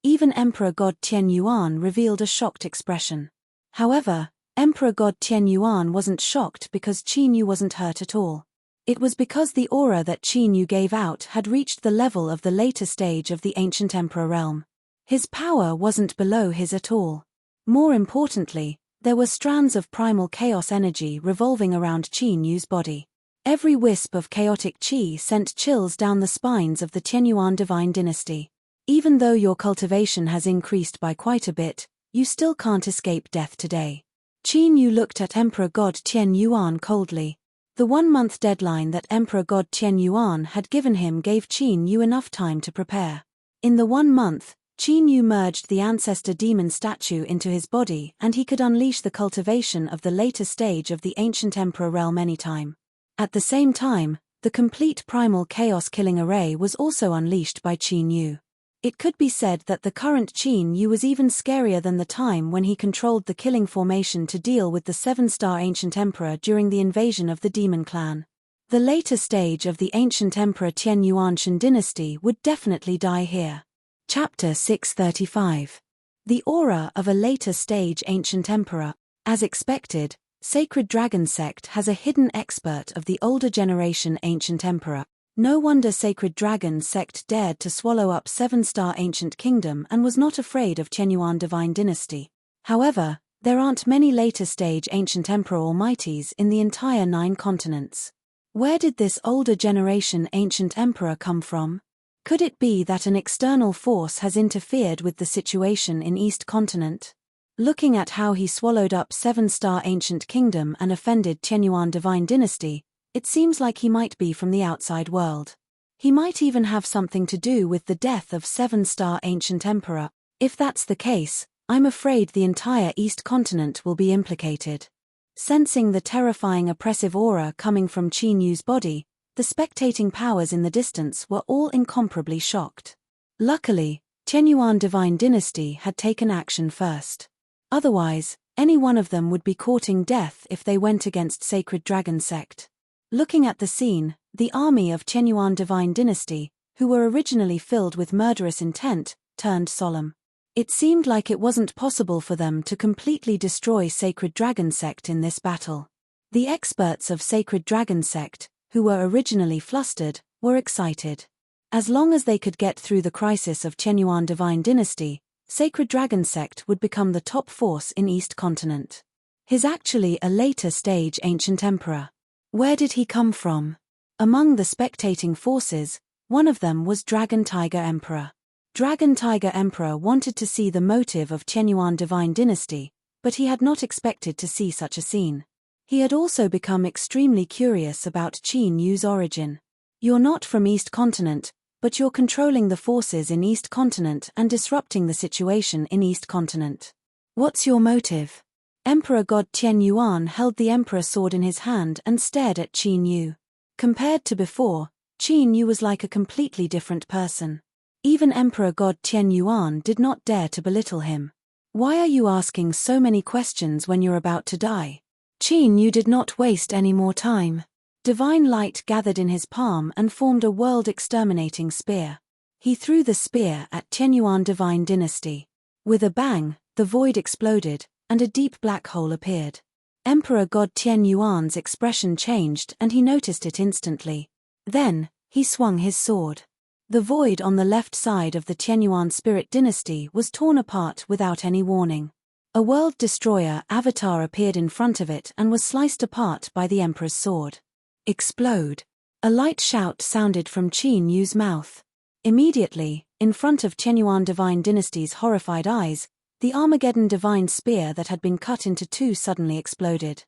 Even Emperor God Tianyuan revealed a shocked expression. However, Emperor God Tianyuan wasn't shocked because Qin Yu wasn't hurt at all. It was because the aura that Qin Yu gave out had reached the level of the later stage of the ancient emperor realm. His power wasn't below his at all. More importantly, there were strands of primal chaos energy revolving around Qin Yu's body. Every wisp of chaotic qi sent chills down the spines of the Tianyuan divine dynasty. Even though your cultivation has increased by quite a bit, you still can't escape death today. Qin Yu looked at Emperor God Tianyuan coldly. The 1-month deadline that Emperor God Tianyuan had given him gave Qin Yu enough time to prepare. In the 1 month, Qin Yu merged the ancestor demon statue into his body, and he could unleash the cultivation of the later stage of the ancient emperor realm anytime. At the same time, the complete primal chaos-killing array was also unleashed by Qin Yu. It could be said that the current Qin Yu was even scarier than the time when he controlled the killing formation to deal with the 7-star ancient emperor during the invasion of the demon clan. The later stage of the ancient emperor Tian Yuanshan dynasty would definitely die here. Chapter 635. The aura of a later stage ancient emperor. As expected, Sacred Dragon Sect has a hidden expert of the older generation ancient emperor. No wonder Sacred Dragon Sect dared to swallow up 7-star ancient kingdom and was not afraid of Qianyuan divine dynasty. However, there aren't many later stage ancient emperor almighties in the entire 9 continents. Where did this older generation ancient emperor come from? Could it be that an external force has interfered with the situation in East Continent? Looking at how he swallowed up 7-star ancient kingdom and offended Qianyuan divine dynasty, it seems like he might be from the outside world. He might even have something to do with the death of 7-star ancient emperor. If that's the case, I'm afraid the entire East Continent will be implicated. Sensing the terrifying oppressive aura coming from Qin Yu's body, the spectating powers in the distance were all incomparably shocked. Luckily, Qianyuan divine dynasty had taken action first. Otherwise, any one of them would be courting death if they went against Sacred Dragon Sect. Looking at the scene, the army of Qianyuan divine dynasty, who were originally filled with murderous intent, turned solemn. It seemed like it wasn't possible for them to completely destroy Sacred Dragon Sect in this battle. The experts of Sacred Dragon Sect, who were originally flustered, were excited. As long as they could get through the crisis of Qianyuan divine dynasty, Sacred Dragon Sect would become the top force in East Continent. He's actually a later stage ancient emperor. Where did he come from? Among the spectating forces, one of them was Dragon Tiger Emperor. Dragon Tiger Emperor wanted to see the motive of Qianyuan divine dynasty, but he had not expected to see such a scene. He had also become extremely curious about Qin Yu's origin. You're not from East Continent, but you're controlling the forces in East Continent and disrupting the situation in East Continent. What's your motive? Emperor God Tian Yuan held the emperor sword in his hand and stared at Qin Yu. Compared to before, Qin Yu was like a completely different person. Even Emperor God Tian Yuan did not dare to belittle him. Why are you asking so many questions when you're about to die? Qin Yu did not waste any more time. Divine light gathered in his palm and formed a world-exterminating spear. He threw the spear at Qianyuan divine dynasty. With a bang, the void exploded, and a deep black hole appeared. Emperor God Tian Yuan's expression changed and he noticed it instantly. Then, he swung his sword. The void on the left side of the Qianyuan spirit dynasty was torn apart without any warning. A world destroyer avatar appeared in front of it and was sliced apart by the emperor's sword. Explode! A light shout sounded from Qin Yu's mouth. Immediately, in front of Qianyuan divine dynasty's horrified eyes, the Armageddon divine spear that had been cut into 2 suddenly exploded.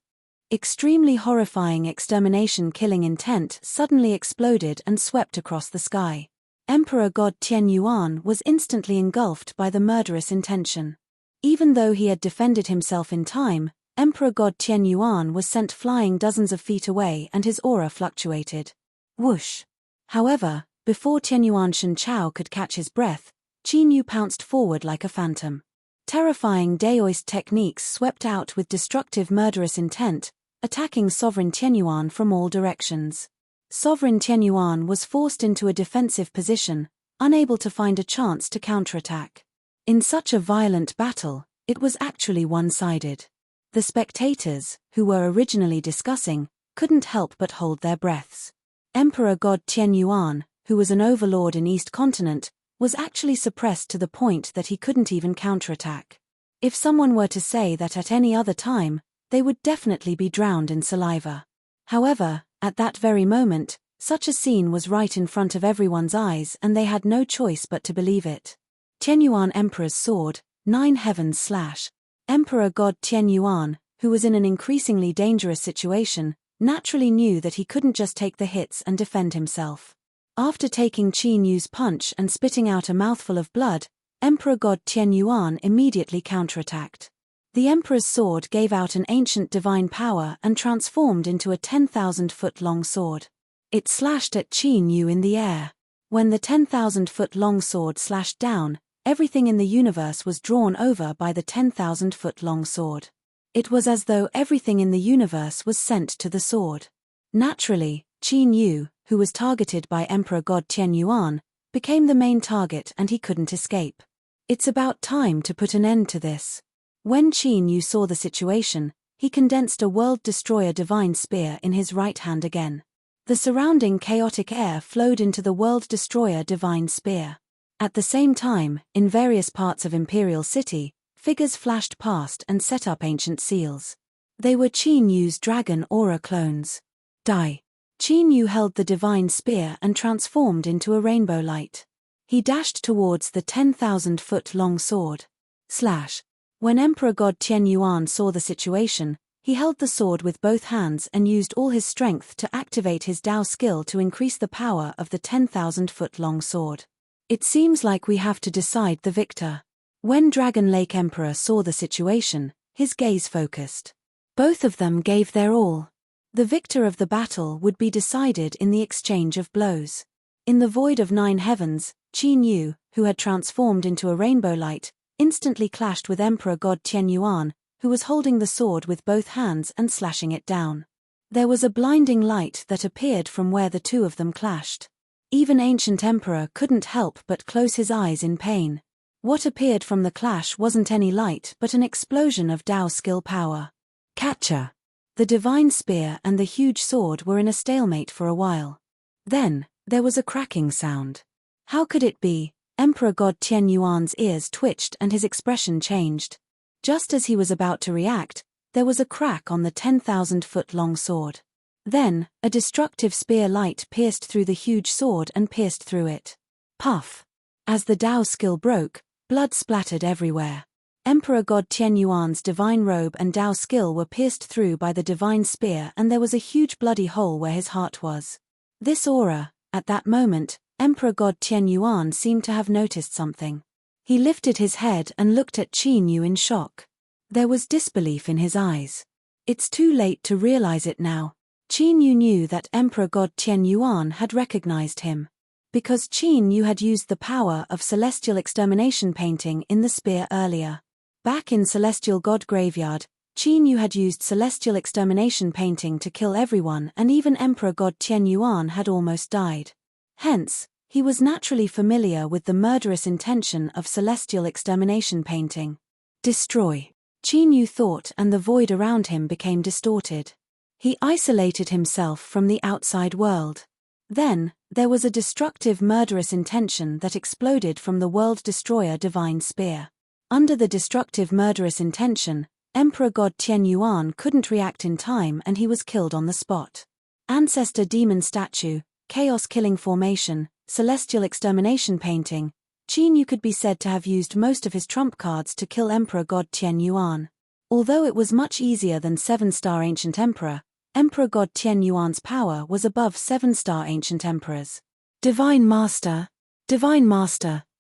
Extremely horrifying extermination killing intent suddenly exploded and swept across the sky. Emperor God Tian Yuan was instantly engulfed by the murderous intention. Even though he had defended himself in time, Emperor God Tian Yuan was sent flying dozens of feet away and his aura fluctuated. Whoosh! However, before Tian Yuanshan Chao could catch his breath, Qin Yu pounced forward like a phantom. Terrifying Daoist techniques swept out with destructive murderous intent, attacking Sovereign Qianyuan from all directions. Sovereign Qianyuan was forced into a defensive position, unable to find a chance to counterattack. In such a violent battle, it was actually one-sided. The spectators, who were originally discussing, couldn't help but hold their breaths. Emperor God Tian Yuan, who was an overlord in East Continent, was actually suppressed to the point that he couldn't even counterattack. If someone were to say that at any other time, they would definitely be drowned in saliva. However, at that very moment, such a scene was right in front of everyone's eyes and they had no choice but to believe it. Qianyuan Emperor's sword, 9 heavens / Emperor God Tian Yuan, who was in an increasingly dangerous situation, naturally knew that he couldn't just take the hits and defend himself. After taking Qin Yu's punch and spitting out a mouthful of blood, Emperor God Tianyuan immediately counterattacked. The emperor's sword gave out an ancient divine power and transformed into a 10,000-foot-long sword. It slashed at Qin Yu in the air. When the 10,000-foot-long sword slashed down, everything in the universe was drawn over by the 10,000-foot-long sword. It was as though everything in the universe was sent to the sword. Naturally, Qin Yu, who was targeted by Emperor God Tianyuan, became the main target and he couldn't escape. It's about time to put an end to this. When Qin Yu saw the situation, he condensed a world destroyer divine spear in his right hand again. The surrounding chaotic air flowed into the world destroyer divine spear. At the same time, in various parts of Imperial City, figures flashed past and set up ancient seals. They were Qin Yu's dragon aura clones. Die. Qin Yu held the divine spear and transformed into a rainbow light. He dashed towards the 10,000-foot-long sword. Slash. When Emperor God Tianyuan saw the situation, he held the sword with both hands and used all his strength to activate his Dao skill to increase the power of the 10,000-foot-long sword. It seems like we have to decide the victor. When Dragon Lake Emperor saw the situation, his gaze focused. Both of them gave their all. The victor of the battle would be decided in the exchange of blows. In the void of 9 heavens, Qin Yu, who had transformed into a rainbow light, instantly clashed with Emperor God Tianyuan, who was holding the sword with both hands and slashing it down. There was a blinding light that appeared from where the two of them clashed. Even Ancient Emperor couldn't help but close his eyes in pain. What appeared from the clash wasn't any light but an explosion of Dao skill power. Catcher. The divine spear and the huge sword were in a stalemate for a while. Then, there was a cracking sound. How could it be? Emperor God Tianyuan's ears twitched and his expression changed. Just as he was about to react, there was a crack on the 10,000-foot-long sword. Then, a destructive spear light pierced through the huge sword and pierced through it. Puff! As the Dao skill broke, blood splattered everywhere. Emperor God Tianyuan's divine robe and Dao skill were pierced through by the divine spear and there was a huge bloody hole where his heart was. This aura, at that moment, Emperor God Tianyuan seemed to have noticed something. He lifted his head and looked at Qin Yu in shock. There was disbelief in his eyes. It's too late to realize it now. Qin Yu knew that Emperor God Tianyuan had recognized him. Because Qin Yu had used the power of celestial extermination painting in the spear earlier. Back in Celestial God Graveyard, Qin Yu had used celestial extermination painting to kill everyone and even Emperor God Tianyuan had almost died. Hence, he was naturally familiar with the murderous intention of celestial extermination painting. Destroy. Qin Yu thought and the void around him became distorted. He isolated himself from the outside world. Then, there was a destructive murderous intention that exploded from the world destroyer divine spear. Under the destructive murderous intention, Emperor God Tianyuan couldn't react in time and he was killed on the spot. Ancestor demon statue, chaos killing formation, celestial extermination painting, Qin Yu could be said to have used most of his trump cards to kill Emperor God Tianyuan. Although it was much easier than 7-star Ancient Emperor, Emperor God Tianyuan's power was above 7-star Ancient Emperors. Divine Master,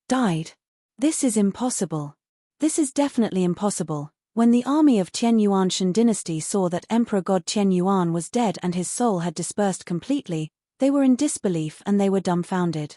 died. This is impossible. This is definitely impossible. When the army of Tianyuan Shan dynasty saw that Emperor God Tianyuan was dead and his soul had dispersed completely, they were in disbelief and they were dumbfounded.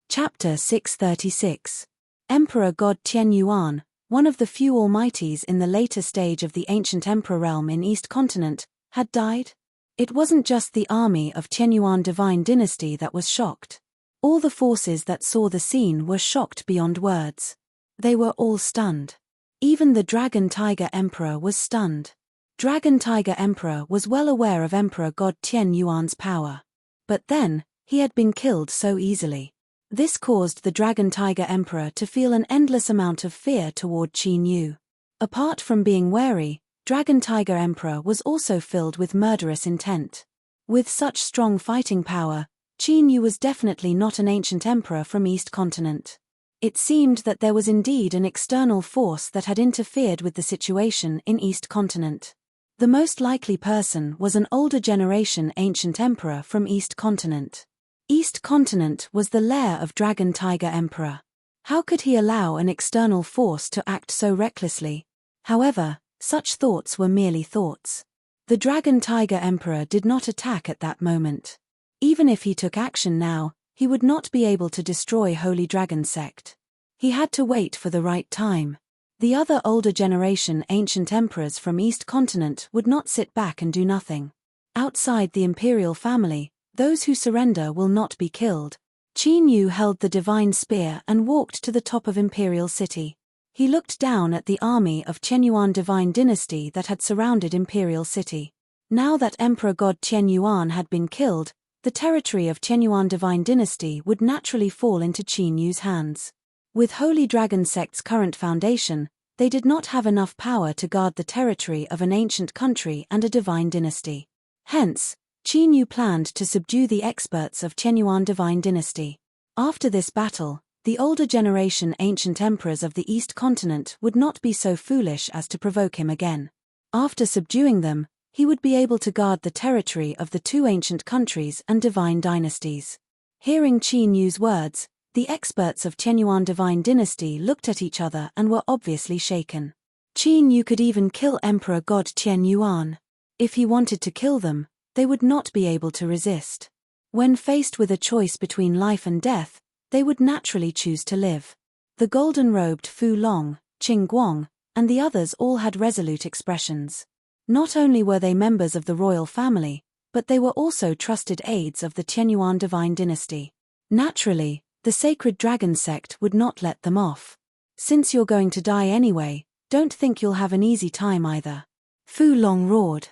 Chapter 636. Emperor God Tianyuan, one of the few almighties in the later stage of the ancient emperor realm in East Continent, had died? It wasn't just the army of Tianyuan divine dynasty that was shocked. All the forces that saw the scene were shocked beyond words. They were all stunned. Even the Dragon Tiger Emperor was stunned. Dragon Tiger Emperor was well aware of Emperor God Tianyuan's power. But then, he had been killed so easily. This caused the Dragon Tiger Emperor to feel an endless amount of fear toward Qin Yu. Apart from being wary, Dragon Tiger Emperor was also filled with murderous intent. With such strong fighting power, Qin Yu was definitely not an ancient emperor from East Continent. It seemed that there was indeed an external force that had interfered with the situation in East Continent. The most likely person was an older generation ancient emperor from East Continent. East Continent was the lair of Dragon Tiger Emperor. How could he allow an external force to act so recklessly? However, such thoughts were merely thoughts. The Dragon Tiger Emperor did not attack at that moment. Even if he took action now, he would not be able to destroy Holy Dragon Sect. He had to wait for the right time. The other older generation ancient emperors from East Continent would not sit back and do nothing. Outside the imperial family, those who surrender will not be killed. Qin Yu held the divine spear and walked to the top of Imperial City. He looked down at the army of Qianyuan divine dynasty that had surrounded Imperial City. Now that Emperor God Qianyuan had been killed, the territory of Qianyuan divine dynasty would naturally fall into Qin Yu's hands. With Holy Dragon Sect's current foundation, they did not have enough power to guard the territory of an ancient country and a divine dynasty. Hence, Qin Yu planned to subdue the experts of Qianyuan divine dynasty. After this battle, the older generation ancient emperors of the East Continent would not be so foolish as to provoke him again. After subduing them, he would be able to guard the territory of the two ancient countries and divine dynasties. Hearing Qin Yu's words, the experts of Qianyuan divine dynasty looked at each other and were obviously shaken. Qin Yu could even kill Emperor God Qianyuan. If he wanted to kill them, they would not be able to resist. When faced with a choice between life and death, they would naturally choose to live. The golden-robed Fu Long, Qing Guang, and the others all had resolute expressions. Not only were they members of the royal family, but they were also trusted aides of the Qianyuan divine dynasty. Naturally, the sacred dragon sect would not let them off. Since you're going to die anyway, don't think you'll have an easy time either. Fu Long roared.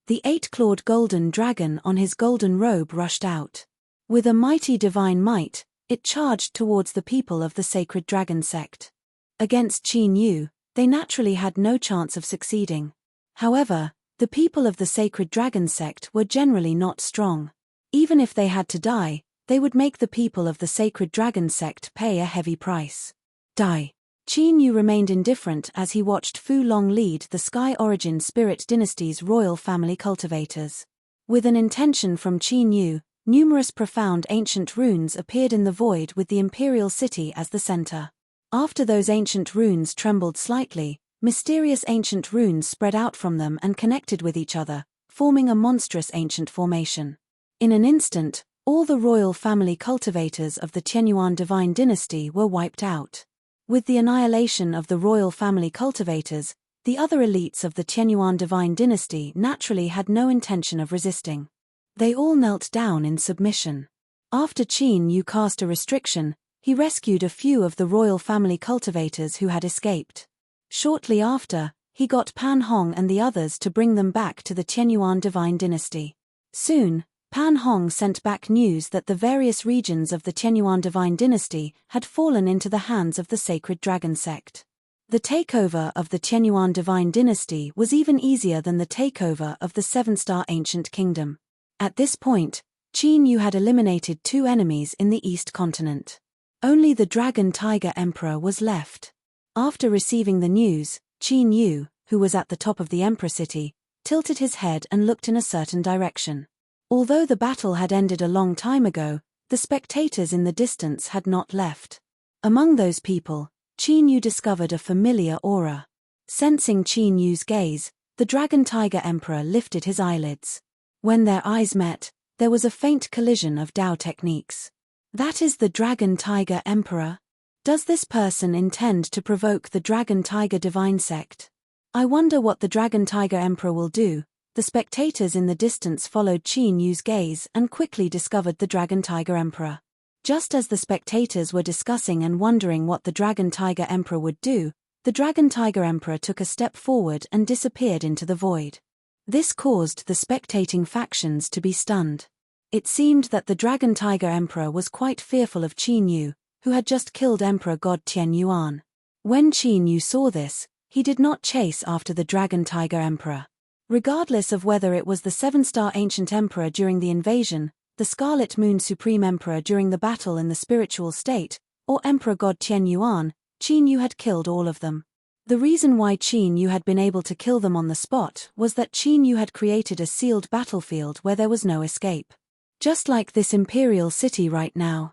The eight-clawed golden dragon on his golden robe rushed out. With a mighty divine might, it charged towards the people of the sacred dragon sect. Against Qin Yu, they naturally had no chance of succeeding. However, the people of the sacred dragon sect were generally not strong. Even if they had to die, they would make the people of the sacred dragon sect pay a heavy price. Die. Qin Yu remained indifferent as he watched Fu Long lead the Sky Origin Spirit Dynasty's royal family cultivators. With an intention from Qin Yu, numerous profound ancient runes appeared in the void with the imperial city as the center. After those ancient runes trembled slightly, mysterious ancient runes spread out from them and connected with each other, forming a monstrous ancient formation. In an instant, all the royal family cultivators of the Qianyuan divine dynasty were wiped out. With the annihilation of the royal family cultivators, the other elites of the Qianyuan divine dynasty naturally had no intention of resisting. They all knelt down in submission. After Qin Yu cast a restriction, he rescued a few of the royal family cultivators who had escaped. Shortly after, he got Pan Hong and the others to bring them back to the Qianyuan divine dynasty. Soon, Pan Hong sent back news that the various regions of the Qianyuan divine dynasty had fallen into the hands of the sacred dragon sect. The takeover of the Qianyuan divine dynasty was even easier than the takeover of the seven-star ancient kingdom. At this point, Qin Yu had eliminated two enemies in the East Continent. Only the Dragon Tiger Emperor was left. After receiving the news, Qin Yu, who was at the top of the Emperor City, tilted his head and looked in a certain direction. Although the battle had ended a long time ago, the spectators in the distance had not left. Among those people, Qin Yu discovered a familiar aura. Sensing Qin Yu's gaze, the Dragon Tiger Emperor lifted his eyelids. When their eyes met, there was a faint collision of Dao techniques. That is the Dragon Tiger Emperor? Does this person intend to provoke the Dragon Tiger Divine Sect? I wonder what the Dragon Tiger Emperor will do. The spectators in the distance followed Qin Yu's gaze and quickly discovered the Dragon Tiger Emperor. Just as the spectators were discussing and wondering what the Dragon Tiger Emperor would do, the Dragon Tiger Emperor took a step forward and disappeared into the void. This caused the spectating factions to be stunned. It seemed that the Dragon Tiger Emperor was quite fearful of Qin Yu, who had just killed Emperor God Qianyuan. When Qin Yu saw this, he did not chase after the Dragon Tiger Emperor. Regardless of whether it was the seven-star ancient emperor during the invasion, the Scarlet Moon Supreme Emperor during the battle in the spiritual state, or Emperor God Qianyuan, Qin Yu had killed all of them. The reason why Qin Yu had been able to kill them on the spot was that Qin Yu had created a sealed battlefield where there was no escape. Just like this imperial city right now.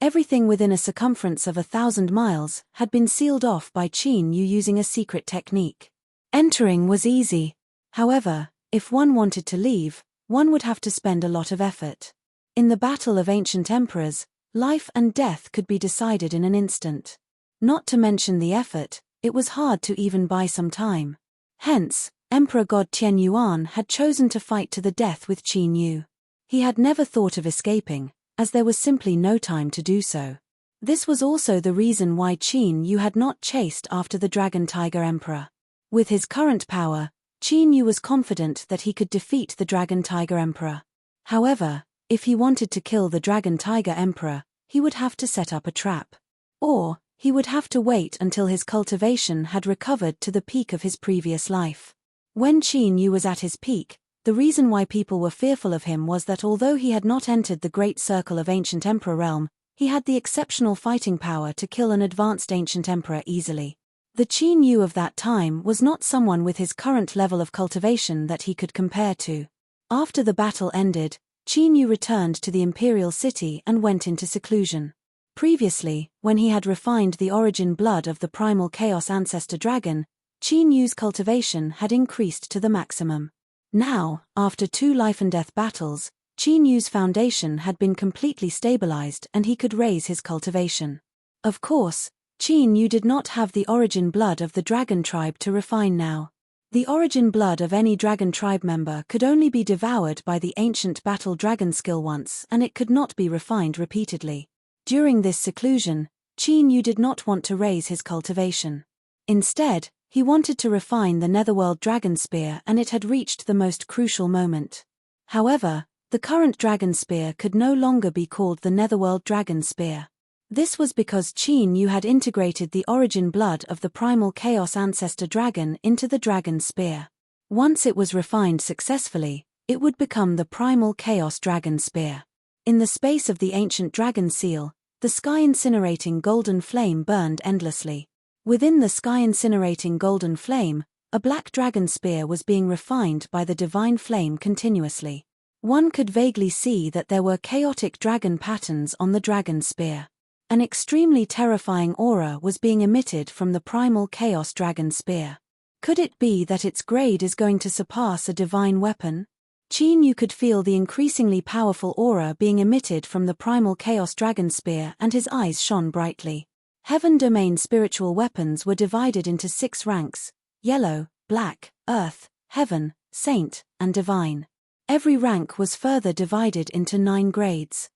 Everything within a circumference of 1,000 miles had been sealed off by Qin Yu using a secret technique. Entering was easy. However, if one wanted to leave, one would have to spend a lot of effort. In the battle of ancient emperors, life and death could be decided in an instant. Not to mention the effort, it was hard to even buy some time. Hence, Emperor God Tian Yuan had chosen to fight to the death with Qin Yu. He had never thought of escaping, as there was simply no time to do so. This was also the reason why Qin Yu had not chased after the Dragon Tiger Emperor. With his current power, Qin Yu was confident that he could defeat the Dragon Tiger Emperor. However, if he wanted to kill the Dragon Tiger Emperor, he would have to set up a trap. Or, he would have to wait until his cultivation had recovered to the peak of his previous life. When Qin Yu was at his peak, the reason why people were fearful of him was that although he had not entered the great circle of ancient emperor realm, he had the exceptional fighting power to kill an advanced ancient emperor easily. The Qin Yu of that time was not someone with his current level of cultivation that he could compare to. After the battle ended, Qin Yu returned to the imperial city and went into seclusion. Previously, when he had refined the origin blood of the primal chaos ancestor dragon, Qin Yu's cultivation had increased to the maximum. Now, after 2 life-and-death battles, Qin Yu's foundation had been completely stabilized and he could raise his cultivation. Of course, Qin Yu did not have the origin blood of the dragon tribe to refine now. The origin blood of any dragon tribe member could only be devoured by the ancient battle dragon skill once and it could not be refined repeatedly. During this seclusion, Qin Yu did not want to raise his cultivation. Instead, he wanted to refine the Netherworld Dragon Spear and it had reached the most crucial moment. However, the current Dragon Spear could no longer be called the Netherworld Dragon Spear. This was because Qin Yu had integrated the origin blood of the primal chaos ancestor dragon into the Dragon Spear. Once it was refined successfully, it would become the primal chaos dragon spear. In the space of the ancient dragon seal, the sky-incinerating golden flame burned endlessly. Within the sky-incinerating golden flame, a black dragon spear was being refined by the divine flame continuously. One could vaguely see that there were chaotic dragon patterns on the dragon spear. An extremely terrifying aura was being emitted from the primal chaos dragon spear. Could it be that its grade is going to surpass a divine weapon? Qin Yu could feel the increasingly powerful aura being emitted from the primal chaos dragon spear and his eyes shone brightly. Heaven domain spiritual weapons were divided into 6 ranks: yellow, black, earth, heaven, saint, and divine. Every rank was further divided into 9 grades.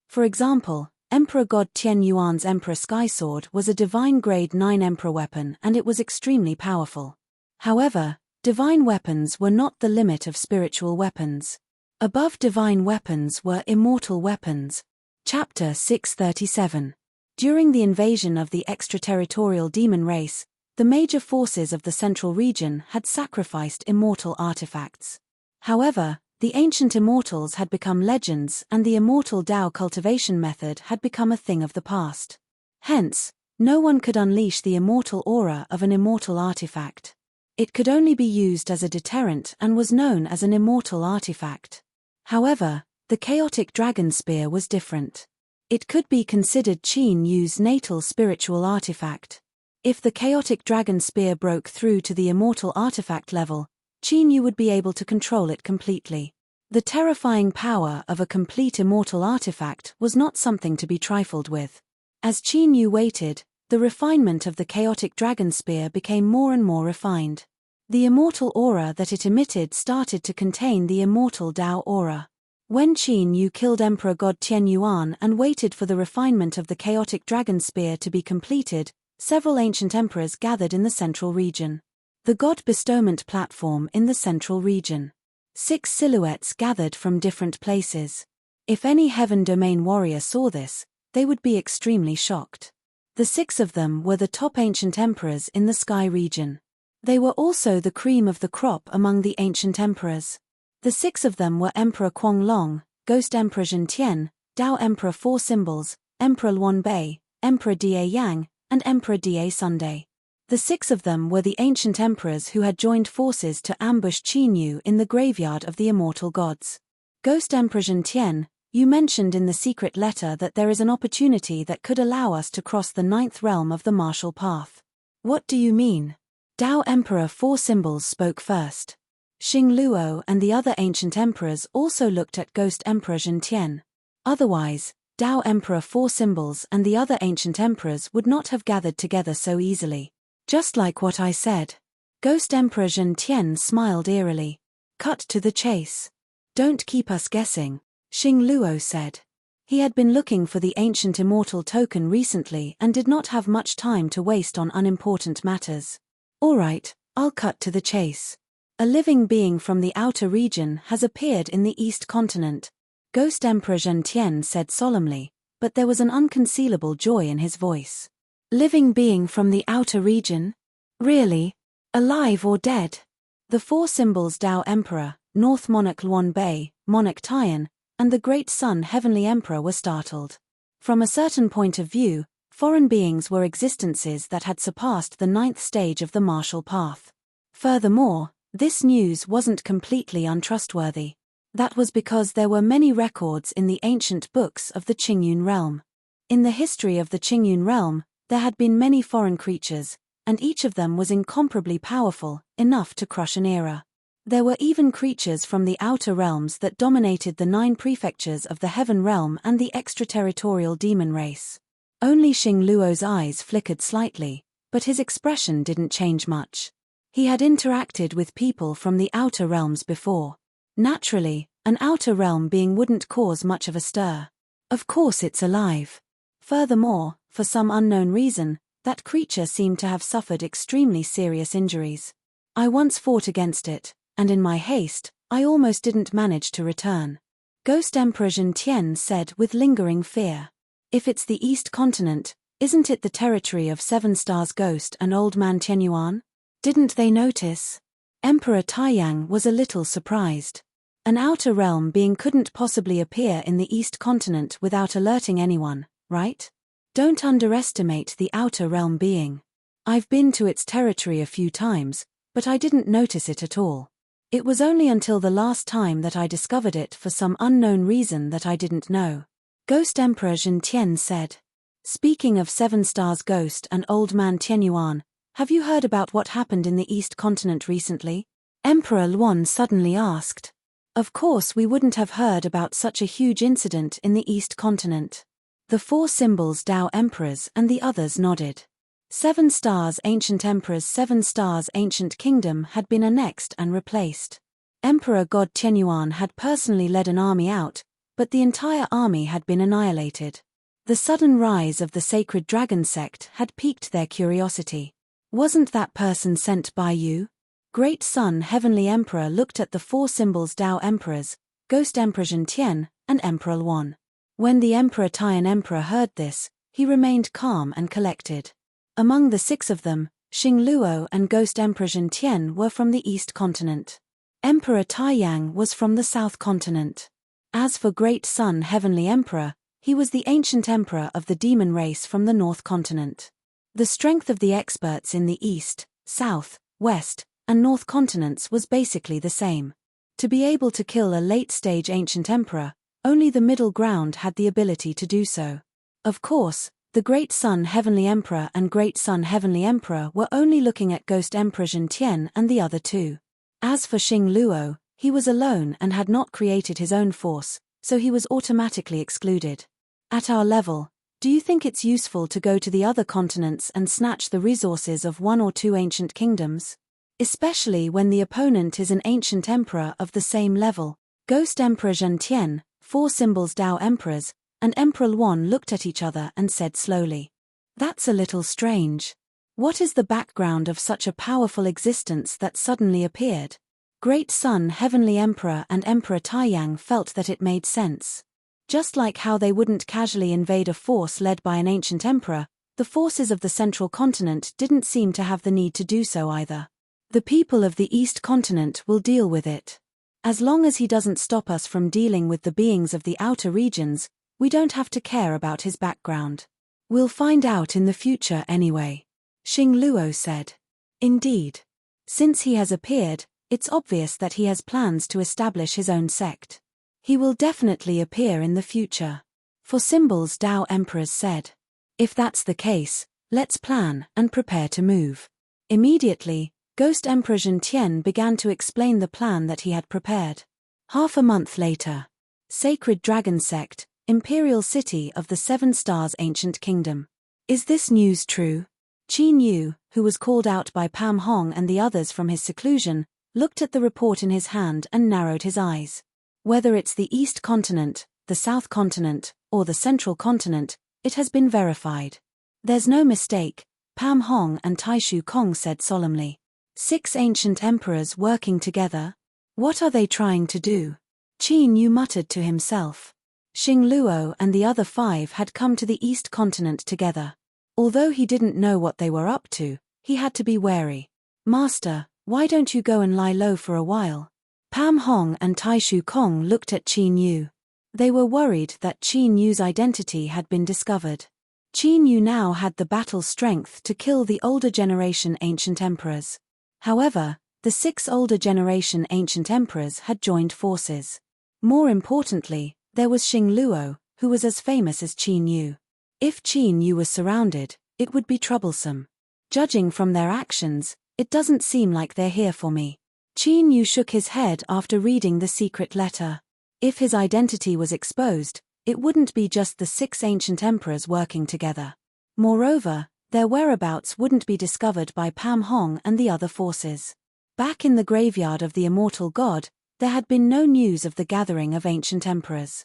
For example, Emperor God Tian Yuan's Emperor Sky Sword was a divine grade 9 emperor weapon and it was extremely powerful. However, divine weapons were not the limit of spiritual weapons. Above divine weapons were immortal weapons. Chapter 637. During the invasion of the extraterritorial demon race, the major forces of the central region had sacrificed immortal artifacts. However, the ancient immortals had become legends and the immortal Tao cultivation method had become a thing of the past. Hence, no one could unleash the immortal aura of an immortal artifact. It could only be used as a deterrent and was known as an immortal artifact. However, the chaotic dragon spear was different. It could be considered Qin Yu's natal spiritual artifact. If the chaotic dragon spear broke through to the immortal artifact level, Qin Yu would be able to control it completely. The terrifying power of a complete immortal artifact was not something to be trifled with. As Qin Yu waited, the refinement of the chaotic dragon spear became more and more refined. The immortal aura that it emitted started to contain the immortal Tao aura. When Qin Yu killed Emperor God Tian Yuan and waited for the refinement of the chaotic dragon spear to be completed, several ancient emperors gathered in the central region. The God Bestowment Platform in the central region. 6 silhouettes gathered from different places. If any Heaven Domain warrior saw this, they would be extremely shocked. The 6 of them were the top ancient emperors in the sky region. They were also the cream of the crop among the ancient emperors. The 6 of them were Emperor Kuang Long, Ghost Emperor Zhen Tian, Tao Emperor 4 Symbols, Emperor Luan Bei, Emperor Da Yang, and Emperor Da Sunday. The 6 of them were the ancient emperors who had joined forces to ambush Qin Yu in the graveyard of the immortal gods. Ghost Emperor Zhen Tian, You mentioned in the secret letter that there is an opportunity that could allow us to cross the 9th realm of the martial path. What do you mean? Tao Emperor Four Symbols spoke first. Xing Luo and the other ancient emperors also looked at Ghost Emperor Zhentian. Otherwise, Tao Emperor Four Symbols and the other ancient emperors would not have gathered together so easily. Just like what I said. Ghost Emperor Zhentian smiled eerily. Cut to the chase. Don't keep us guessing, Xing Luo said. He had been looking for the ancient immortal token recently and did not have much time to waste on unimportant matters. All right, I'll cut to the chase. A living being from the outer region has appeared in the East Continent, Ghost Emperor Zhentian said solemnly, but there was an unconcealable joy in his voice. Living being from the outer region? Really? Alive or dead? The Four Symbols Tao Emperor, North Monarch Luan Bei, Monarch Tian, and the Great Sun Heavenly Emperor were startled. From a certain point of view, foreign beings were existences that had surpassed the 9th stage of the martial path. Furthermore, this news wasn't completely untrustworthy. That was because there were many records in the ancient books of the Qingyun realm. In the history of the Qingyun realm, there had been many foreign creatures, and each of them was incomparably powerful, enough to crush an era. There were even creatures from the outer realms that dominated the 9 prefectures of the Heaven realm and the extraterritorial demon race. Only Xing Luo's eyes flickered slightly, but his expression didn't change much. He had interacted with people from the outer realms before. Naturally, an outer realm being wouldn't cause much of a stir. Of course it's alive. Furthermore, for some unknown reason, that creature seemed to have suffered extremely serious injuries. I once fought against it, and in my haste, I almost didn't manage to return. Ghost Emperor Zhentian said with lingering fear. If it's the East Continent, isn't it the territory of 7 Stars Ghost and Old Man Tianyuan? Didn't they notice? Emperor Taiyang was a little surprised. An outer realm being couldn't possibly appear in the East Continent without alerting anyone, right? Don't underestimate the outer realm being. I've been to its territory a few times, but I didn't notice it at all. It was only until the last time that I discovered it for some unknown reason that I didn't know. Ghost Emperor Zhentian said. Speaking of 7 Stars Ghost and Old Man Tianyuan, have you heard about what happened in the East Continent recently? Emperor Luan suddenly asked. Of course we wouldn't have heard about such a huge incident in the East Continent. The Four Symbols Tao Emperors and the others nodded. 7 Stars Ancient Emperor's 7 Stars Ancient Kingdom had been annexed and replaced. Emperor God Tianyuan had personally led an army out, but the entire army had been annihilated. The sudden rise of the Sacred Dragon sect had piqued their curiosity. Wasn't that person sent by you? Great Sun Heavenly Emperor looked at the Four Symbols Tao Emperors, Ghost Emperor Zhentian, and Emperor Luan. When the Emperor Tian Emperor heard this, he remained calm and collected. Among the 6 of them, Xing Luo and Ghost Emperor Zhentian were from the East Continent. Emperor Taiyang was from the South Continent. As for Great Sun Heavenly Emperor, he was the ancient emperor of the demon race from the North Continent. The strength of the experts in the East, South, West, and North Continents was basically the same. To be able to kill a late-stage ancient emperor, only the middle ground had the ability to do so. Of course, the Great Sun Heavenly Emperor and Great Sun Heavenly Emperor were only looking at Ghost Emperor Zhentian and the other 2. As for Xing Luo, he was alone and had not created his own force, so he was automatically excluded. At our level, do you think it's useful to go to the other continents and snatch the resources of 1 or 2 ancient kingdoms? Especially when the opponent is an ancient emperor of the same level. Ghost Emperor Zhentian, Four Symbols Tao Emperors, and Emperor Luan looked at each other and said slowly. That's a little strange. What is the background of such a powerful existence that suddenly appeared? Great Sun Heavenly Emperor and Emperor Taiyang felt that it made sense. Just like how they wouldn't casually invade a force led by an ancient emperor, the forces of the Central Continent didn't seem to have the need to do so either. The people of the East Continent will deal with it. As long as he doesn't stop us from dealing with the beings of the outer regions, we don't have to care about his background. We'll find out in the future anyway. Xing Luo said. Indeed. Since he has appeared, it's obvious that he has plans to establish his own sect. He will definitely appear in the future. For symbols, Tao emperors said. If that's the case, let's plan and prepare to move. Immediately, Ghost Emperor Zhentian began to explain the plan that he had prepared. Half a month later. Sacred Dragon Sect, Imperial City of the Seven Stars Ancient Kingdom. Is this news true? Qin Yu, who was called out by Pam Hong and the others from his seclusion, looked at the report in his hand and narrowed his eyes. Whether it's the East Continent, the South Continent, or the Central Continent, it has been verified. There's no mistake, Pam Hong and Taishu Kong said solemnly. 6 ancient emperors working together? What are they trying to do? Qin Yu muttered to himself. Xing Luo and the other 5 had come to the East Continent together. Although he didn't know what they were up to, he had to be wary. Master, why don't you go and lie low for a while? Pam Hong and Taishu Kong looked at Qin Yu. They were worried that Qin Yu's identity had been discovered. Qin Yu now had the battle strength to kill the older generation ancient emperors. However, the 6 older generation ancient emperors had joined forces. More importantly, there was Xing Luo, who was as famous as Qin Yu. If Qin Yu was surrounded, it would be troublesome. Judging from their actions, it doesn't seem like they're here for me. Qin Yu shook his head after reading the secret letter. If his identity was exposed, it wouldn't be just the 6 ancient emperors working together. Moreover, their whereabouts wouldn't be discovered by Pam Hong and the other forces. Back in the graveyard of the immortal god, there had been no news of the gathering of ancient emperors.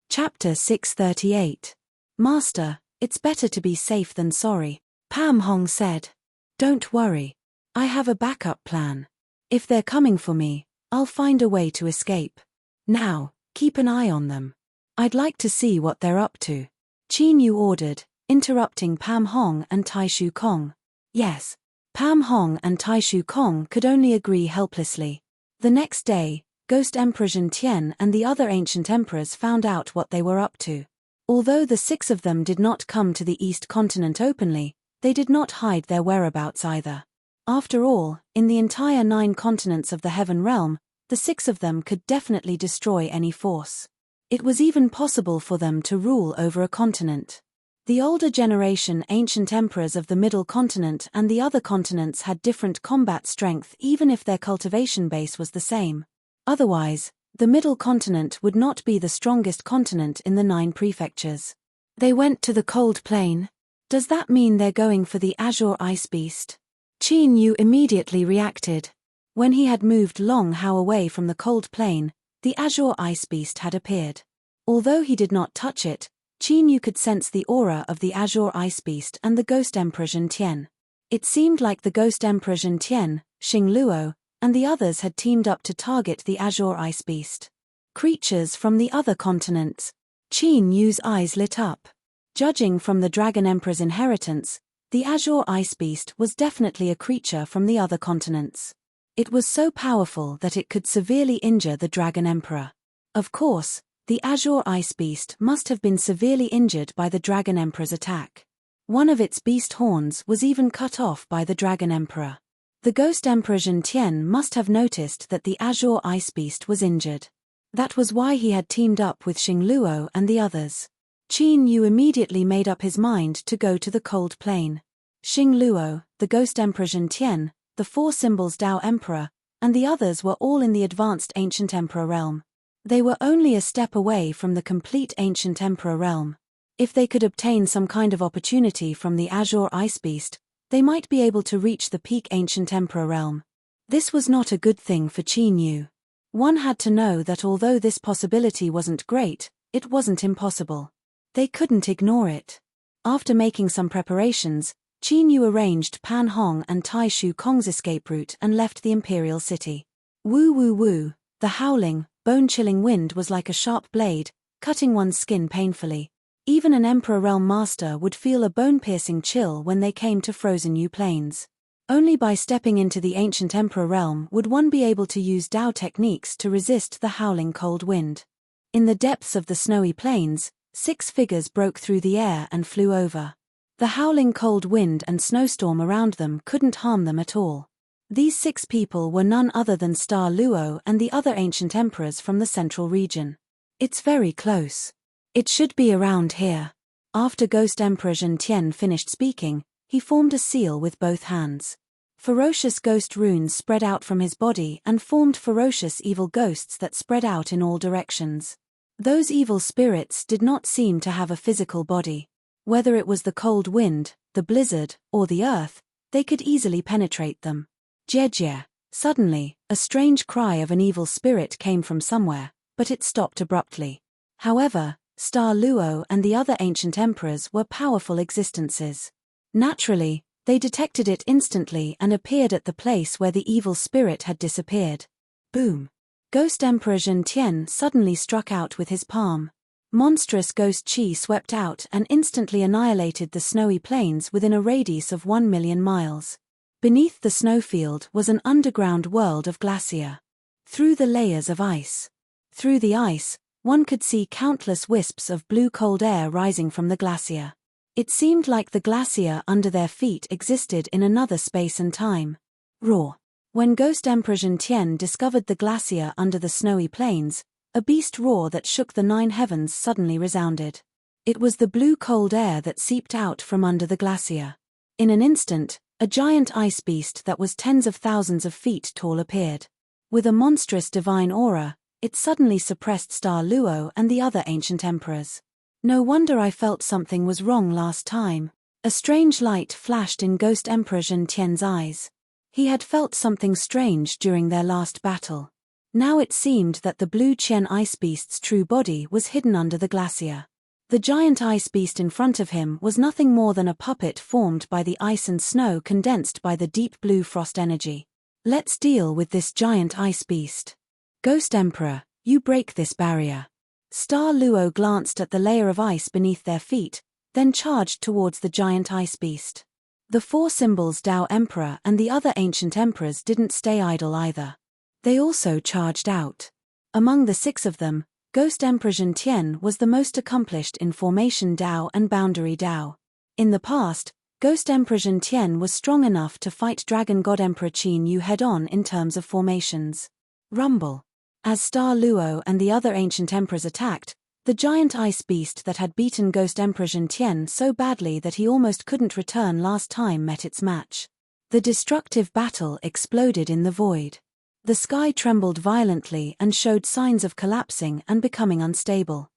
Chapter 638. Master, it's better to be safe than sorry, Pam Hong said. Don't worry. I have a backup plan. If they're coming for me, I'll find a way to escape. Now, keep an eye on them. I'd like to see what they're up to. Qin Yu ordered, interrupting Pam Hong and Taishu Kong. Yes. Pam Hong and Taishu Kong could only agree helplessly. The next day, Ghost Emperor Zhentian and the other ancient emperors found out what they were up to. Although the 6 of them did not come to the East Continent openly, they did not hide their whereabouts either. After all, in the entire 9 continents of the Heaven Realm, the 6 of them could definitely destroy any force. It was even possible for them to rule over a continent. The older generation ancient emperors of the Middle Continent and the other continents had different combat strength even if their cultivation base was the same. Otherwise, the Middle Continent would not be the strongest continent in the 9 prefectures. They went to the cold plain. Does that mean they're going for the Azure Ice Beast? Qin Yu immediately reacted. When he had moved long how away from the cold plain, the Azure Ice Beast had appeared. Although he did not touch it, Qin Yu could sense the aura of the Azure Ice Beast and the Ghost Emperor Zhentian. It seemed like the Ghost Emperor Zhentian, Xing Luo, and the others had teamed up to target the Azure Ice Beast. Creatures from the other continents. Qin Yu's eyes lit up. Judging from the Dragon Emperor's inheritance, the Azure Ice Beast was definitely a creature from the other continents. It was so powerful that it could severely injure the Dragon Emperor. Of course, the Azure Ice Beast must have been severely injured by the Dragon Emperor's attack. One of its beast horns was even cut off by the Dragon Emperor. The Ghost Emperor Zhentian must have noticed that the Azure Ice Beast was injured. That was why he had teamed up with Xing Luo and the others. Qin Yu immediately made up his mind to go to the cold plain. Xing Luo, the Ghost Emperor Zhentian, the 4 symbols Tao Emperor, and the others were all in the advanced Ancient Emperor realm. They were only a step away from the complete Ancient Emperor realm. If they could obtain some kind of opportunity from the Azure Ice Beast, they might be able to reach the peak Ancient Emperor realm. This was not a good thing for Qin Yu. One had to know that although this possibility wasn't great, it wasn't impossible. They couldn't ignore it. After making some preparations, Qin Yu arranged Pan Hong and Taishu Kong's escape route and left the Imperial City. Woo woo woo, the howling, bone-chilling wind was like a sharp blade, cutting one's skin painfully. Even an Emperor Realm Master would feel a bone-piercing chill when they came to frozen new plains. Only by stepping into the Ancient Emperor Realm would one be able to use Tao techniques to resist the howling cold wind. In the depths of the snowy plains, 6 figures broke through the air and flew over. The howling cold wind and snowstorm around them couldn't harm them at all. These 6 people were none other than Star Luo and the other ancient emperors from the central region. It's very close. It should be around here. After Ghost Emperor Zhentian finished speaking, he formed a seal with both hands. Ferocious ghost runes spread out from his body and formed ferocious evil ghosts that spread out in all directions. Those evil spirits did not seem to have a physical body. Whether it was the cold wind, the blizzard, or the earth, they could easily penetrate them. Jie. Suddenly, a strange cry of an evil spirit came from somewhere, but it stopped abruptly. However, Star Luo and the other ancient emperors were powerful existences. Naturally, they detected it instantly and appeared at the place where the evil spirit had disappeared. Boom! Ghost Emperor Zhentian suddenly struck out with his palm. Monstrous ghost chi swept out and instantly annihilated the snowy plains within a radius of 1 million miles. Beneath the snowfield was an underground world of glacier. Through the layers of ice. Through the ice, one could see countless wisps of blue cold air rising from the glacier. It seemed like the glacier under their feet existed in another space and time. Roar. When Ghost Emperor Zhentian discovered the glacier under the snowy plains, a beast roar that shook the 9 heavens suddenly resounded. It was the blue cold air that seeped out from under the glacier. In an instant, a giant ice beast that was tens of thousands of feet tall appeared. With a monstrous divine aura, it suddenly suppressed Star Luo and the other ancient emperors. No wonder I felt something was wrong last time. A strange light flashed in Ghost Emperor Zhentian's eyes. He had felt something strange during their last battle. Now it seemed that the blue Qian ice beast's true body was hidden under the glacier. The giant ice beast in front of him was nothing more than a puppet formed by the ice and snow condensed by the deep blue frost energy. Let's deal with this giant ice beast. Ghost Emperor, you break this barrier. Star Luo glanced at the layer of ice beneath their feet, then charged towards the giant ice beast. The 4 symbols Tao Emperor and the other ancient emperors didn't stay idle either. They also charged out. Among the 6 of them, Ghost Emperor Zhentian was the most accomplished in Formation Tao and Boundary Tao. In the past, Ghost Emperor Zhentian was strong enough to fight Dragon God Emperor Qin Yu head-on in terms of formations. Rumble. As Star Luo and the other ancient emperors attacked, the giant ice beast that had beaten Ghost Emperor Zhentian so badly that he almost couldn't return last time met its match. The destructive battle exploded in the void. The sky trembled violently and showed signs of collapsing and becoming unstable.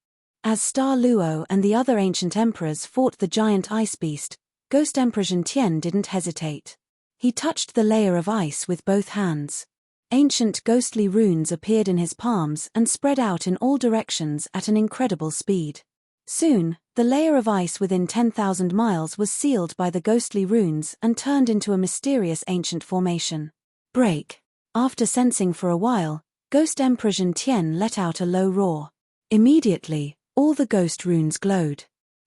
As Star Luo and the other ancient emperors fought the giant ice beast, Ghost Emperor Zhentian didn't hesitate. He touched the layer of ice with both hands. Ancient ghostly runes appeared in his palms and spread out in all directions at an incredible speed. Soon, the layer of ice within 10,000 miles was sealed by the ghostly runes and turned into a mysterious ancient formation. Break. After sensing for a while, Ghost Emperor Zhentian let out a low roar. Immediately, all the ghost runes glowed.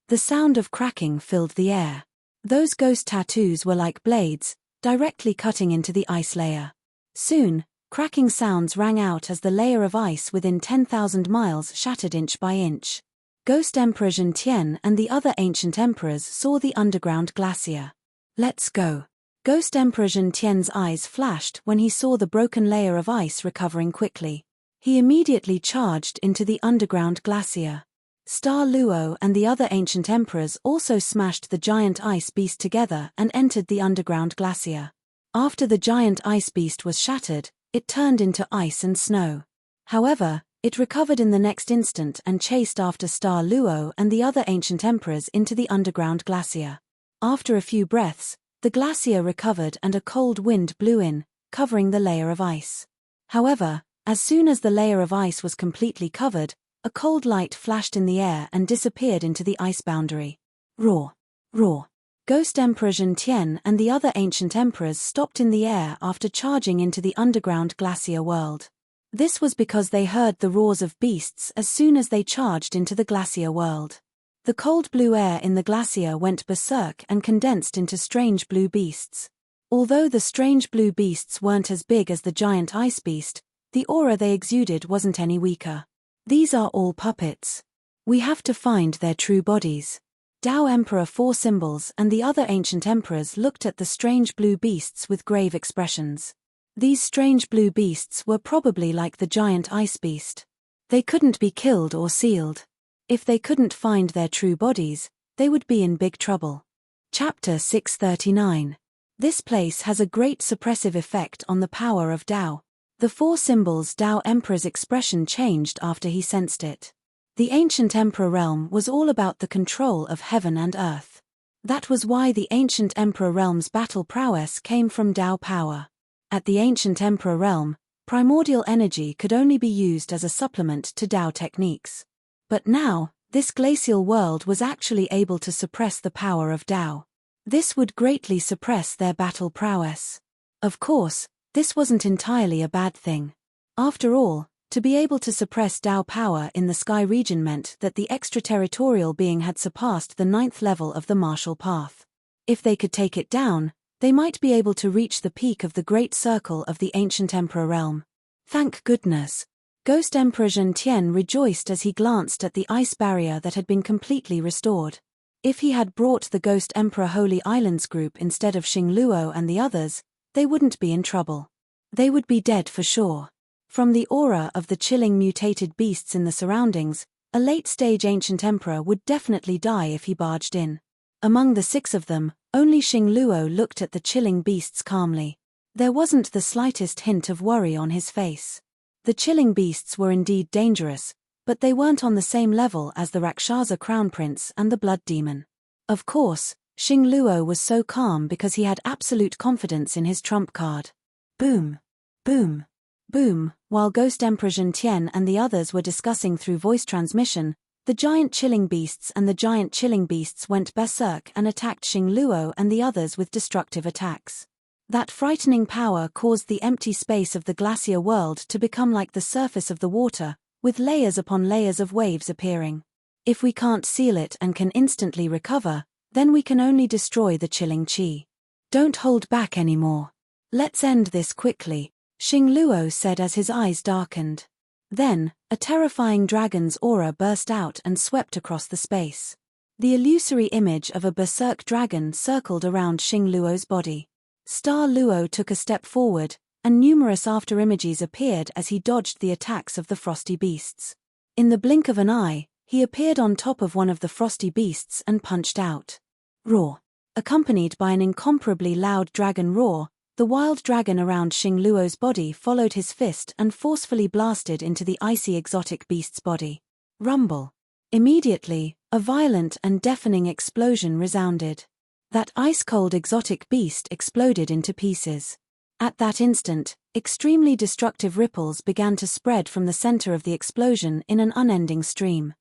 The sound of cracking filled the air. Those ghost tattoos were like blades, directly cutting into the ice layer. Soon, cracking sounds rang out as the layer of ice within 10,000 miles shattered inch by inch. Ghost Emperor Zhentian and the other ancient emperors saw the underground glacier. Let's go. Ghost Emperor Zhentian's eyes flashed when he saw the broken layer of ice recovering quickly. He immediately charged into the underground glacier. Star Luo and the other ancient emperors also smashed the giant ice beast together and entered the underground glacier. After the giant ice beast was shattered, it turned into ice and snow. However, it recovered in the next instant and chased after Star Luo and the other ancient emperors into the underground glacier. After a few breaths, the glacier recovered and a cold wind blew in, covering the layer of ice. However, as soon as the layer of ice was completely covered, a cold light flashed in the air and disappeared into the ice boundary. Roar! Roar! Ghost Emperor Zhentian and the other ancient emperors stopped in the air after charging into the underground glacier world. This was because they heard the roars of beasts as soon as they charged into the glacier world. The cold blue air in the glacier went berserk and condensed into strange blue beasts. Although the strange blue beasts weren't as big as the giant ice beast, the aura they exuded wasn't any weaker. These are all puppets. We have to find their true bodies. Tao Emperor 4 symbols and the other ancient emperors looked at the strange blue beasts with grave expressions. These strange blue beasts were probably like the giant ice beast. They couldn't be killed or sealed. If they couldn't find their true bodies, they would be in big trouble. Chapter 639. This place has a great suppressive effect on the power of Tao. The four symbols Tao Emperor's expression changed after he sensed it. The ancient Emperor realm was all about the control of heaven and earth. That was why the ancient Emperor realm's battle prowess came from Tao power. At the ancient Emperor realm, primordial energy could only be used as a supplement to Tao techniques. But now, this glacial world was actually able to suppress the power of Tao. This would greatly suppress their battle prowess. Of course, this wasn't entirely a bad thing. After all, to be able to suppress Tao power in the sky region meant that the extraterritorial being had surpassed the 9th level of the martial path. If they could take it down, they might be able to reach the peak of the great circle of the ancient Emperor realm. Thank goodness. Ghost Emperor Zhentian rejoiced as he glanced at the ice barrier that had been completely restored. If he had brought the Ghost Emperor Holy Islands group instead of Xingluo and the others, they wouldn't be in trouble. They would be dead for sure. From the aura of the chilling mutated beasts in the surroundings, a late-stage ancient emperor would definitely die if he barged in. Among the 6 of them, only Xingluo looked at the chilling beasts calmly. There wasn't the slightest hint of worry on his face. The chilling beasts were indeed dangerous, but they weren't on the same level as the Rakshasa Crown Prince and the Blood Demon. Of course, Xingluo was so calm because he had absolute confidence in his trump card. Boom. Boom. Boom. While Ghost Emperor Zhentian and the others were discussing through voice transmission, the giant chilling beasts and the giant chilling beasts went berserk and attacked Xingluo and the others with destructive attacks. That frightening power caused the empty space of the glacier world to become like the surface of the water, with layers upon layers of waves appearing. If we can't seal it and can instantly recover, then we can only destroy the chilling chi. Don't hold back anymore. Let's end this quickly, Xingluo said as his eyes darkened. Then, a terrifying dragon's aura burst out and swept across the space. The illusory image of a berserk dragon circled around Xingluo's body. Star Luo took a step forward, and numerous afterimages appeared as he dodged the attacks of the frosty beasts. In the blink of an eye, he appeared on top of one of the frosty beasts and punched out. Roar. Accompanied by an incomparably loud dragon roar, the wild dragon around Xingluo's body followed his fist and forcefully blasted into the icy exotic beast's body. Rumble. Immediately, a violent and deafening explosion resounded. That ice-cold exotic beast exploded into pieces. At that instant, extremely destructive ripples began to spread from the center of the explosion in an unending stream.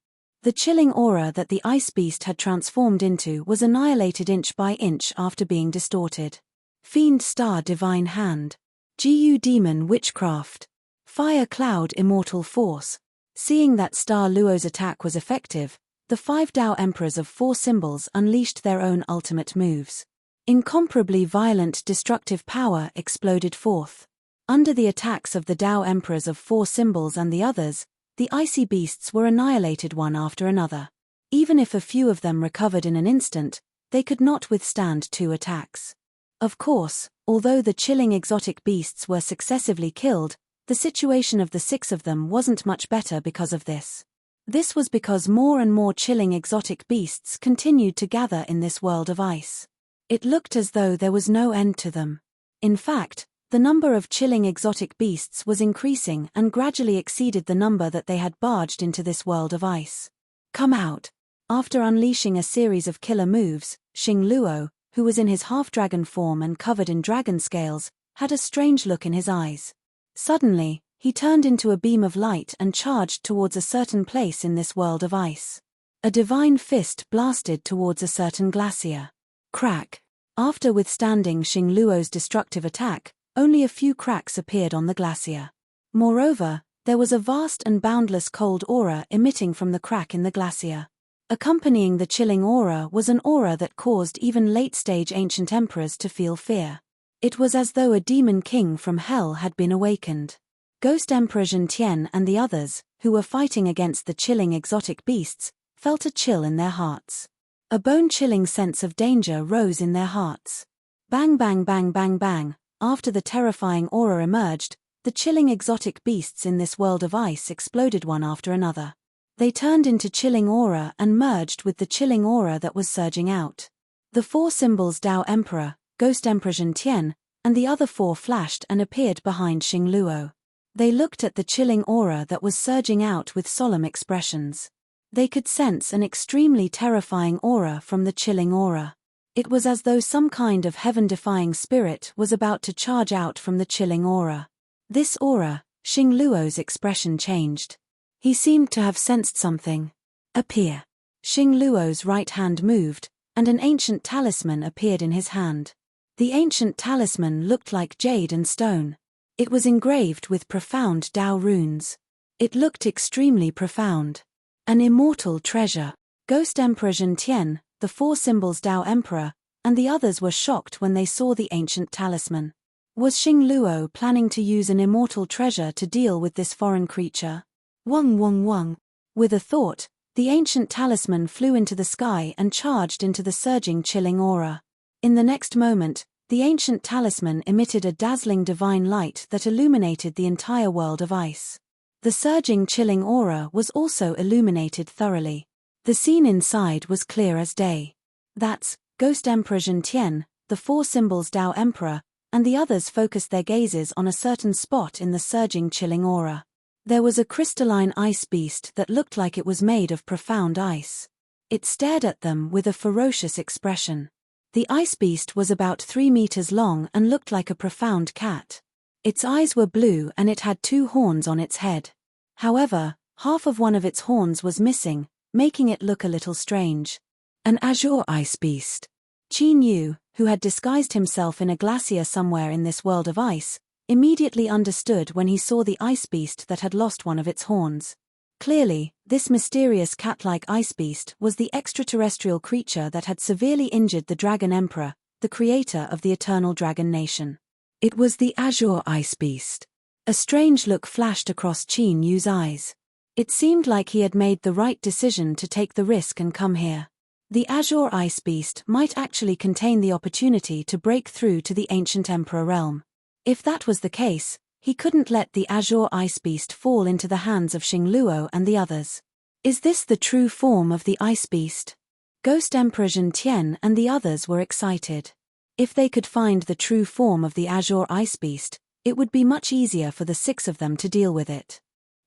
The chilling aura that the ice beast had transformed into was annihilated inch by inch after being distorted. Fiend Star Divine Hand. Gu Demon Witchcraft. Fire Cloud Immortal Force. Seeing that Star Luo's attack was effective, the 5 Tao Emperors of 4 symbols unleashed their own ultimate moves. Incomparably violent destructive power exploded forth. Under the attacks of the Tao Emperors of 4 symbols and the others, the icy beasts were annihilated one after another. Even if a few of them recovered in an instant, they could not withstand 2 attacks. Of course, although the chilling exotic beasts were successively killed, the situation of the 6 of them wasn't much better because of this. This was because more and more chilling exotic beasts continued to gather in this world of ice. It looked as though there was no end to them. In fact, the number of chilling exotic beasts was increasing and gradually exceeded the number that they had barged into this world of ice. Come out. After unleashing a series of killer moves, Xingluo, who was in his half-dragon form and covered in dragon scales, had a strange look in his eyes. Suddenly, he turned into a beam of light and charged towards a certain place in this world of ice. A divine fist blasted towards a certain glacier. Crack. After withstanding Xingluo's destructive attack, only a few cracks appeared on the glacier. Moreover, there was a vast and boundless cold aura emitting from the crack in the glacier. Accompanying the chilling aura was an aura that caused even late-stage ancient emperors to feel fear. It was as though a demon king from hell had been awakened. Ghost Emperor Zhentian and the others, who were fighting against the chilling exotic beasts, felt a chill in their hearts. A bone-chilling sense of danger rose in their hearts. Bang bang bang bang bang, after the terrifying aura emerged, The chilling exotic beasts in this world of ice exploded one after another. They turned into chilling aura and merged with the chilling aura that was surging out. The 4 symbols Tao Emperor, Ghost Emperor Zhentian, and the other 4 flashed and appeared behind Xing Luo. They looked at the chilling aura that was surging out with solemn expressions. They could sense an extremely terrifying aura from the chilling aura. It was as though some kind of heaven-defying spirit was about to charge out from the chilling aura. This aura, Xing Luo's expression changed. He seemed to have sensed something appear. Xing Luo's right hand moved, and an ancient talisman appeared in his hand. The ancient talisman looked like jade and stone. It was engraved with profound Tao runes. It looked extremely profound. An immortal treasure. Ghost Emperor Zhentian, the 4 symbols Tao Emperor, and the others were shocked when they saw the ancient talisman. Was Xing Luo planning to use an immortal treasure to deal with this foreign creature? Wong wong wong. With a thought, the ancient talisman flew into the sky and charged into the surging chilling aura. In the next moment, the ancient talisman emitted a dazzling divine light that illuminated the entire world of ice. The surging chilling aura was also illuminated thoroughly. The scene inside was clear as day. That's Ghost Emperor Zhentian, the 4 symbols Tao Emperor, and the others focused their gazes on a certain spot in the surging chilling aura. There was a crystalline ice beast that looked like it was made of profound ice. It stared at them with a ferocious expression. The ice beast was about 3 meters long and looked like a profound cat. Its eyes were blue and it had 2 horns on its head. However, half of one of its horns was missing, making it look a little strange. An azure ice beast. Qin Yu, who had disguised himself in a glacier somewhere in this world of ice, immediately understood when he saw the ice beast that had lost one of its horns. Clearly, this mysterious cat-like ice beast was the extraterrestrial creature that had severely injured the Dragon Emperor, the creator of the Eternal Dragon Nation. It was the azure ice beast. A strange look flashed across Qin Yu's eyes. It seemed like he had made the right decision to take the risk and come here. The azure ice beast might actually contain the opportunity to break through to the ancient Emperor realm. If that was the case, he couldn't let the azure ice beast fall into the hands of Xing Luo and the others. Is this the true form of the ice beast? Ghost Emperor Zhentian and the others were excited. If they could find the true form of the azure ice beast, it would be much easier for the 6 of them to deal with it.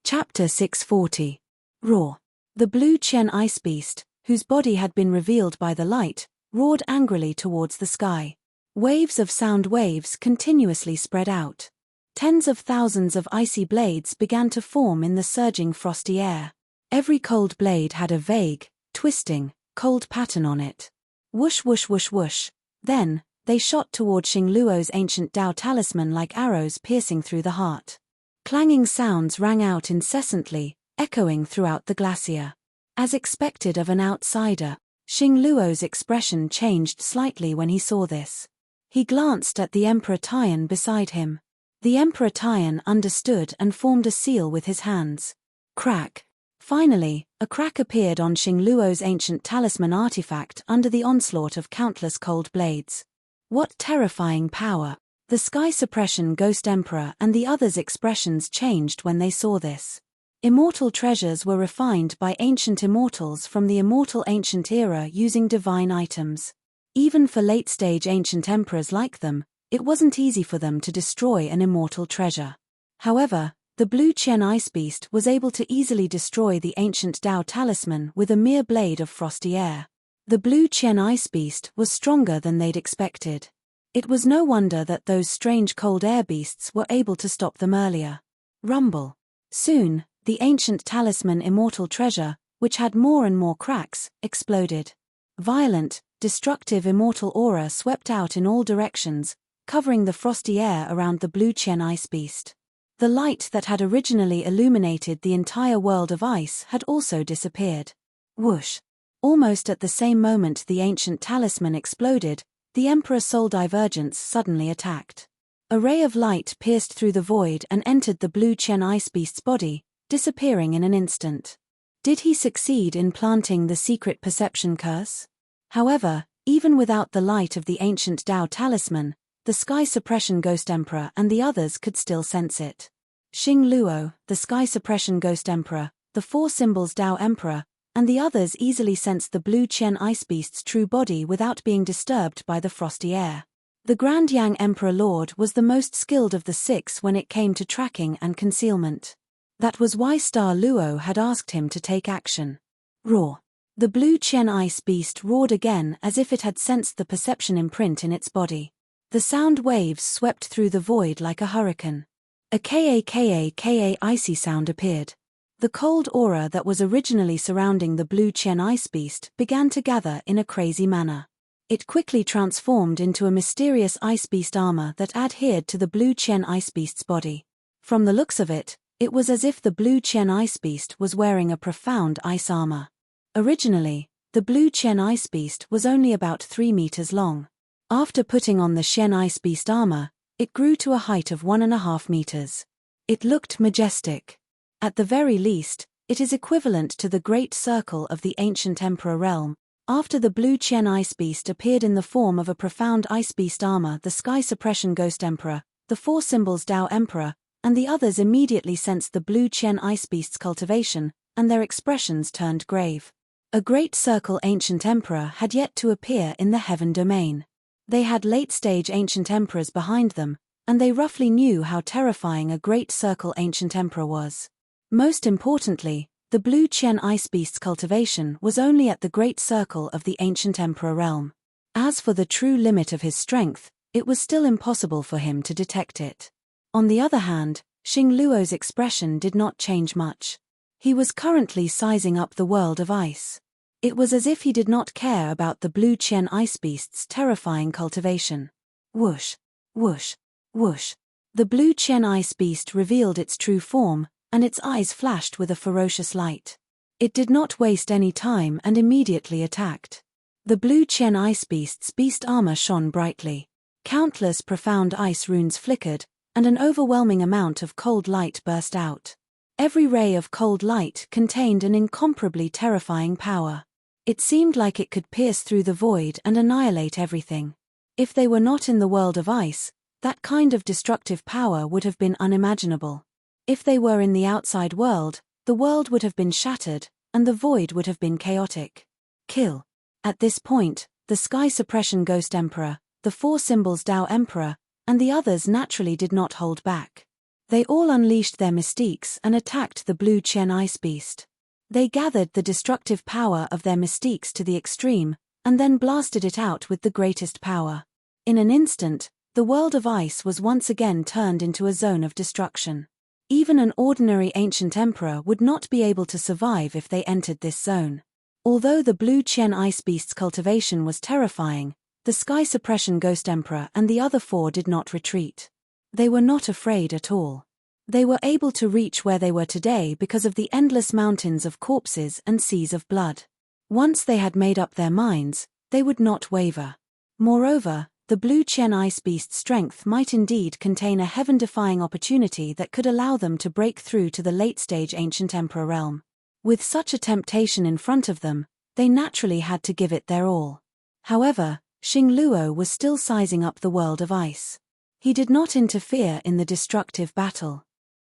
Chapter 640. Roar. The blue Qian ice beast, whose body had been revealed by the light, roared angrily towards the sky. Waves of sound waves continuously spread out. Tens of thousands of icy blades began to form in the surging frosty air. Every cold blade had a vague, twisting, cold pattern on it. Whoosh whoosh whoosh whoosh. Then, they shot toward Xing Luo's ancient Tao talisman like arrows piercing through the heart. Clanging sounds rang out incessantly, echoing throughout the glacier. As expected of an outsider, Xing Luo's expression changed slightly when he saw this. He glanced at the Emperor Tian beside him. The Emperor Tian understood and formed a seal with his hands. Crack. Finally, a crack appeared on Xing Luo's ancient talisman artifact under the onslaught of countless cold blades. What terrifying power! The Sky Suppression Ghost Emperor and the others' expressions changed when they saw this. Immortal treasures were refined by ancient immortals from the immortal ancient era using divine items. Even for late-stage ancient emperors like them, it wasn't easy for them to destroy an immortal treasure. However, the blue Qian ice beast was able to easily destroy the ancient Tao talisman with a mere blade of frosty air. The blue Qian ice beast was stronger than they'd expected. It was no wonder that those strange cold air beasts were able to stop them earlier. Rumble. Soon, the ancient talisman immortal treasure, which had more and more cracks, exploded. Violent, destructive immortal aura swept out in all directions, covering the frosty air around the blue Qian ice beast. The light that had originally illuminated the entire world of ice had also disappeared. Whoosh! Almost at the same moment the ancient talisman exploded, the Emperor Soul Divergence suddenly attacked. A ray of light pierced through the void and entered the blue Qian ice beast's body, disappearing in an instant. Did he succeed in planting the secret perception curse? However, even without the light of the ancient Tao talisman, the Sky Suppression Ghost Emperor and the others could still sense it. Xing Luo, the Sky Suppression Ghost Emperor, the Four Symbols Tao Emperor, and the others easily sensed the Blue Qian Ice Beast's true body without being disturbed by the frosty air. The Grand Yang Emperor Lord was the most skilled of the six when it came to tracking and concealment. That was why Star Luo had asked him to take action. Roar. The Blue Qian Ice Beast roared again as if it had sensed the perception imprint in its body. The sound waves swept through the void like a hurricane. A ka icy sound appeared. The cold aura that was originally surrounding the Blue Qian Ice Beast began to gather in a crazy manner. It quickly transformed into a mysterious ice beast armor that adhered to the Blue Qian Ice Beast's body. From the looks of it, it was as if the Blue Qian Ice Beast was wearing a profound ice armor. Originally, the Blue Qian Ice Beast was only about 3 meters long. After putting on the Qian Ice Beast armor, it grew to a height of 1.5 meters. It looked majestic. At the very least, it is equivalent to the Great Circle of the ancient Emperor realm. After the Blue Qian Ice Beast appeared in the form of a profound ice beast armor, the Sky Suppression Ghost Emperor, the Four Symbols Tao Emperor, and the others immediately sensed the Blue Qian Ice Beast's cultivation, and their expressions turned grave. A Great Circle Ancient Emperor had yet to appear in the Heaven Domain. They had late-stage Ancient Emperors behind them, and they roughly knew how terrifying a Great Circle Ancient Emperor was. Most importantly, the Blue Qian Ice Beast's cultivation was only at the Great Circle of the ancient Emperor realm. As for the true limit of his strength, it was still impossible for him to detect it. On the other hand, Xing Luo's expression did not change much. He was currently sizing up the world of ice. It was as if he did not care about the Blue Qian Ice Beast's terrifying cultivation. Whoosh, whoosh, whoosh. The Blue Qian Ice Beast revealed its true form, and its eyes flashed with a ferocious light. It did not waste any time and immediately attacked. The Blue Qian Ice Beast's beast armor shone brightly. Countless profound ice runes flickered, and an overwhelming amount of cold light burst out. Every ray of cold light contained an incomparably terrifying power. It seemed like it could pierce through the void and annihilate everything. If they were not in the world of ice, that kind of destructive power would have been unimaginable. If they were in the outside world, the world would have been shattered, and the void would have been chaotic. Kill. At this point, the Sky Suppression Ghost Emperor, the Four Symbols Tao Emperor, and the others naturally did not hold back. They all unleashed their mystiques and attacked the Blue Qian Ice Beast. They gathered the destructive power of their mystiques to the extreme, and then blasted it out with the greatest power. In an instant, the world of ice was once again turned into a zone of destruction. Even an ordinary ancient emperor would not be able to survive if they entered this zone. Although the Blue Qian Ice Beast's cultivation was terrifying, the Sky Suppression Ghost Emperor and the other four did not retreat. They were not afraid at all. They were able to reach where they were today because of the endless mountains of corpses and seas of blood. Once they had made up their minds, they would not waver. Moreover, the Blue Qian Ice Beast's strength might indeed contain a heaven-defying opportunity that could allow them to break through to the late-stage ancient emperor realm. With such a temptation in front of them, they naturally had to give it their all. However, Xing Luo was still sizing up the world of ice. He did not interfere in the destructive battle.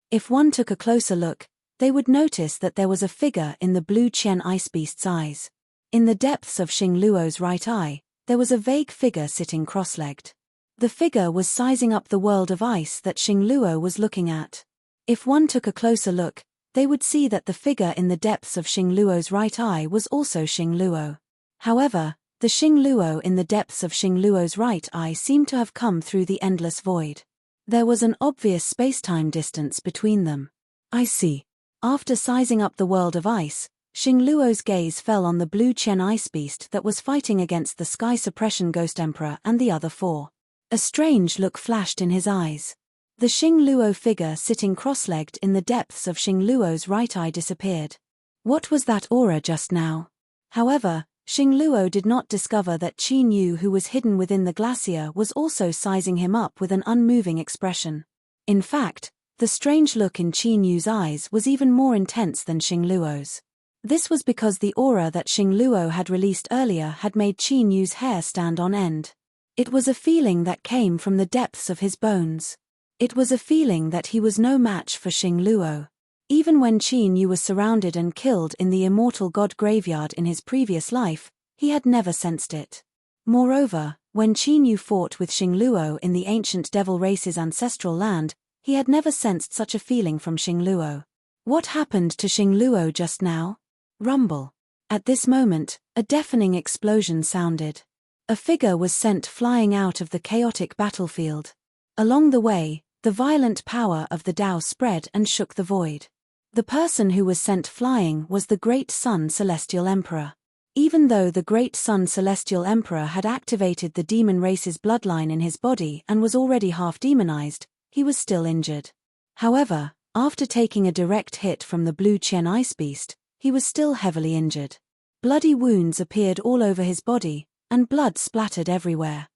If one took a closer look, they would notice that there was a figure in the Blue Qian Ice Beast's eyes. In the depths of Xing Luo's right eye, there was a vague figure sitting cross-legged. The figure was sizing up the world of ice that Xing Luo was looking at. If one took a closer look, they would see that the figure in the depths of Xing Luo's right eye was also Xing Luo. However, the Xing Luo in the depths of Xing Luo's right eye seemed to have come through the endless void. There was an obvious space-time distance between them. I see. After sizing up the world of ice, Xing Luo's gaze fell on the Blue Qian Ice Beast that was fighting against the Sky Suppression Ghost Emperor and the other four. A strange look flashed in his eyes. The Xing Luo figure sitting cross-legged in the depths of Xing Luo's right eye disappeared. What was that aura just now? However, Xing Luo did not discover that Qin Yu, who was hidden within the glacier, was also sizing him up with an unmoving expression. In fact, the strange look in Qin Yu's eyes was even more intense than Xing Luo's. This was because the aura that Xing Luo had released earlier had made Qin Yu's hair stand on end. It was a feeling that came from the depths of his bones. It was a feeling that he was no match for Xing Luo. Even when Qin Yu was surrounded and killed in the immortal god graveyard in his previous life, he had never sensed it. Moreover, when Qin Yu fought with Xing Luo in the ancient devil race's ancestral land, he had never sensed such a feeling from Xing Luo. What happened to Xing Luo just now? Rumble. At this moment, a deafening explosion sounded. A figure was sent flying out of the chaotic battlefield. Along the way, the violent power of the Tao spread and shook the void. The person who was sent flying was the Great Sun Celestial Emperor. Even though the Great Sun Celestial Emperor had activated the demon race's bloodline in his body and was already half demonized, he was still injured. However, after taking a direct hit from the Blue Qian Ice Beast, he was still heavily injured. Bloody wounds appeared all over his body, and blood splattered everywhere.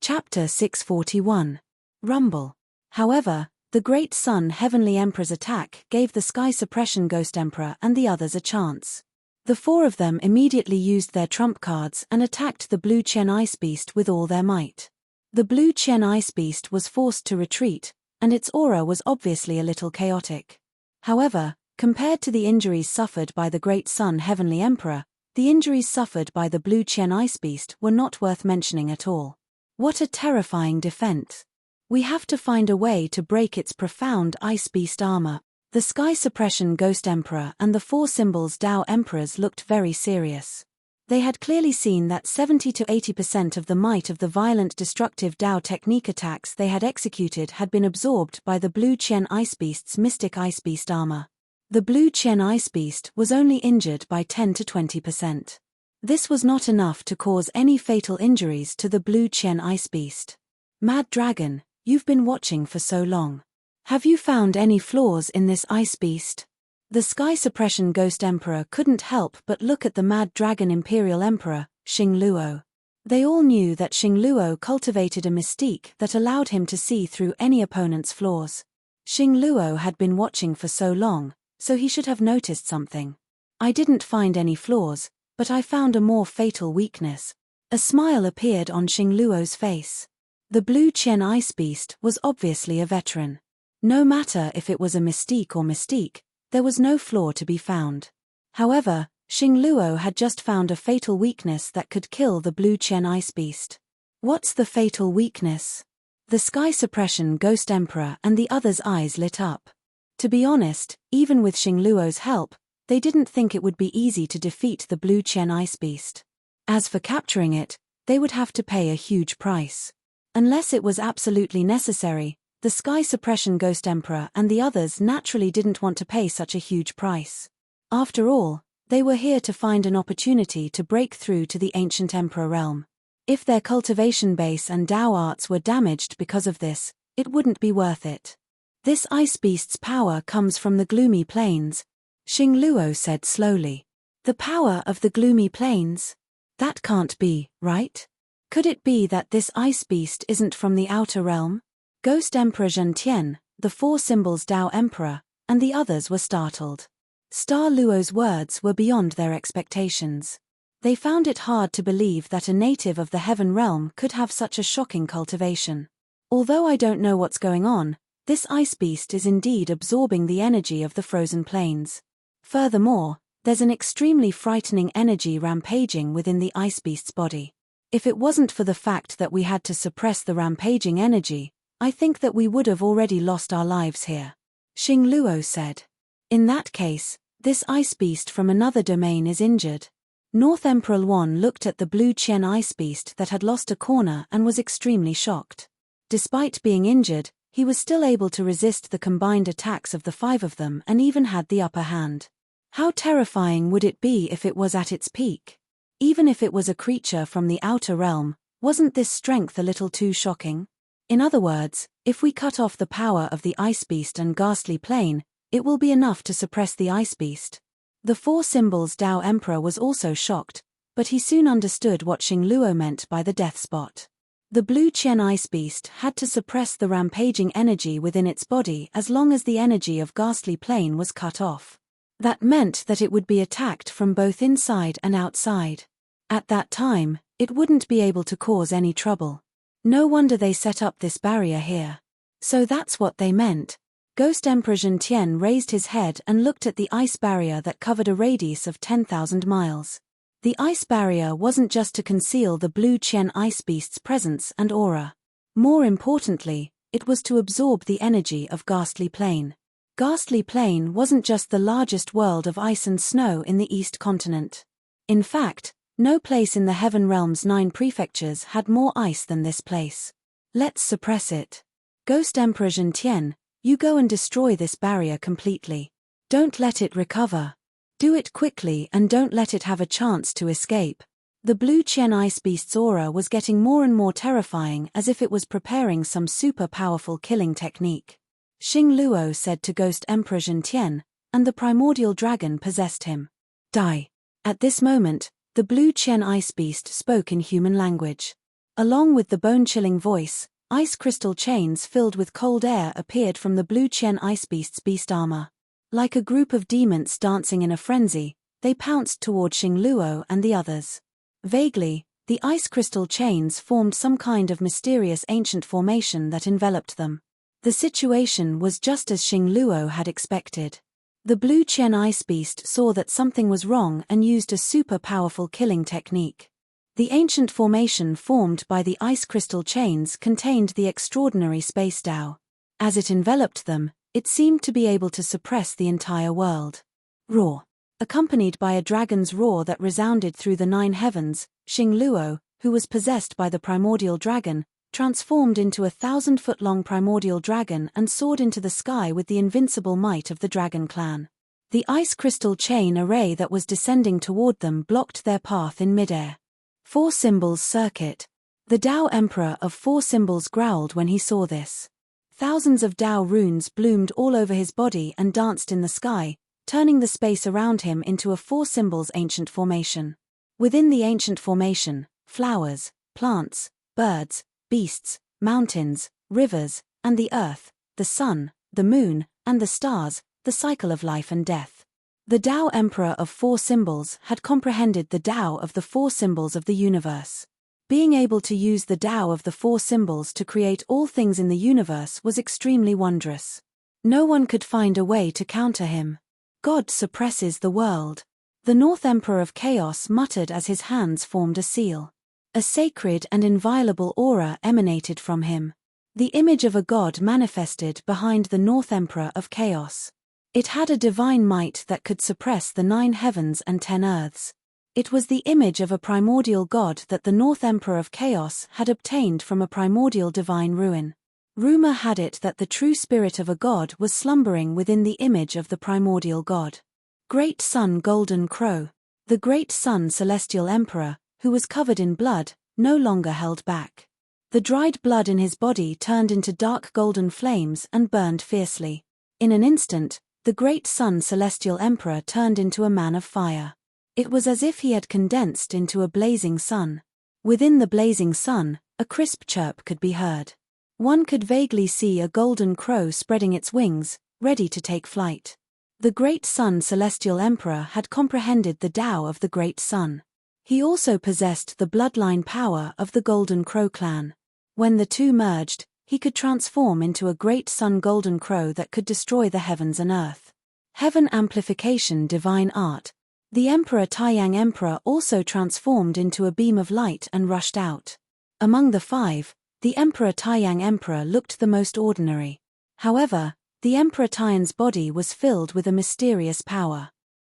Chapter 641. Rumble. However, the Great Sun Heavenly Emperor's attack gave the Sky Suppression Ghost Emperor and the others a chance. The four of them immediately used their trump cards and attacked the Blue Qian Ice Beast with all their might. The Blue Qian Ice Beast was forced to retreat, and its aura was obviously a little chaotic. However, compared to the injuries suffered by the Great Sun Heavenly Emperor, the injuries suffered by the Blue Qian Ice Beast were not worth mentioning at all. What a terrifying defense! We have to find a way to break its profound Ice Beast armor. The Sky Suppression Ghost Emperor and the Four Symbols Tao Emperors looked very serious. They had clearly seen that 70 to 80% of the might of the violent destructive Tao technique attacks they had executed had been absorbed by the Blue Qian Ice Beast's mystic Ice Beast armor. The Blue Qian Ice Beast was only injured by 10 to 20%. This was not enough to cause any fatal injuries to the Blue Qian Ice Beast. Mad Dragon, you've been watching for so long. Have you found any flaws in this Ice Beast? The Sky Suppression Ghost Emperor couldn't help but look at the Mad Dragon Imperial Emperor, Xing Luo. They all knew that Xing Luo cultivated a mystique that allowed him to see through any opponent's flaws. Xing Luo had been watching for so long, so he should have noticed something. I didn't find any flaws, but I found a more fatal weakness. A smile appeared on Xing Luo's face. The Blue Qian Ice Beast was obviously a veteran. No matter if it was a mystique, there was no flaw to be found. However, Xing Luo had just found a fatal weakness that could kill the Blue Qian Ice Beast. What's the fatal weakness? The Sky Suppression Ghost Emperor and the others' eyes lit up. To be honest, even with Xing Luo's help, they didn't think it would be easy to defeat the Blue Qian Ice Beast. As for capturing it, they would have to pay a huge price. Unless it was absolutely necessary, the Sky Suppression Ghost Emperor and the others naturally didn't want to pay such a huge price. After all, they were here to find an opportunity to break through to the ancient Emperor realm. If their cultivation base and Tao arts were damaged because of this, it wouldn't be worth it. This Ice Beast's power comes from the gloomy plains, Xing Luo said slowly. The power of the gloomy plains? That can't be, right? Could it be that this Ice Beast isn't from the outer realm? Ghost Emperor Zhentian, the Four Symbols Tao Emperor, and the others were startled. Star Luo's words were beyond their expectations. They found it hard to believe that a native of the Heaven Realm could have such a shocking cultivation. Although I don't know what's going on, this Ice Beast is indeed absorbing the energy of the frozen plains. Furthermore, there's an extremely frightening energy rampaging within the Ice Beast's body. If it wasn't for the fact that we had to suppress the rampaging energy, I think that we would have already lost our lives here. Xing Luo said. In that case, this Ice Beast from another domain is injured. North Emperor Luan looked at the Blue Qian Ice Beast that had lost a corner and was extremely shocked. Despite being injured, he was still able to resist the combined attacks of the five of them and even had the upper hand. How terrifying would it be if it was at its peak? Even if it was a creature from the outer realm, wasn't this strength a little too shocking? In other words, if we cut off the power of the Ice Beast and Ghastly Plane, it will be enough to suppress the Ice Beast. The Four Symbols Tao Emperor was also shocked, but he soon understood what Xing Luo meant by the death spot. The Blue Qian Ice Beast had to suppress the rampaging energy within its body as long as the energy of Ghastly Plane was cut off. That meant that it would be attacked from both inside and outside. At that time, it wouldn't be able to cause any trouble. No wonder they set up this barrier here. So that's what they meant. Ghost Emperor Zhentian raised his head and looked at the ice barrier that covered a radius of 10,000 miles. The ice barrier wasn't just to conceal the blue Qian ice beast's presence and aura. More importantly, it was to absorb the energy of Ghastly Plain. Ghastly Plain wasn't just the largest world of ice and snow in the East continent. In fact, no place in the Heaven Realm's 9 prefectures had more ice than this place. Let's suppress it. Ghost Emperor Zhentian, you go and destroy this barrier completely. Don't let it recover. Do it quickly and don't let it have a chance to escape. The blue Qian ice beast's aura was getting more and more terrifying, as if it was preparing some super powerful killing technique. Xing Luo said to Ghost Emperor Zhentian, and the primordial dragon possessed him. Die. At this moment, the blue Qian ice beast spoke in human language. Along with the bone-chilling voice, ice crystal chains filled with cold air appeared from the blue Qian ice beast's beast armor. Like a group of demons dancing in a frenzy, they pounced toward Xing Luo and the others. Vaguely, the ice crystal chains formed some kind of mysterious ancient formation that enveloped them. The situation was just as Xing Luo had expected. The blue Qian ice beast saw that something was wrong and used a super powerful killing technique. The ancient formation formed by the ice crystal chains contained the extraordinary space Tao. As it enveloped them, it seemed to be able to suppress the entire world. Roar. Accompanied by a dragon's roar that resounded through the 9 heavens, Xing Luo, who was possessed by the primordial dragon, transformed into a 1,000-foot-long primordial dragon and soared into the sky with the invincible might of the dragon clan. The ice crystal chain array that was descending toward them blocked their path in midair. 4 Symbols Circuit. The Tao Emperor of 4 Symbols growled when he saw this. Thousands of Tao runes bloomed all over his body and danced in the sky, turning the space around him into a 4 Symbols ancient formation. Within the ancient formation, flowers, plants, birds, beasts, mountains, rivers, and the earth, the sun, the moon, and the stars, the cycle of life and death. The Tao Emperor of 4 Symbols had comprehended the Tao of the 4 Symbols of the universe. Being able to use the Tao of the 4 Symbols to create all things in the universe was extremely wondrous. No one could find a way to counter him. God suppresses the world. The North Emperor of Chaos muttered as his hands formed a seal. A sacred and inviolable aura emanated from him. The image of a god manifested behind the North Emperor of Chaos. It had a divine might that could suppress the 9 heavens and 10 earths. It was the image of a primordial god that the North Emperor of Chaos had obtained from a primordial divine ruin. Rumor had it that the true spirit of a god was slumbering within the image of the primordial god. Great Sun Golden Crow. The Great Sun Celestial Emperor, who was covered in blood, no longer held back. The dried blood in his body turned into dark golden flames and burned fiercely. In an instant, the Great Sun Celestial Emperor turned into a man of fire. It was as if he had condensed into a blazing sun. Within the blazing sun, a crisp chirp could be heard. One could vaguely see a golden crow spreading its wings, ready to take flight. The Great Sun Celestial Emperor had comprehended the Tao of the Great Sun. He also possessed the bloodline power of the Golden Crow clan. When the two merged, he could transform into a Great Sun Golden Crow that could destroy the heavens and earth. Heaven Amplification Divine Art. The Emperor Taiyang Emperor also transformed into a beam of light and rushed out. Among the 5, the Emperor Taiyang Emperor looked the most ordinary. However, the Emperor Taiyan's body was filled with a mysterious power.